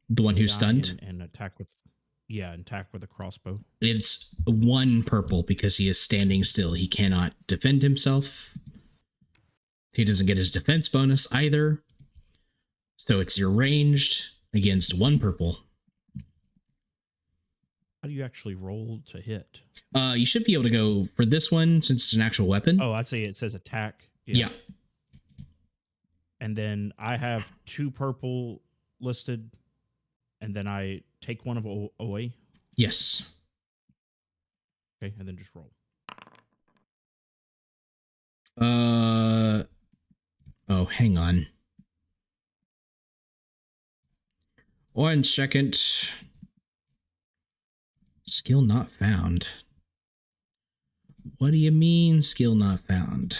The one who's guy stunned? and attack with a crossbow. It's 1 purple because he is standing still. He cannot defend himself. He doesn't get his defense bonus either. So it's your ranged against 1 purple. How do you actually roll to hit? You should be able to go for this one since it's an actual weapon. Oh, I see. It says attack. Yeah. And then I have 2 purple listed, and then I take 1 of away. Yes. Okay, and then just roll. Oh, hang on. 1 second. Skill not found. What do you mean, skill not found?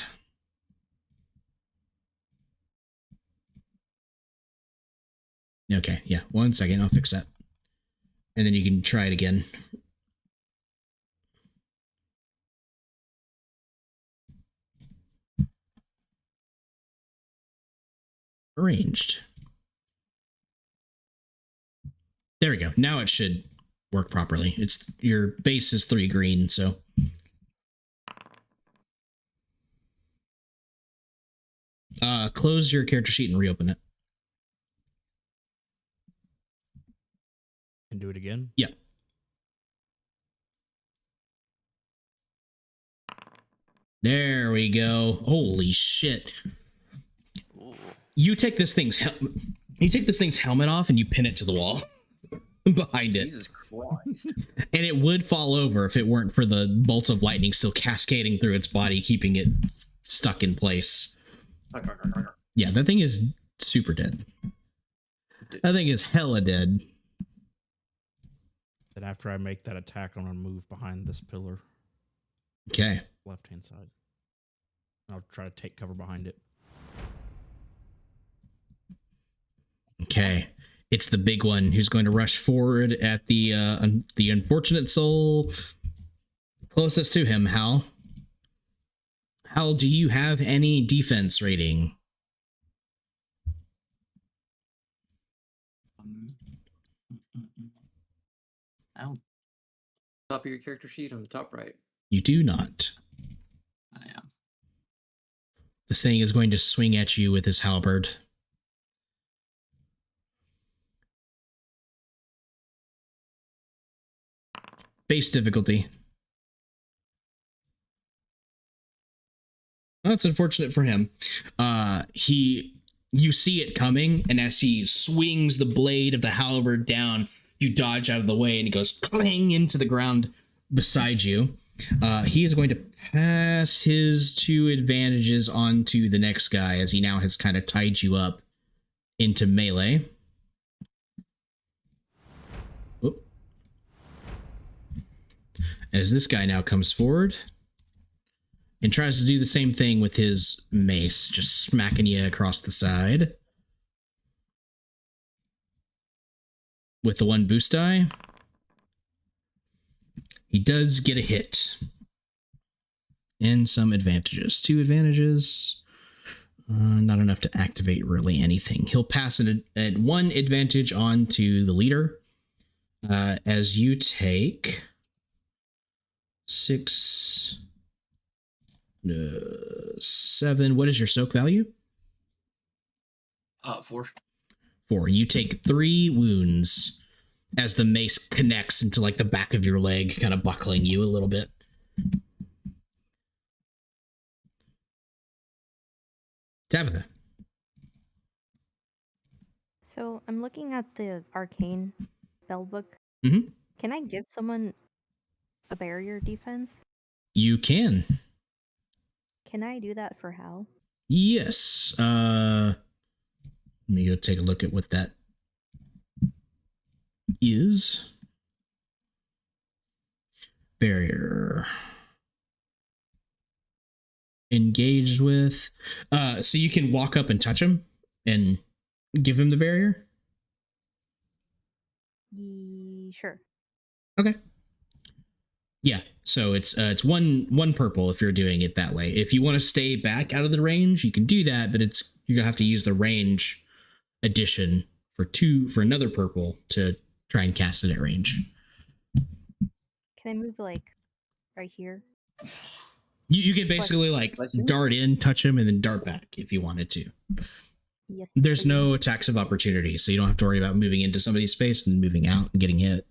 Okay, yeah, 1 second, I'll fix that. And then you can try it again. Arranged. There we go. Now it should work properly. It's your base is 3 green, so close your character sheet and reopen it. And do it again? Yeah. There we go. Holy shit. Ooh. You take this thing's helmet off and you pin it to the wall behind it. Jesus Christ. And it would fall over if it weren't for the bolts of lightning still cascading through its body, keeping it stuck in place. Yeah, that thing is super dead. That thing is hella dead. Then after I make that attack, I'm going to move behind this pillar. Okay. Left-hand side. I'll try to take cover behind it. Okay. It's the big one who's going to rush forward at the unfortunate soul closest to him, Hal. Hal, do you have any defense rating? I don't. Top of your character sheet on the top right. You do not. Yeah. This thing is going to swing at you with his halberd. Base difficulty. Well, that's unfortunate for him. You see it coming, and as he swings the blade of the halberd down, you dodge out of the way, and it goes clang into the ground beside you. He is going to pass his 2 advantages on to the next guy, as he now has kind of tied you up into melee. Oop. As this guy now comes forward and tries to do the same thing with his mace, just smacking you across the side. With the 1 boost die, he does get a hit. And some advantages. 2 advantages. Not enough to activate really anything. He'll pass at 1 advantage on to the leader. As you take 6... 7. What is your soak value? 4. 4. You take 3 wounds as the mace connects into like the back of your leg, kind of buckling you a little bit. Tabitha. So I'm looking at the arcane spellbook. Mm-hmm. Can I give someone a barrier defense? You can. Can I do that for Hal? Yes. Let me go take a look at what that is. Barrier. Engaged with. So you can walk up and touch him and give him the barrier? Sure. Okay. Yeah, so it's one purple if you're doing it that way. If you want to stay back out of the range, you can do that, but you're gonna have to use the range addition for another purple to try and cast it at range. Can I move like right here? You can basically like dart in, touch him, and then dart back if you wanted to. Yes. There's please. no attacks of opportunity, so you don't have to worry about moving into somebody's space and moving out and getting hit.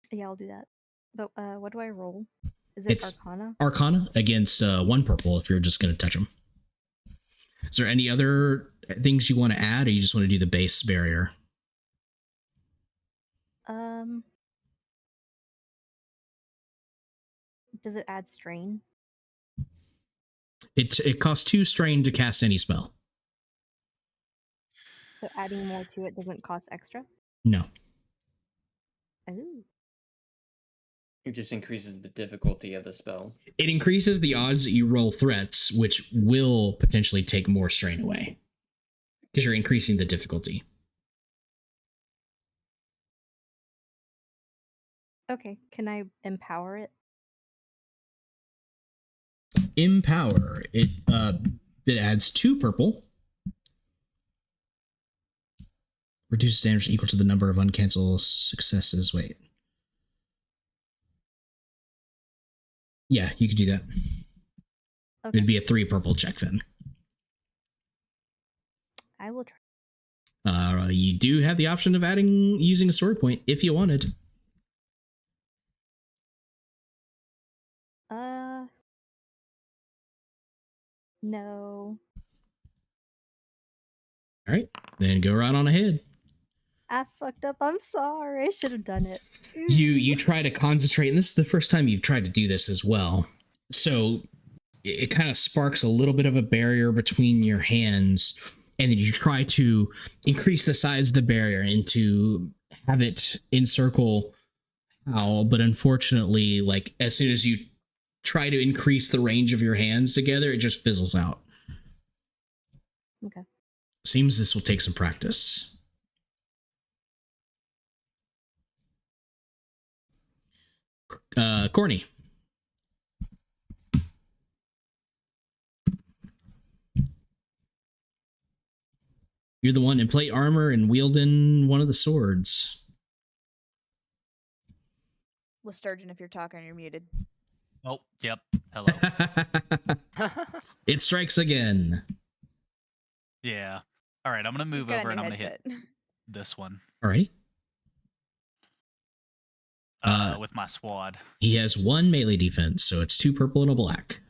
Yeah, I'll do that. But what do I roll? Is it Arcana? Arcana against 1 purple if you're just going to touch them. Is there any other things you want to add, or you just want to do the base barrier? Does it add strain? It costs 2 strain to cast any spell. So adding more to it doesn't cost extra? No. Ooh. It just increases the difficulty of the spell. It increases the odds that you roll threats, which will potentially take more strain away. Because you're increasing the difficulty. Okay, can I empower it? Empower. It adds 2 purple. Reduces damage equal to the number of uncancelled successes. Wait. Yeah, you could do that. Okay. It'd be a 3 purple check then. I will try. You do have the option of using a sword point if you wanted. No. All right, then go right on ahead. I fucked up. I'm sorry. I should have done it. You try to concentrate, and this is the first time you've tried to do this as well. So it kind of sparks a little bit of a barrier between your hands, and then you try to increase the size of the barrier and to have it encircle Hal, but unfortunately, like as soon as you try to increase the range of your hands together, it just fizzles out. Okay. Seems this will take some practice. Corny. You're the one in plate armor and wielding one of the swords. Well, Sturgeon, if you're talking, you're muted. Oh, yep. Hello. It strikes again. Yeah. All right, I'm gonna He's move got over a and new I'm gonna hit headset. this one Alrighty. with my SWAD. He has 1 melee defense, so it's 2 purple and a black.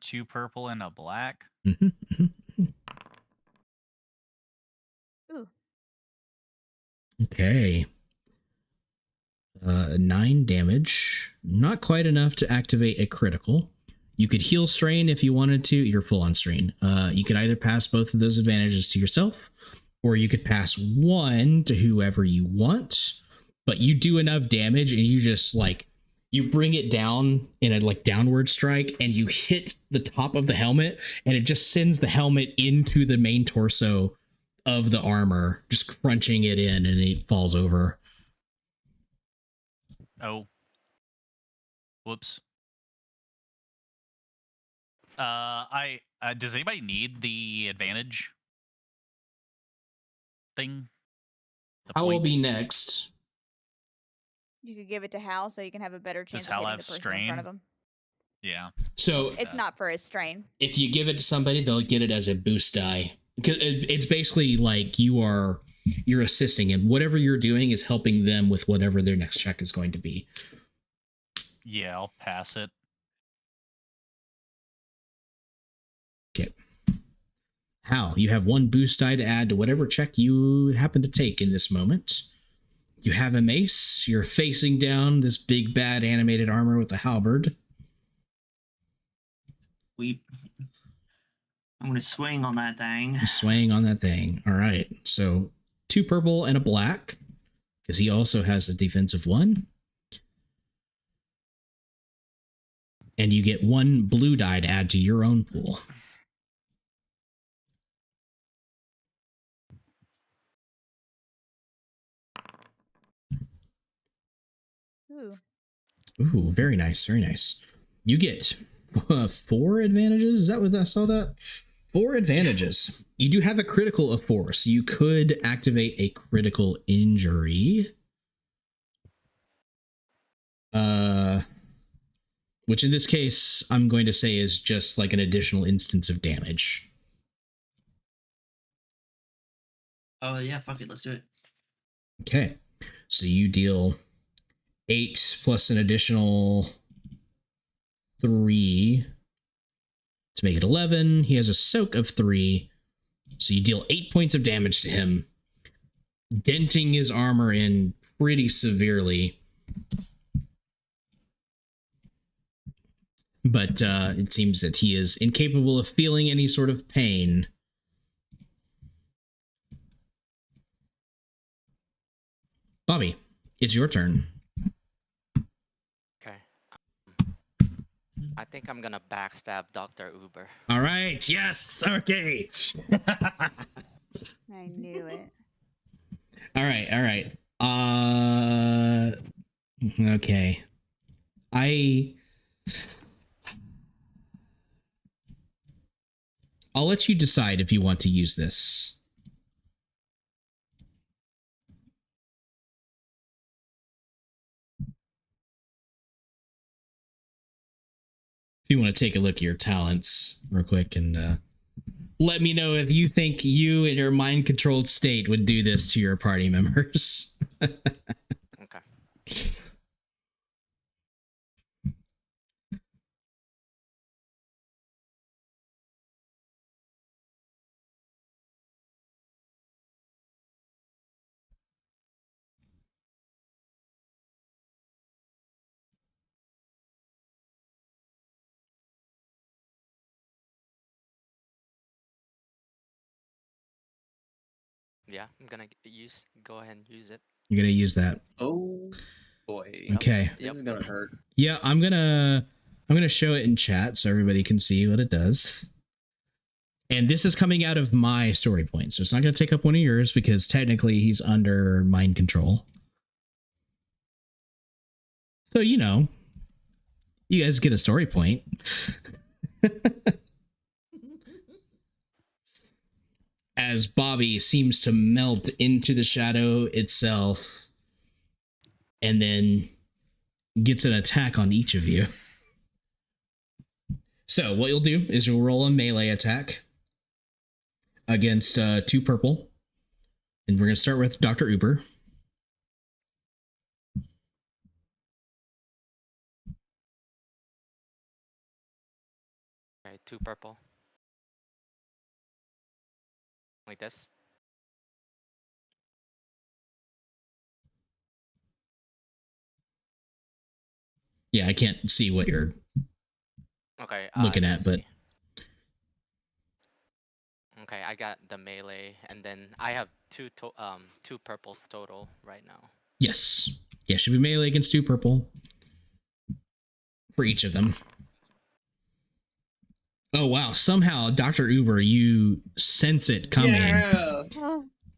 2 purple and a black. Ooh. Okay. 9 damage. Not quite enough to activate a critical. You could heal strain if you wanted to. You're full on strain. You could either pass both of those advantages to yourself, or you could pass 1 to whoever you want. But you do enough damage and you just like you bring it down in a like downward strike and you hit the top of the helmet and it just sends the helmet into the main torso of the armor, just crunching it in, and it falls over. Oh. Whoops. Does anybody need the advantage thing? The I will point? be next. You could give it to Hal so you can have a better chance of Hal hitting have the person in strain? front of him. Yeah. So It's not for his strain. if you give it to somebody, they'll get it as a boost die. Because it's basically like you're assisting, and whatever you're doing is helping them with whatever their next check is going to be. Yeah, I'll pass it. Okay. Hal, you have 1 boost die to add to whatever check you happen to take in this moment. You have a mace. You're facing down this big bad animated armor with a halberd. I'm gonna swing on that thing. You're swaying on that thing. All right. So 2 purple and a black, because he also has a defensive 1. And you get 1 blue die to add to your own pool. Ooh. Ooh, very nice, very nice. You get 4 advantages. Is that what I saw that? 4 advantages. You do have a critical of 4, so you could activate a critical injury. Which in this case, I'm going to say is just like an additional instance of damage. Oh yeah, fuck it, let's do it. Okay. So you deal 8 plus an additional 3 to make it 11. He has a soak of 3. So you deal 8 points of damage to him, denting his armor in pretty severely. But it seems that he is incapable of feeling any sort of pain. Bobby, it's your turn. Okay. I think I'm gonna backstab Dr. Uber. All right. Yes. Okay. I knew it. All right. All right. Okay. I'll let you decide if you want to use this. If you want to take a look at your talents real quick and let me know if you think you in your mind controlled state would do this to your party members. Okay. Yeah, I'm gonna go ahead and use it. You're gonna use that. Oh boy. Okay. This is gonna hurt. Yeah, I'm gonna show it in chat so everybody can see what it does. And this is coming out of my story point, so it's not gonna take up one of yours because technically he's under mind control. So you know, you guys get a story point. as Bobby seems to melt into the shadow itself and then gets an attack on each of you. So what you'll do is you'll roll a melee attack against 2 purple. And we're going to start with Dr. Uber. Okay, 2 purple. Like this. Yeah, I can't see what you're Okay. looking I at, but see. Okay, I got the melee, and then I have 2 purples total right now. yes. Yeah, should be melee against 2 purple for each of them. Oh, wow. Somehow, Dr. Uber, you sense it coming. Yeah.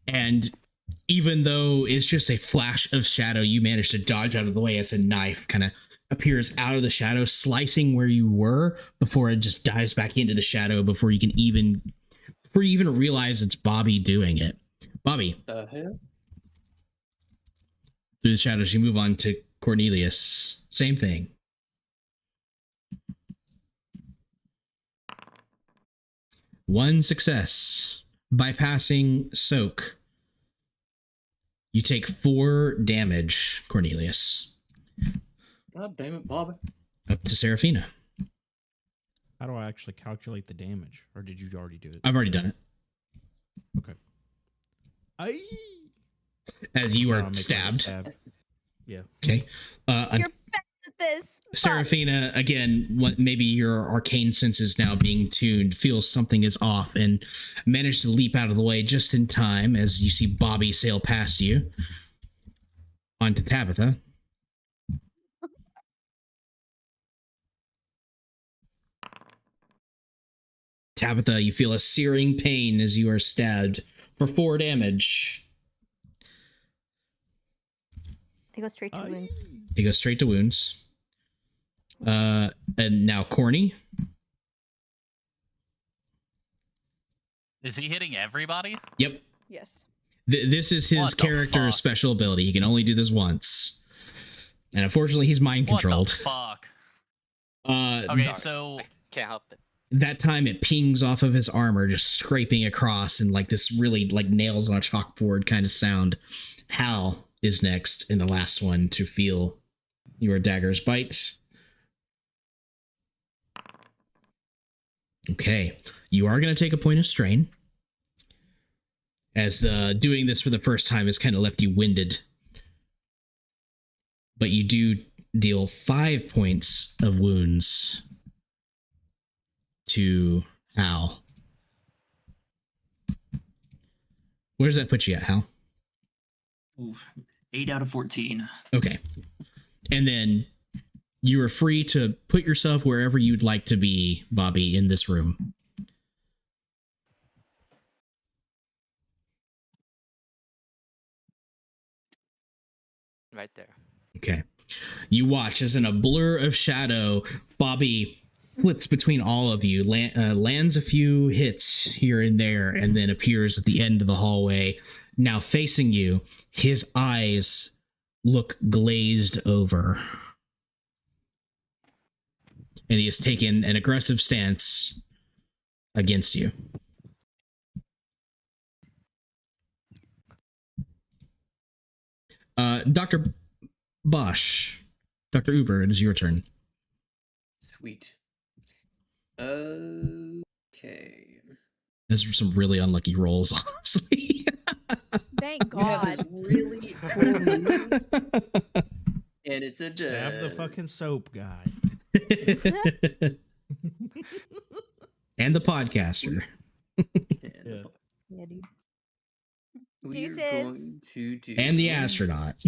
And even though it's just a flash of shadow, you manage to dodge out of the way as a knife kind of appears out of the shadow, slicing where you were before it just dives back into the shadow before you even realize it's Bobby doing it. Bobby. The hell? Through the shadows, you move on to Cornelius. Same thing. One success. Bypassing soak. You take 4 damage, Cornelius. God damn it, Bobby. Up to Seraphina. How do I actually calculate the damage? Or did you already do it? I've already done it. Okay. Aye. As you So I'll are make another stabbed. stab. Yeah. Okay. You're best at this. Seraphina, again, maybe your arcane senses now being tuned, feels something is off and managed to leap out of the way just in time as you see Bobby sail past you onto Tabitha. Tabitha, you feel a searing pain as you are stabbed for 4 damage. I go straight to wounds. It goes straight to wounds. And now Corny. Is he hitting everybody? Yep. Yes. This is his What the character's fuck? special ability. He can only do this once. And unfortunately, he's mind controlled. What the fuck? Okay, Okay, so Can't help it. that time it pings off of his armor, just scraping across, and like this really like nails on a chalkboard kind of sound. Hal is next in the last one to feel your dagger's bite. Okay, you are going to take a point of strain, as doing this for the first time has kind of left you winded. But you do deal 5 points of wounds to Hal. Where does that put you at, Hal? Ooh, 8 out of 14. Okay. And then you are free to put yourself wherever you'd like to be, Bobby, in this room. Right there. Okay. You watch as in a blur of shadow, Bobby flits between all of you, lands a few hits here and there, and then appears at the end of the hallway. Now facing you, his eyes look glazed over. And he has taken an aggressive stance against you. Dr. Bosch, Dr. Uber, it is your turn. Sweet. Okay. Those are some really unlucky rolls, honestly. Thank You have God. this really cool move, and it's a Stab the fucking soap guy. And the podcaster. Yeah. Yeah, dude. We're Deuces. going to do And the astronaut.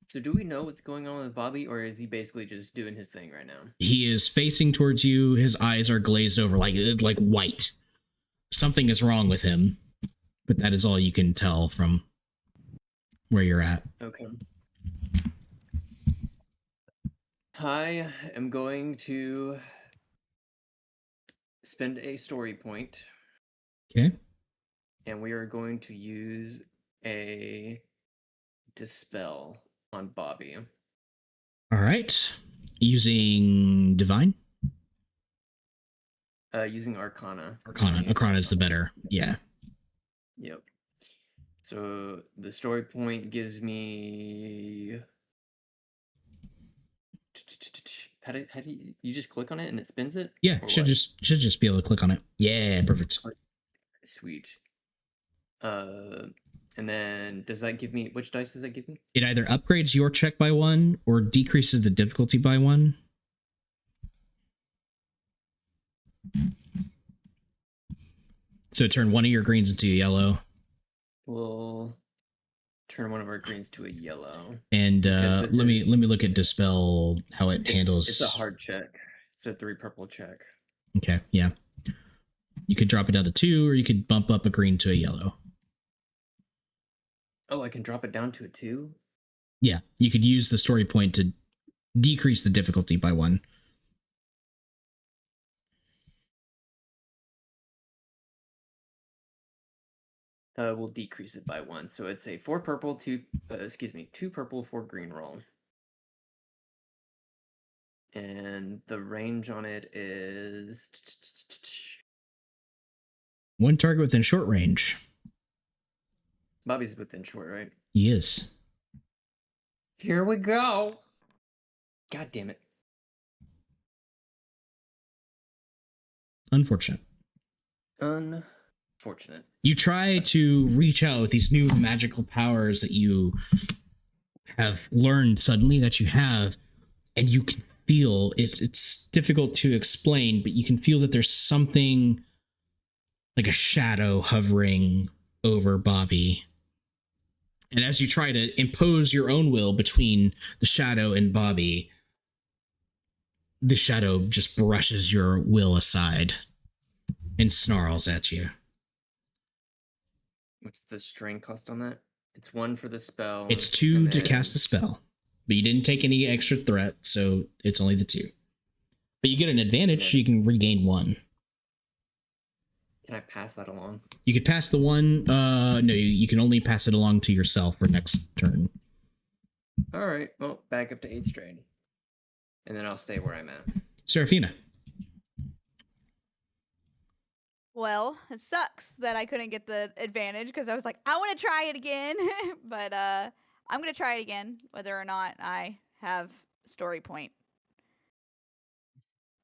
So do we know what's going on with Bobby, or is he basically just doing his thing right now? He is facing towards you. His eyes are glazed over like white. Something is wrong with him, but that is all you can tell from where you're at. Okay. I am going to spend a story point, Okay. and we are going to use a dispel on Bobby. All right. Using divine. Using Arcana. Arcana. Arcana is the better. Yeah. Yep. So the story point gives me. How do you just click on it and it spins it? Yeah. Or Should what? just be able to click on it. Yeah. Perfect. Sweet. And then does that give me which dice does that give me? It either upgrades your check by 1 or decreases the difficulty by 1. So turn one of your greens into a yellow. We'll turn one of our greens to a yellow. And Because this let me is- look at dispel how it handles. It's a hard check. It's a 3 purple check. Okay, yeah. You could drop it down to 2, or you could bump up a green to a yellow. Oh, I can drop it down to a 2? Yeah, you could use the story point to decrease the difficulty by 1. We'll decrease it by 1. So it's a 4 purple, 2 purple, 4 green roll. And the range on it is 1 target within short range. Bobby's within short, right? He is. Here we go. God damn it. Unfortunate. Unfortunate. You try to reach out with these new magical powers that you have learned suddenly that you have, and you can feel it's difficult to explain, but you can feel that there's something like a shadow hovering over Bobby. And as you try to impose your own will between the shadow and Bobby, the shadow just brushes your will aside and snarls at you. What's the strain cost on that? It's 1 for the spell. It's 2 to cast the spell, but you didn't take any extra threat, so it's only the 2. But you get an advantage, so you can regain 1. Can I pass that along? You could pass the 1. No, you can only pass it along to yourself for next turn. All right. Well, back up to 8 strain. And then I'll stay where I'm at. Seraphina. Well, it sucks that I couldn't get the advantage because I was like, I want to try it again. But I'm going to try it again, whether or not I have story point.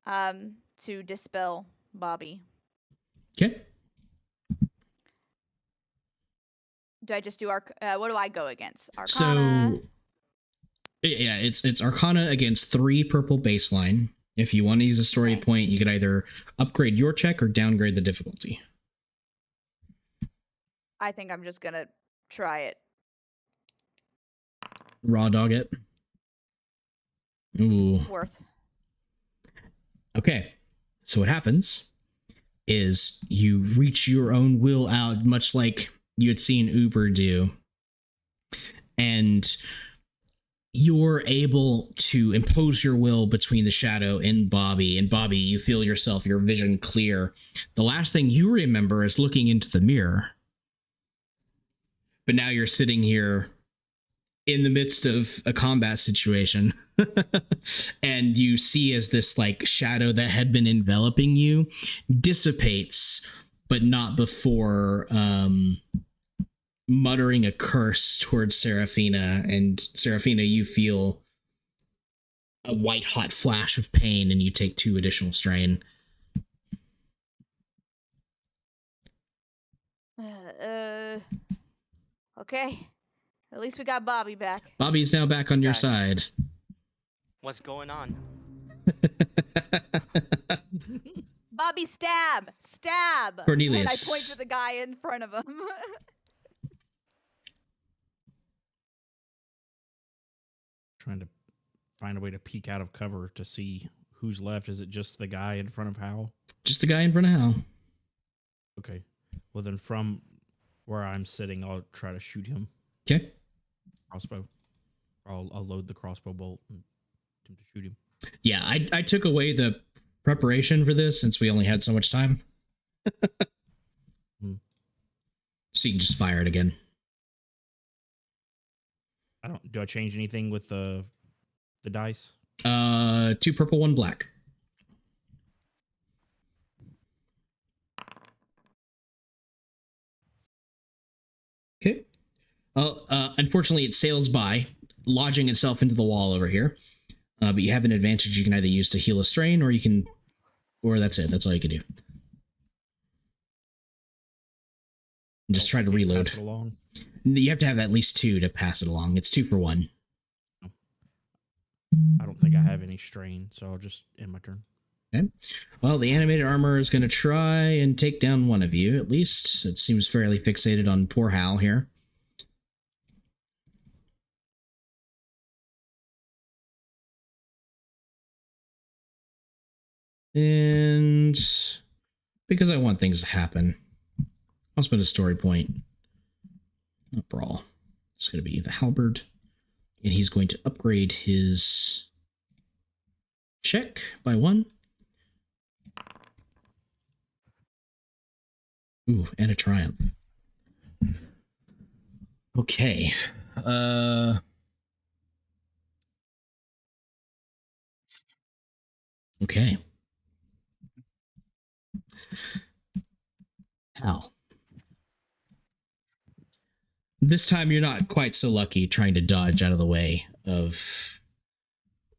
To dispel Bobby. Okay. Do I just do what do I go against? Arcana. So yeah, it's Arcana against 3 purple baseline. If you want to use a story point, you could either upgrade your check or downgrade the difficulty. I think I'm just gonna try it. Raw dog it. Ooh. Worth. Okay. So what happens is you reach your own will out, much like you had seen Uber do. And you're able to impose your will between the shadow and Bobby. And Bobby, you feel yourself, your vision clear. The last thing you remember is looking into the mirror. But now you're sitting here in the midst of a combat situation. And you see as this like shadow that had been enveloping you dissipates, but not before muttering a curse towards Seraphina. And Seraphina, you feel a white hot flash of pain, and you take 2 additional strain. Okay. At least we got Bobby back. Bobby's now back on your Guys. side. What's going on? Bobby, stab! Stab! Cornelius. And I point to the guy in front of him. Trying to find a way to peek out of cover to see who's left. Is it just the guy in front of Hal? Just the guy in front of Hal. Okay. Well, then from where I'm sitting, I'll try to shoot him. Okay. Crossbow. I'll load the crossbow bolt and attempt to shoot him. Yeah, I took away the preparation for this since we only had so much time. So you can just fire it again. Do I change anything with the dice? 2 purple, 1 black. Okay. Unfortunately, it sails by, lodging itself into the wall over here. But you have an advantage you can either use to heal a strain, or that's it. That's all you can do. And just try to reload. Pass it along. You have to have at least 2 to pass it along. It's 2 for 1. I don't think I have any strain, so I'll just end my turn. Okay. Well, the animated armor is going to try and take down one of you, at least. It seems fairly fixated on poor Hal here. And because I want things to happen, I'll spend a story point. Not brawl. It's going to be the halberd. And he's going to upgrade his check by 1. Ooh, and a triumph. Okay. Okay. Hal. This time you're not quite so lucky trying to dodge out of the way of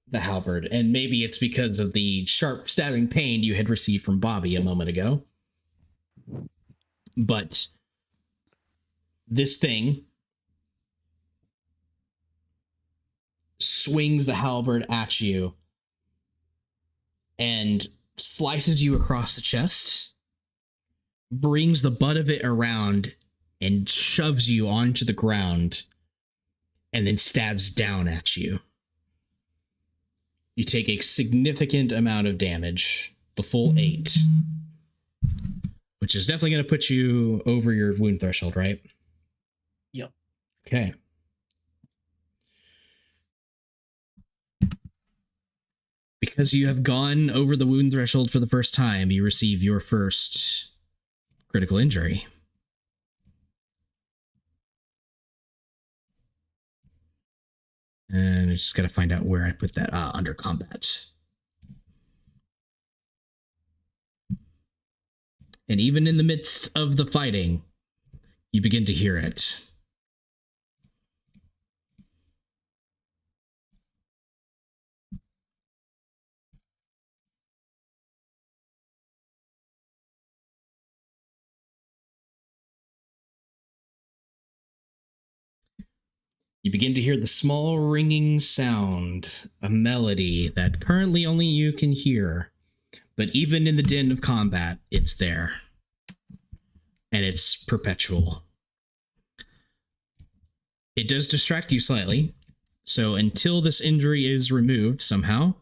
the halberd, and maybe it's because of the sharp stabbing pain you had received from Bobby a moment ago. But this thing swings the halberd at you and slices you across the chest, brings the butt of it around and shoves you onto the ground, and then stabs down at you. You take a significant amount of damage, the full 8, which is definitely going to put you over your wound threshold, right? Yep. Okay. Because you have gone over the wound threshold for the first time, you receive your first critical injury. And I just got to find out where I put that. Under combat. And even in the midst of the fighting, you begin to hear it. You begin to hear the small ringing sound, a melody that currently only you can hear. But even in the din of combat, it's there. And it's perpetual. It does distract you slightly. So until this injury is removed somehow,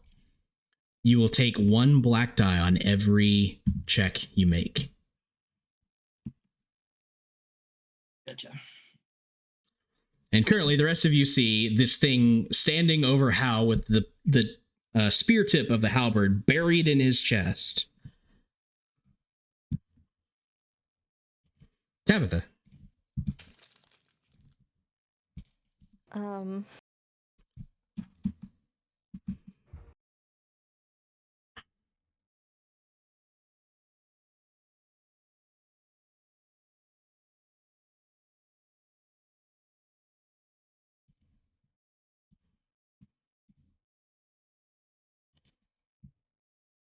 you will take 1 black die on every check you make. Gotcha. And currently, the rest of you see this thing standing over Hal with the spear tip of the halberd buried in his chest. Tabitha.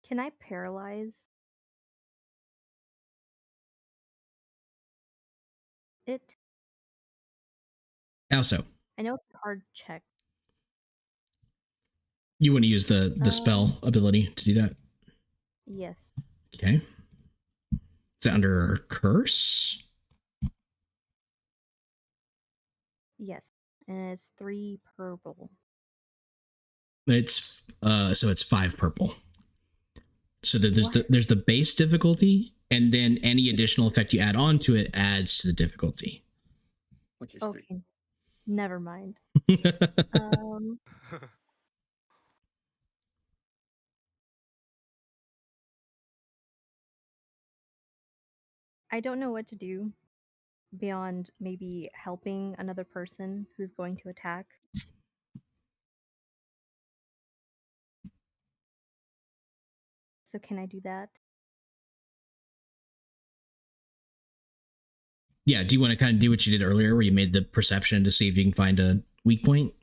Can I paralyze it? How so? I know it's a hard check. You want to use the spell ability to do that? Yes. Okay. Is it under curse? Yes. And it's 3 purple. It's so it's 5 purple. So there's the base difficulty, and then any additional effect you add on to it adds to the difficulty. Which is Okay. 3. Never mind. I don't know what to do beyond maybe helping another person who's going to attack. So can I do that? Yeah, do you want to kind of do what you did earlier where you made the perception to see if you can find a weak point?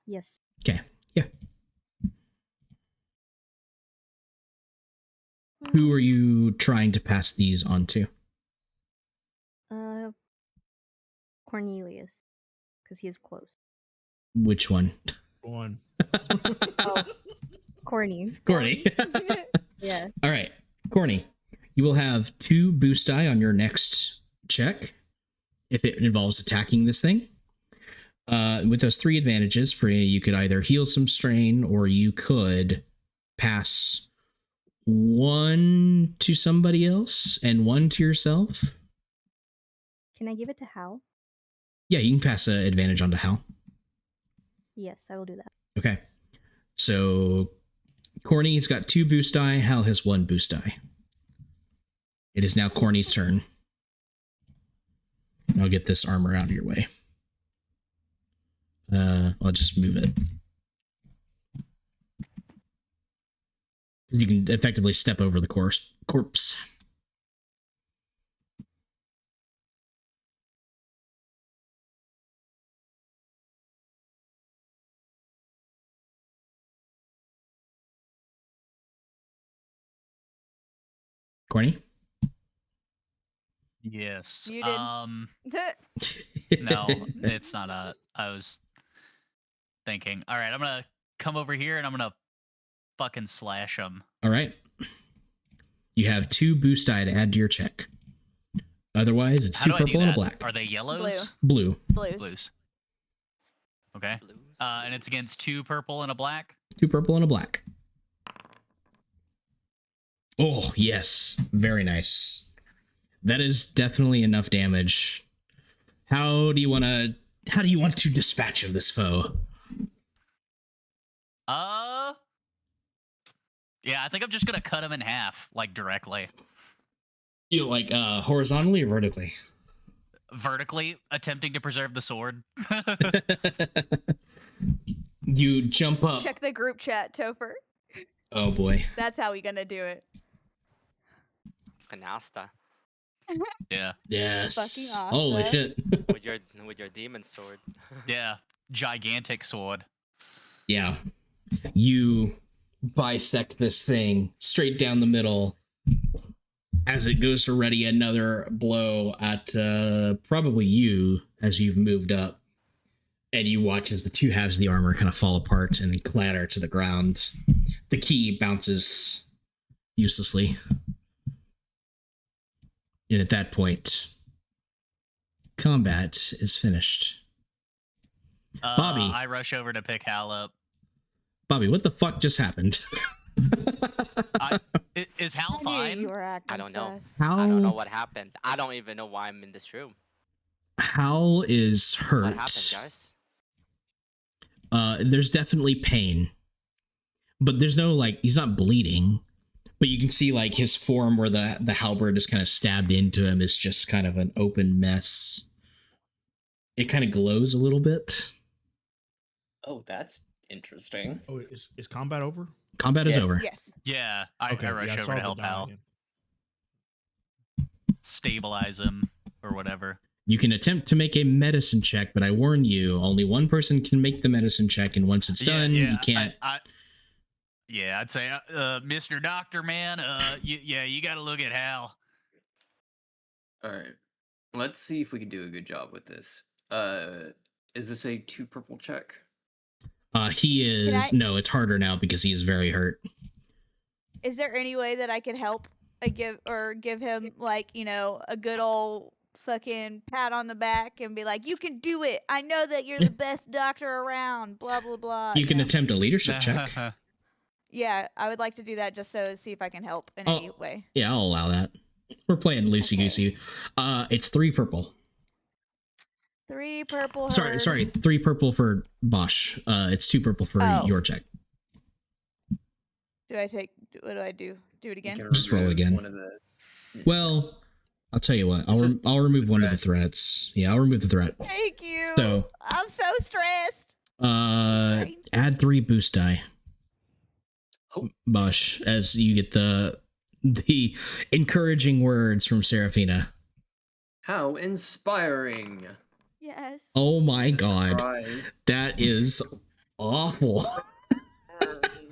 Yes. Okay, yeah. Who are you trying to pass these on to? Cornelius, because he is close. Which one? One. Oh, Corny. Corny. Yeah. All right, Corny. You will have 2 boost die on your next check if it involves attacking this thing. With those 3 advantages, for you could either heal some strain or you could pass 1 to somebody else and 1 to yourself. Can I give it to Hal? Yeah, you can pass an advantage on to Hal. Yes, I will do that. Okay. So Corny's got 2 boost die. Hal has 1 boost die. It is now Corny's turn. I'll get this armor out of your way. I'll just move it. You can effectively step over the corpse. Corny? Yes. Muted. No, it's not I was thinking. All right, I'm going to come over here and I'm going to fucking slash him. All right. You have 2 boost die to add to your check. Otherwise, it's How 2 do I do purple and a that? black. Are they yellows? Blue. Blues. Okay. Blues. And it's against 2 purple and a black? 2 purple and a black. Oh, yes. Very nice. That is definitely enough damage. How do you want to dispatch of this foe? Yeah, I think I'm just gonna cut him in half, like directly. You like horizontally or vertically? Vertically, attempting to preserve the sword. You jump up. Check the group chat, Topher. Oh boy. That's how we gonna do it. Canasta. Yeah. Yes. Fucking awesome. Holy shit. with your demon sword. Yeah. Gigantic sword. Yeah. You bisect this thing straight down the middle as it goes to ready another blow at probably you as you've moved up. And you watch as the 2 halves of the armor kind of fall apart and clatter to the ground. The key bounces uselessly. And at that point, combat is finished. Bobby. I rush over to pick Hal up. Bobby, what the fuck just happened? Is Hal I knew fine? you were acting I don't know. sus. How, I don't know what happened. I don't even know why I'm in this room. Hal is hurt. What happened, guys? There's definitely pain. But there's no, like, he's not bleeding. But you can see, like, his form where the halberd is kind of stabbed into him is just kind of an open mess. It kind of glows a little bit. Oh, that's interesting. Oh, is combat over? Combat is over. Yes. Yeah, I rush I over saw to the help die Hal. again. Stabilize him or whatever. You can attempt to make a medicine check, but I warn you, only one person can make the medicine check, and once it's done, you can't. I'd say, Mr. Doctor, man, you got to look at Hal. All right. Let's see if we can do a good job with this. Is this a 2 purple check? He is. No, it's harder now because he is very hurt. Is there any way that I could help? Give him, like, a good old fucking pat on the back and be like, "You can do it. I know that you're the best doctor around." Blah blah blah. You can attempt a leadership check. Yeah, I would like to do that just so see if I can help in any way. Yeah, I'll allow that. We're playing loosey goosey. It's 3 purple. 3 purple. Sorry, 3 purple for Bosch. It's 2 purple for your check. What do I do? Do it again? Just roll it again. One of the... Well, I'll tell you what. This is I'll remove one of the threat. threats. Yeah, I'll remove the threat. Thank you. So- I'm so stressed. Sorry. Add 3 boost die, Oh. Bosh, as you get the encouraging words from Seraphina. How inspiring! Yes. Oh my This is god, surprise. that is awful.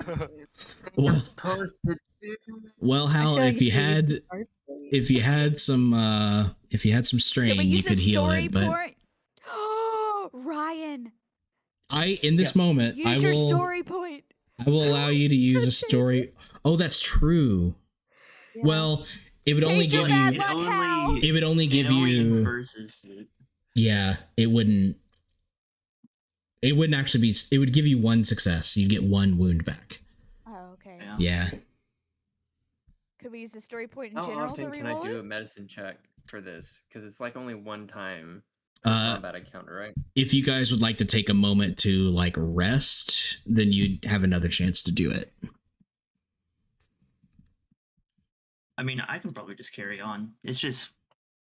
You're Well, supposed to do. well, I Hal, feel like if you should use had the start state. if you had some strain, Can we you use could a heal story it. But point? Ryan, in this moment, use your story point. I will allow you to use a Change it. story. Oh, that's true. Yeah. Well, it would only Change your give bad you. luck, Hal. It would only give it only you. inverses it. Yeah, it wouldn't. It wouldn't actually be. It would give you 1 success. You get 1 wound back. Oh, okay. Yeah. Yeah. Could we use the story point in How general to often can I reroll do it? a medicine check for this? Because it's like only one time per combat encounter, right? If you guys would like to take a moment to like rest, then you'd have another chance to do it. I mean, I can probably just carry on. It's just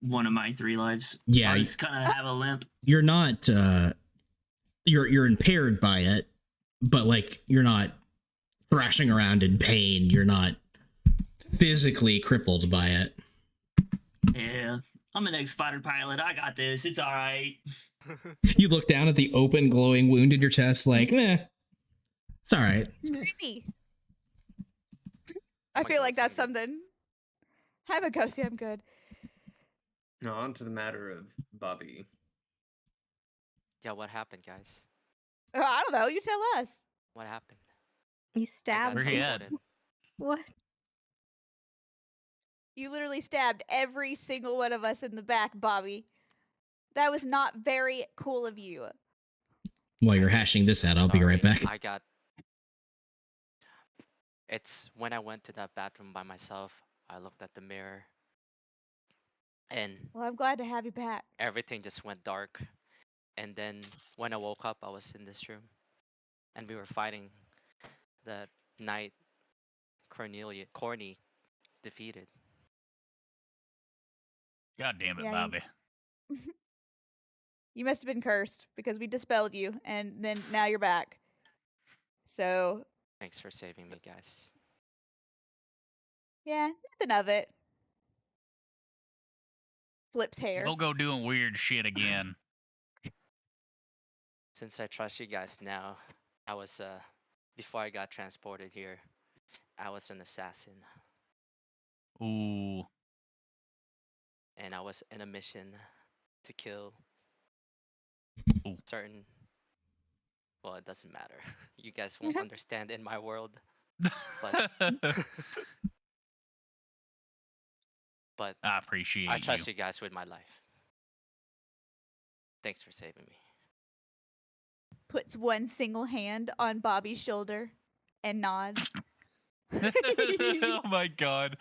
one of my 3 lives. Yeah, I just kind of have a limp. you're not. You're impaired by it, but like you're not thrashing around in pain. You're not physically crippled by it. Yeah, I'm an ex-fighter pilot. I got this. It's all right. You look down at the open, glowing wound in your chest, like, it's all right. It's creepy. I'm I a feel like ghost, that's I'm good. something. I'm a ghosty. I'm good. No, on to the matter of Bobby. Yeah, what happened, guys? I don't know. You tell us. What happened? You I got stabbed. Where he at? teleported. What? You literally stabbed every single one of us in the back, Bobby. That was not very cool of you. While you're hashing this out, I'll be right Sorry, back. I got. It's when I went to that bathroom by myself. I looked at the mirror, and Well, I'm glad to have you back. everything just went dark. And then when I woke up, I was in this room, and we were fighting the knight Corny defeated. God damn it, Yeah, Bobby. You must have been cursed because we dispelled you, and then now you're back. So, Thanks for saving me, guys. yeah, nothing of it. Flips hair. Don't go doing weird shit again. Since I trust you guys now, I was before I got transported here, I was an assassin, Ooh. and I was in a mission to kill Ooh. certain. Well, it doesn't matter. You guys won't understand in my world. But I appreciate I trust you. you guys with my life. Thanks for saving me. Puts one single hand on Bobby's shoulder and nods. Oh my god.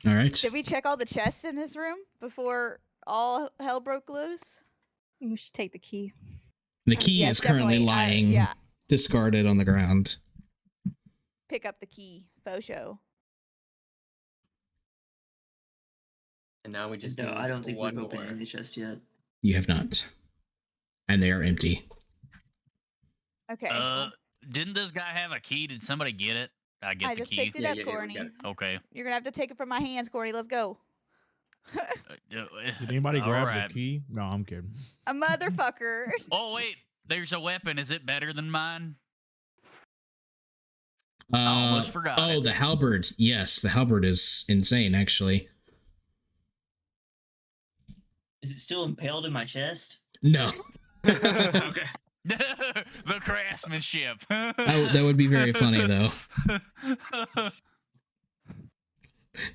All right. Did we check all the chests in this room before all hell broke loose? You should take the key. The key Yes, is currently definitely. lying Yeah, discarded on the ground. pick up the key. Faux show. And now we just No, need I don't think one we've opened more. any chest yet. You have not. And they are empty. Okay. Didn't this guy have a key? Did somebody get it? I get I the just key. picked it Yeah, up, yeah, we Corny. got it. Okay. You're gonna have to take it from my hands, Corny. Let's go. Did anybody grab Alright. the key? No, I'm kidding. A motherfucker. Oh wait, there's a weapon. Is it better than mine? Uh, almost forgot Oh, it. the halberd. Yes, the halberd is insane, actually. Is it still impaled in my chest? No. Okay. The craftsmanship. That would be very funny, though.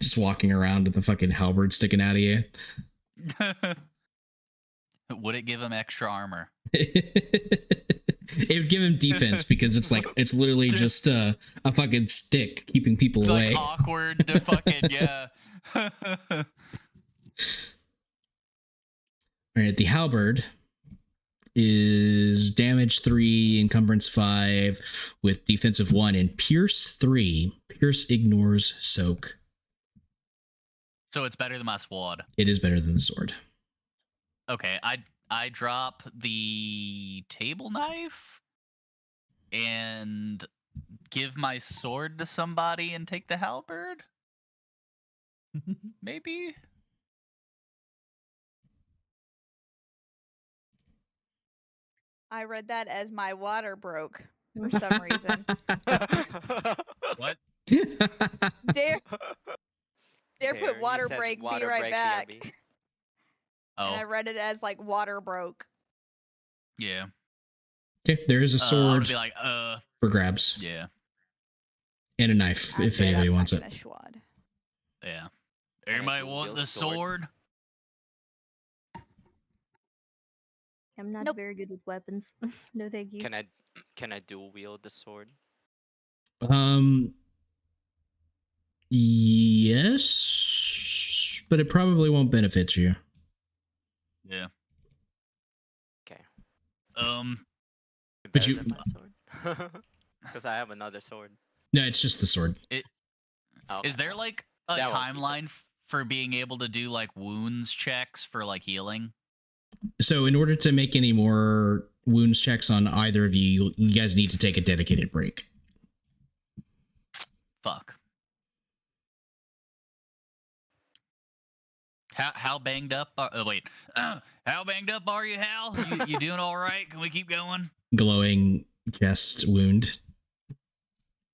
Just walking around with the fucking halberd sticking out of you. Would it give him extra armor? It would give him defense because it's literally just a fucking stick keeping people away. Like awkward to fucking yeah. All right, the halberd is damage 3, encumbrance 5, with defensive 1, and pierce 3. Pierce ignores soak. So it's better than my SWAD. It is better than the sword. Okay, I drop the table knife and give my sword to somebody and take the halberd? Maybe? I read that as my water broke for some reason. What? Dare There, put you water said break, water be right break, back. BRB. And I Oh, read it as like water broke. yeah. Okay, there is a I'm sword gonna be like, for grabs. yeah, And a knife, I'm if good, anybody I'm wants not it. gonna schwad. yeah. Can I Everybody dual want wield the sword? I'm not Nope. very good with weapons. No, thank you. Can I dual wield the sword? Yes, but it probably won't benefit you. Yeah. Okay. But Better you- than my sword? Because I have another sword. No, it's just the sword. Okay, Is there well, like a that won't keep it. timeline for being able to do like wounds checks for like healing? So in order to make any more wounds checks on either of you, you guys need to take a dedicated break. Fuck. How banged up? How banged up are you, Hal? You doing all right? Can we keep going? Glowing chest wound. I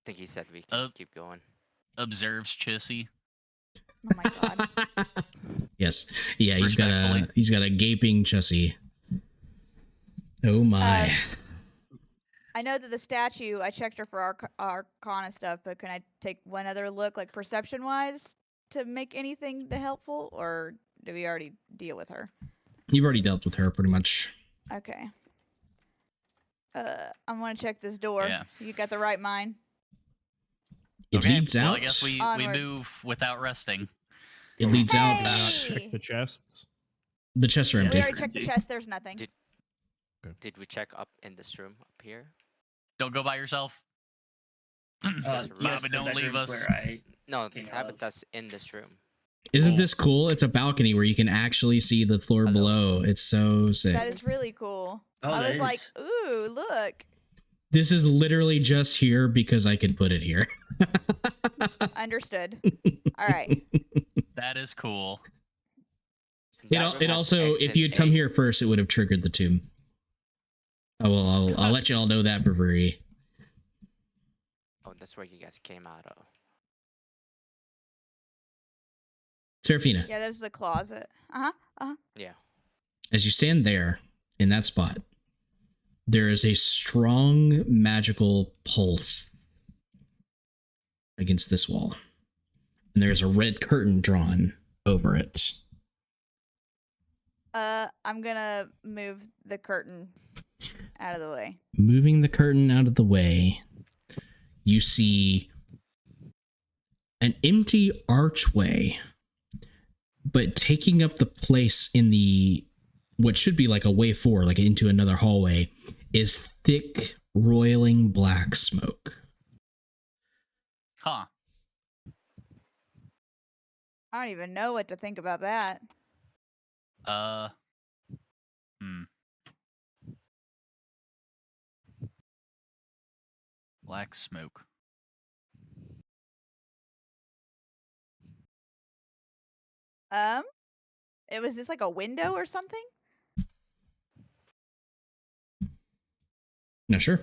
think he said we can keep going. Observes Chissy. Oh my god. Yes. Yeah, he's got a gaping chussy. Oh my. I know that the statue, I checked her for Arcana stuff, but can I take one other look, like perception wise, to make anything helpful, or do we already deal with her? You've already dealt with her pretty much. Okay. I'm gonna check this door. Yeah. You got the right mind? It Okay, leads well, out. I guess we Onwards. move without resting. It leads out. Hey! Check the chests. The chests are We empty. already checked the chest. There's nothing. Did we check up in this room up here? Don't go by yourself. Yes, Bobby, the don't leave bedroom's us. where I No, came out of. Tabitha's in this room. Isn't this cool? It's a balcony where you can actually see the floor Hello? below. It's so sick. That is really cool. Oh, I that was like, is- ooh, look. This is literally just here because I could put it here. Understood. All right. That is cool. That room It has also, if exit you'd come A. here first, it would have triggered the tomb. Oh well, I'll let you all know that for free. Oh, that's where you guys came out of. Serafina, Yeah, there's the closet. Yeah. as you stand there in that spot, there is a strong magical pulse against this wall, and there's a red curtain drawn over it. I'm gonna move the curtain out of the way. Moving the curtain out of the way, you see an empty archway, but taking up the place in the what should be like a way forward, like into another hallway, is thick, roiling black smoke. Huh. I don't even know what to think about that. Black smoke. Was this like a window or something? No, sure.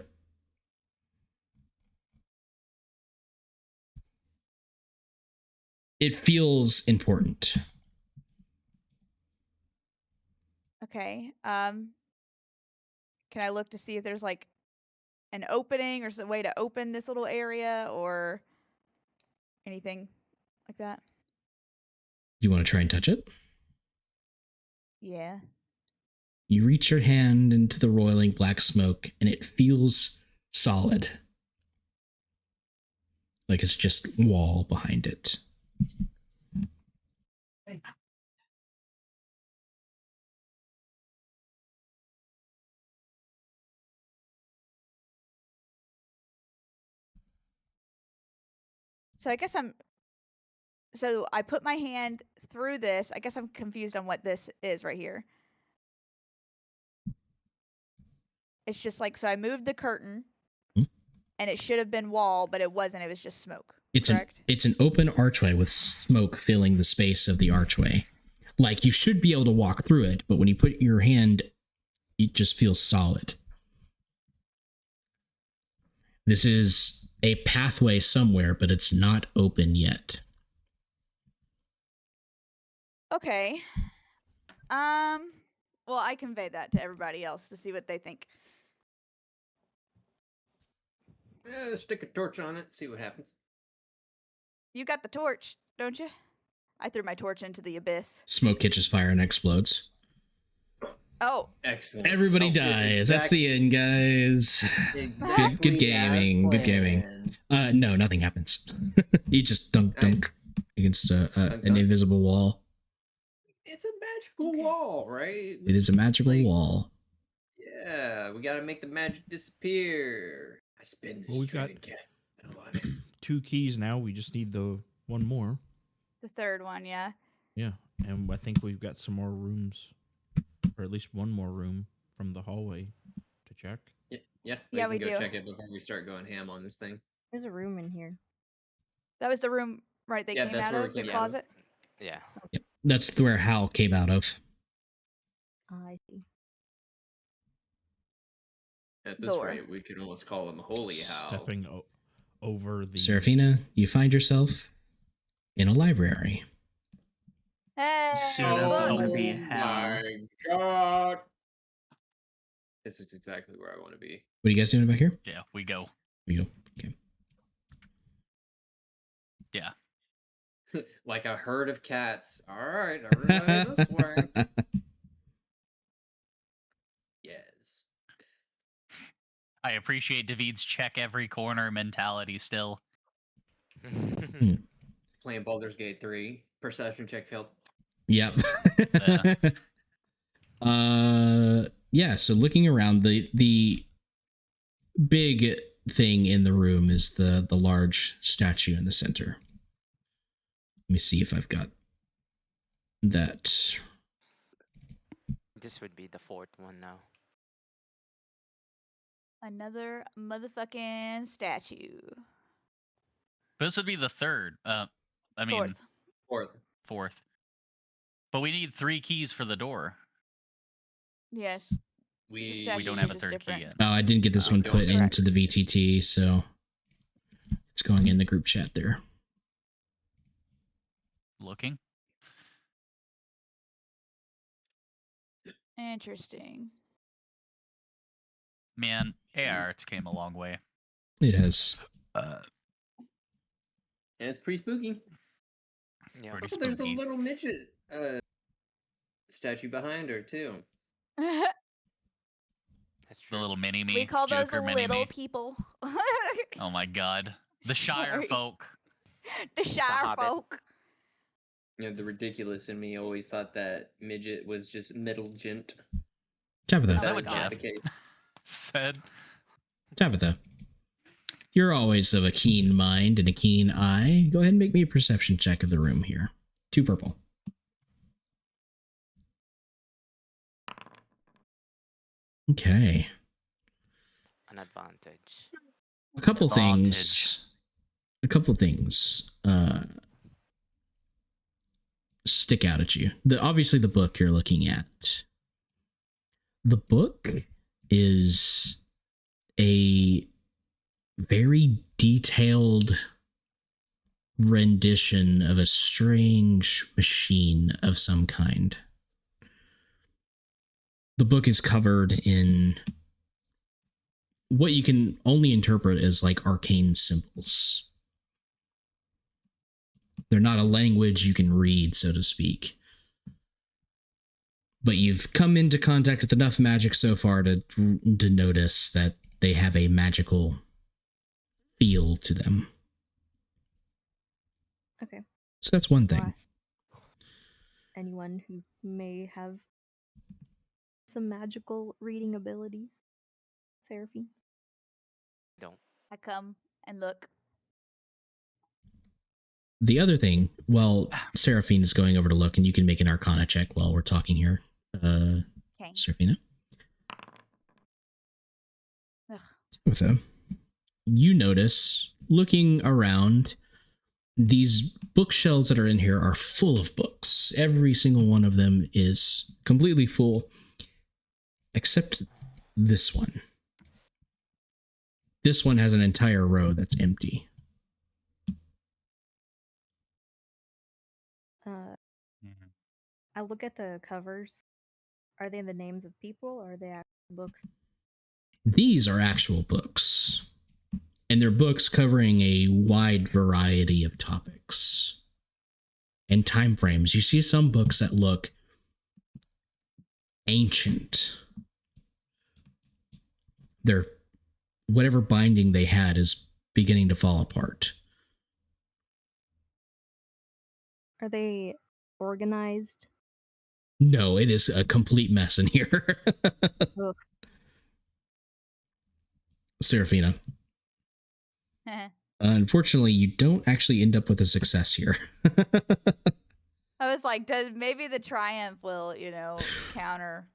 It feels important. Okay. Can I look to see if there's like an opening or some way to open this little area or anything like that? You want to try and touch it? Yeah. You reach your hand into the roiling black smoke, and it feels solid. Like it's just wall behind it. So I guess I'm. So I put my hand through this. I guess I'm confused on what this is right here. It's just like, so I moved the curtain, Hmm? and it should have been wall, but it wasn't. It was just smoke. It's correct? It's an open archway with smoke filling the space of the archway. Like, you should be able to walk through it, but when you put your hand, it just feels solid. This is a pathway somewhere, but it's not open yet. Okay. Well, I convey that to everybody else to see what they think. Stick a torch on it, see what happens. You got the torch, don't you? I threw my torch into the abyss. Smoke catches fire and explodes. Oh, Excellent. Everybody Okay, dies. That's the end, guys. Exactly. Good gaming. Good gaming. No, nothing happens. You just dunk against an invisible wall. It's a magical wall, right? It is a magical wall. Yeah, we gotta make the magic disappear. I spin this Well, we've got dragon cast spell on it. 2 keys now. We just need the one more. the third one, yeah. Yeah, and I think we've got some more rooms, or at least one more room from the hallway to check. Yeah, Yeah, we we can go do. check it before we start going ham on this thing. There's a room in here. That was the room, right? They Yeah, came that's out where we of the came out of. closet. Yeah. Yep. That's where Hal came out of. I see. At this Door. rate, we could almost call him Holy Hal. Stepping over the... Seraphina, you find yourself in a library. Hey, Soon enough, I'm gonna books. be Oh Hal. my god! This is exactly where I want to be. What are you guys doing back here? Yeah, we go. We go. Okay. Yeah. Like a herd of cats. Alright, everybody this way. Yes. I appreciate David's check every corner mentality still. Playing Baldur's Gate 3. Perception check failed. Yep. Yeah, so looking around, the big thing in the room is the large statue in the center. Let me see if I've got that. This would be the 4th one now. Another motherfucking statue. This would be the third. I mean, Fourth. But we need 3 keys for the door. Yes. We don't have a third key yet. Oh, I didn't get this one put into the VTT, so it's going in the group chat there. Looking. Interesting. Man, ARs came a long way. It has. And it's pretty spooky. Yeah. Pretty Oh, there's a spooky. little midget statue behind her too. That's The true. little mini me. We call those Joker mini little me. people. Oh my god. The Shire Sorry. folk. The Shire hobbit. folk. You know, the ridiculous in me always thought that midget was just middle gent. Tabitha. Is that That what was not Jeff the case. said? Tabitha. You're always of a keen mind and a keen eye. Go ahead and make me a perception check of the room here. 2 purple. Okay. An advantage. A couple Advantage. things stick out at you. Obviously the book you're looking at. The book is a very detailed rendition of a strange machine of some kind. The book is covered in what you can only interpret as like arcane symbols. They're not a language you can read, so to speak. But you've come into contact with enough magic so far to notice that they have a magical feel to them. Okay. So that's one I'll thing. ask anyone who may have some magical reading abilities. Seraphine. Don't. I come and look. the other thing, while Seraphine is going over to look, and you can make an Arcana check while we're talking here, Okay. Seraphina. Ugh. With them, you notice, looking around, these bookshelves that are in here are full of books. Every single one of them is completely full, except this one. This one has an entire row that's empty. I look at the covers. Are they the names of people or are they actual books? These are actual books, and they're books covering a wide variety of topics and time frames. You see some books that look ancient. They're whatever binding they had is beginning to fall apart. Are they organized? No, it is a complete mess in here. Ugh. Seraphina. Unfortunately, you don't actually end up with a success here. I was like, maybe the triumph will, counter.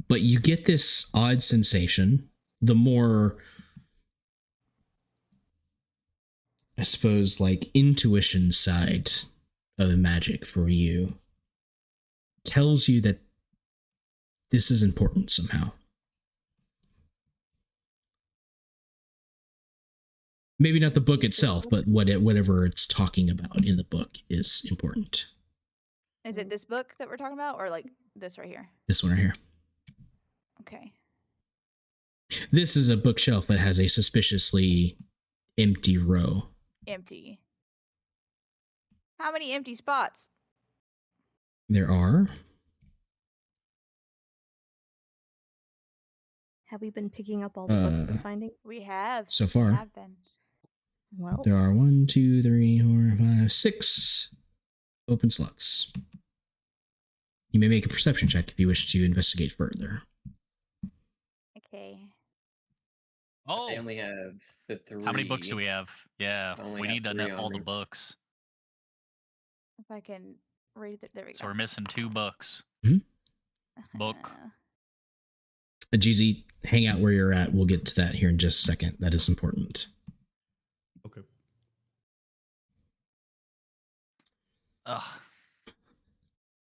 But you get this odd sensation. The more, I suppose, like intuition side of the magic for you tells you that this is important somehow. Maybe not the book itself, but whatever it's talking about in the book is important. Is it this book that we're talking about, or like this right here? This one right here. Okay. This is a bookshelf that has a suspiciously empty row. Empty. How many empty spots? There are. Have we been picking up all the books we're finding? We have. So far. We have been. Well, There are 1, 2, 3, 4, 5, 6 open slots. You may make a perception check if you wish to investigate further. Okay. Oh, I only have the 3. how many books do we have? Yeah, I only we have need to 3 know on all me. the books. If I can read it, there we So go. we're missing 2 books. Book. GZ, hang out where you're at. We'll get to that here in just a second. That is important. Okay. Ugh.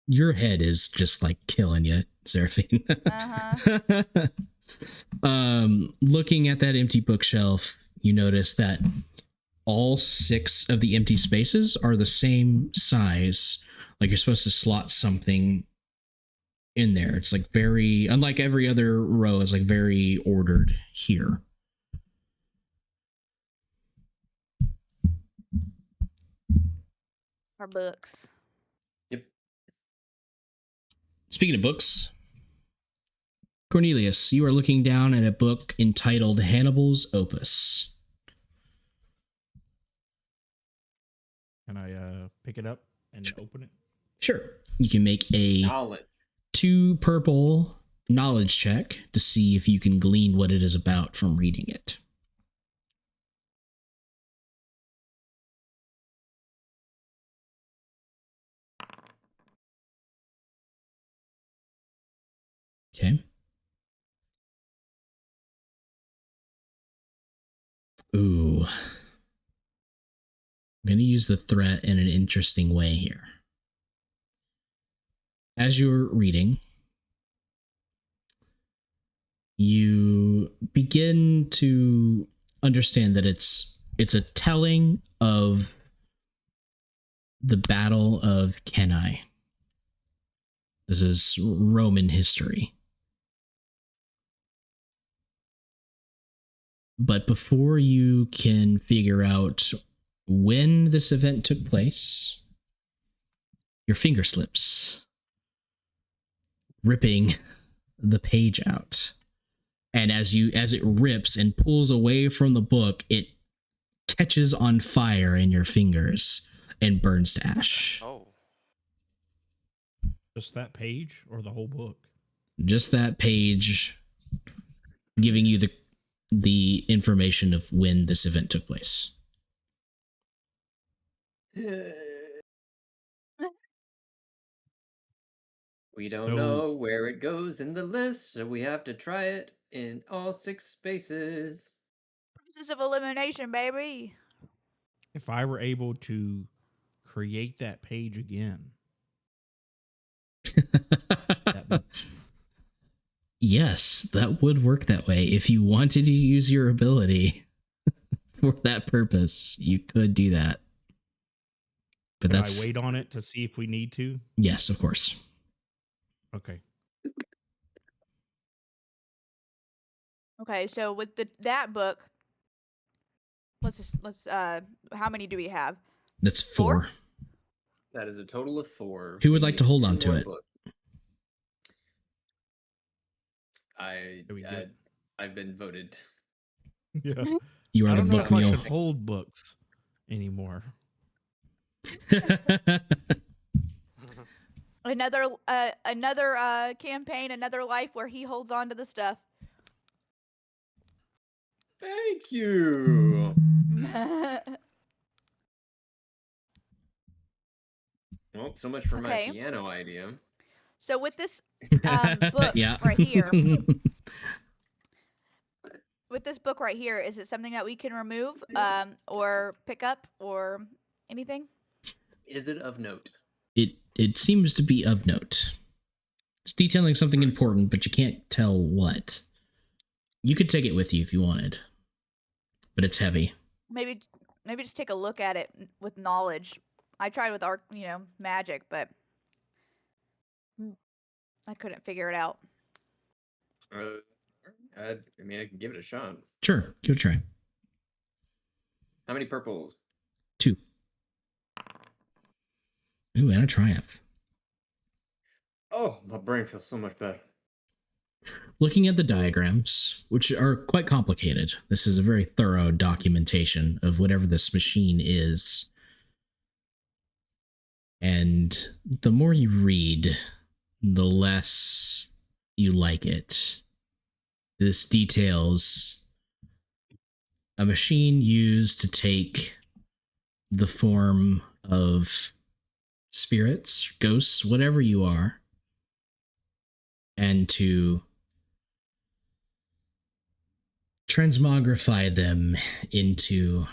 Your head is just like killing you, Seraphine. Looking at that empty bookshelf, you notice that all 6 of the empty spaces are the same size. Like you're supposed to slot something in there. It's like very, unlike every other row, is like very ordered here. Our books. Yep. Speaking of books, Cornelius, you are looking down at a book entitled Hannibal's Opus. Can I pick it up and open it? Sure. You can make a Knowledge. 2 purple knowledge check to see if you can glean what it is about from reading it. Okay. Ooh. I'm going to use the threat in an interesting way here. As you're reading, you begin to understand that it's a telling of the Battle of Cannae. This is Roman history. But before you can figure out when this event took place, your finger slips, ripping the page out. And as it rips and pulls away from the book, it catches on fire in your fingers and burns to ash. Oh. Just that page or the whole book? Just that page, giving you the information of when this event took place. We don't So- know where it goes in the list, so we have to try it in all 6 spaces. Process of elimination, baby. If I were able to create that page again, that Yes, that would work that way. If you wanted to use your ability for that purpose, you could do that. But could I that's wait on it to see if we need to? yes, of course. Okay. Okay, so with that book, let's how many do we have? That's 4? 4. That is a total of 4. Who would We like to need hold 2 on to more it? books. I've been voted. Yeah. You are I the don't know book if I mule. should hold books anymore. Another campaign, another life where he holds on to the stuff. Thank you. Well, so much for my Okay. piano idea. So with this book Yeah. right here, with this book right here, is it something that we can remove or pick up or anything? Is it of note? It seems to be of note. It's detailing something important, but you can't tell what. You could take it with you if you wanted, but it's heavy. Maybe just take a look at it with knowledge. I tried with magic, but I couldn't figure it out. I mean, I can give it a shot. Sure, give it a try. How many purples? 2. Ooh, and a triumph. Oh, my brain feels so much better. Looking at the diagrams, which are quite complicated, this is a very thorough documentation of whatever this machine is. And the more you read, the less you like it. This details a machine used to take the form of spirits, ghosts, whatever you are, and to transmogrify them into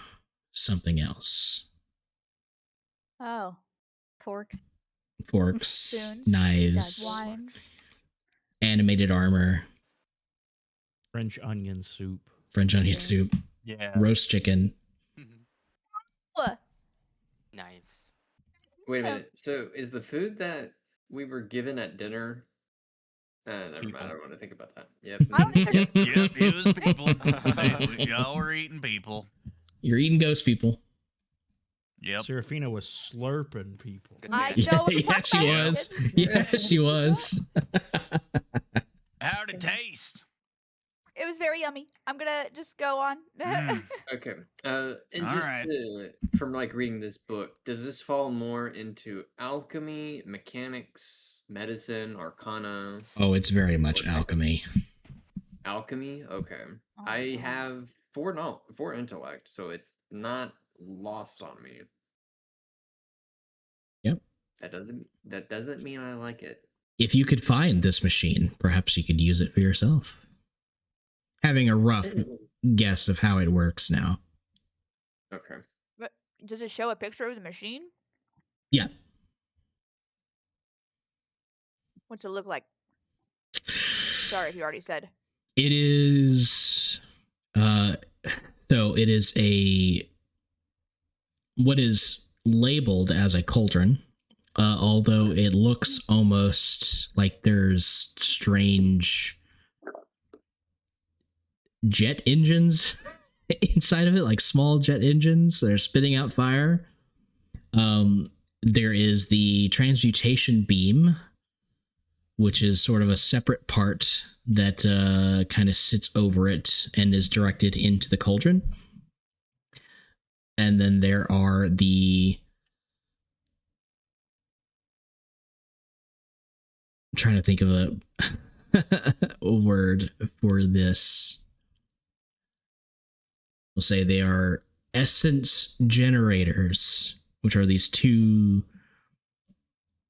something else. Oh, Forks. Forks, spoons, knives, wines. animated armor, French onion soup. French onion Yeah. soup, Yeah. roast chicken. What? Knives. Wait a minute. So, is the food that we were given at dinner? Never mind. I don't want to think about that. Yep. I don't either. Yep, it was people. Y'all were eating people. You're eating ghost people. Yep. Serafina was slurping people. Good I thing don't Yeah, she want was. it. Yeah, she was. How'd it taste? It was very yummy. I'm gonna just go on. Mm. Okay. And All just right. from like reading this book, does this fall more into alchemy, mechanics, medicine, arcana? Oh, it's very much alchemy. Alchemy? Okay. Oh, I gosh. have 4 intellect, so it's not lost on me. Yep. That doesn't mean I like it. If you could find this machine, perhaps you could use it for yourself. Having a rough guess of how it works now. Okay. But does it show a picture of the machine? Yeah. What's it look like? Sorry if you already said. It is so it is what is labeled as a cauldron, although it looks almost like there's strange jet engines inside of it, like small jet engines that are spitting out fire. There is the transmutation beam, which is sort of a separate part that kind of sits over it and is directed into the cauldron. And then there are I'm trying to think of a word for this. We'll say they are essence generators which are these two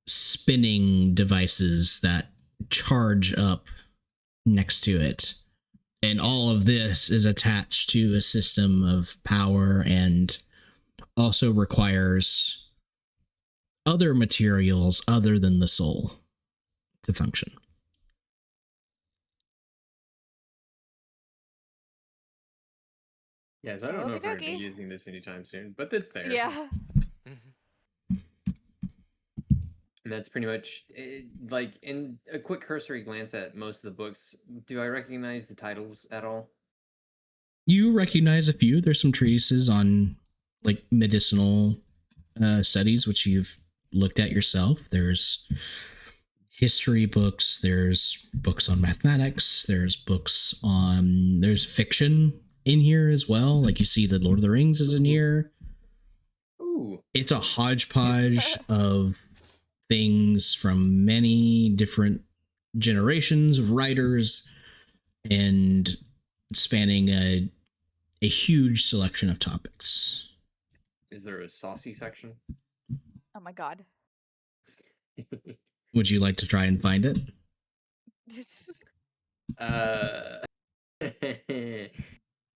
spinning devices that charge up next to it. And all of this is attached to a system of power and also requires other materials other than the soul to function. Yes, I don't know if we're going to be Okey-dokey. using this anytime soon, but it's there. Yeah. And that's pretty much it, like in a quick cursory glance at most of the books. Do I recognize the titles at all? You recognize a few. There's some treatises on like medicinal studies, which you've looked at yourself. There's history books. There's books on mathematics. There's fiction in here as well. Like you see, the Lord of the Rings is in here. Ooh. It's a hodgepodge of things from many different generations of writers and spanning a huge selection of topics. Is there a saucy section? Oh my god. Would you like to try and find it?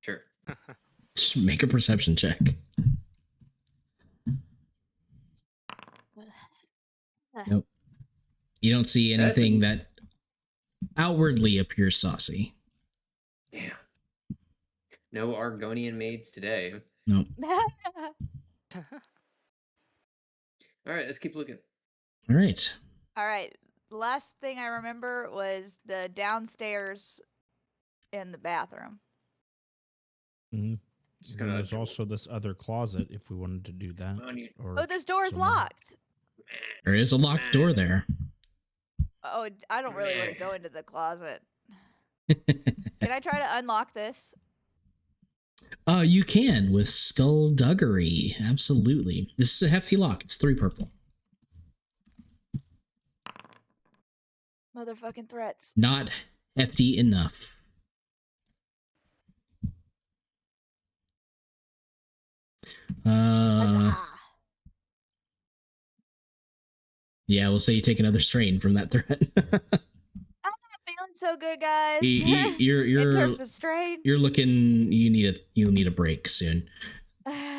Sure. Just make a perception check. Nope. You don't see anything that outwardly appears saucy. Damn. No Argonian maids today. Nope. All right, let's keep looking. All right. All right. The last thing I remember was the downstairs in the bathroom. Mhm. Just And gonna there's also this other closet if we wanted to do that. Or Oh, this door is somewhere. locked. There is a locked door there. Oh, I don't really want to go into the closet. Can I try to unlock this? You can with skullduggery. Absolutely. This is a hefty lock. It's 3 purple. Motherfucking threats. Not hefty enough. Huzzah. Yeah, we'll say you take another strain from that threat. I'm not feeling so good, guys. You're in terms of strain. You're looking. You need a break soon.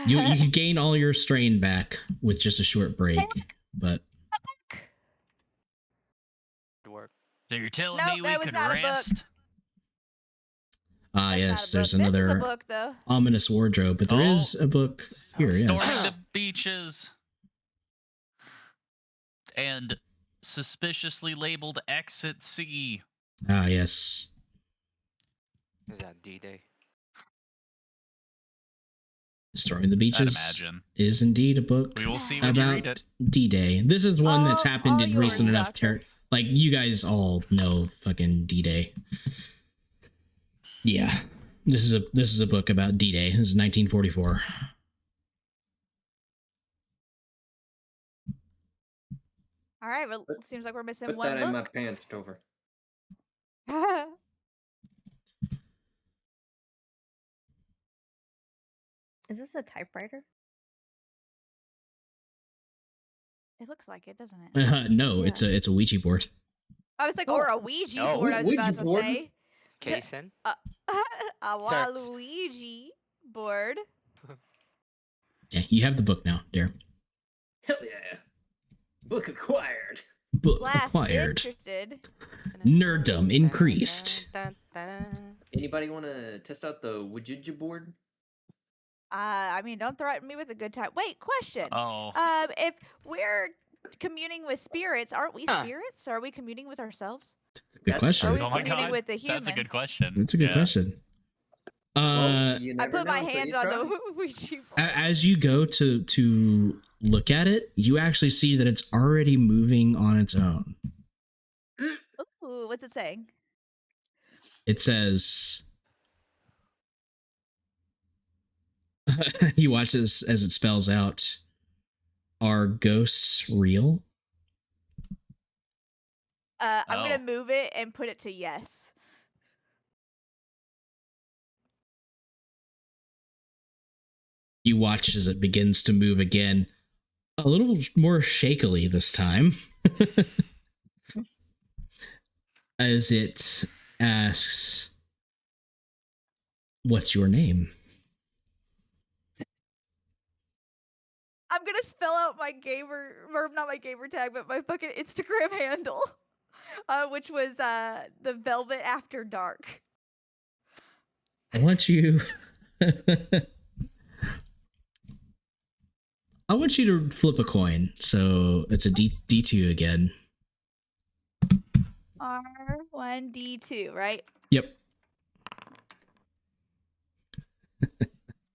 You can gain all your strain back with just a short break, but Work. So you're telling Nope, me we that was could not a book. rest? That's yes, not a there's book. This is another a book, though. ominous wardrobe, but there is a book here. Storming Yes. the beaches and suspiciously labeled Exit C. Ah, yes. Is that D-Day? Storming the I'd Beaches imagine. is indeed a book We will see when you read about it. D-Day. This is one that's Oh, happened in you recent are, enough doctor. like you guys all know fucking D-Day. Yeah. This is a book about D-Day. This is 1944. All right, well, it seems like we're missing Put one that in my book. pants, Dover. Is this a typewriter? It looks like it, doesn't it? No, Yeah. it's a Ouija board. I was like, or a Ouija Oh. board, I was Ouija about to board? say. Kason? A Search. Waluigi board. Yeah, you have the book now, dear. Hell yeah. Book acquired. Book Last acquired. interested. Nerddom increased. Anybody want to test out the Ouija board? I mean, don't threaten me with a good time. Wait, question. Oh. If we're communing with spirits, aren't we Huh. spirits? Are we communing with ourselves? Good question. Are we Oh my communing god. with the human? That's a good question. That's a good Yeah. question. Well, you I never put know my until hands you on try. the Ouija board. As you go to look at it, you actually see that it's already moving on its own. Ooh, what's it saying? It says, you watch this as it spells out, are ghosts real? I'm Oh. gonna move it and put it to yes. You watch as it begins to move again. a little more shakily this time, as it asks, "What's your name?" I'm gonna spell out my gamer, or not my gamer tag, but my fucking Instagram handle, which was the Velvet After Dark. I want you. I want you to flip a coin. So it's a D2 again. R1D2, right? Yep.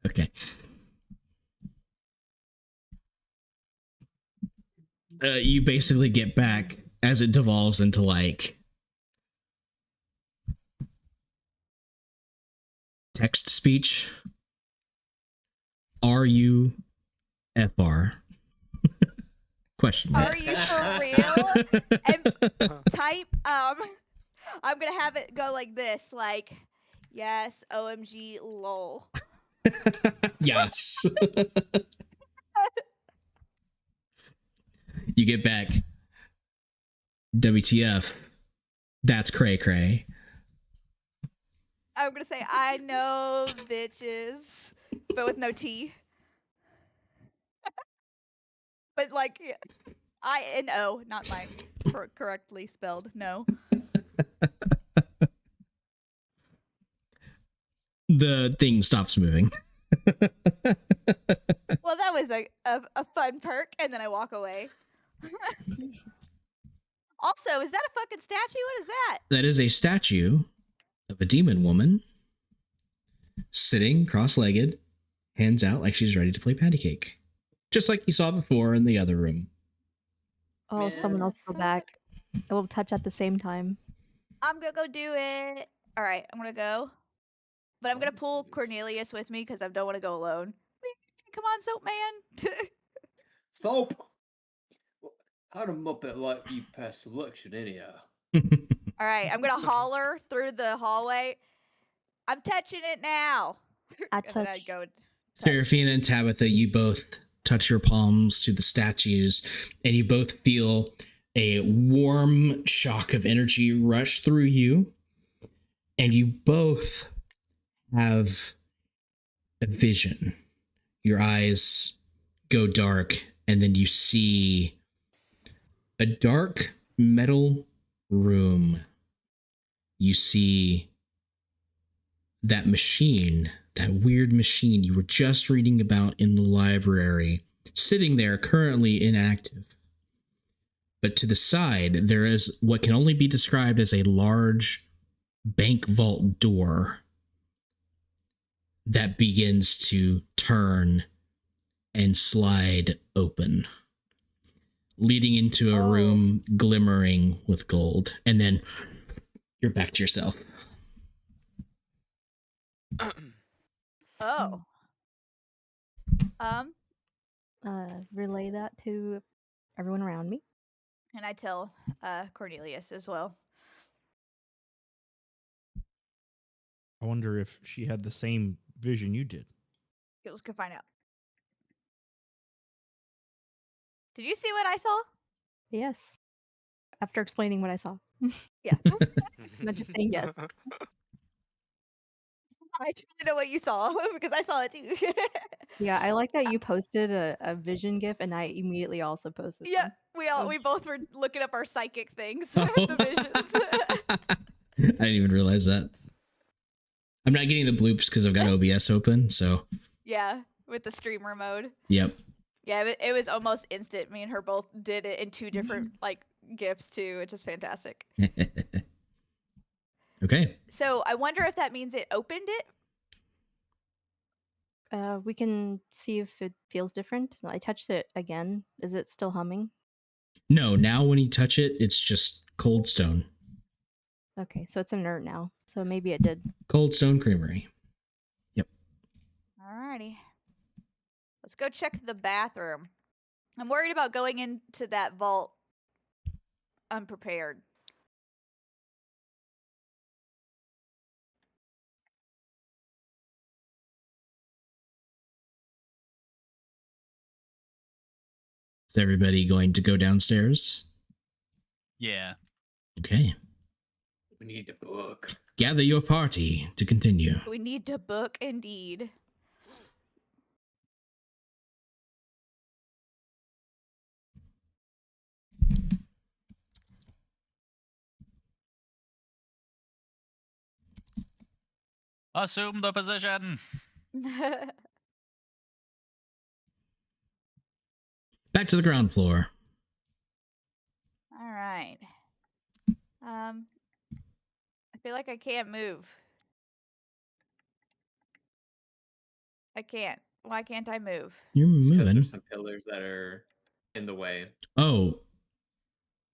Okay. You basically get back as it devolves into like text speech. RUFR? Question mark. Are you for real? And type I'm gonna have it go like this, like, yes, OMG, lol. Yes. You get back WTF. That's cray cray. I'm gonna say I know bitches, but with no T. But like I-N-O, not my correctly spelled no. The thing stops moving. Well, that was a fun perk, and then I walk away. Also, is that a fucking statue? What is that? That is a statue of a demon woman sitting cross-legged, hands out like she's ready to play patty cake. Just like you saw before in the other room. Oh, Man. someone else go back. It will touch at the same time. I'm gonna go do it. All right, I'm gonna go, but I'm gonna pull Jesus. Cornelius with me because I don't want to go alone. Come on, Soap Man. Soap! How'd a Muppet like you pass selection anyhow? All right, I'm gonna holler through the hallway. I'm touching it now. I And then I touch. go touch. Seraphina and Tabitha, you both touch your palms to the statues, and you both feel a warm shock of energy rush through you. And you both have a vision. Your eyes go dark, and then you see a dark metal room. You see that machine, that weird machine you were just reading about in the library, sitting there currently inactive. But to the side, there is what can only be described as a large bank vault door that begins to turn and slide open, leading into a room glimmering with gold. And then you're back to yourself. Oh. Relay that to everyone around me. And I tell Cornelius as well. I wonder if she had the same vision you did. Let's go find out. Did you see what I saw? Yes. After explaining what I saw. Yeah. Not just saying yes. I truly know what you saw because I saw it too. Yeah, I like that you posted a vision gif and I immediately also posted Yeah, one. we both were looking up our psychic things, Oh. the visions. I didn't even realize that. I'm not getting the bloops because I've got OBS open, so. Yeah, with the streamer mode. Yep. Yeah, it was almost instant. Me and her both did it in two different like gifs too, which is fantastic. Okay. So I wonder if that means it opened it. We can see if it feels different. I touched it again. Is it still humming? No, now when you touch it, it's just cold stone. Okay, so it's inert now. So maybe it did. Cold Stone Creamery. Yep. Alrighty. Let's go check the bathroom. I'm worried about going into that vault unprepared. Is everybody going to go downstairs? Yeah. Okay. We need to book. Gather your party to continue. We need to book indeed. Assume the position. Back to the ground floor. All right. I feel like I can't move. I can't. Why can't I move? You're It's because moving. there's some pillars that are in the way. Oh.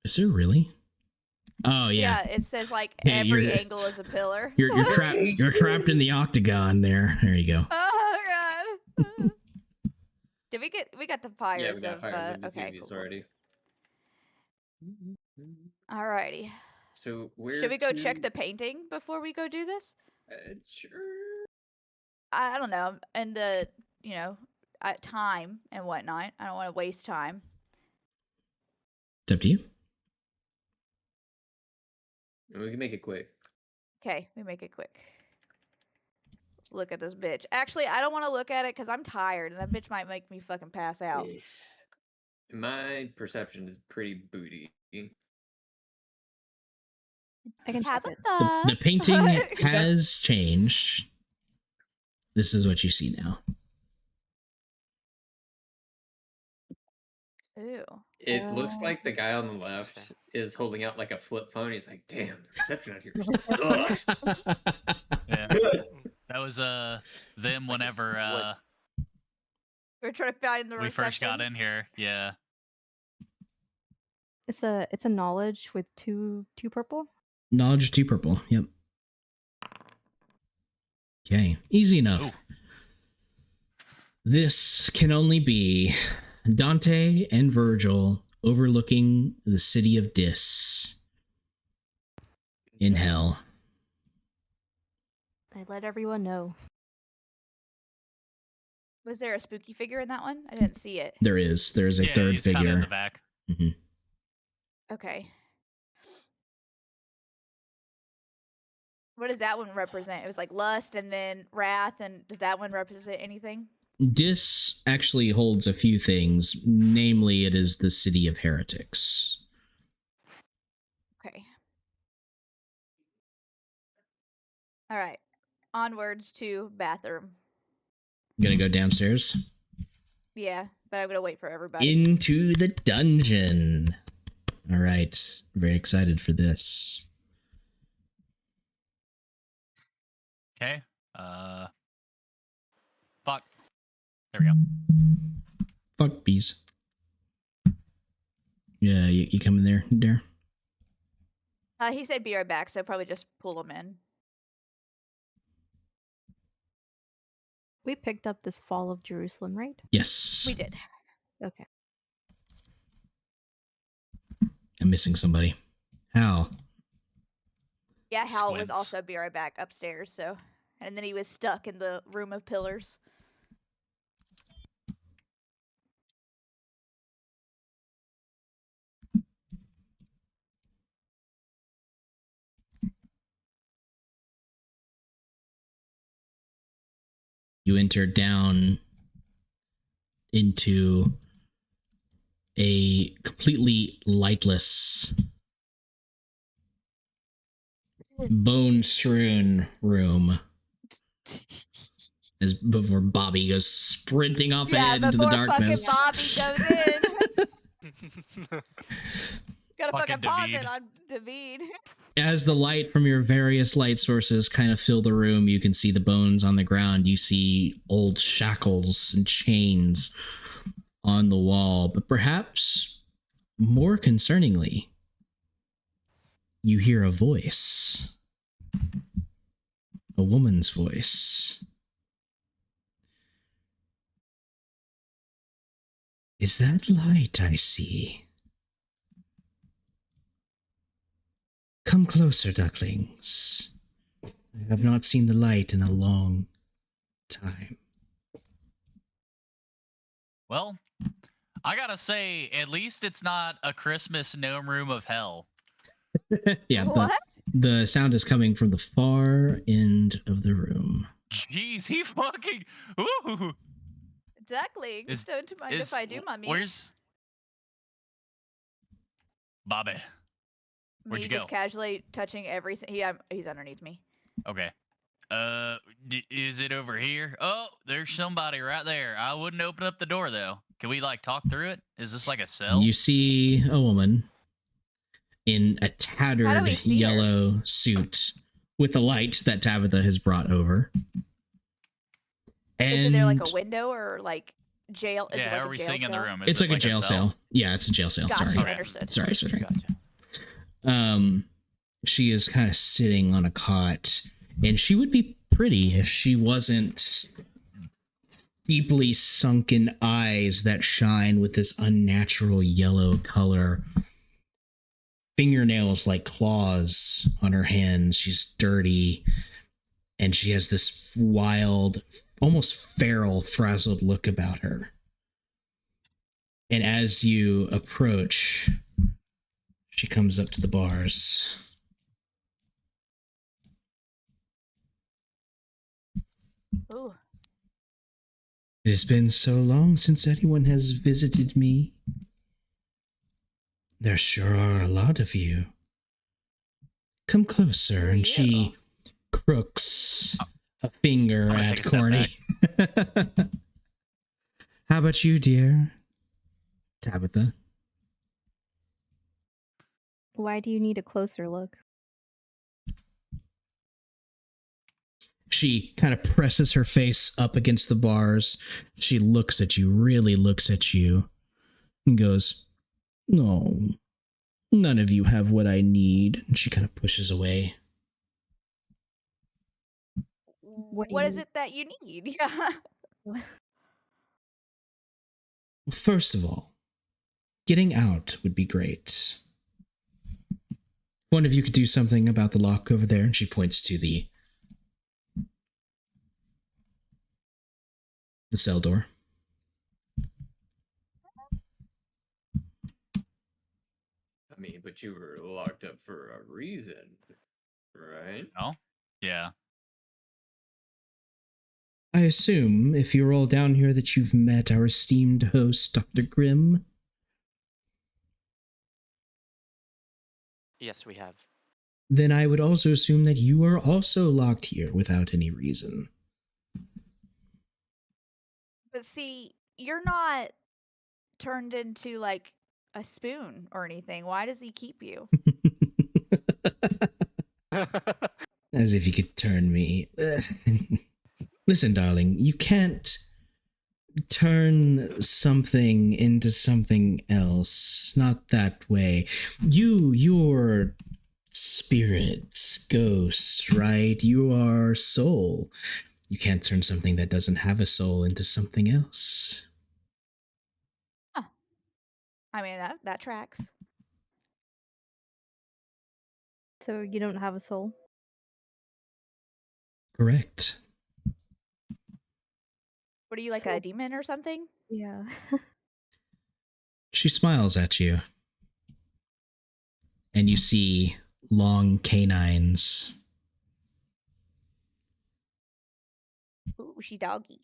Is there really? Oh yeah. It says like Hey, every you're- angle is a pillar. You're trapped. You're trapped in the octagon there. There you go. Oh god. Did we got the fires Yeah, we got of fires of okay, Vesuvius cool. already. Alrighty. So where Should we go to... check the painting before we go do this? Sure. I don't know. And the time and whatnot. I don't want to waste time. It's up to you. We can make it quick. Okay, we make it quick. Let's look at this bitch. Actually, I don't want to look at it because I'm tired, and that bitch might make me fucking pass out. My perception is pretty booty. I can check it. The painting has changed. This is what you see now. Ooh. It looks like the guy on the left is holding out like a flip phone. He's like, "Damn, the reception out here sucks." Yeah. That was them whenever We're trying to find the we first got reception. in here. Yeah. It's a knowledge with two purple. Knowledge 2 purple. Yep. Okay. Easy enough. Ooh. This can only be Dante and Virgil overlooking the city of Dis in hell. I let everyone know. Was there a spooky figure in that one? I didn't see it. There's a Yeah, third he's kind of in figure. the back. Hmm. Okay. What does that one represent? It was like lust and then wrath, and does that one represent anything? Dis actually holds a few things. Namely, it is the city of heretics. Okay. All right. Onwards to bathroom. Gonna go downstairs. Yeah, but I'm gonna wait for everybody. Into the dungeon. All right. Very excited for this. Okay. Fuck. There we go. Fuck bees. Yeah, you come in there, Dare? He said be right back, so probably just pull him in. We picked up this fall of Jerusalem, right? Yes. We did. Okay. I'm missing somebody. Hal. Yeah, Hal was Squints. also be right back upstairs, so and then he was stuck in the room of pillars. You enter down into a completely lightless, bone-strewn room. As before Bobby goes sprinting off ahead into the darkness. Fucking Bobby goes in. Gotta Fucking fucking pause David. it on David. As the light from your various light sources kind of fill the room, you can see the bones on the ground. You see old shackles and chains on the wall. But perhaps more concerningly, you hear a voice. A woman's voice. Is that light I see? Come closer, ducklings. I have not seen the light in a long time. Well, I gotta say, at least it's not a Christmas gnome room of hell. Yeah, What? the sound is coming from the far end of the room. Jeez, he fucking. Ooh. Ducklings, don't mind if I do, mommy. Where's Bobby? Where'd Me you just go? casually touching every. He's underneath me. Okay. Is it over here? Oh, there's somebody right there. I wouldn't open up the door though. Can we like talk through it? Is this like a cell? You see a woman in a How do tattered we see her? yellow suit with a light that Tabitha has brought over. And Is there like a window or like jail? Is Yeah, it like how a are we jail seeing in the cell? room? Is it's it like a jail cell. Yeah, it's a jail cell. Gotcha, Sorry. understood. Sorry. Gotcha. She is kind of sitting on a cot, and she would be pretty if she wasn't deeply sunken eyes that shine with this unnatural yellow color. Fingernails like claws on her hands. She's dirty, and she has this wild, almost feral, frazzled look about her. And as you approach, she comes up to the bars. Ooh. It has been so long since anyone has visited me. There sure are a lot of you. Come closer, Who are and you? she crooks a finger I'm gonna at take a step Corny. How about you, dear? Tabitha. Why do you need a closer look? She kind of presses her face up against the bars. She looks at you, really looks at you, and goes, "No, none of you have what I need." And she kind of pushes away. What do What you is need? it that you need? Yeah. Well, first of all, getting out would be great. One of you could do something about the lock over there, and she points to the cell door. I mean, but you were locked up for a reason, right? No? Yeah. I assume, if you're all down here, that you've met our esteemed host, Dr. Grimm. Yes, we have. Then I would also assume that you are also locked here without any reason. But see, you're not turned into like a spoon or anything. Why does he keep you? As if you could turn me. Listen, darling, you can't turn something into something else. Not that way. You're spirits, ghosts, right? You are soul. You can't turn something that doesn't have a soul into something else. Huh. I mean, that tracks. So you don't have a soul? Correct. What are you, like So- a demon or something? Yeah. She smiles at you, and you see long canines. Ooh, she doggy.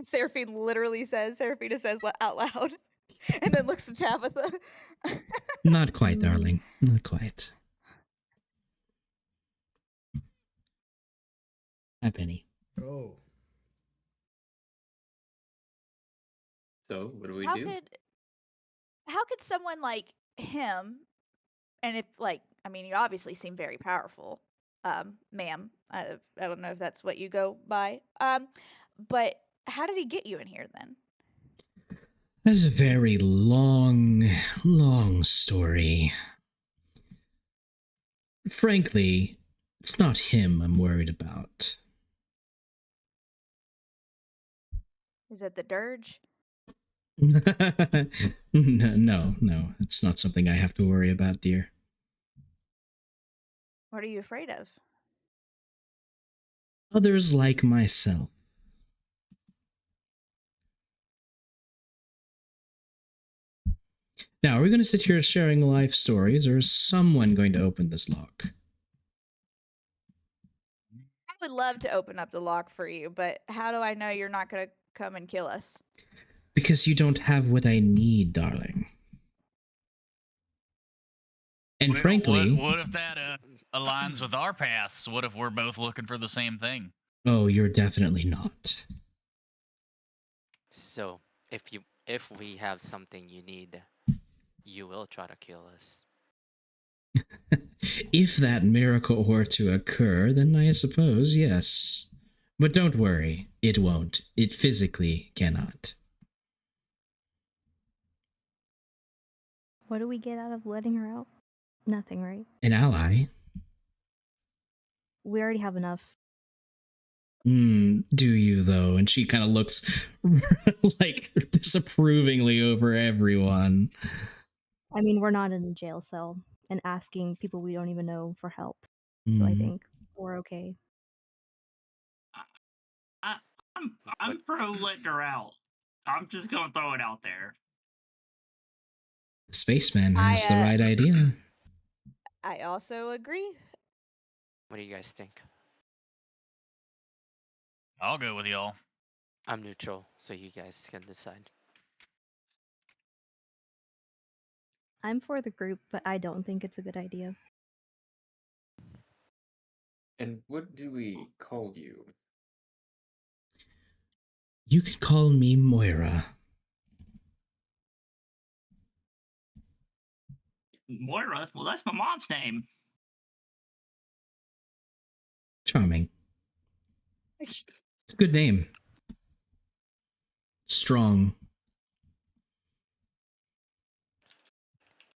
Seraphina says out loud, and then looks at Tabitha. Not quite, Mm. darling. Not quite. Hi, Penny. Oh. So, what do we how do? could someone like him, and if like, I mean, you obviously seem very powerful, ma'am. I don't know if that's what you go by. But how did he get you in here then? That's a very long story. Frankly, it's not him I'm worried about. Is it the dirge? No. It's not something I have to worry about, dear. What are you afraid of? Others like myself. Now, are we going to sit here sharing life stories, or is someone going to open this lock? I would love to open up the lock for you, but how do I know you're not going to come and kill us? Because you don't have what I need, darling. And Well, frankly, what if that aligns with our paths? What if we're both looking for the same thing? oh, you're definitely not. So if we have something you need, you will try to kill us. If that miracle were to occur, then I suppose yes. But don't worry, it won't. It physically cannot. What do we get out of letting her out? Nothing, right? An ally? We already have enough. Do you though? And she kind of looks like disapprovingly over everyone. I mean, we're not in a jail cell and asking people we don't even know for help. So I think we're okay. I'm pro letting her out. I'm just gonna throw it out there. The spaceman has the right idea. I also agree. What do you guys think? I'll go with y'all. I'm neutral, so you guys can decide. I'm for the group, but I don't think it's a good idea. And what do we call you? You can call me Moira. Moira? Well, that's my mom's name. Charming. It's a good name. Strong.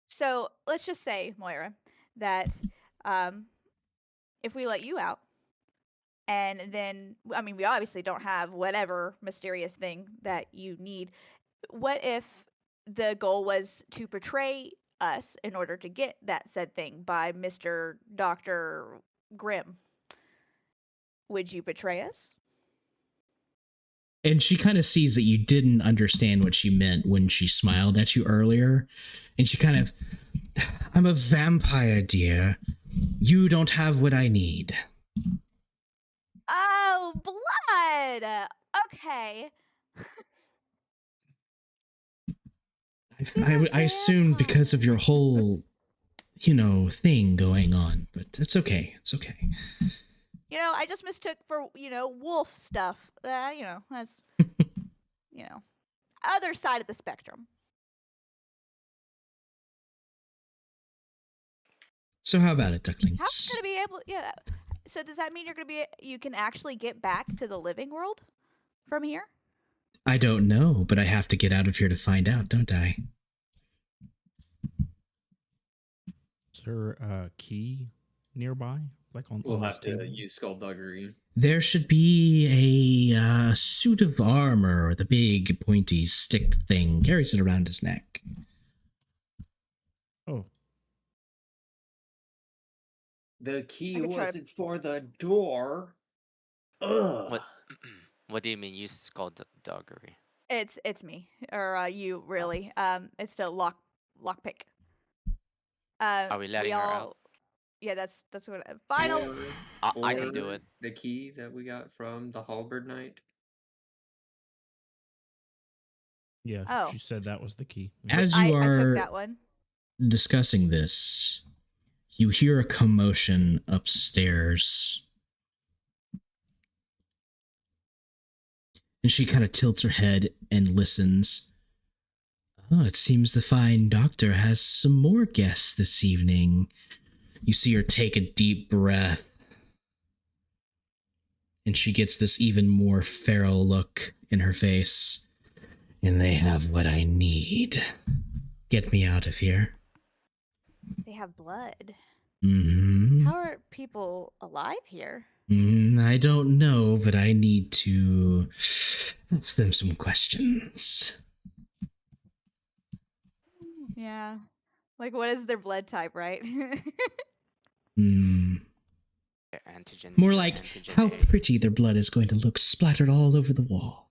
So let's just say, Moira, that if we let you out, and then, I mean, we obviously don't have whatever mysterious thing that you need. What if the goal was to portray us in order to get that said thing by Mr. Dr. Grimm? Would you betray us? And she kind of sees that you didn't understand what she meant when she smiled at you earlier. And she kind of, I'm a vampire, dear. You don't have what I need. Oh, blood! Okay. I assumed because of your whole, thing going on, but it's okay. It's okay. I just mistook for, wolf stuff. That's, other side of the spectrum. So how about it, ducklings? How are you gonna be able? Yeah. So does that mean you can actually get back to the living world from here? I don't know, but I have to get out of here to find out, don't I? Is there a key nearby? Like on We'll this have to table? use skullduggery. There should be a suit of armor with a big pointy stick thing. Carries it around his neck. Oh, The key I could try to- wasn't for the door. Ugh. What? What do you mean use skullduggery? It's me or you really. It's the lockpick. Are we letting her out? Yeah, that's what. Final. I can do it. The key that we got from the Halberd Knight. yeah. Oh. She said that was the key. As I you took are that one. discussing this, you hear a commotion upstairs. And she kind of tilts her head and listens. Oh, it seems the fine doctor has some more guests this evening. You see her take a deep breath. And she gets this even more feral look in her face. And they have what I need. Get me out of here. They have blood. Mm-hmm. How are people alive here? I don't know, but I need to ask them some questions. Yeah. Like, what is their blood type, right? Their antigen. More their like antigen how A. pretty their blood is going to look splattered all over the wall.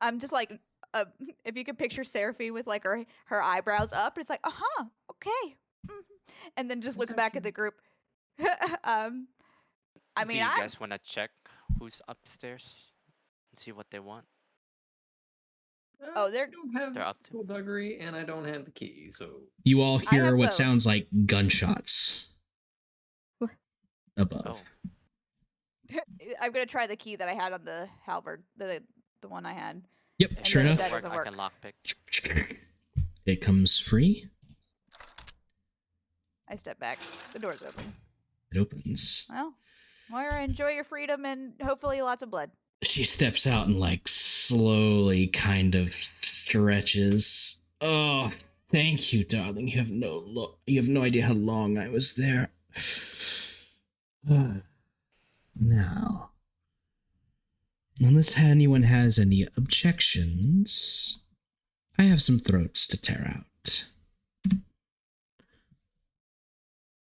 I'm just like, if you could picture Seraphine with like her eyebrows up, it's like, okay, mhm," and then just looks back at the group. I Do mean, you guys want to check who's upstairs and see what they want? Oh, I don't have They're up to. skullduggery, and I don't have the key, so You all I hear have what both. sounds like gunshots What? above. Oh, I'm gonna try the key that I had on the halberd, the one I had. Yep, if sure it enough. doesn't That doesn't I work. can lockpick. It comes free. I step back. The door's open. It opens. Well, Moira, enjoy your freedom and hopefully lots of blood. She steps out and like slowly kind of stretches. Oh, thank you, darling. You have no idea how long I was there. Now, unless anyone has any objections, I have some throats to tear out.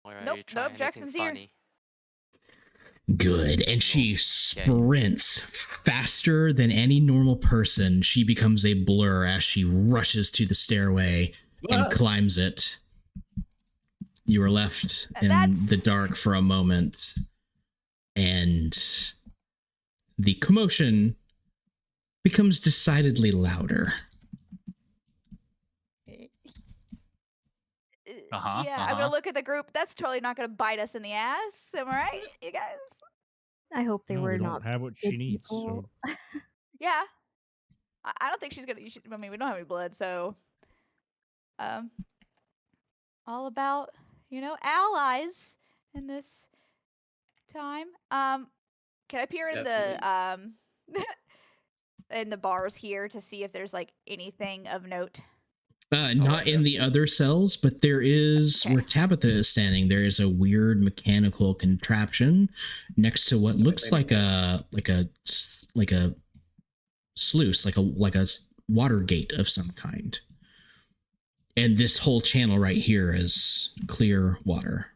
Or are Nope, you no trying anything objections here. funny? Good. And she sprints faster than any normal person. She becomes a blur as she rushes to the stairway and climbs it. You are left in the dark for a moment, and the commotion becomes decidedly louder. I'm gonna look at the group. That's totally not gonna bite us in the ass. Am I right, you guys? I hope they No, were we not don't have what big she needs. people. So Yeah. I don't think she's gonna. I mean, we don't have any blood, so all about allies in this time. Can I peer in Definitely. the in the bars here to see if there's like anything of note? Not in the other cells, but there is where Tabitha is standing. There is a weird mechanical contraption next to what looks like a sluice, like a water gate of some kind. And this whole channel right here is clear water.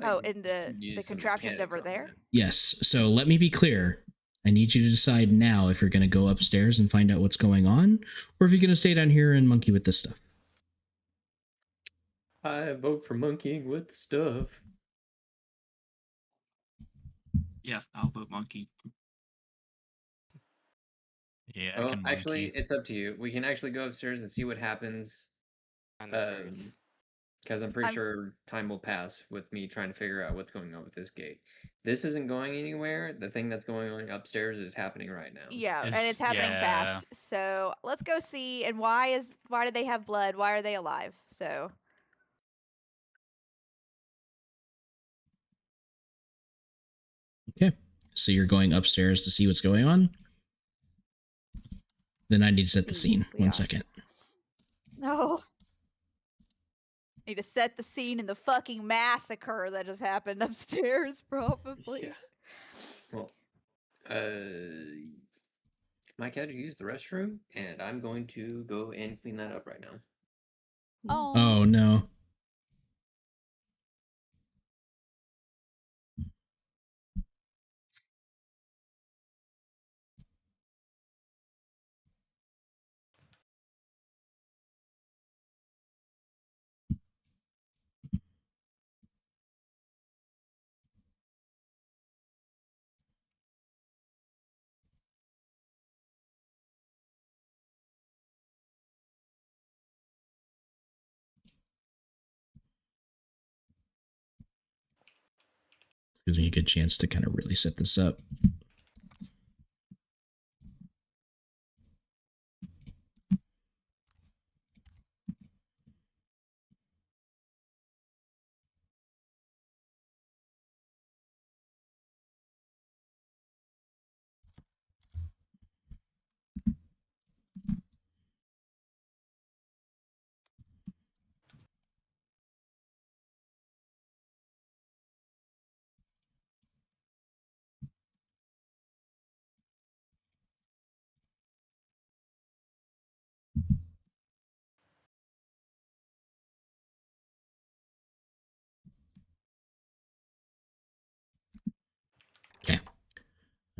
Oh, in the contraptions over there? Yes. So let me be clear. I need you to decide now if you're going to go upstairs and find out what's going on, or if you're going to stay down here and monkey with this stuff. I vote for monkeying with stuff. Yeah, I'll vote monkey. Yeah, I Well, can actually, monkey. it's up to you. We can actually go upstairs and see what happens. Because I'm pretty sure time will pass with me trying to figure out what's going on with this gate. This isn't going anywhere. The thing that's going on upstairs is happening right now. Yeah, and it's happening fast. So let's go see. And why do they have blood? Why are they alive? So. Okay. So you're going upstairs to see what's going on? Then I need to set the scene. 1 second. No. Need to set the scene in the fucking massacre that just happened upstairs, probably. Yeah. Well, Mike had to use the restroom, and I'm going to go and clean that up right now. Oh no. Gives me a good chance to kind of really set this up.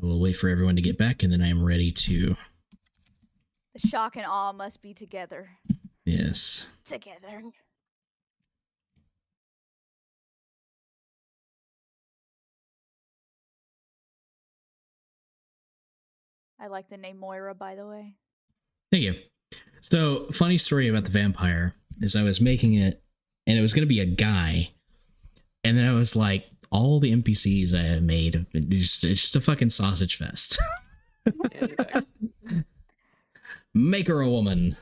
will wait for everyone to get back, and then I am ready to. The shock and awe must be together. Yes. Together. I like the name Moira, by the way. Thank you. So, funny story about the vampire is I was making it, and it was going to be a guy, and then I was like, all the NPCs I have made, it's just a fucking sausage fest. Make her a woman.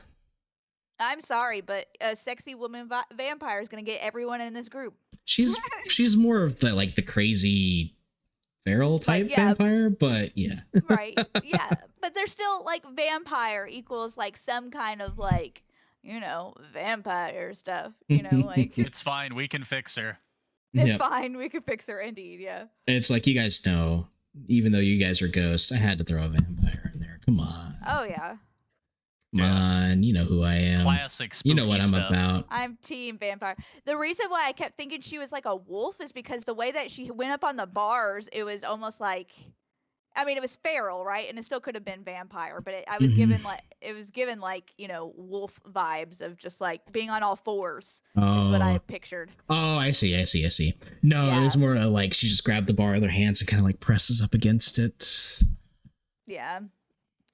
I'm sorry, but a sexy woman vampire is gonna get everyone in this group. She's more of the crazy feral type vampire, but yeah. Right. Yeah. But there's still like vampire equals like some kind of like, vampire stuff. Like It's fine. We can fix her. It's fine. We can fix her indeed, yeah. And it's like, you guys know, even though you guys are ghosts, I had to throw a vampire in there. Come on. Oh yeah. Come on, you know who I am. Classic spooky You know what I'm stuff. about. I'm team vampire. The reason why I kept thinking she was like a wolf is because the way that she went up on the bars, it was almost like, it was feral, right? And it still could have been vampire, but I was given like wolf vibes of just like being on all fours is what I pictured. Oh, I see. No, yeah. It was more like she just grabbed the bar with her hands and kind of like presses up against it. Yeah.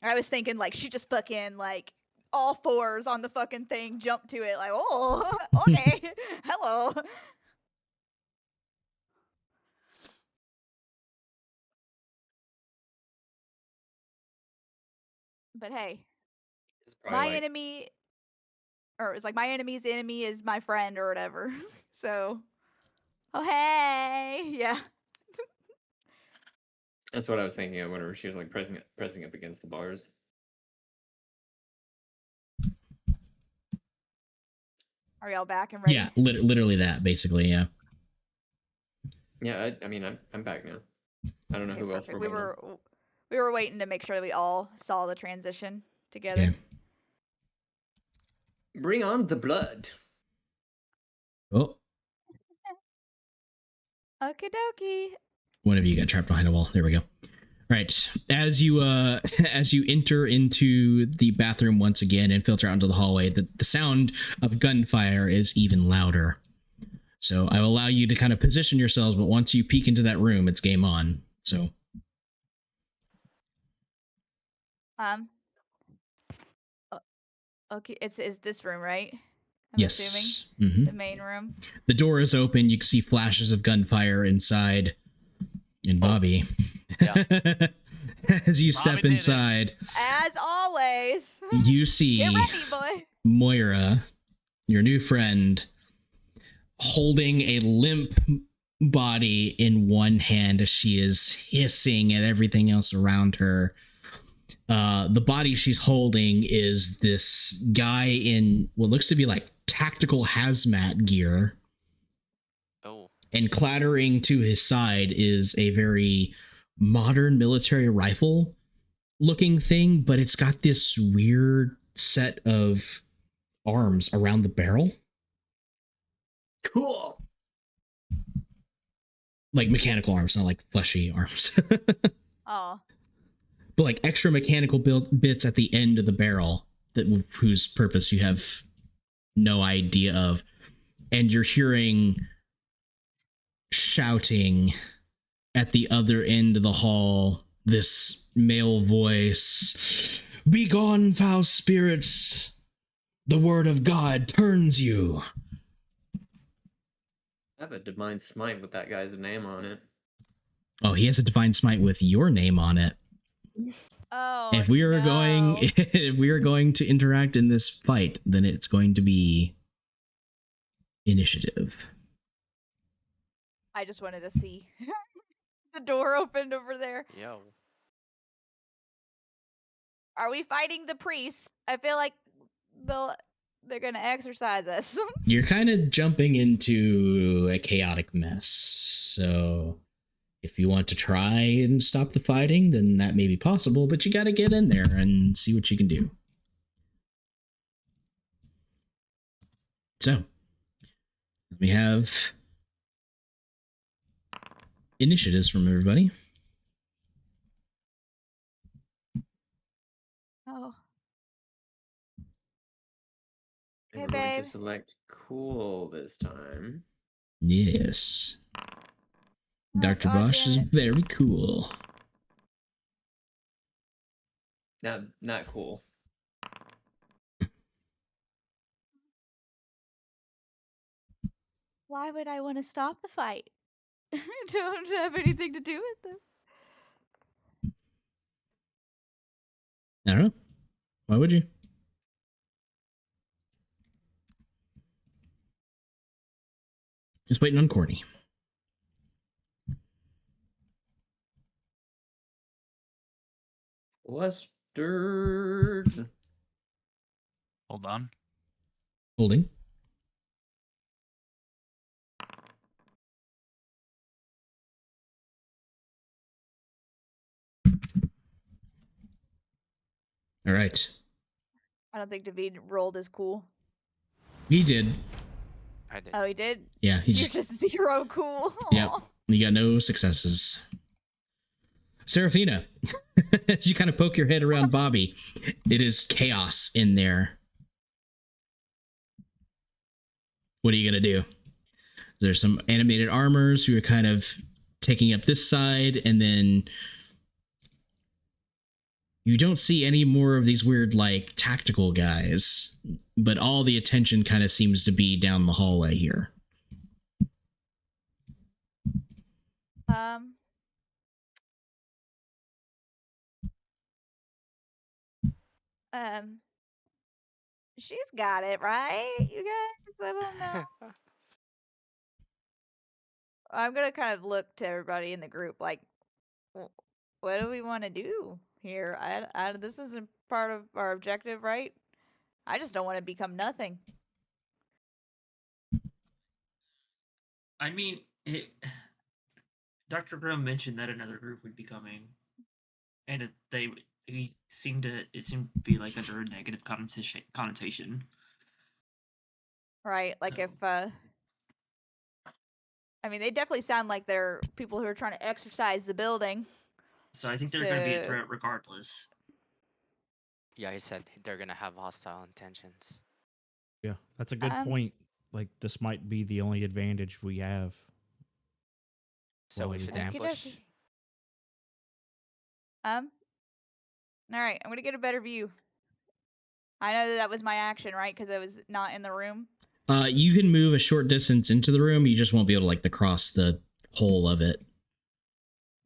I was thinking like she just fucking like all fours on the fucking thing, jump to it like, oh, okay, hello. But hey, my enemy, or it's like my enemy's enemy is my friend or whatever. So, oh hey, yeah. That's what I was thinking of whenever she was like pressing up against the bars. Are y'all back and ready? Yeah, literally that, basically, yeah. Yeah, I'm back now. I don't know who else we were waiting to make sure that we all saw the transition together. Okay. Bring on the blood. Oh. Okie dokie. One of you got trapped behind a wall. There we go. Right. As you enter into the bathroom once again and filter out into the hallway, the sound of gunfire is even louder. So I will allow you to kind of position yourselves, but once you peek into that room, it's game on. So okay, it's this room, right? I'm assuming. The main room. The door is open. You can see flashes of gunfire inside. And Bobby, as you step inside, as always, you see get ready, boy. Moira, your new friend, holding a limp body in one hand as she is hissing at everything else around her. The body she's holding is this guy in what looks to be like tactical hazmat gear. Oh. And clattering to his side is a very modern military rifle looking thing, but it's got this weird set of arms around the barrel. Cool. Like mechanical arms, not like fleshy arms. Oh. But like extra mechanical bits at the end of the barrel whose purpose you have no idea of. And you're hearing shouting at the other end of the hall, this male voice, "Begone, foul spirits! The word of God turns you." I have a divine smite with that guy's name on it. Oh, he has a divine smite with your name on it. Oh, if we are going to interact in this fight, then it's going to be initiative. I just wanted to see the door opened over there. Yo. Are we fighting the priest? I feel like they're gonna exorcise us. You're kind of jumping into a chaotic mess. So if you want to try and stop the fighting, then that may be possible, but you got to get in there and see what you can do. So we have initiatives from everybody. And Hey, we're going to babe. select cool this time. Yes. Oh, Dr. God Vosh damn is it. very cool. Not cool. Why would I want to stop the fight? Don't have anything to do with them. I don't know. Why would you? Just waiting on Courtney. Western. Hold on. Holding. All right. I don't think David rolled as cool. He did. I did. Oh, he did? Yeah, he You're just. just zero cool. Yep. Aw. You got no successes. Seraphina, as you kind of poke your head around Bobby, it is chaos in there. What are you going to do? There's some animated armors who are kind of taking up this side, and then you don't see any more of these weird, like, tactical guys, but all the attention kind of seems to be down the hallway here. Um. She's got it, right? You guys? I don't know. I'm gonna kind of look to everybody in the group like, what do we want to do here? This isn't part of our objective, right? I just don't want to become nothing. I mean, Dr. Grimm mentioned that another group would be coming, and it seemed to be like under a negative connotation. Right? Like So- if I mean, they definitely sound like they're people who are trying to exercise the building. So I think they're going to be a So- threat regardless. Yeah, he said they're gonna have hostile intentions. Yeah, that's a good Um, point. Like, this might be the only advantage we have. So Well, we should everything's- ambush. Okey-dokey. All right, I'm gonna get a better view. I know that was my action, right? Because I was not in the room. You can move a short distance into the room. You just won't be able to, like, cross the whole of it.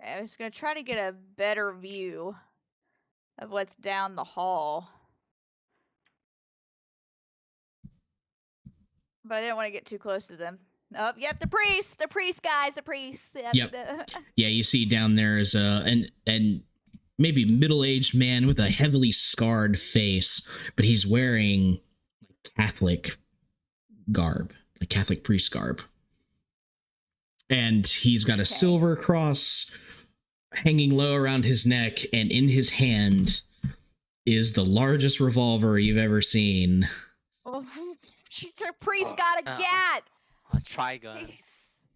I was gonna try to get a better view of what's down the hall. But I didn't want to get too close to them. Oh, yep, the priest, guys, the priest. Yep. Yeah, you see down there is an maybe middle-aged man with a heavily scarred face, but he's wearing Catholic garb, like Catholic priest garb. And he's got a Okay. silver cross hanging low around his neck, and in his hand is the largest revolver you've ever seen. Oh, the priest got a Uh-uh. gat. A trigun.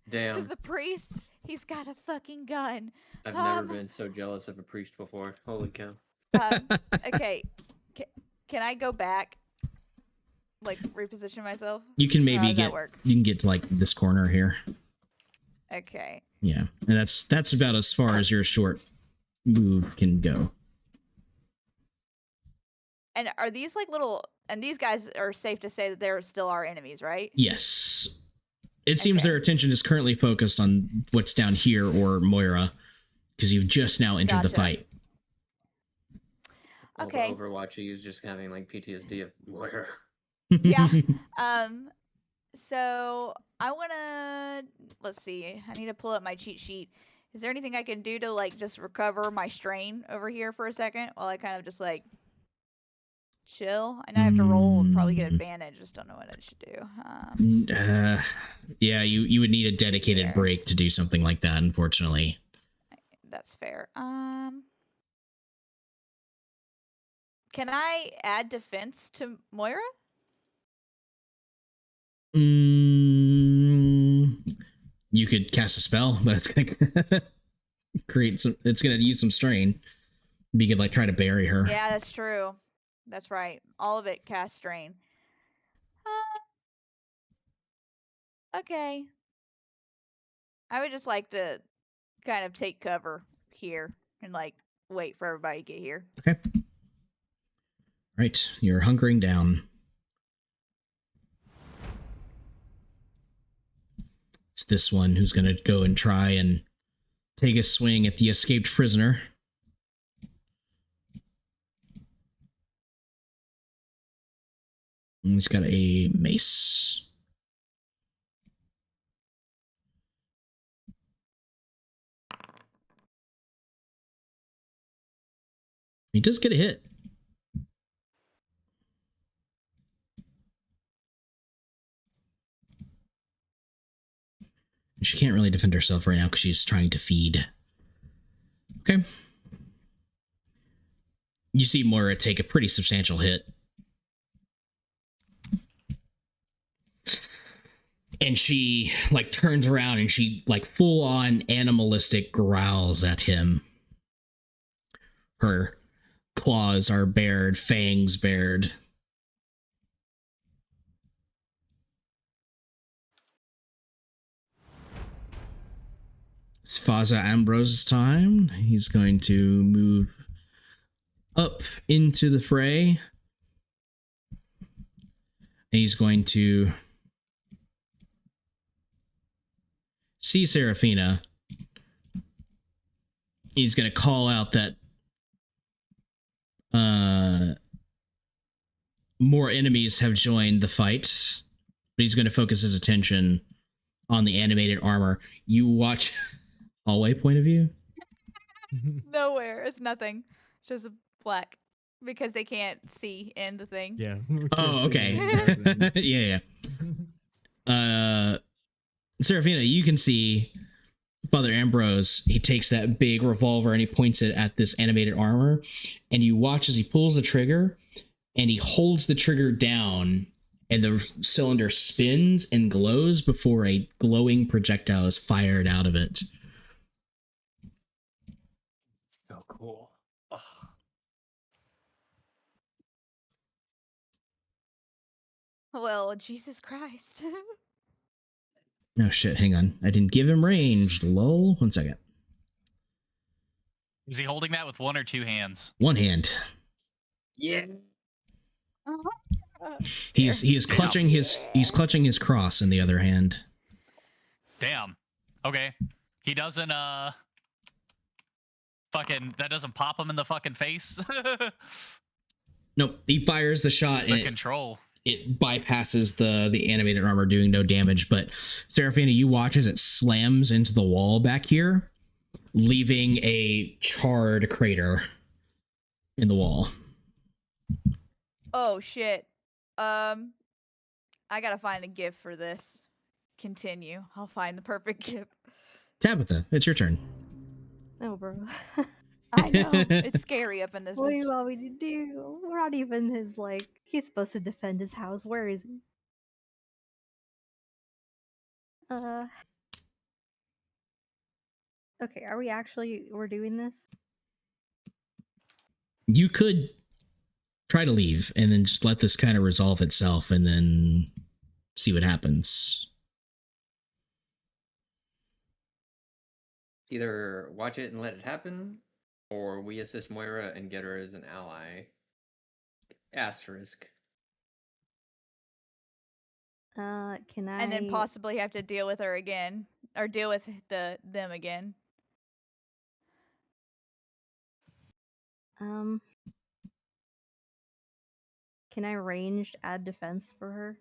Damn. The priest, he's got a fucking gun. I've never Um, been so jealous of a priest before. Holy cow. Okay, can I go back? Like reposition myself? You can Or how maybe does that get work? you can get to like this corner here. Okay. Yeah, and that's about as far as your short move can go. And are these like little? And these guys are safe to say that they're still our enemies, right? Yes. It seems Okay. their attention is currently focused on what's down here or Moira, because you've just now entered the Gotcha. fight. All Okay. the Overwatch is just having like PTSD of Moira. Yeah. So I wanna let's see. I need to pull up my cheat sheet. Is there anything I can do to like just recover my strain over here for a second while I kind of just like chill? I know I have to roll and probably get advantage. Just don't know what I should do. Yeah, you would need a Let's see dedicated here. break to do something like that, unfortunately. That's fair. Can I add defense to Moira? You could cast a spell, but it's gonna create some. It's gonna use some strain. You could like try to bury her. Yeah, that's true. That's right. All of it cast strain. Okay. I would just like to kind of take cover here and like wait for everybody to get here. Okay. Right, you're hunkering down. It's this one who's going to go and try and take a swing at the escaped prisoner. And he's got a mace. He does get a hit. She can't really defend herself right now because she's trying to feed. Okay. You see Moira take a pretty substantial hit. And she like turns around and she like full on animalistic growls at him. Her claws are bared, fangs bared. It's Faza Ambrose's time. He's going to move up into the fray. And he's going to see Seraphina. He's going to call out that more enemies have joined the fight, but he's going to focus his attention on the animated armor. You watch hallway point of view. Nowhere. It's nothing. Just black because they can't see in the thing. Yeah. Oh, okay. yeah. Seraphina, you can see Father Ambrose. He takes that big revolver and he points it at this animated armor, and you watch as he pulls the trigger and he holds the trigger down, and the cylinder spins and glows before a glowing projectile is fired out of it. So cool. Ugh. Well, Jesus Christ. Oh shit, hang on. I didn't give him ranged. Lol. 1 second. Is he holding that with one or two hands? One hand. Yeah. He is clutching he's clutching his cross in the other hand. Damn. Okay. He doesn't fucking that doesn't pop him in the fucking face. Nope. He fires the shot and The control. it bypasses the animated armor, doing no damage. But Seraphina, you watch as it slams into the wall back here, leaving a charred crater in the wall. Oh shit. I gotta find a gift for this. Continue. I'll find the perfect gift. Tabitha, it's your turn. Oh, bro. I know. It's scary up in this What do you bitch. want me to do? We're not even his, like, he's supposed to defend his house. Where is he? Okay, are we actually, we're doing this? You could try to leave and then just let this kind of resolve itself and then see what happens. Either watch it and let it happen, or we assist Moira and get her as an ally. Asterisk. Can I... And then possibly have to deal with her again. Or deal with them again. Can I ranged add defense for her?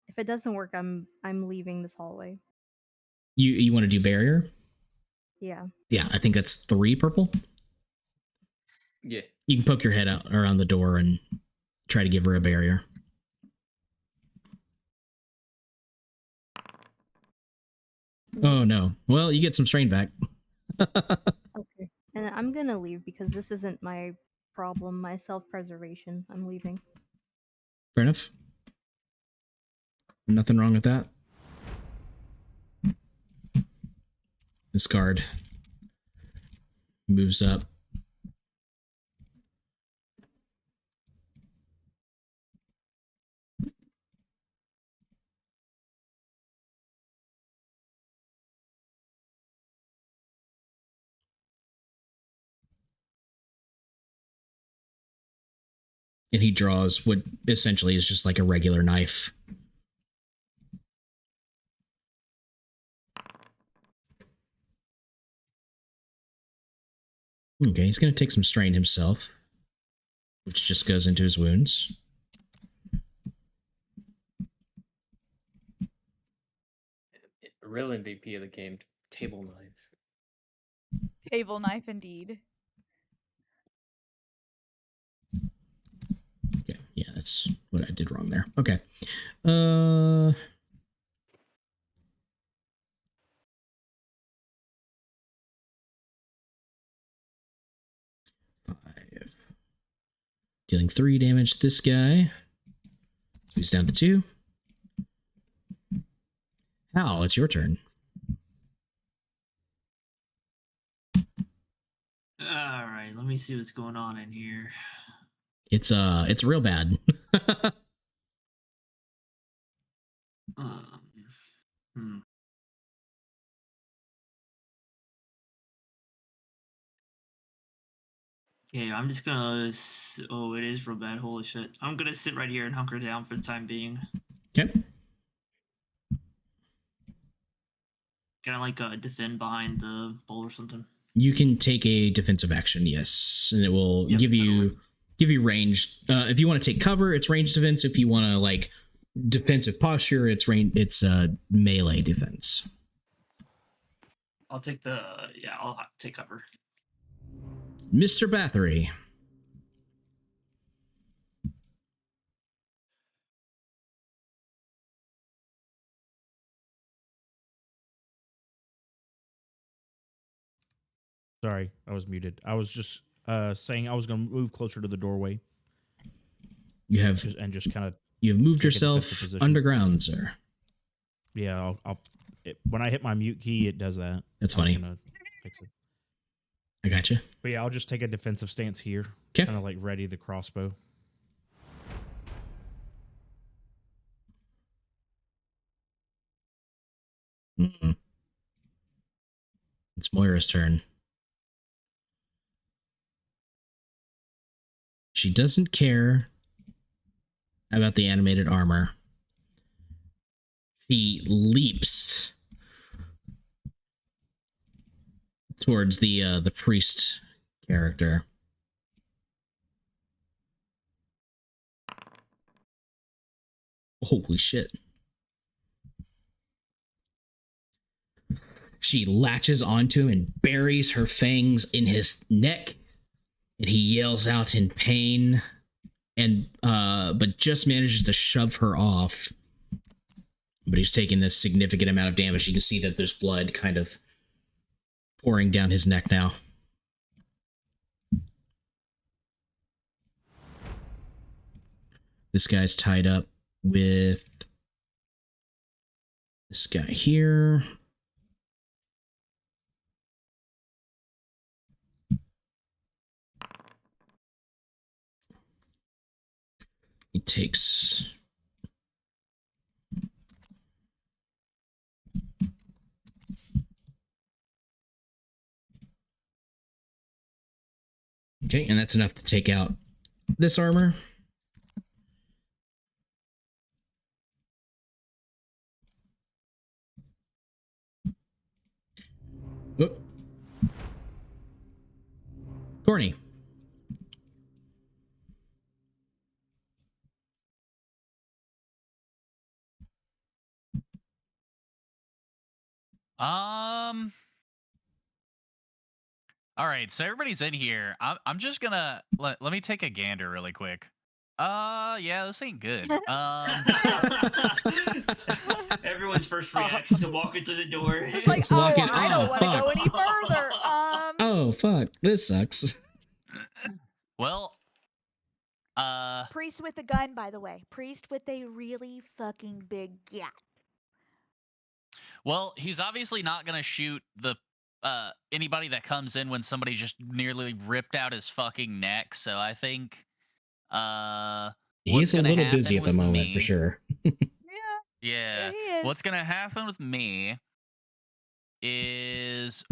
If it doesn't work, I'm leaving this hallway. You want to do barrier? Yeah. Yeah, I think that's 3 purple. Yeah. You can poke your head out around the door and try to give her a barrier. Oh no. Well, you get some strain back. Okay. And I'm gonna leave because this isn't my problem, my self-preservation. I'm leaving. Fair enough. Nothing wrong with that. This guard moves up. And he draws what essentially is just like a regular knife. Okay, he's going to take some strain himself, which just goes into his wounds. Real MVP of the game, table knife. Table knife, indeed. Yeah, that's what I did wrong there. Okay. 5. Dealing 3 damage to this guy. So he's down to 2. Hal, it's your turn. All right, let me see what's going on in here. It's real bad. Hmm. Okay, I'm just gonna. Oh, it is real bad. Holy shit! I'm gonna sit right here and hunker down for the time being. Okay. Can I like defend behind the bowl or something? You can take a defensive action, yes, and it will Yep, give you range. If you want to take cover, it's range defense. If you want to like defensive posture, it's melee defense. I'll take the I'll take cover. Mr. Bathory. Sorry, I was muted. I was just saying I was going to move closer to the doorway. You have just kind of. You've moved yourself underground, sir. Yeah, when I hit my mute key, it does that. That's funny. I'm gonna fix it. I gotcha. But yeah, I'll just take a defensive stance here. Okay. Kind of like ready the crossbow. Mm-mm. It's Moira's turn. She doesn't care about the animated armor. She leaps towards the priest character. Holy shit. She latches onto him and buries her fangs in his neck, and he yells out in pain, and but just manages to shove her off. But he's taking this significant amount of damage. You can see that there's blood kind of pouring down his neck now. This guy's tied up with this guy here. He takes... Okay, and that's enough to take out this armor. Whoop. Corny. All right, so everybody's in here. I'm just gonna let me take a gander really quick. Yeah, this ain't good. Everyone's first reaction to walking through the door. It's like, Walking- I don't oh, want to go fuck. any further. Oh, fuck. This sucks. Well, Priest with a gun, by the way. Priest with a really fucking big gat. well, he's obviously not gonna shoot the anybody that comes in when somebody just nearly ripped out his fucking neck. So I think He's a gonna little happen busy at the with moment, me- for sure. Yeah. He is. What's gonna happen with me is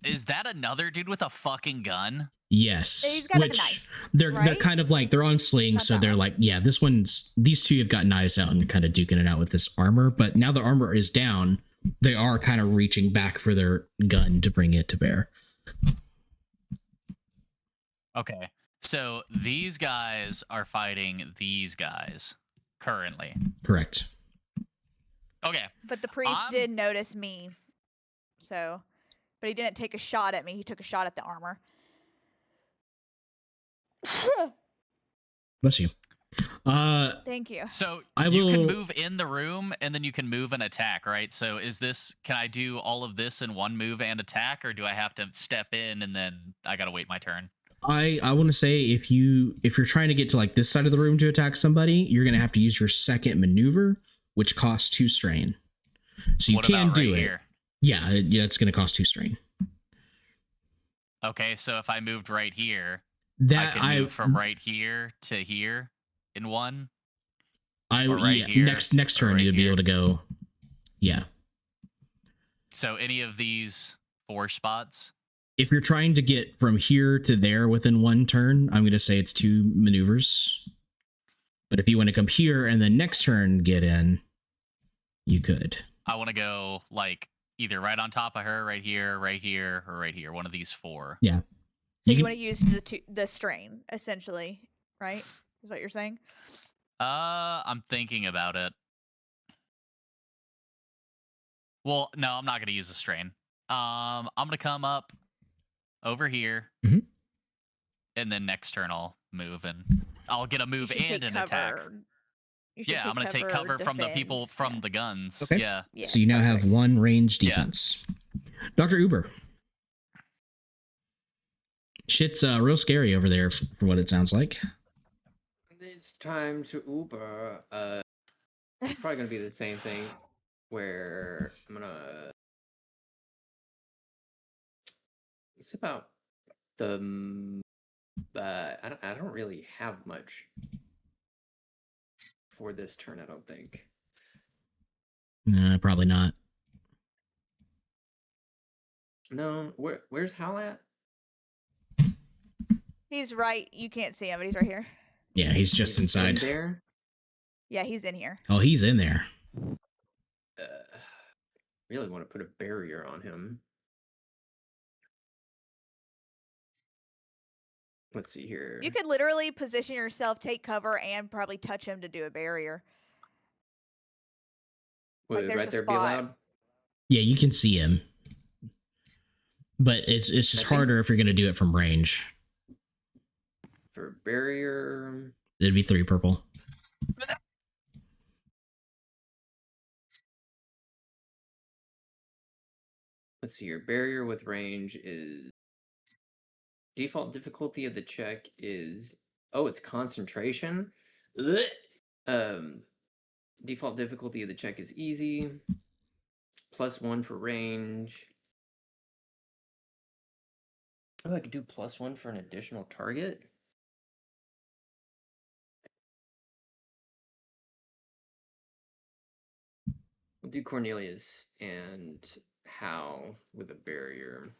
is that another dude with a fucking gun? Yes, He's got a which knife, they're right? kind of like they're on slings, Not so that they're one. like, yeah, these two have got knives out and kind of duking it out with this armor. But now the armor is down, they are kind of reaching back for their gun to bring it to bear. Okay. So these guys are fighting these guys currently. Correct. Okay. But the priest did notice me, so, but he didn't take a shot at me. He took a shot at the armor. Bless you. Thank you. So I you can will- move in the room and then you can move and attack, right? So can I do all of this in one move and attack, or do I have to step in and then I gotta wait my turn? I want to say if you're trying to get to like this side of the room to attack somebody, you're gonna have to use your second maneuver, which costs 2 strain. So you What can about do right it. here? Yeah, it's gonna cost 2 strain. Okay, so if I moved right here, That I can move from right here to here in one. Or right yeah, here, next or turn right you'd be here. able to go. Yeah. So any of these 4 spots? If you're trying to get from here to there within 1 turn, I'm going to say it's 2 maneuvers. But if you want to come here and then next turn get in, you could. I want to go like either right on top of her, right here, or right here. One of these 4. Yeah. So you want to use the strain, essentially, right? Is what you're saying? I'm thinking about it. Well, no, I'm not gonna use a strain. I'm gonna come up over here, Mhm. and then next turn I'll move and I'll get a You move should and take an cover. attack. You should Yeah, I'm gonna take cover from the people defend. from Yeah. the guns. Okay. Yeah. Yes, So you now have perfect. 1 range Yeah. defense. Dr. Uber. Shit's real scary over there from what it sounds like. It's time to Uber. It's probably gonna be the same thing where I'm gonna. It's about the. I don't really have much for this turn. I don't think. Probably not. No, where's Hal at? He's right. You can't see him, but he's right here. Yeah, he's just In inside. there. Yeah, he's in here. Oh, he's in there. Really want to put a barrier on him. Let's see here. You could literally position yourself, take cover, and probably touch him to do a barrier. Would there's right a there be spot. allowed? Yeah, you can see him. But it's just I think- harder if you're going to do it from range. For barrier. It'd be 3 purple. Let's see here. Barrier with range is default difficulty of the check is it's concentration. Ugh. Default difficulty of the check is easy. +1 for range. Oh, I could do +1 for an additional target. We'll do Cornelius and Hal with a barrier.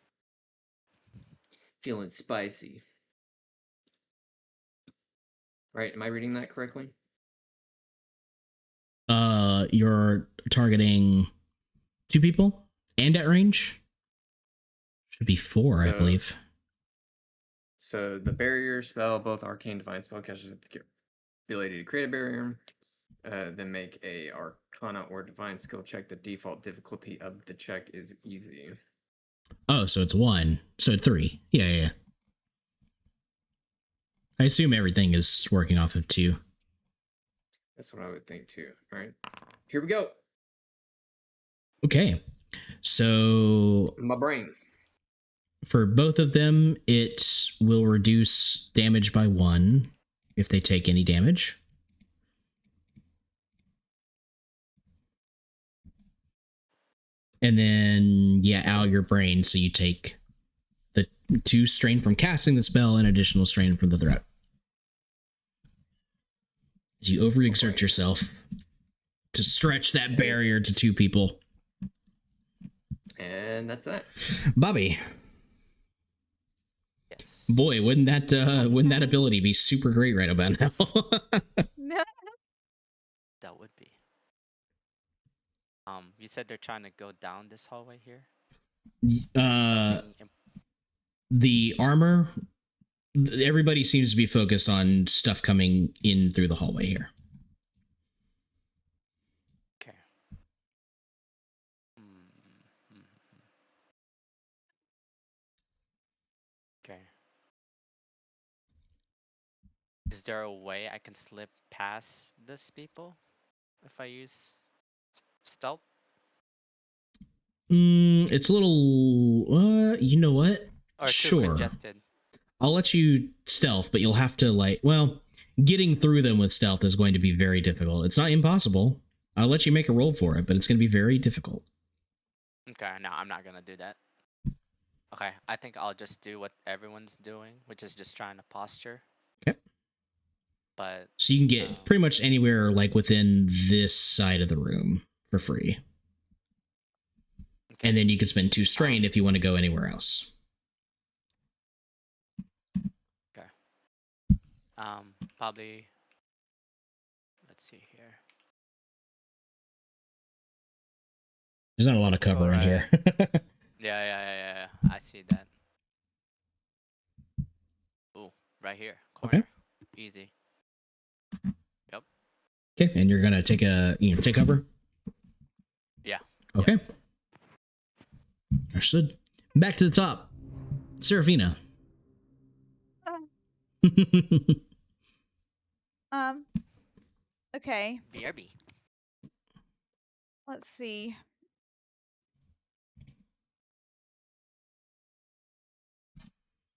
Feeling spicy. Right? Am I reading that correctly? You're targeting 2 people and at range? Should be 4, I believe. So the barrier spell, both arcane divine spellcasters have the ability to create a barrier. Then make a arcana or divine skill check. The default difficulty of the check is easy. Oh, so it's 1. So 3. Yeah. I assume everything is working off of 2. That's what I would think too. All right. Here we go. Okay. So My brain. for both of them, it will reduce damage by 1 if they take any damage. And then, out your brain, so you take the 2 strain from casting the spell and additional strain from the threat. As you overexert yourself to stretch that barrier to 2 people. And that's that. Bobby. Yes. Yes. Boy, wouldn't that ability be super great right about now? That would be. You said they're trying to go down this hallway here. Something The armor. Everybody seems to be focused on stuff coming in through the hallway here. Okay. Okay. Is there a way I can slip past these people if I use stealth? It's a little. You know what? Or too Sure. congested? I'll let you stealth, but you'll have to getting through them with stealth is going to be very difficult. It's not impossible. I'll let you make a roll for it, but it's going to be very difficult. Okay, no, I'm not gonna do that. Okay, I think I'll just do what everyone's doing, which is just trying to posture. Okay. But so you can get pretty much anywhere within this side of the room for free. Okay. And then you can spend 2 strain if you want to go anywhere else. Okay. Probably. Let's see here. There's not a lot of cover in here. Yeah. I see that. Ooh, right here. Corner. Okay. Easy. Yep. Okay, and you're gonna take cover? Yeah. Okay. Yep. Understood. Back to the top. Serafina. Okay. BRB. Let's see.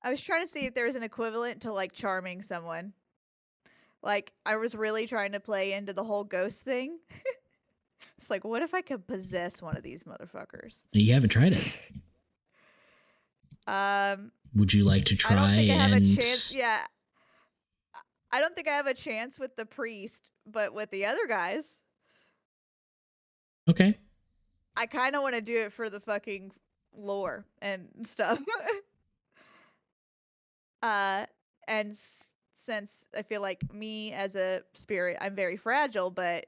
I was trying to see if there was an equivalent to charming someone. I was really trying to play into the whole ghost thing. It's what if I could possess one of these motherfuckers? You haven't tried it. Would you like to try? I don't think I have a chance. Yeah. I don't think I have a chance with the priest, but with the other guys. Okay. I kind of want to do it for the fucking lore and stuff. And since I feel like me as a spirit, I'm very fragile, but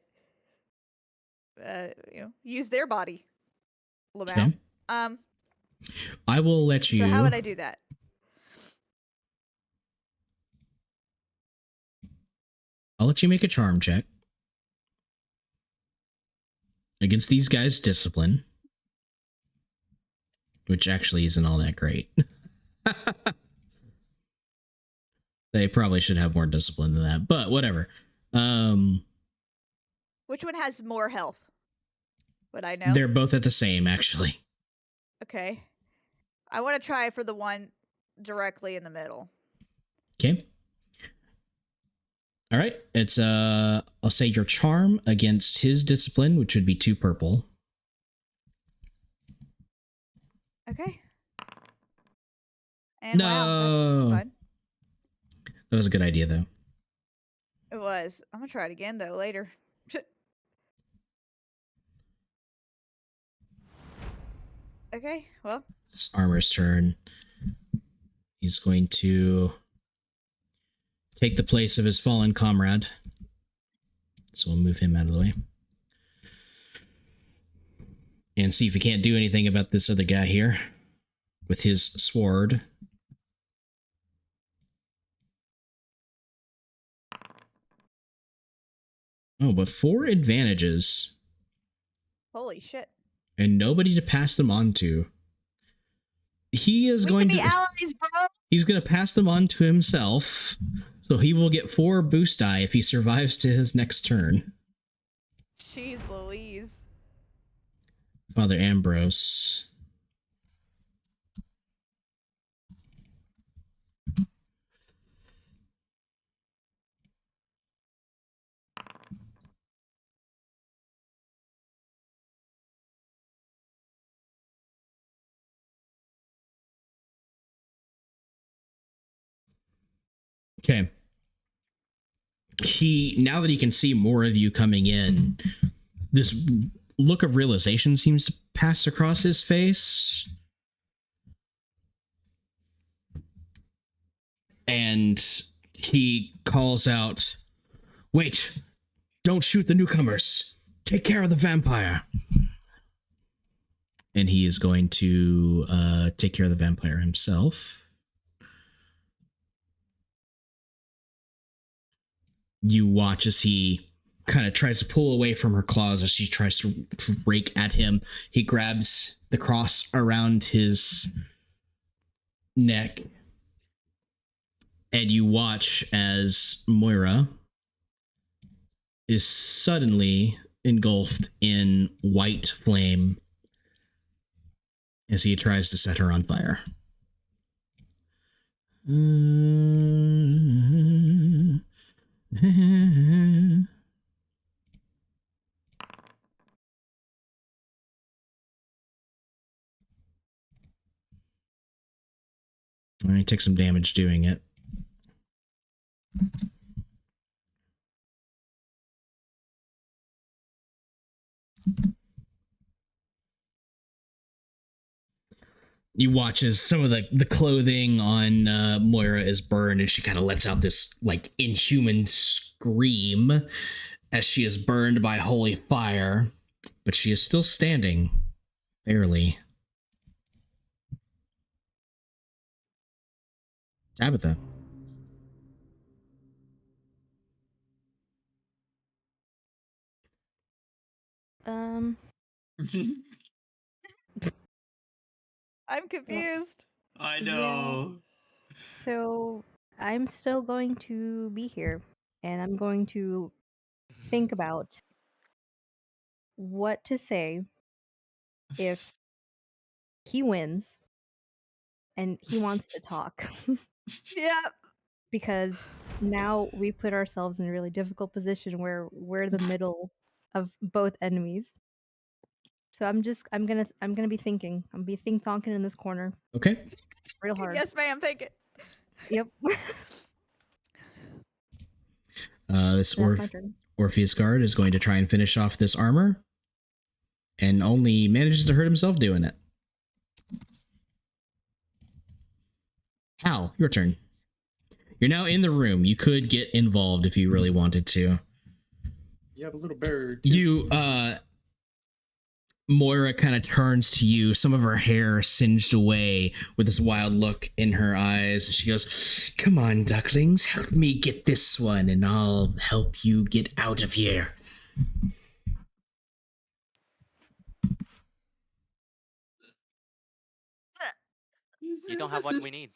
use their body. Lamau. Okay. I will let you. So how would I do that? I'll let you make a charm check against these guys' discipline, which actually isn't all that great. They probably should have more discipline than that, but whatever. Which one has more health? Would I know? They're both at the same, actually. Okay. I want to try for the one directly in the middle. Okay. All right. It's I'll say your charm against his discipline, which would be 2 purple. Okay. And no. Wow, that's fun. That was a good idea, though. It was. I'm gonna try it again though later. Okay, well. It's Armor's turn. He's going to take the place of his fallen comrade. So we'll move him out of the way. And see if he can't do anything about this other guy here with his sword. Oh, but 4 advantages. Holy shit. And nobody to pass them on to. He is we going can to be allies, bro. He's going to pass them on to himself. So he will get 4 boost die if he survives to his next turn. Jeez Louise. Father Ambrose. Okay. Now that he can see more of you coming in, this look of realization seems to pass across his face. and he calls out, "Wait, don't shoot the newcomers. Take care of the vampire." And he is going to take care of the vampire himself. You watch as he kind of tries to pull away from her claws as she tries to rake at him. He grabs the cross around his neck, and you watch as Moira is suddenly engulfed in white flame as he tries to set her on fire. I take some damage doing it. You watch as some of the clothing on Moira is burned, and she kind of lets out this like inhuman scream as she is burned by holy fire, but she is still standing, barely. Tabitha. I'm confused. I Yeah. know. So I'm still going to be here, and I'm going to think about what to say if he wins and he wants to talk. Yeah. Because now we put ourselves in a really difficult position where we're the middle of both enemies. So I'm gonna be thinking. I'm gonna be think-tonking in this corner Okay. real hard. Yes, ma'am. Take it. Yep. This That's my turn. Orpheus guard is going to try and finish off this armor, and only manages to hurt himself doing it. Hal, your turn. You're now in the room. You could get involved if you really wanted to. You have a little bird. You, Moira kind of turns to you, some of her hair singed away with this wild look in her eyes. She goes, "Come on, ducklings, help me get this one, and I'll help you get out of here." You don't have what we need.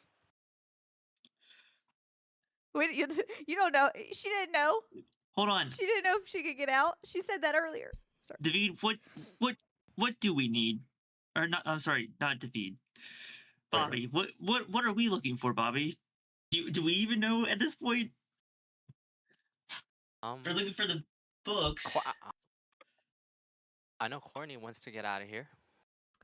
Wait, you don't know. She didn't know. Hold on, She didn't know if she could get out. She said that earlier. Sorry. David. What do we need? Or not? I'm sorry, not David. Bobby. What are we looking for, Bobby? Do we even know at this point? We're looking for the books. I know Horny wants to get out of here.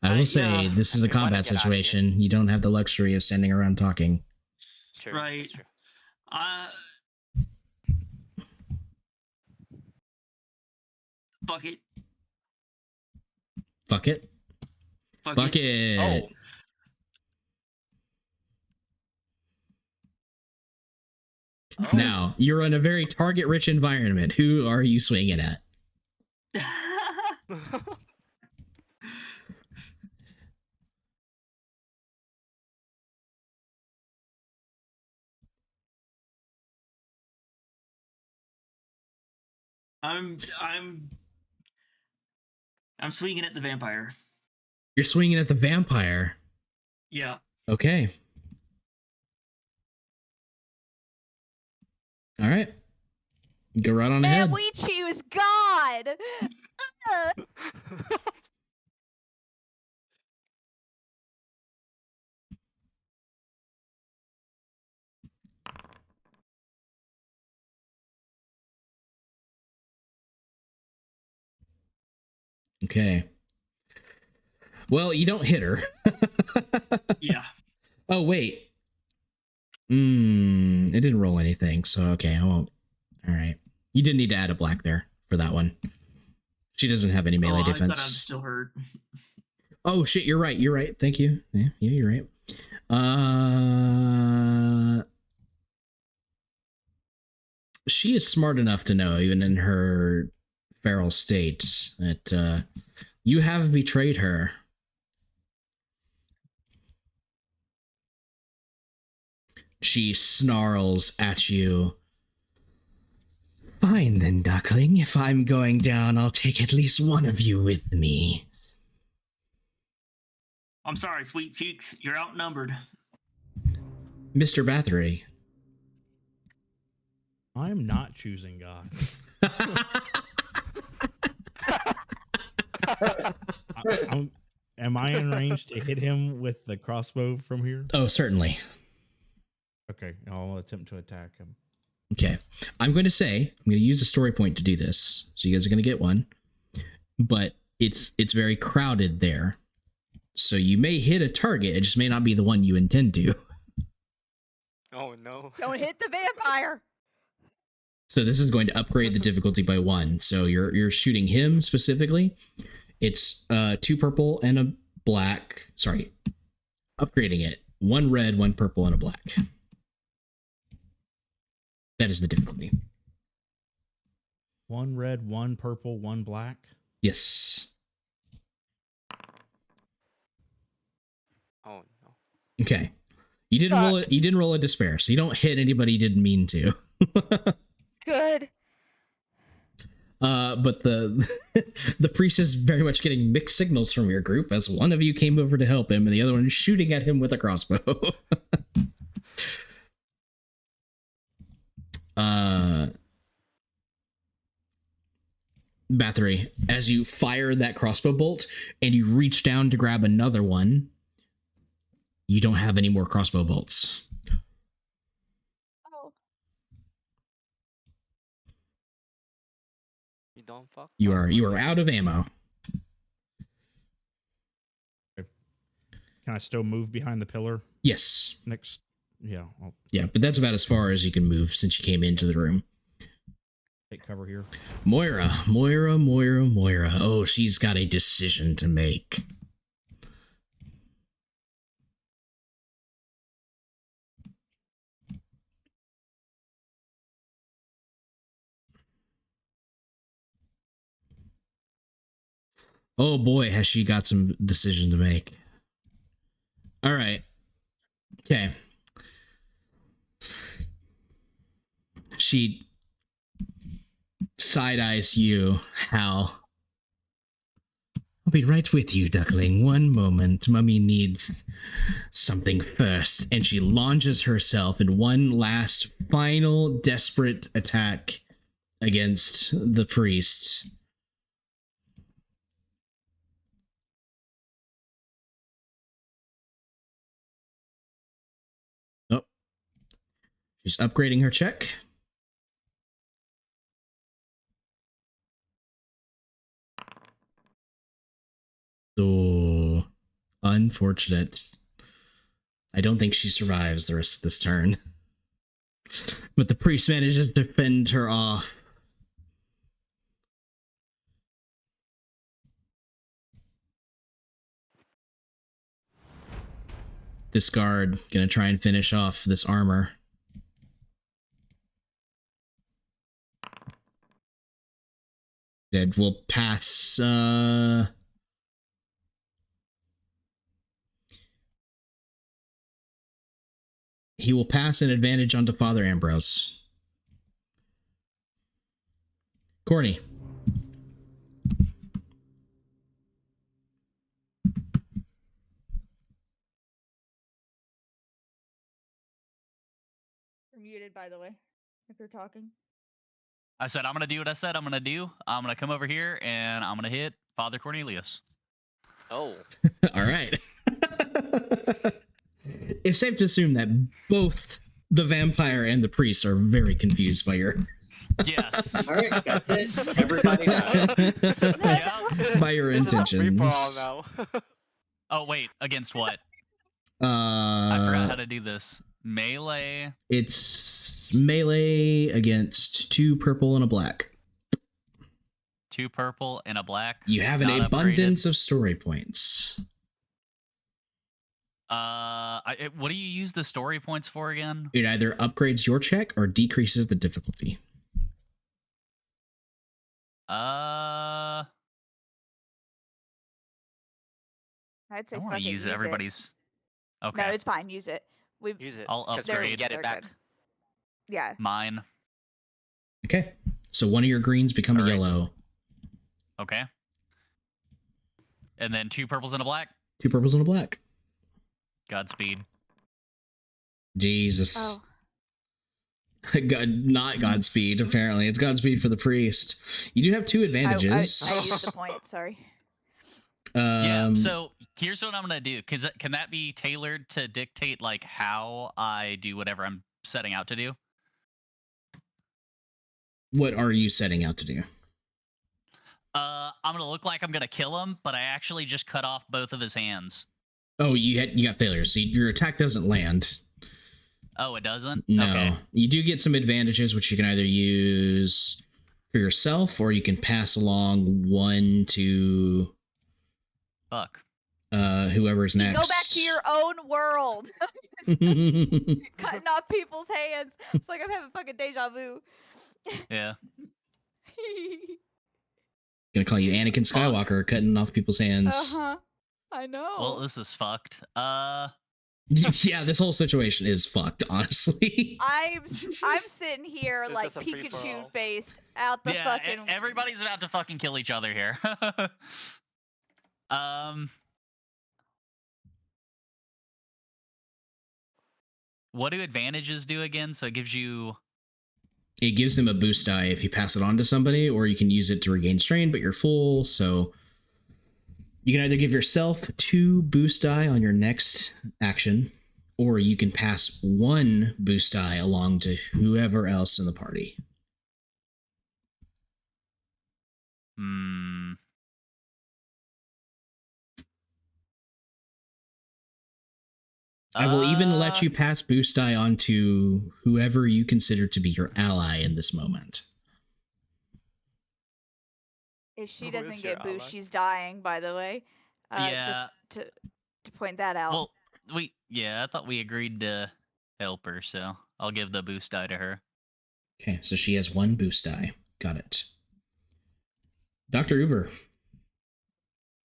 I will say, yeah. this is a And we wanna combat get outta here. situation. You don't have the luxury of standing around talking. True, Right. that's true. Fuck it. Fuck it. Fuck it. Oh. Now, you're in a very target-rich environment. Who are you swinging at? I'm swinging at the vampire. You're swinging at the vampire. Yeah. Okay. All right. Go right on ahead. Man, we choose God. Okay. Well, you don't hit her. Yeah. Oh, wait. It didn't roll anything, so okay, I won't. All right. You didn't need to add a black there for that one. She doesn't have any melee I defense. thought I'm still hurt. Oh, shit, you're right. You're right. Thank you. Yeah, you're right. she is smart enough to know, even in her feral state, that you have betrayed her. She snarls at you. Fine then, duckling. If I'm going down, I'll take at least one of you with me. I'm sorry, sweet cheeks. You're outnumbered. Mr. Bathory. I'm not choosing God. Am I in range to hit him with the crossbow from here? Oh, certainly. Okay, I'll attempt to attack him. Okay. I'm going to use a story point to do this. So you guys are going to get one. But it's very crowded there. So you may hit a target. It just may not be the one you intend to. Oh no. Don't hit the vampire. So this is going to upgrade the difficulty by 1. So you're shooting him specifically. It's 2 purple and a black. Sorry. Upgrading it. 1 red, 1 purple, and a black. That is the difficulty. 1 red, 1 purple, 1 black. Yes. Oh no. Okay. You didn't roll a despair, so you don't hit anybody you didn't mean to. Good. But the priest is very much getting mixed signals from your group, as one of you came over to help him and the other one is shooting at him with a crossbow. Bathory, as you fire that crossbow bolt and you reach down to grab another one, you don't have any more crossbow bolts. Oh. You don't fuck. You are out of ammo. Can I still move behind the pillar Yes. next? Yeah, I'll Yeah, but that's about as far as you can move since you came into the room. take cover here. Moira. Oh, she's got a decision to make. Oh boy, has she got some decision to make. All right. Okay. She side-eyes you, Hal. I'll be right with you, duckling. One moment. Mummy needs something first. And she launches herself in one last, final, desperate attack against the priest. Oh. She's upgrading her check. Oh, unfortunate. I don't think she survives the rest of this turn. But the priest manages to fend her off. This guard gonna try and finish off this armor. Dead will pass. He will pass an advantage onto Father Ambrose. Corny. You're muted, by the way, if you're talking. I said I'm gonna do what I said I'm gonna do. I'm gonna come over here and I'm gonna hit Father Cornelius. Oh. All right. It's safe to assume that both the vampire and the priest are very confused by your Yes. All right, that's it. Everybody knows. Yeah. by your intentions. Now. Oh wait, against what? I I forgot how to do this. Melee. It's melee against 2 purple and a black. 2 purple and a black. You have an not abundance upgraded. of story points. What do you use the story points for again? It either upgrades your check or decreases the difficulty. I I'd say want fuck to it, use use everybody's. it. Okay. No, it's fine. Use it. Use it. I'll 'cause we can upgrade get it back. Good. Yeah. mine. Okay. So one of your greens become a Alright. yellow. Okay. And then 2 purples and a black. 2 purples and a black. Godspeed. Jesus. Oh. God, not Godspeed, apparently. It's Godspeed for the priest. You do have 2 advantages. I used the point. Sorry. Yeah, so here's what I'm gonna do. Can that be tailored to dictate like how I do whatever I'm setting out to do? What are you setting out to do? I'm gonna look like I'm gonna kill him, but I actually just cut off both of his hands. Oh, you got failures. So your attack doesn't land. Oh, it doesn't? No. Okay. You do get some advantages, which you can either use for yourself or you can pass along one to Fuck. whoever's next. Go back to your own world. Cutting off people's hands. It's like I'm having fucking deja vu. Yeah. Gonna call you Anakin Skywalker, cutting off people's hands. Uh-huh. I know. Well, this is fucked. Yeah, this whole situation is fucked, honestly. I'm sitting here It's like just a free-for-all. Pikachu faced out the yeah, fucking. everybody's about to fucking kill each other here. What do advantages do again? So it gives you... It gives them a boost die if you pass it on to somebody, or you can use it to regain strain, but you're full, so you can either give yourself 2 boost die on your next action, or you can pass 1 boost die along to whoever else in the party. I will even let you pass boost die on to whoever you consider to be your ally in this moment. If she Who doesn't is your get boost, ally? she's dying. By the way. Yeah. Just to point that out. Well, I thought we agreed to help her, so I'll give the boost die to her. Okay, so she has 1 boost die. Got it. Dr. Uber,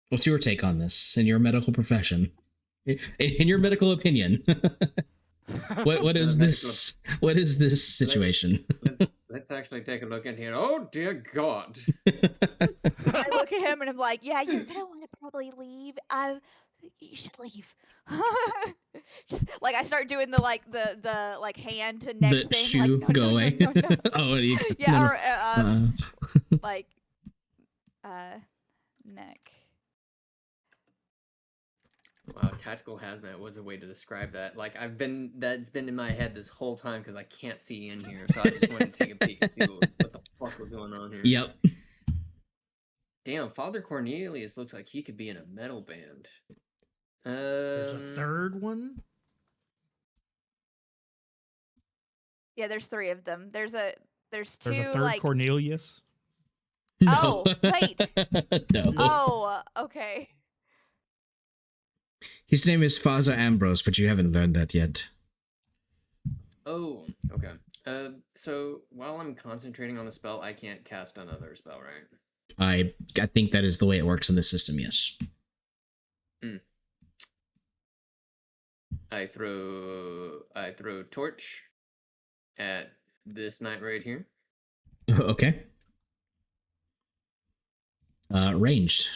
what's your take on this in your medical profession? In your medical opinion, what is this? What is this situation? Let's actually take a look in here. Oh dear God! I look at him and I'm like, yeah, you're gonna want to probably leave. You should leave. Just, like I start doing the like hand to neck The thing. shoe, Like, no, go no, away. No, no, no. Oh, you, Yeah, no, or like neck. Wow, tactical hazmat was a way to describe that. Like that's been in my head this whole time because I can't see in here, so I just wanted to take a peek and see what the fuck was going on here. Yep. Damn, Father Cornelius looks like he could be in a metal band. There's a third one. Yeah, there's 3 of them. There's 2 There's a third like. Cornelius. Oh, wait. No. Oh, okay. His name is Father Ambrose, but you haven't learned that yet. Oh, okay. So while I'm concentrating on the spell, I can't cast another spell, right? I think that is the way it works in the system, yes. I throw torch at this knight right here. Okay. Ranged.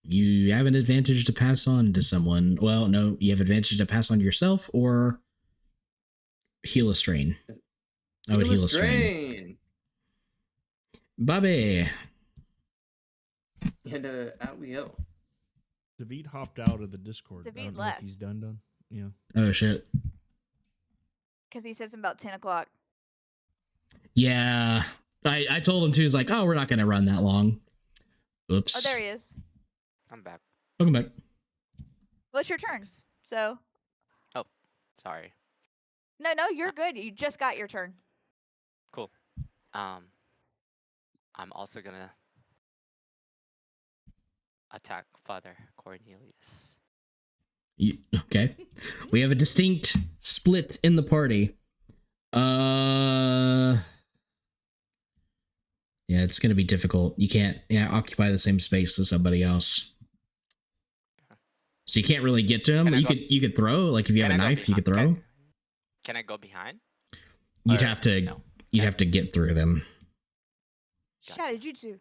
You have an advantage to pass on to someone. Well, no, you have advantage to pass on to yourself or heal a strain. I would heal a strain. Bobby. And out we go. David hopped out of the Discord. I David don't know left. if he's done. Yeah. Oh, shit. Because he says about 10 o'clock. Yeah. I told him too. He's like, oh, we're not going to run that long. Oops. Oh, there he is. I'm back. Welcome back. Well, it's your turn. So. Oh, sorry. No, you're good. You just got your turn. Cool. I'm also gonna attack Father Cornelius. Okay. We have a distinct split in the party. Yeah, it's going to be difficult. You can't occupy the same space as somebody else. So you can't really get to him. You could throw, like if you have a knife, you could throw. Can I go behind? You'd Or- have to no. you'd have to get through them. Shadow Jutsu.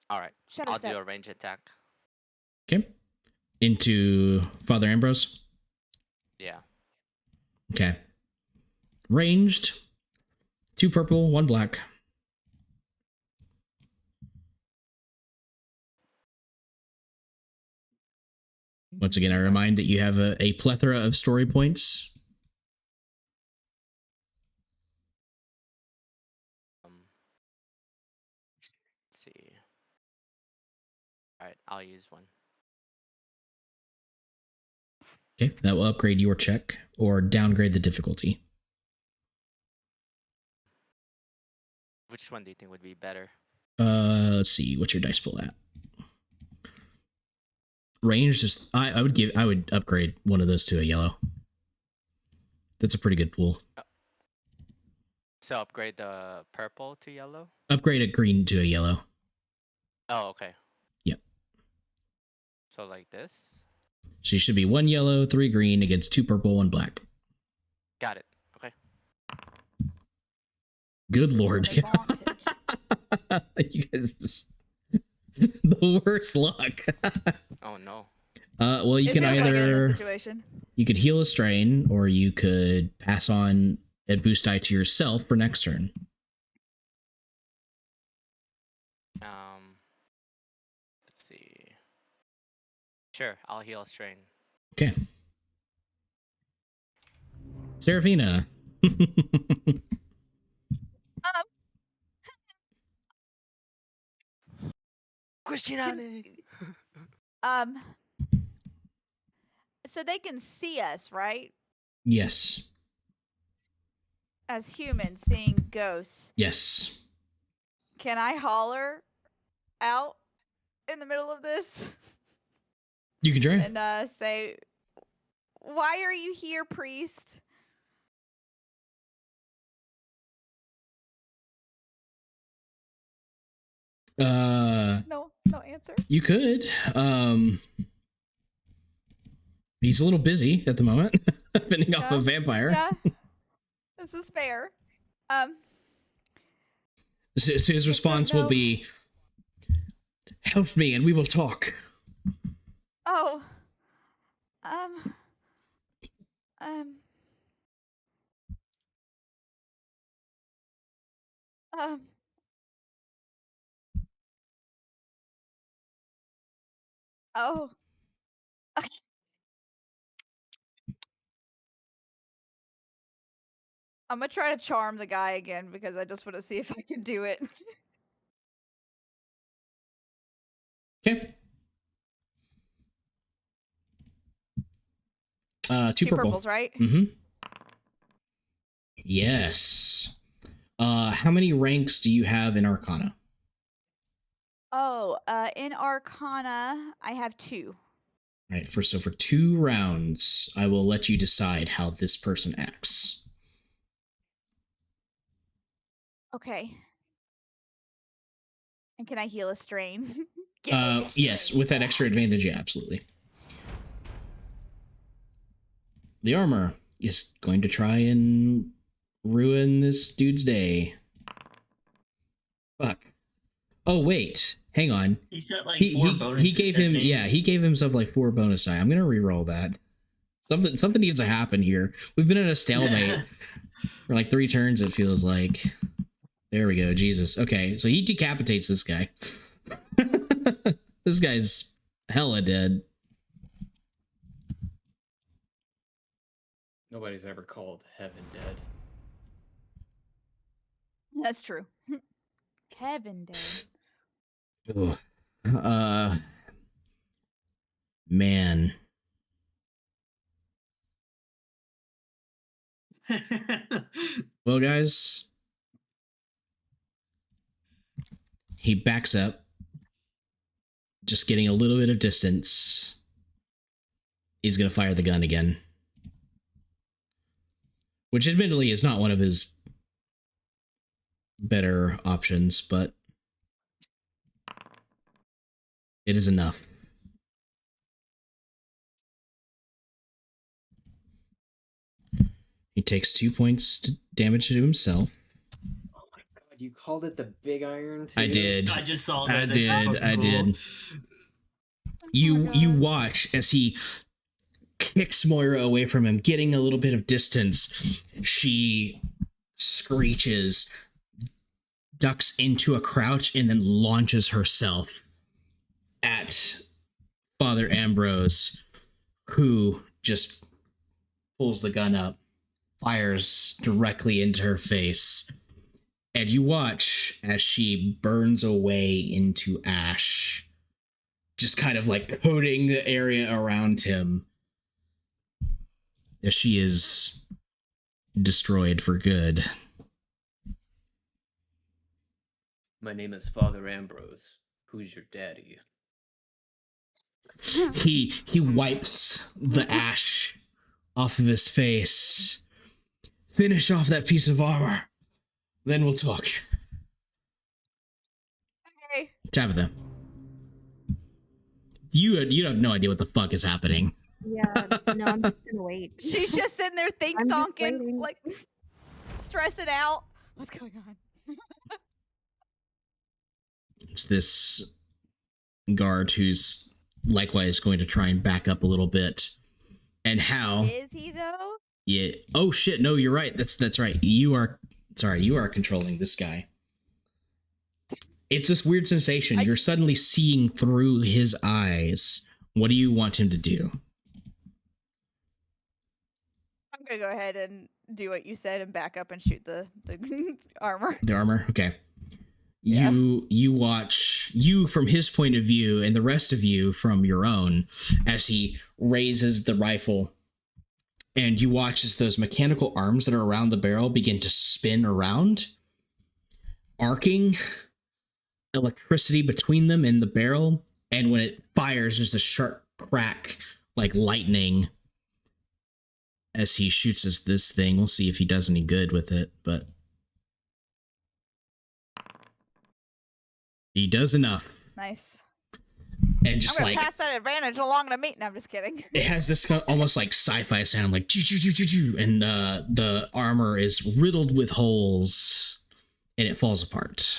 All right. Shadow I'll step. do a range attack. Okay. Into Father Ambrose. Yeah. Okay. Ranged. 2 purple, 1 black. Once again, I remind that you have a plethora of story points. Let's see. All right, I'll use one. Okay, that will upgrade your check or downgrade the difficulty. Which one do you think would be better? Let's see, what's your dice pool at? Range is I would upgrade one of those to a yellow. That's a pretty good pool. So upgrade the purple to yellow? Upgrade a green to a yellow. Oh, okay. Yep. So like this? So you should be 1 yellow, 3 green against 2 purple, 1 black. Got it. Okay. Good lord. You guys are just the worst luck. Oh no. Well, you It can feels like it in either this situation. you could heal a strain, or you could pass on a boost die to yourself for next turn. Let's see. Sure, I'll heal a strain. Okay. Serafina. Um. So they can see us, right? Yes. As humans seeing ghosts. Yes. Can I holler out in the middle of this You can try. and say, "Why are you here, priest?" No answer. You could. He's a little busy at the moment, fending off a vampire. Yeah, this is fair. So his response will be, "Help me, and we will talk." Oh. Um. Um. Oh. I'm gonna try to charm the guy again because I just want to see if I can do it. Okay. 2 Two purple. purples, right? Mm-hmm. Yes. How many ranks do you have in Arcana? Oh, in Arcana, I have 2. All right. For 2 rounds, I will let you decide how this person acts. Okay. And can I heal a strain? Yes, with that extra advantage, yeah, absolutely. The armor is going to try and ruin this dude's day. Fuck. Oh wait, hang on. He's got like 4 bonuses. He gave him he gave himself like 4 bonus die. I'm gonna re-roll that. Something needs to happen here. We've been in a stalemate for like 3 turns. It feels like. There we go. Jesus. Okay, so he decapitates this guy. This guy's hella dead. Nobody's ever called heaven dead. That's true. Heaven dead. Ugh. Man. Well, guys, he backs up, just getting a little bit of distance. He's going to fire the gun again, which admittedly is not one of his better options, but It is enough. He takes 2 points damage to himself. Oh my god, you called it the big iron too? I did. I just saw that. I That's so did. fucking I cool. did. Oh You my you God. watch as he kicks Moira away from him, getting a little bit of distance. She screeches, ducks into a crouch, and then launches herself at Father Ambrose, who just pulls the gun up, fires directly into her face. And you watch as she burns away into ash, just kind of like coating the area around him, as she is destroyed for good. My name is Father Ambrose. Who's your daddy? He wipes the ash off of his face. Finish off that piece of armor, then we'll talk. Okay. Tabitha, you have no idea what the fuck is happening. Yeah, no, I'm just gonna wait. She's just sitting there think I'm just thonking, waiting. like stressing out. What's going on? It's this guard who's likewise going to try and back up a little bit. And Hal, Is he though? yeah. Oh shit! No, you're right. That's right. You are controlling this guy. It's this weird sensation. You're suddenly seeing through his eyes. What do you want him to do? I'm gonna go ahead and do what you said and back up and shoot the armor. The armor? Okay. Yeah. You watch, you from his point of view and the rest of you from your own, as he raises the rifle, and you watch as those mechanical arms that are around the barrel begin to spin around, arcing electricity between them and the barrel, and when it fires, there's a sharp crack like lightning as he shoots this thing. We'll see if he does any good with it, but he does enough. Nice. And just I'm gonna like pass that advantage along to me. No, I'm just kidding. it has this almost like sci-fi sound, like choo choo choo choo choo, and the armor is riddled with holes, and it falls apart.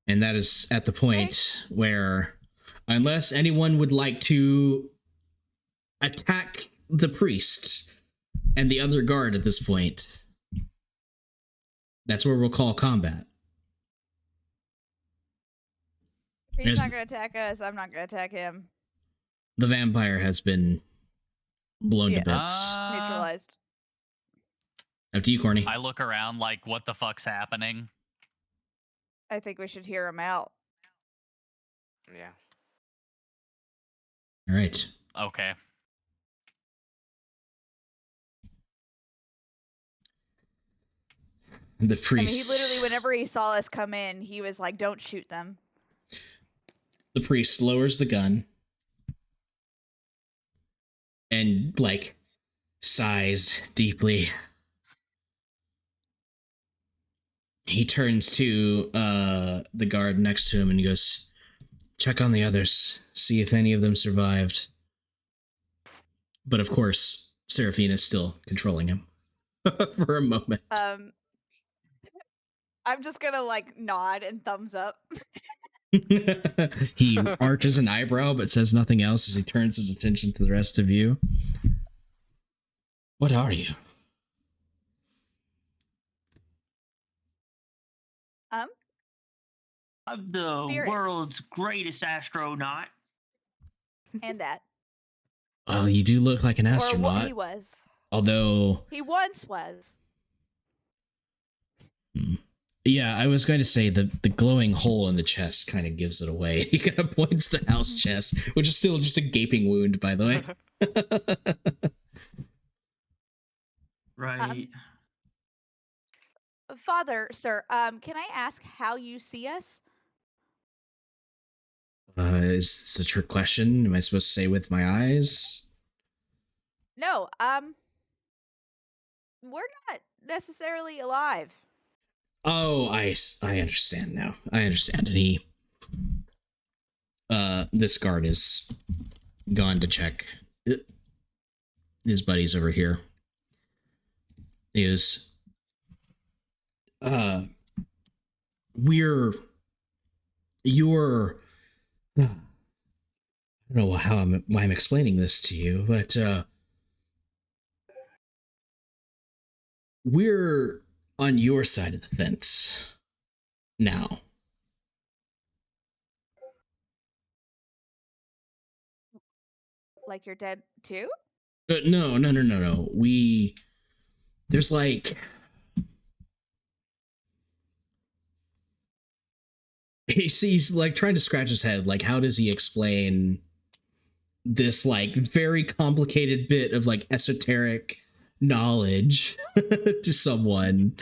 And that is at the point where, unless anyone would like to attack the priest and the other guard at this point, that's where we'll call combat. He's not gonna attack us. I'm not gonna attack him. The vampire has been blown to bits. Neutralized. Up to you, Corny. I look around like, what the fuck's happening? I think we should hear him out. Yeah. All right. Okay. The I priest. mean, he literally, whenever he saw us come in, he was like, "Don't shoot them." The priest lowers the gun and like sighs deeply. He turns to the guard next to him and he goes, "Check on the others, see if any of them survived." But of course, Seraphina's still controlling him for a moment. I'm just gonna like nod and thumbs up. He arches an eyebrow but says nothing else as he turns his attention to the rest of you. What are you? I'm the Spirits. world's greatest astronaut. And that. Well, you do look like an Or astronaut. what he was. Although, He once was. yeah, I was going to say the glowing hole in the chest kind of gives it away. He kind of points to Hal's chest, which is still just a gaping wound, by the way. Right. Father, sir, can I ask how you see us? Is this a trick question? Am I supposed to say with my eyes? No, we're not necessarily alive. Oh, I understand now. I understand. And he, this guard is gone to check. His buddies over here. Is, we're, you're, I don't know why I'm explaining this to you, but, we're on your side of the fence now. Like you're dead too? No. There's like, he's like trying to scratch his head. Like, how does he explain this like very complicated bit of like esoteric knowledge to someone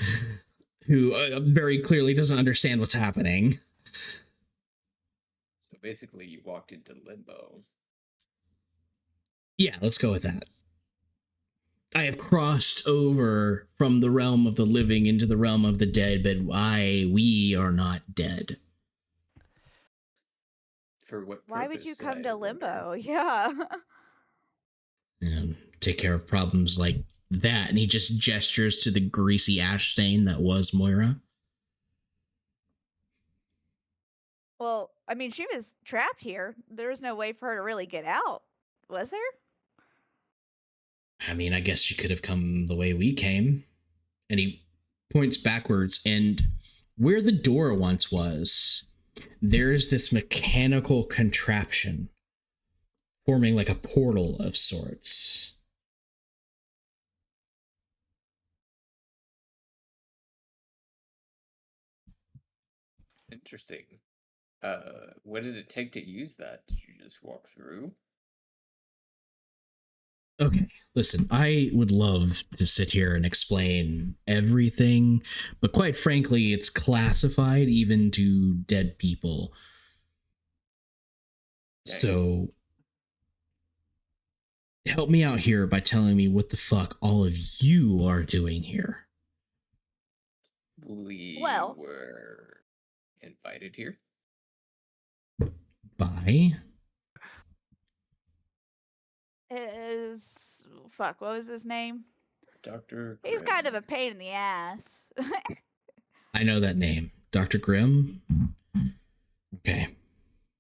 who very clearly doesn't understand what's happening? So basically, you walked into limbo. Yeah, let's go with that. I have crossed over from the realm of the living into the realm of the dead, but we are not dead. For what purpose? Why would you come I to wonder? limbo? Yeah. And take care of problems like that. And he just gestures to the greasy ash stain that was Moira. Well, I mean, she was trapped here. There was no way for her to really get out, was there? I mean, I guess she could have come the way we came. And he points backwards, and where the door once was, there's this mechanical contraption forming like a portal of sorts. Interesting. What did it take to use that? Did you just walk through? Okay, listen, I would love to sit here and explain everything, but quite frankly, it's classified even to dead people. Dang. So help me out here by telling me what the fuck all of you are doing here. We Well- were invited here. By? Fuck, what was his name? Dr. He's kind of a pain in the ass. I know that name. Dr. Grimm? Okay.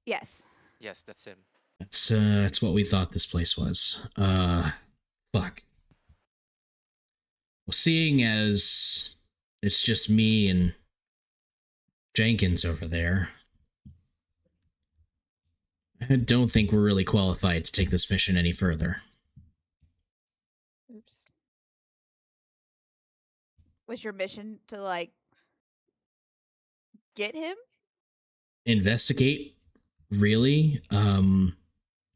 Yes. Yes, that's him. That's what we thought this place was. Fuck. Well, seeing as it's just me and Jenkins over there, I don't think we're really qualified to take this mission any further. Oops. Was your mission to, like, get him? Investigate? Really?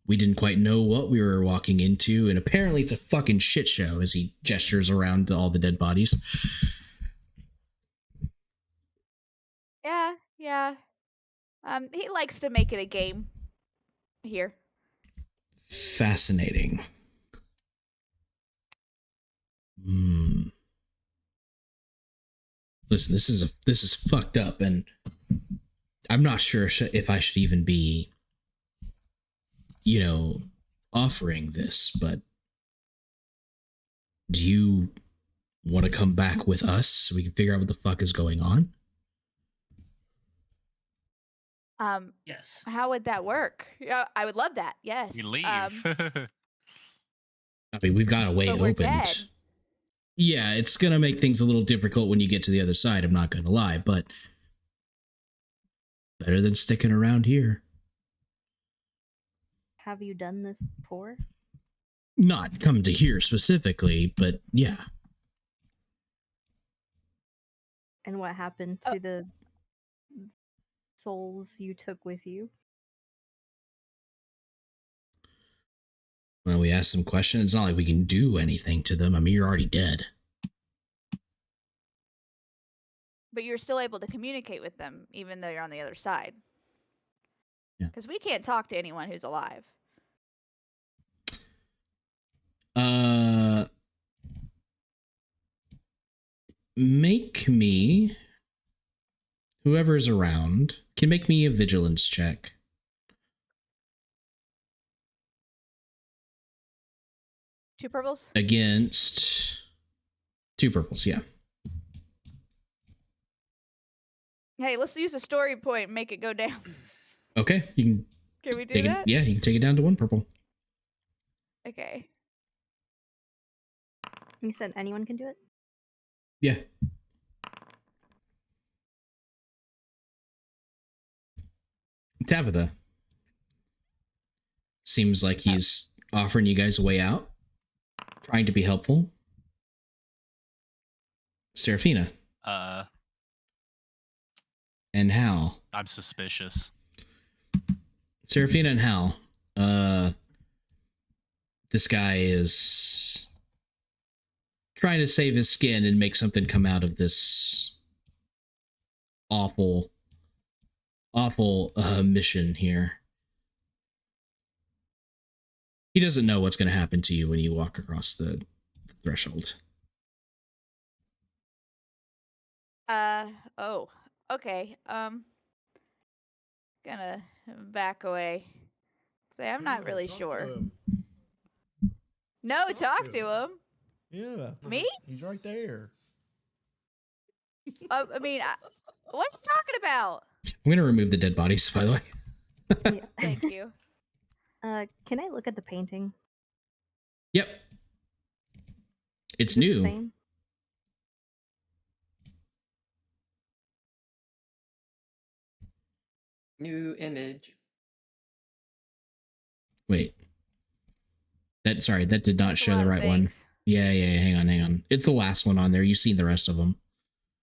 We didn't quite know what we were walking into, and apparently it's a fucking shit show as he gestures around to all the dead bodies. Yeah. He likes to make it a game here. Fascinating. Listen, this is fucked up, and I'm not sure if I should even be, offering this, but do you want to come back with us so we can figure out what the fuck is going on? Yes. How would that work? Yeah, I would love that. Yes. We leave. I mean, we've got a way But we're opened. dead. Yeah, it's gonna make things a little difficult when you get to the other side, I'm not gonna lie, but better than sticking around here. Have you done this before? Not come to here specifically, but yeah. And what happened to the souls you took with you? Well, we asked some questions. It's not like we can do anything to them. I mean, you're already dead. But you're still able to communicate with them, even though you're on the other side. Yeah. Because we can't talk to anyone who's alive. make me, whoever's around, can make me a vigilance check. Two purples? Against 2 purples, yeah. Hey, let's use a story point and make it go down. Okay, you can Can we do take it. that? Yeah, you can take it down to 1 purple. Okay. You said anyone can do it? Yeah. Tabitha. Seems like he's offering you guys a way out, trying to be helpful. Seraphina. And Hal. I'm suspicious. Seraphina and Hal. This guy is trying to save his skin and make something come out of this awful mission here. He doesn't know what's going to happen to you when you walk across the threshold. Oh. Okay. Gonna back away. Say I'm not really sure. No, talk to him. Yeah. Me? He's right there. I mean, what are you talking about? I'm going to remove the dead bodies, by the way. Yeah. Thank you. Can I look at the painting? Yep. It's Is it the new. same? New image. Wait. That did not That's a show lot the of right one. things. Yeah, hang on. It's the last one on there. You've seen the rest of them.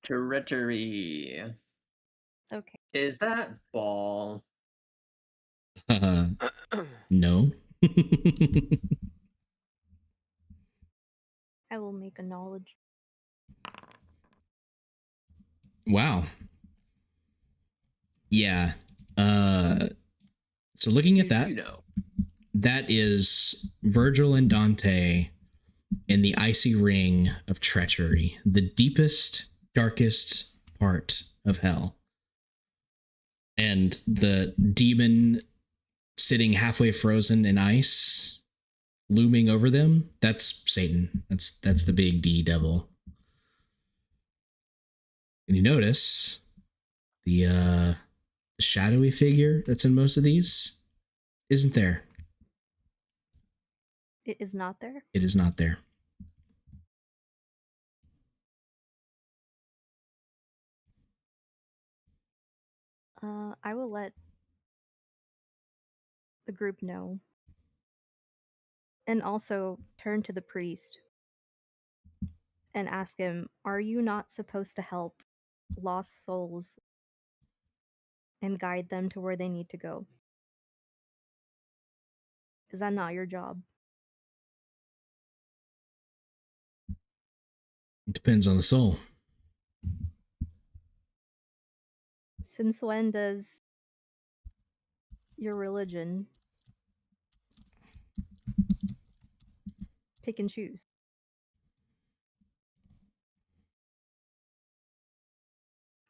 Treachery. Okay. Is that ball? No. I will make a knowledge. Wow. Yeah. So looking at that, You know. that is Virgil and Dante in the icy ring of treachery, the deepest, darkest part of hell. And the demon sitting halfway frozen in ice, looming over them, that's Satan. That's the big D devil. And you notice the shadowy figure that's in most of these isn't there. It is not there? It is not there. I will let the group know. And also turn to the priest and ask him, are you not supposed to help lost souls and guide them to where they need to go? Is that not your job? It depends on the soul. Since when does your religion pick and choose?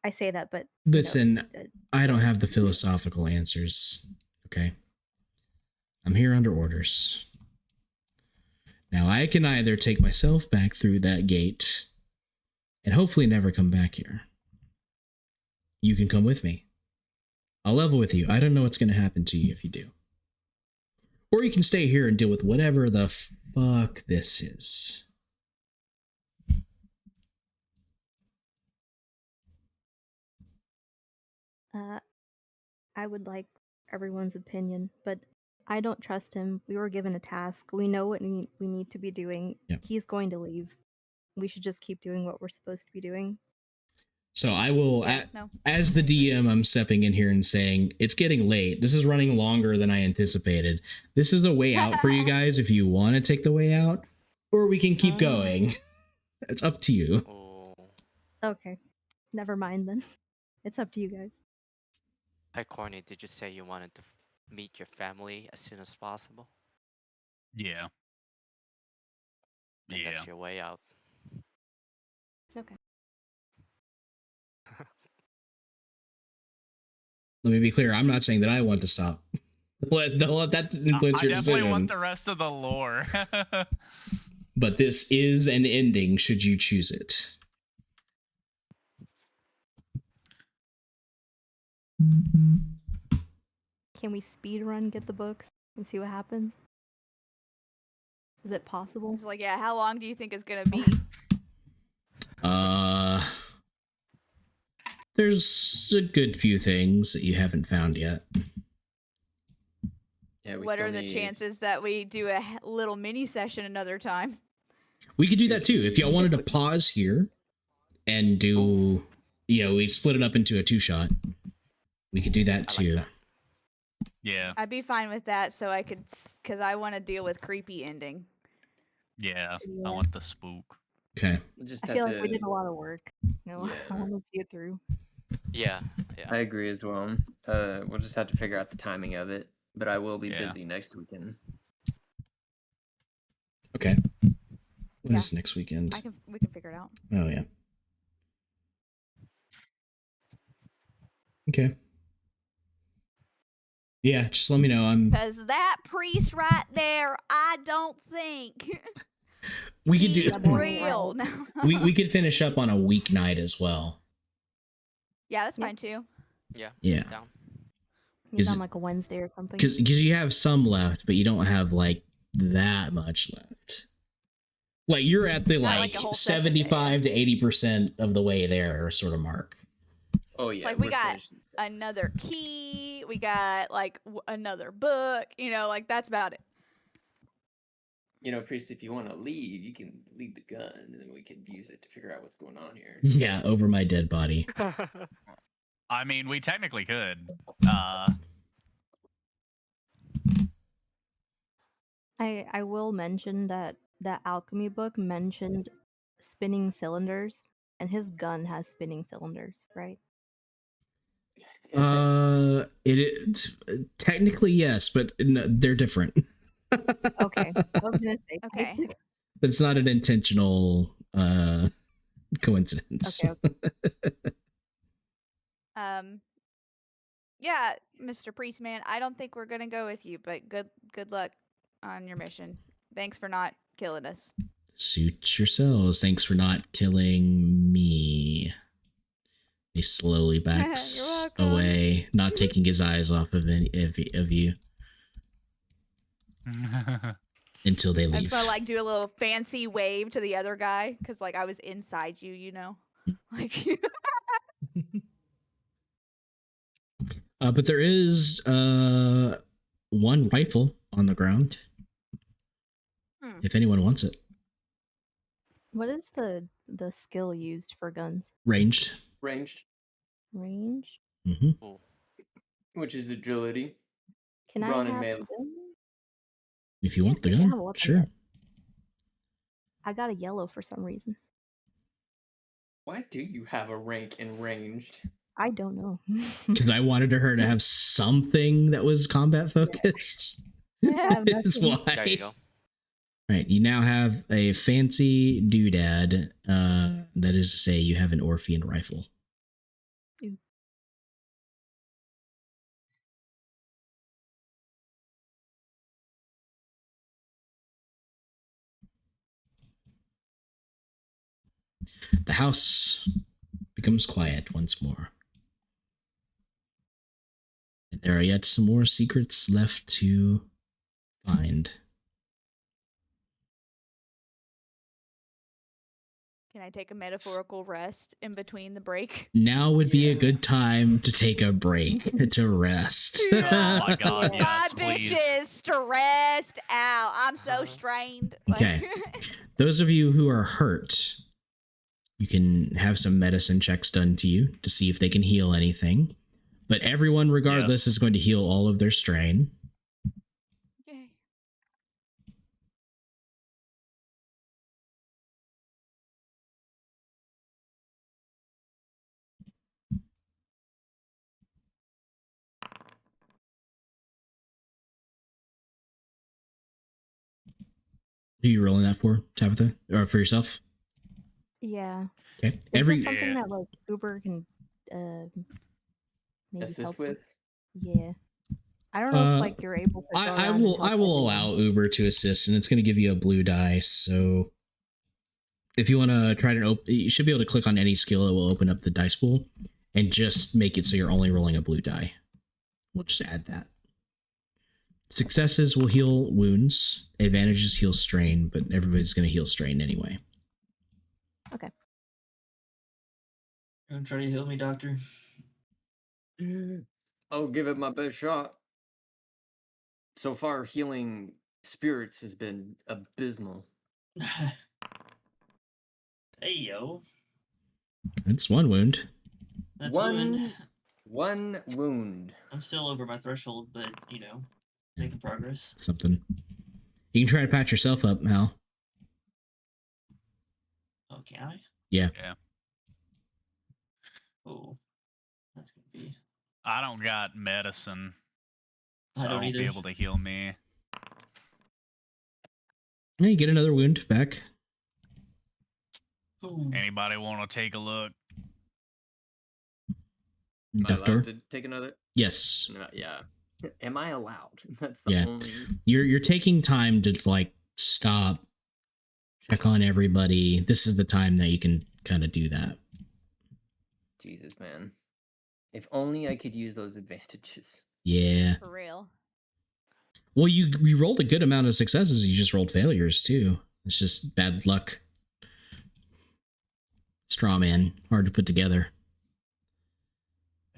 I say that, but Listen, I don't have the philosophical answers. Okay. I'm here under orders. Now I can either take myself back through that gate and hopefully never come back here. You can come with me. I'll level with you. I don't know what's going to happen to you if you do. Or you can stay here and deal with whatever the fuck this is. I would like everyone's opinion, but I don't trust him. We were given a task. We know what we need to be doing. Yep. He's going to leave. We should just keep doing what we're supposed to be doing. So I will, Yeah, no, as the I agree. DM, I'm stepping in here and saying, it's getting late. This is running longer than I anticipated. This is a way out for you guys if you want to take the way out, or we can keep going. It's up to you. Oh. Okay. Never mind then. It's up to you guys. Hi, Corny. Did you say you wanted to meet your family as soon as possible? Yeah. Then Yeah. that's your way out. Okay. Let me be clear. I'm not saying that I want to stop. Don't let that influence I your definitely decision. want the rest of the lore. But this is an ending should you choose it. Can we speed run get the books and see what happens? Is it possible? It's like, yeah, how long do you think it's gonna be? There's a good few things that you haven't found yet. Yeah, we What still are the need- chances that we do a little mini session another time? We could do that too. If y'all wanted to pause here and do, we split it up into a 2-shot. We could do that I like too. that. Yeah, I'd be fine with that, so I could, because I want to deal with creepy ending. yeah. Yeah. I want the spook. Okay. We'll just I have feel to, like we did a lot of work. I Yeah. want to see it through. Yeah. I agree as well. We'll just have to figure out the timing of it. But I will be Yeah. busy next weekend. Okay. What Yeah. is next weekend? We can figure it out. Oh, yeah. Okay. Yeah, just let me know. Because that priest right there, I don't think We could do. he's That boy ain't real. right. we could finish up on a weeknight as well. Yeah, that's Yep. fine too. Yeah. Yeah. Down. Maybe Is on it- like a Wednesday or something. Because you have some left, but you don't have like that much left. Like you're at the Not like like a whole session, but 75 to 80% of the way there sort of mark. Oh yeah, like we we're got finished. another key. We got like another book. Like that's about it. Priest, if you want to leave, you can leave the gun, and then we could use it to figure out what's going on here. Yeah, over my dead body. I mean, we technically could. I will mention that that alchemy book mentioned spinning cylinders, and his gun has spinning cylinders, right? It is technically yes, but no, they're different. Okay, I was gonna say. Okay. It's not an intentional coincidence. Okay. Yeah, Mr. Priestman, I don't think we're gonna go with you, but good luck on your mission. Thanks for not killing us. Suit yourselves. Thanks for not killing me. He slowly backs You're welcome. away, not taking his eyes off of any of you until they I leave. just want to like do a little fancy wave to the other guy because like I was inside you, like. But there is one rifle on the ground. If anyone wants it, What is the skill used for guns? ranged. Ranged, Range? Mm-hmm. Ooh. which is agility. Can Run I and have melee. the gun? If you Yeah, want the I can gun, have a weapon sure. yet. I got a yellow for some reason. Why do you have a rank in ranged? I don't know. Because I wanted her to have something that was combat focused. have Is nothing. why. There you go. Right, you now have a fancy doodad. That is to say, you have an Orphean rifle. Ooh. The house becomes quiet once more. And there are yet some more secrets left to find. Can I take a metaphorical rest in between the break? Now would be a Yeah. good time to take a break to rest. Oh my god, Yeah. yes, My please. bitches to rest out. I'm so Uh-huh. strained. Okay. Those of you who are hurt, you can have some medicine checks done to you to see if they can heal anything. But everyone, regardless, Yes. is going to heal all of their strain. Yay. Who are you rolling that for, Tabitha? Or for yourself? Yeah. Okay. Is Every this something Yeah. that like Uber can maybe assist help with? Yeah. I don't know if like you're able to go I around and will help allow everyone. Uber to assist, and it's going to give you a blue die. So if you want to try to open, you should be able to click on any skill. It will open up the dice pool and just make it so you're only rolling a blue die. We'll just add that. Successes will heal wounds. Advantages heal strain, but everybody's going to heal strain anyway. Okay. You want to try to heal me, doctor? I'll give it my best shot. So far, healing spirits has been abysmal. Hey, yo. That's one wound. That's wound. One wound. I'm still over my threshold, but, you know, making progress. Something. You can try to patch yourself up, Hal. Oh, can I? Yeah. Yeah. Oh, that's going to be... I don't got medicine, so I I don't won't be either. able to heal me. Yeah, you get another wound back. Ooh. Anybody want to take a look? Am I allowed Doctor? to take another? Yes. No, yeah. Am I allowed? That's the Yeah. only. You're taking time to like stop, check on everybody. This is the time that you can kind of do that. Jesus, man. If only I could use those advantages. Yeah. For real. Well, you rolled a good amount of successes. You just rolled failures too. It's just bad luck. Straw man, hard to put together.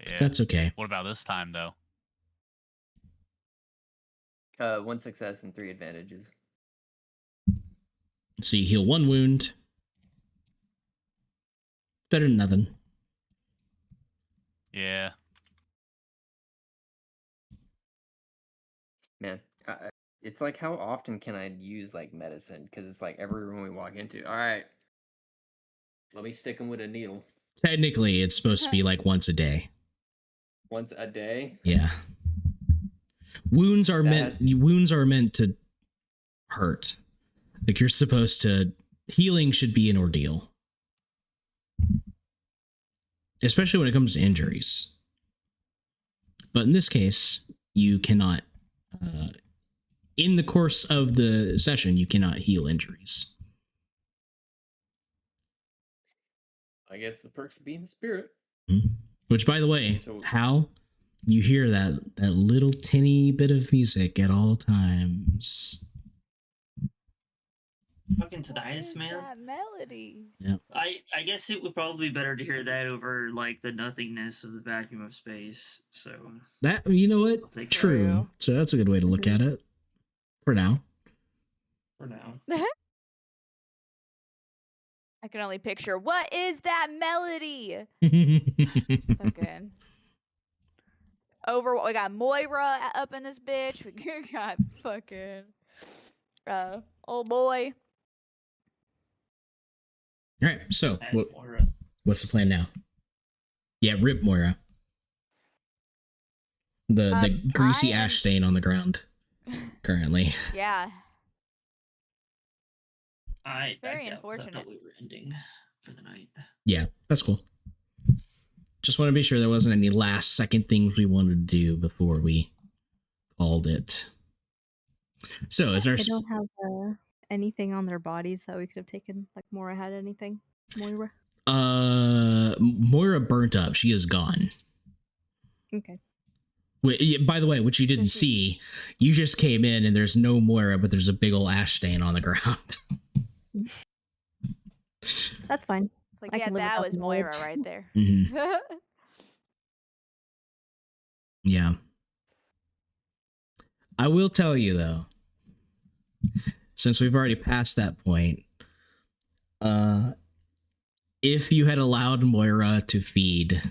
Yeah. That's okay. What about this time, though? One success and 3 advantages. So you heal one wound. Better than nothing. Yeah. Man, it's like, how often can I use like medicine? Because it's like every room we walk into. All right, let me stick him with a needle. Technically, it's supposed to be like once a day. Once a day. Yeah. Wounds are That meant to hurt. Like you're supposed to. Healing should be an ordeal, especially when it comes to injuries. But in this case, you cannot. In the course of the session, you cannot heal injuries. I guess the perks of being a spirit. Mm-hmm. Which, by the way, So- Hal, you hear that little tinny bit of music at all times. Fucking What tinnitus, is man. that melody? Yeah. I guess it would probably be better to hear that over like the nothingness of the vacuum of space. So That, you know what? I'll take True. True. So that's a good way to look at it. For now. for now. I can only picture, what is that melody? Fucking. We got Moira up in this bitch. We got fucking old boy. All right. So And what's the plan now? Yeah, rip Moira. The greasy I am- ash stain on the ground currently. Yeah. I Very backed out 'cause I unfortunate. thought we were ending for the night. Yeah, that's cool. Just want to be sure there wasn't any last second things we wanted to do before we called it. So is there? They don't have anything on their bodies that we could have taken. Like Moira had anything. Moira. Moira burnt up. She is gone. Okay. Wait, by the way, which you didn't see, you just came in and there's no Moira, but there's a big old ash stain on the ground. That's fine. It's like, I yeah, can live that without was Moira knowledge. right there. Mm-hmm. Yeah. I will tell you though, since we've already passed that point, if you had allowed Moira to feed,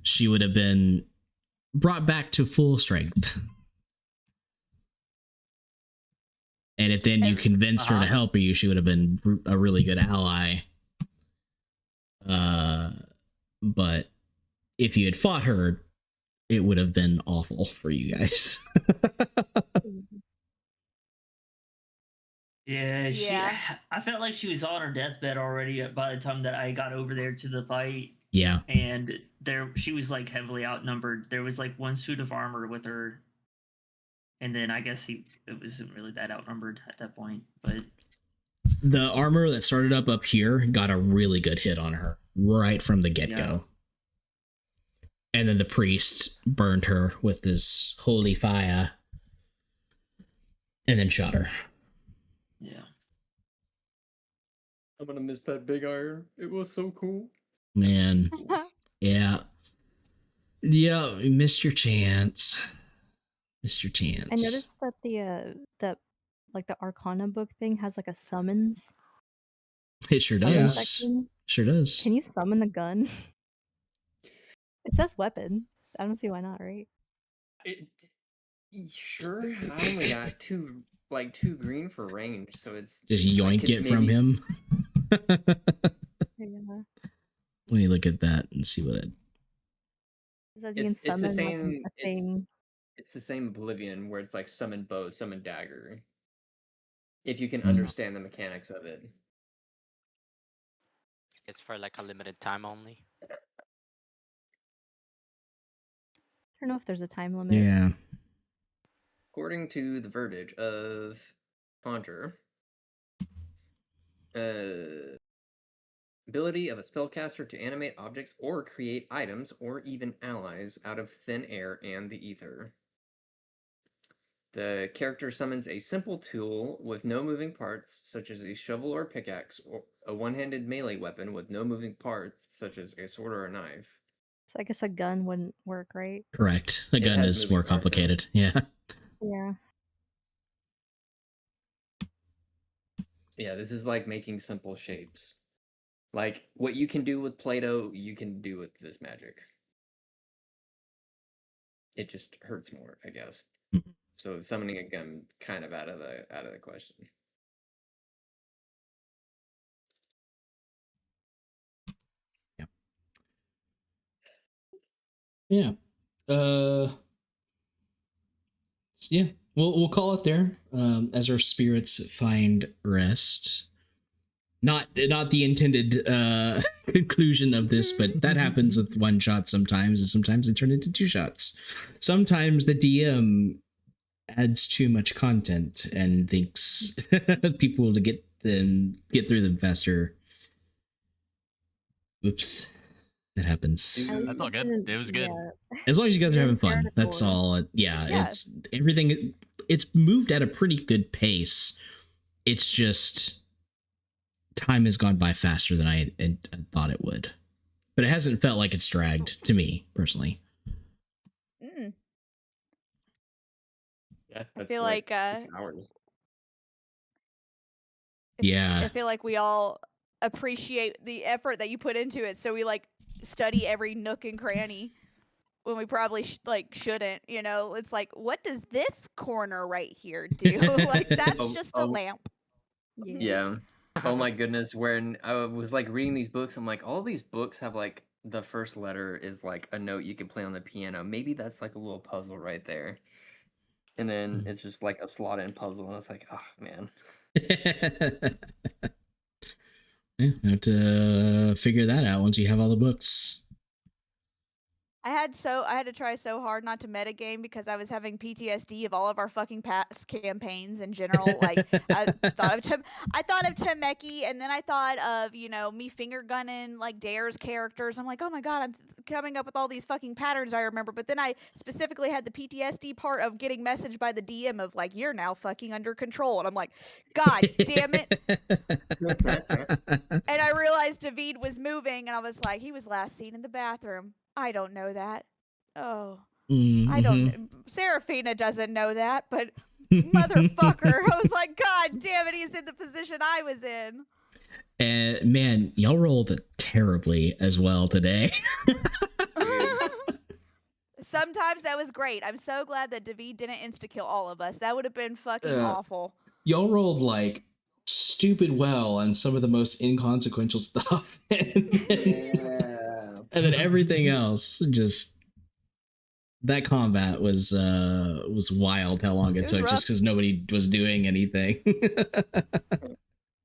she would have been brought back to full strength. And if then you convinced her to help you, she would have been a really good ally. But if you had fought her, it would have been awful for you guys. Yeah, Yeah. I felt like she was on her deathbed already by the time that I got over there to the fight. Yeah. and she was like heavily outnumbered. There was like one suit of armor with her, and then I guess it wasn't really that outnumbered at that point. But The armor that started up here got a really good hit on her right from the get-go. Yeah. And then the priest burned her with his holy fire and then shot her. yeah, I'm gonna miss that big iron. It was so cool. Man. Yeah. Yeah, you missed your chance. Missed your chance. I noticed that the like the Arcana book thing has like a summons. It sure summon does. section. Sure does. Can you summon the gun? It says weapon. I don't see why not, right? Sure. I only got two green for range, so it's Just I yoink could it from maybe- him. Yeah. Let me look at that and see what it. It says you can It's the summon like, same. a thing. It's the same Oblivion where it's like summon bow, summon dagger. If you can Mm. understand the mechanics of it. It's for like a limited time only. I don't know if there's a time limit. Yeah. According to the verbiage of Conjure, ability of a spellcaster to animate objects or create items or even allies out of thin air and the ether. The character summons a simple tool with no moving parts, such as a shovel or pickaxe, or a one-handed melee weapon with no moving parts, such as a sword or a knife. So I guess a gun wouldn't work, right? Correct. A It gun has is moving more parts in it. complicated. Yeah. Yeah. Yeah, this is like making simple shapes. Like, what you can do with Play-Doh, you can do with this magic. It just hurts more, I guess. Mhm. So summoning a gun kind of out of the question. Yeah. Yeah. We'll call it there. As our spirits find rest. Not the intended conclusion of this, but that happens with one shot sometimes, and sometimes they turn into two shots. Sometimes the DM adds too much content and thinks people to get through them faster. Oops. It happens. At least That's all it good. didn't- It was good. Yeah. As long as you guys are You're having fun, started that's forward. all. Yeah, Yeah. it's everything. It's moved at a pretty good pace. It's just time has gone by faster than I thought it would, but it hasn't felt like it's dragged to me personally. Mm. Yeah, I that's feel like like 6 hours. Yeah. I feel like we all appreciate the effort that you put into it, so we like study every nook and cranny when we probably shouldn't. You know, it's like, what does this corner right here do? Like, that's Oh, just a oh. lamp. Yeah. Oh my goodness, when I was like reading these books, I'm like, all these books have like the first letter is like a note you can play on the piano. Maybe that's like a little puzzle right there. And then it's just like a slot in puzzle, and it's like, oh man. Yeah, you have to figure that out once you have all the books. I had to try so hard not to metagame because I was having PTSD of all of our fucking past campaigns in general. Like I thought of Temeki, and then I thought of me finger gunning like Dare's characters. I'm like, oh my god, I'm coming up with all these fucking patterns I remember. But then I specifically had the PTSD part of getting messaged by the DM of like, you're now fucking under control, and I'm like, god damn it. And I realized David was moving, and I was like, he was last seen in the bathroom. I don't know that. Oh, I don't. Seraphina doesn't know that, but motherfucker, I was like, god damn it, he's in the position I was in. And man, y'all rolled terribly as well today. Sometimes that was great. I'm so glad that David didn't insta kill all of us. That would have been fucking awful. Y'all rolled like stupid well on some of the most inconsequential stuff. And then everything else, just that combat was wild how long it took, just because nobody was doing anything.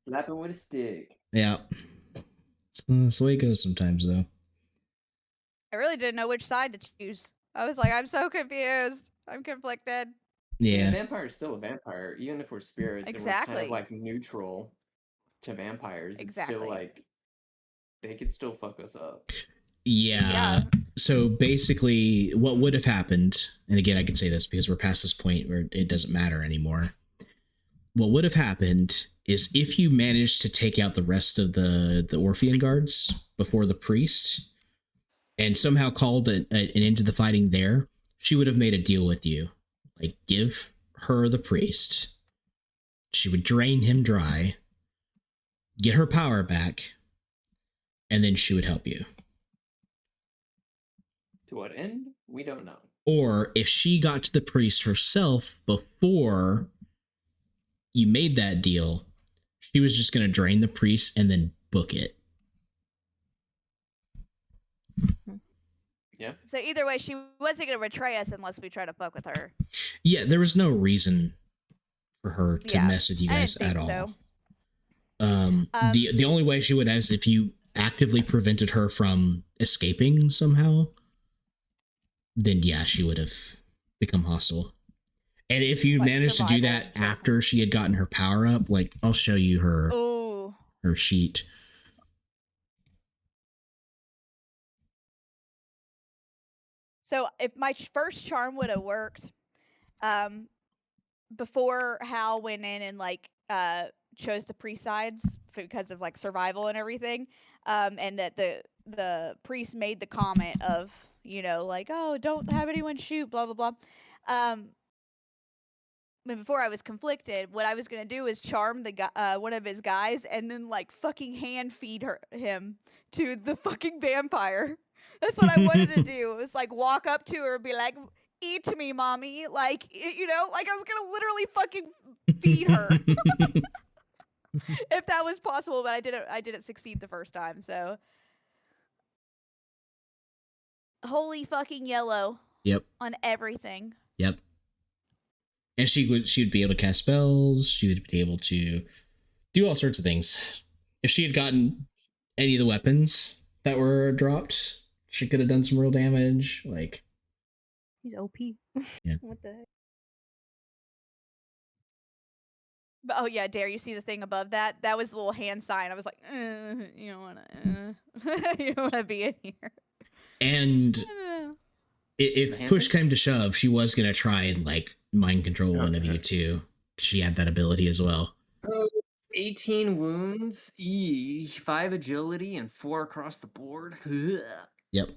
Slap him with a stick. Yeah. It's the way it goes sometimes, though. really didn't know which side to choose. I was like, I'm so confused. I'm conflicted. I mean, a Yeah. vampire is still a vampire, even if we're spirits and we're kind of Exactly. like neutral to vampires. It's still Exactly. like they could still fuck us up. Yeah. Yeah. So basically, what would have happened, and again, I can say this because we're past this point where it doesn't matter anymore. What would have happened is if you managed to take out the rest of the Orphean guards before the priest and somehow called an end to the fighting there, she would have made a deal with you. Like, give her the priest. She would drain him dry, get her power back, and then she would help you. To what end? We don't know. Or if she got to the priest herself before you made that deal, she was just going to drain the priest and then book it. Yeah. So either way, she wasn't gonna betray us unless we try to fuck with her. Yeah, there was no reason for her to Yeah, mess with you I guys didn't at think all. so. The only way she would is if you actively prevented her from escaping somehow. Then yeah, she would have become hostile. And if you Like managed to do survival that sort of after she had gotten her power up, like I'll show you her Ooh. her sheet. So if my first charm would have worked, before Hal went in and like chose the priest sides because of like survival and everything, and that the priest made the comment of, you know, like, oh, don't have anyone shoot, blah blah blah. But before I was conflicted, what I was gonna do is charm the guy, one of his guys, and then like fucking hand feed him to the fucking vampire. That's what I wanted to do. It was like walk up to her and be like, "Eat me, mommy!" Like you know, like I was gonna literally fucking feed her if that was possible. But I didn't succeed the first time. So holy fucking yellow. Yep. On everything. Yep. And she would be able to cast spells. She would be able to do all sorts of things. If she had gotten any of the weapons that were dropped, she could have done some real damage. Like, He's OP. Yeah. What the heck? But, oh yeah, Dare, you see the thing above that? That was the little hand sign. I was like, you don't wanna, you don't wanna be in here. and if The push hand thing? came to shove, she was gonna try and like mind control one of you too. She had that ability as well. So 18 wounds, 5 agility, and 4 across the board. Yep.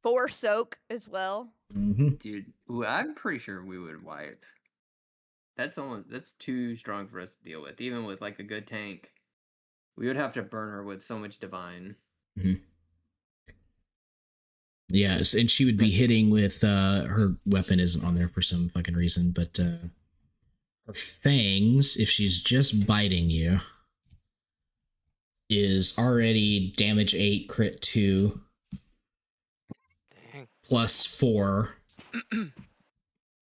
4 soak as well. Mm-hmm. Dude, I'm pretty sure we would wipe. That's too strong for us to deal with. Even with like a good tank, we would have to burn her with so much divine. Mm-hmm. Yes, and she would be hitting with her weapon isn't on there for some fucking reason, but her fangs, if she's just biting you, is already damage 8, crit 2, Dang. plus 4,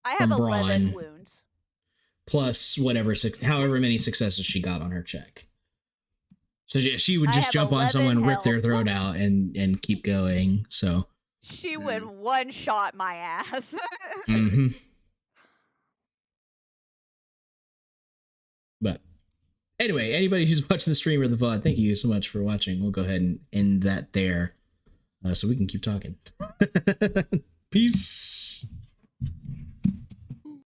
I have From 11 Braun. wounds. plus whatever, however many successes she got on her check. So yeah, she would I just have jump on 11 someone, rip their health. throat out, and keep going. So, She would one shot my ass. mm-hmm. But anyway, anybody who's watching the stream or the VOD, thank you so much for watching. We'll go ahead and end that there, so we can keep talking. Peace.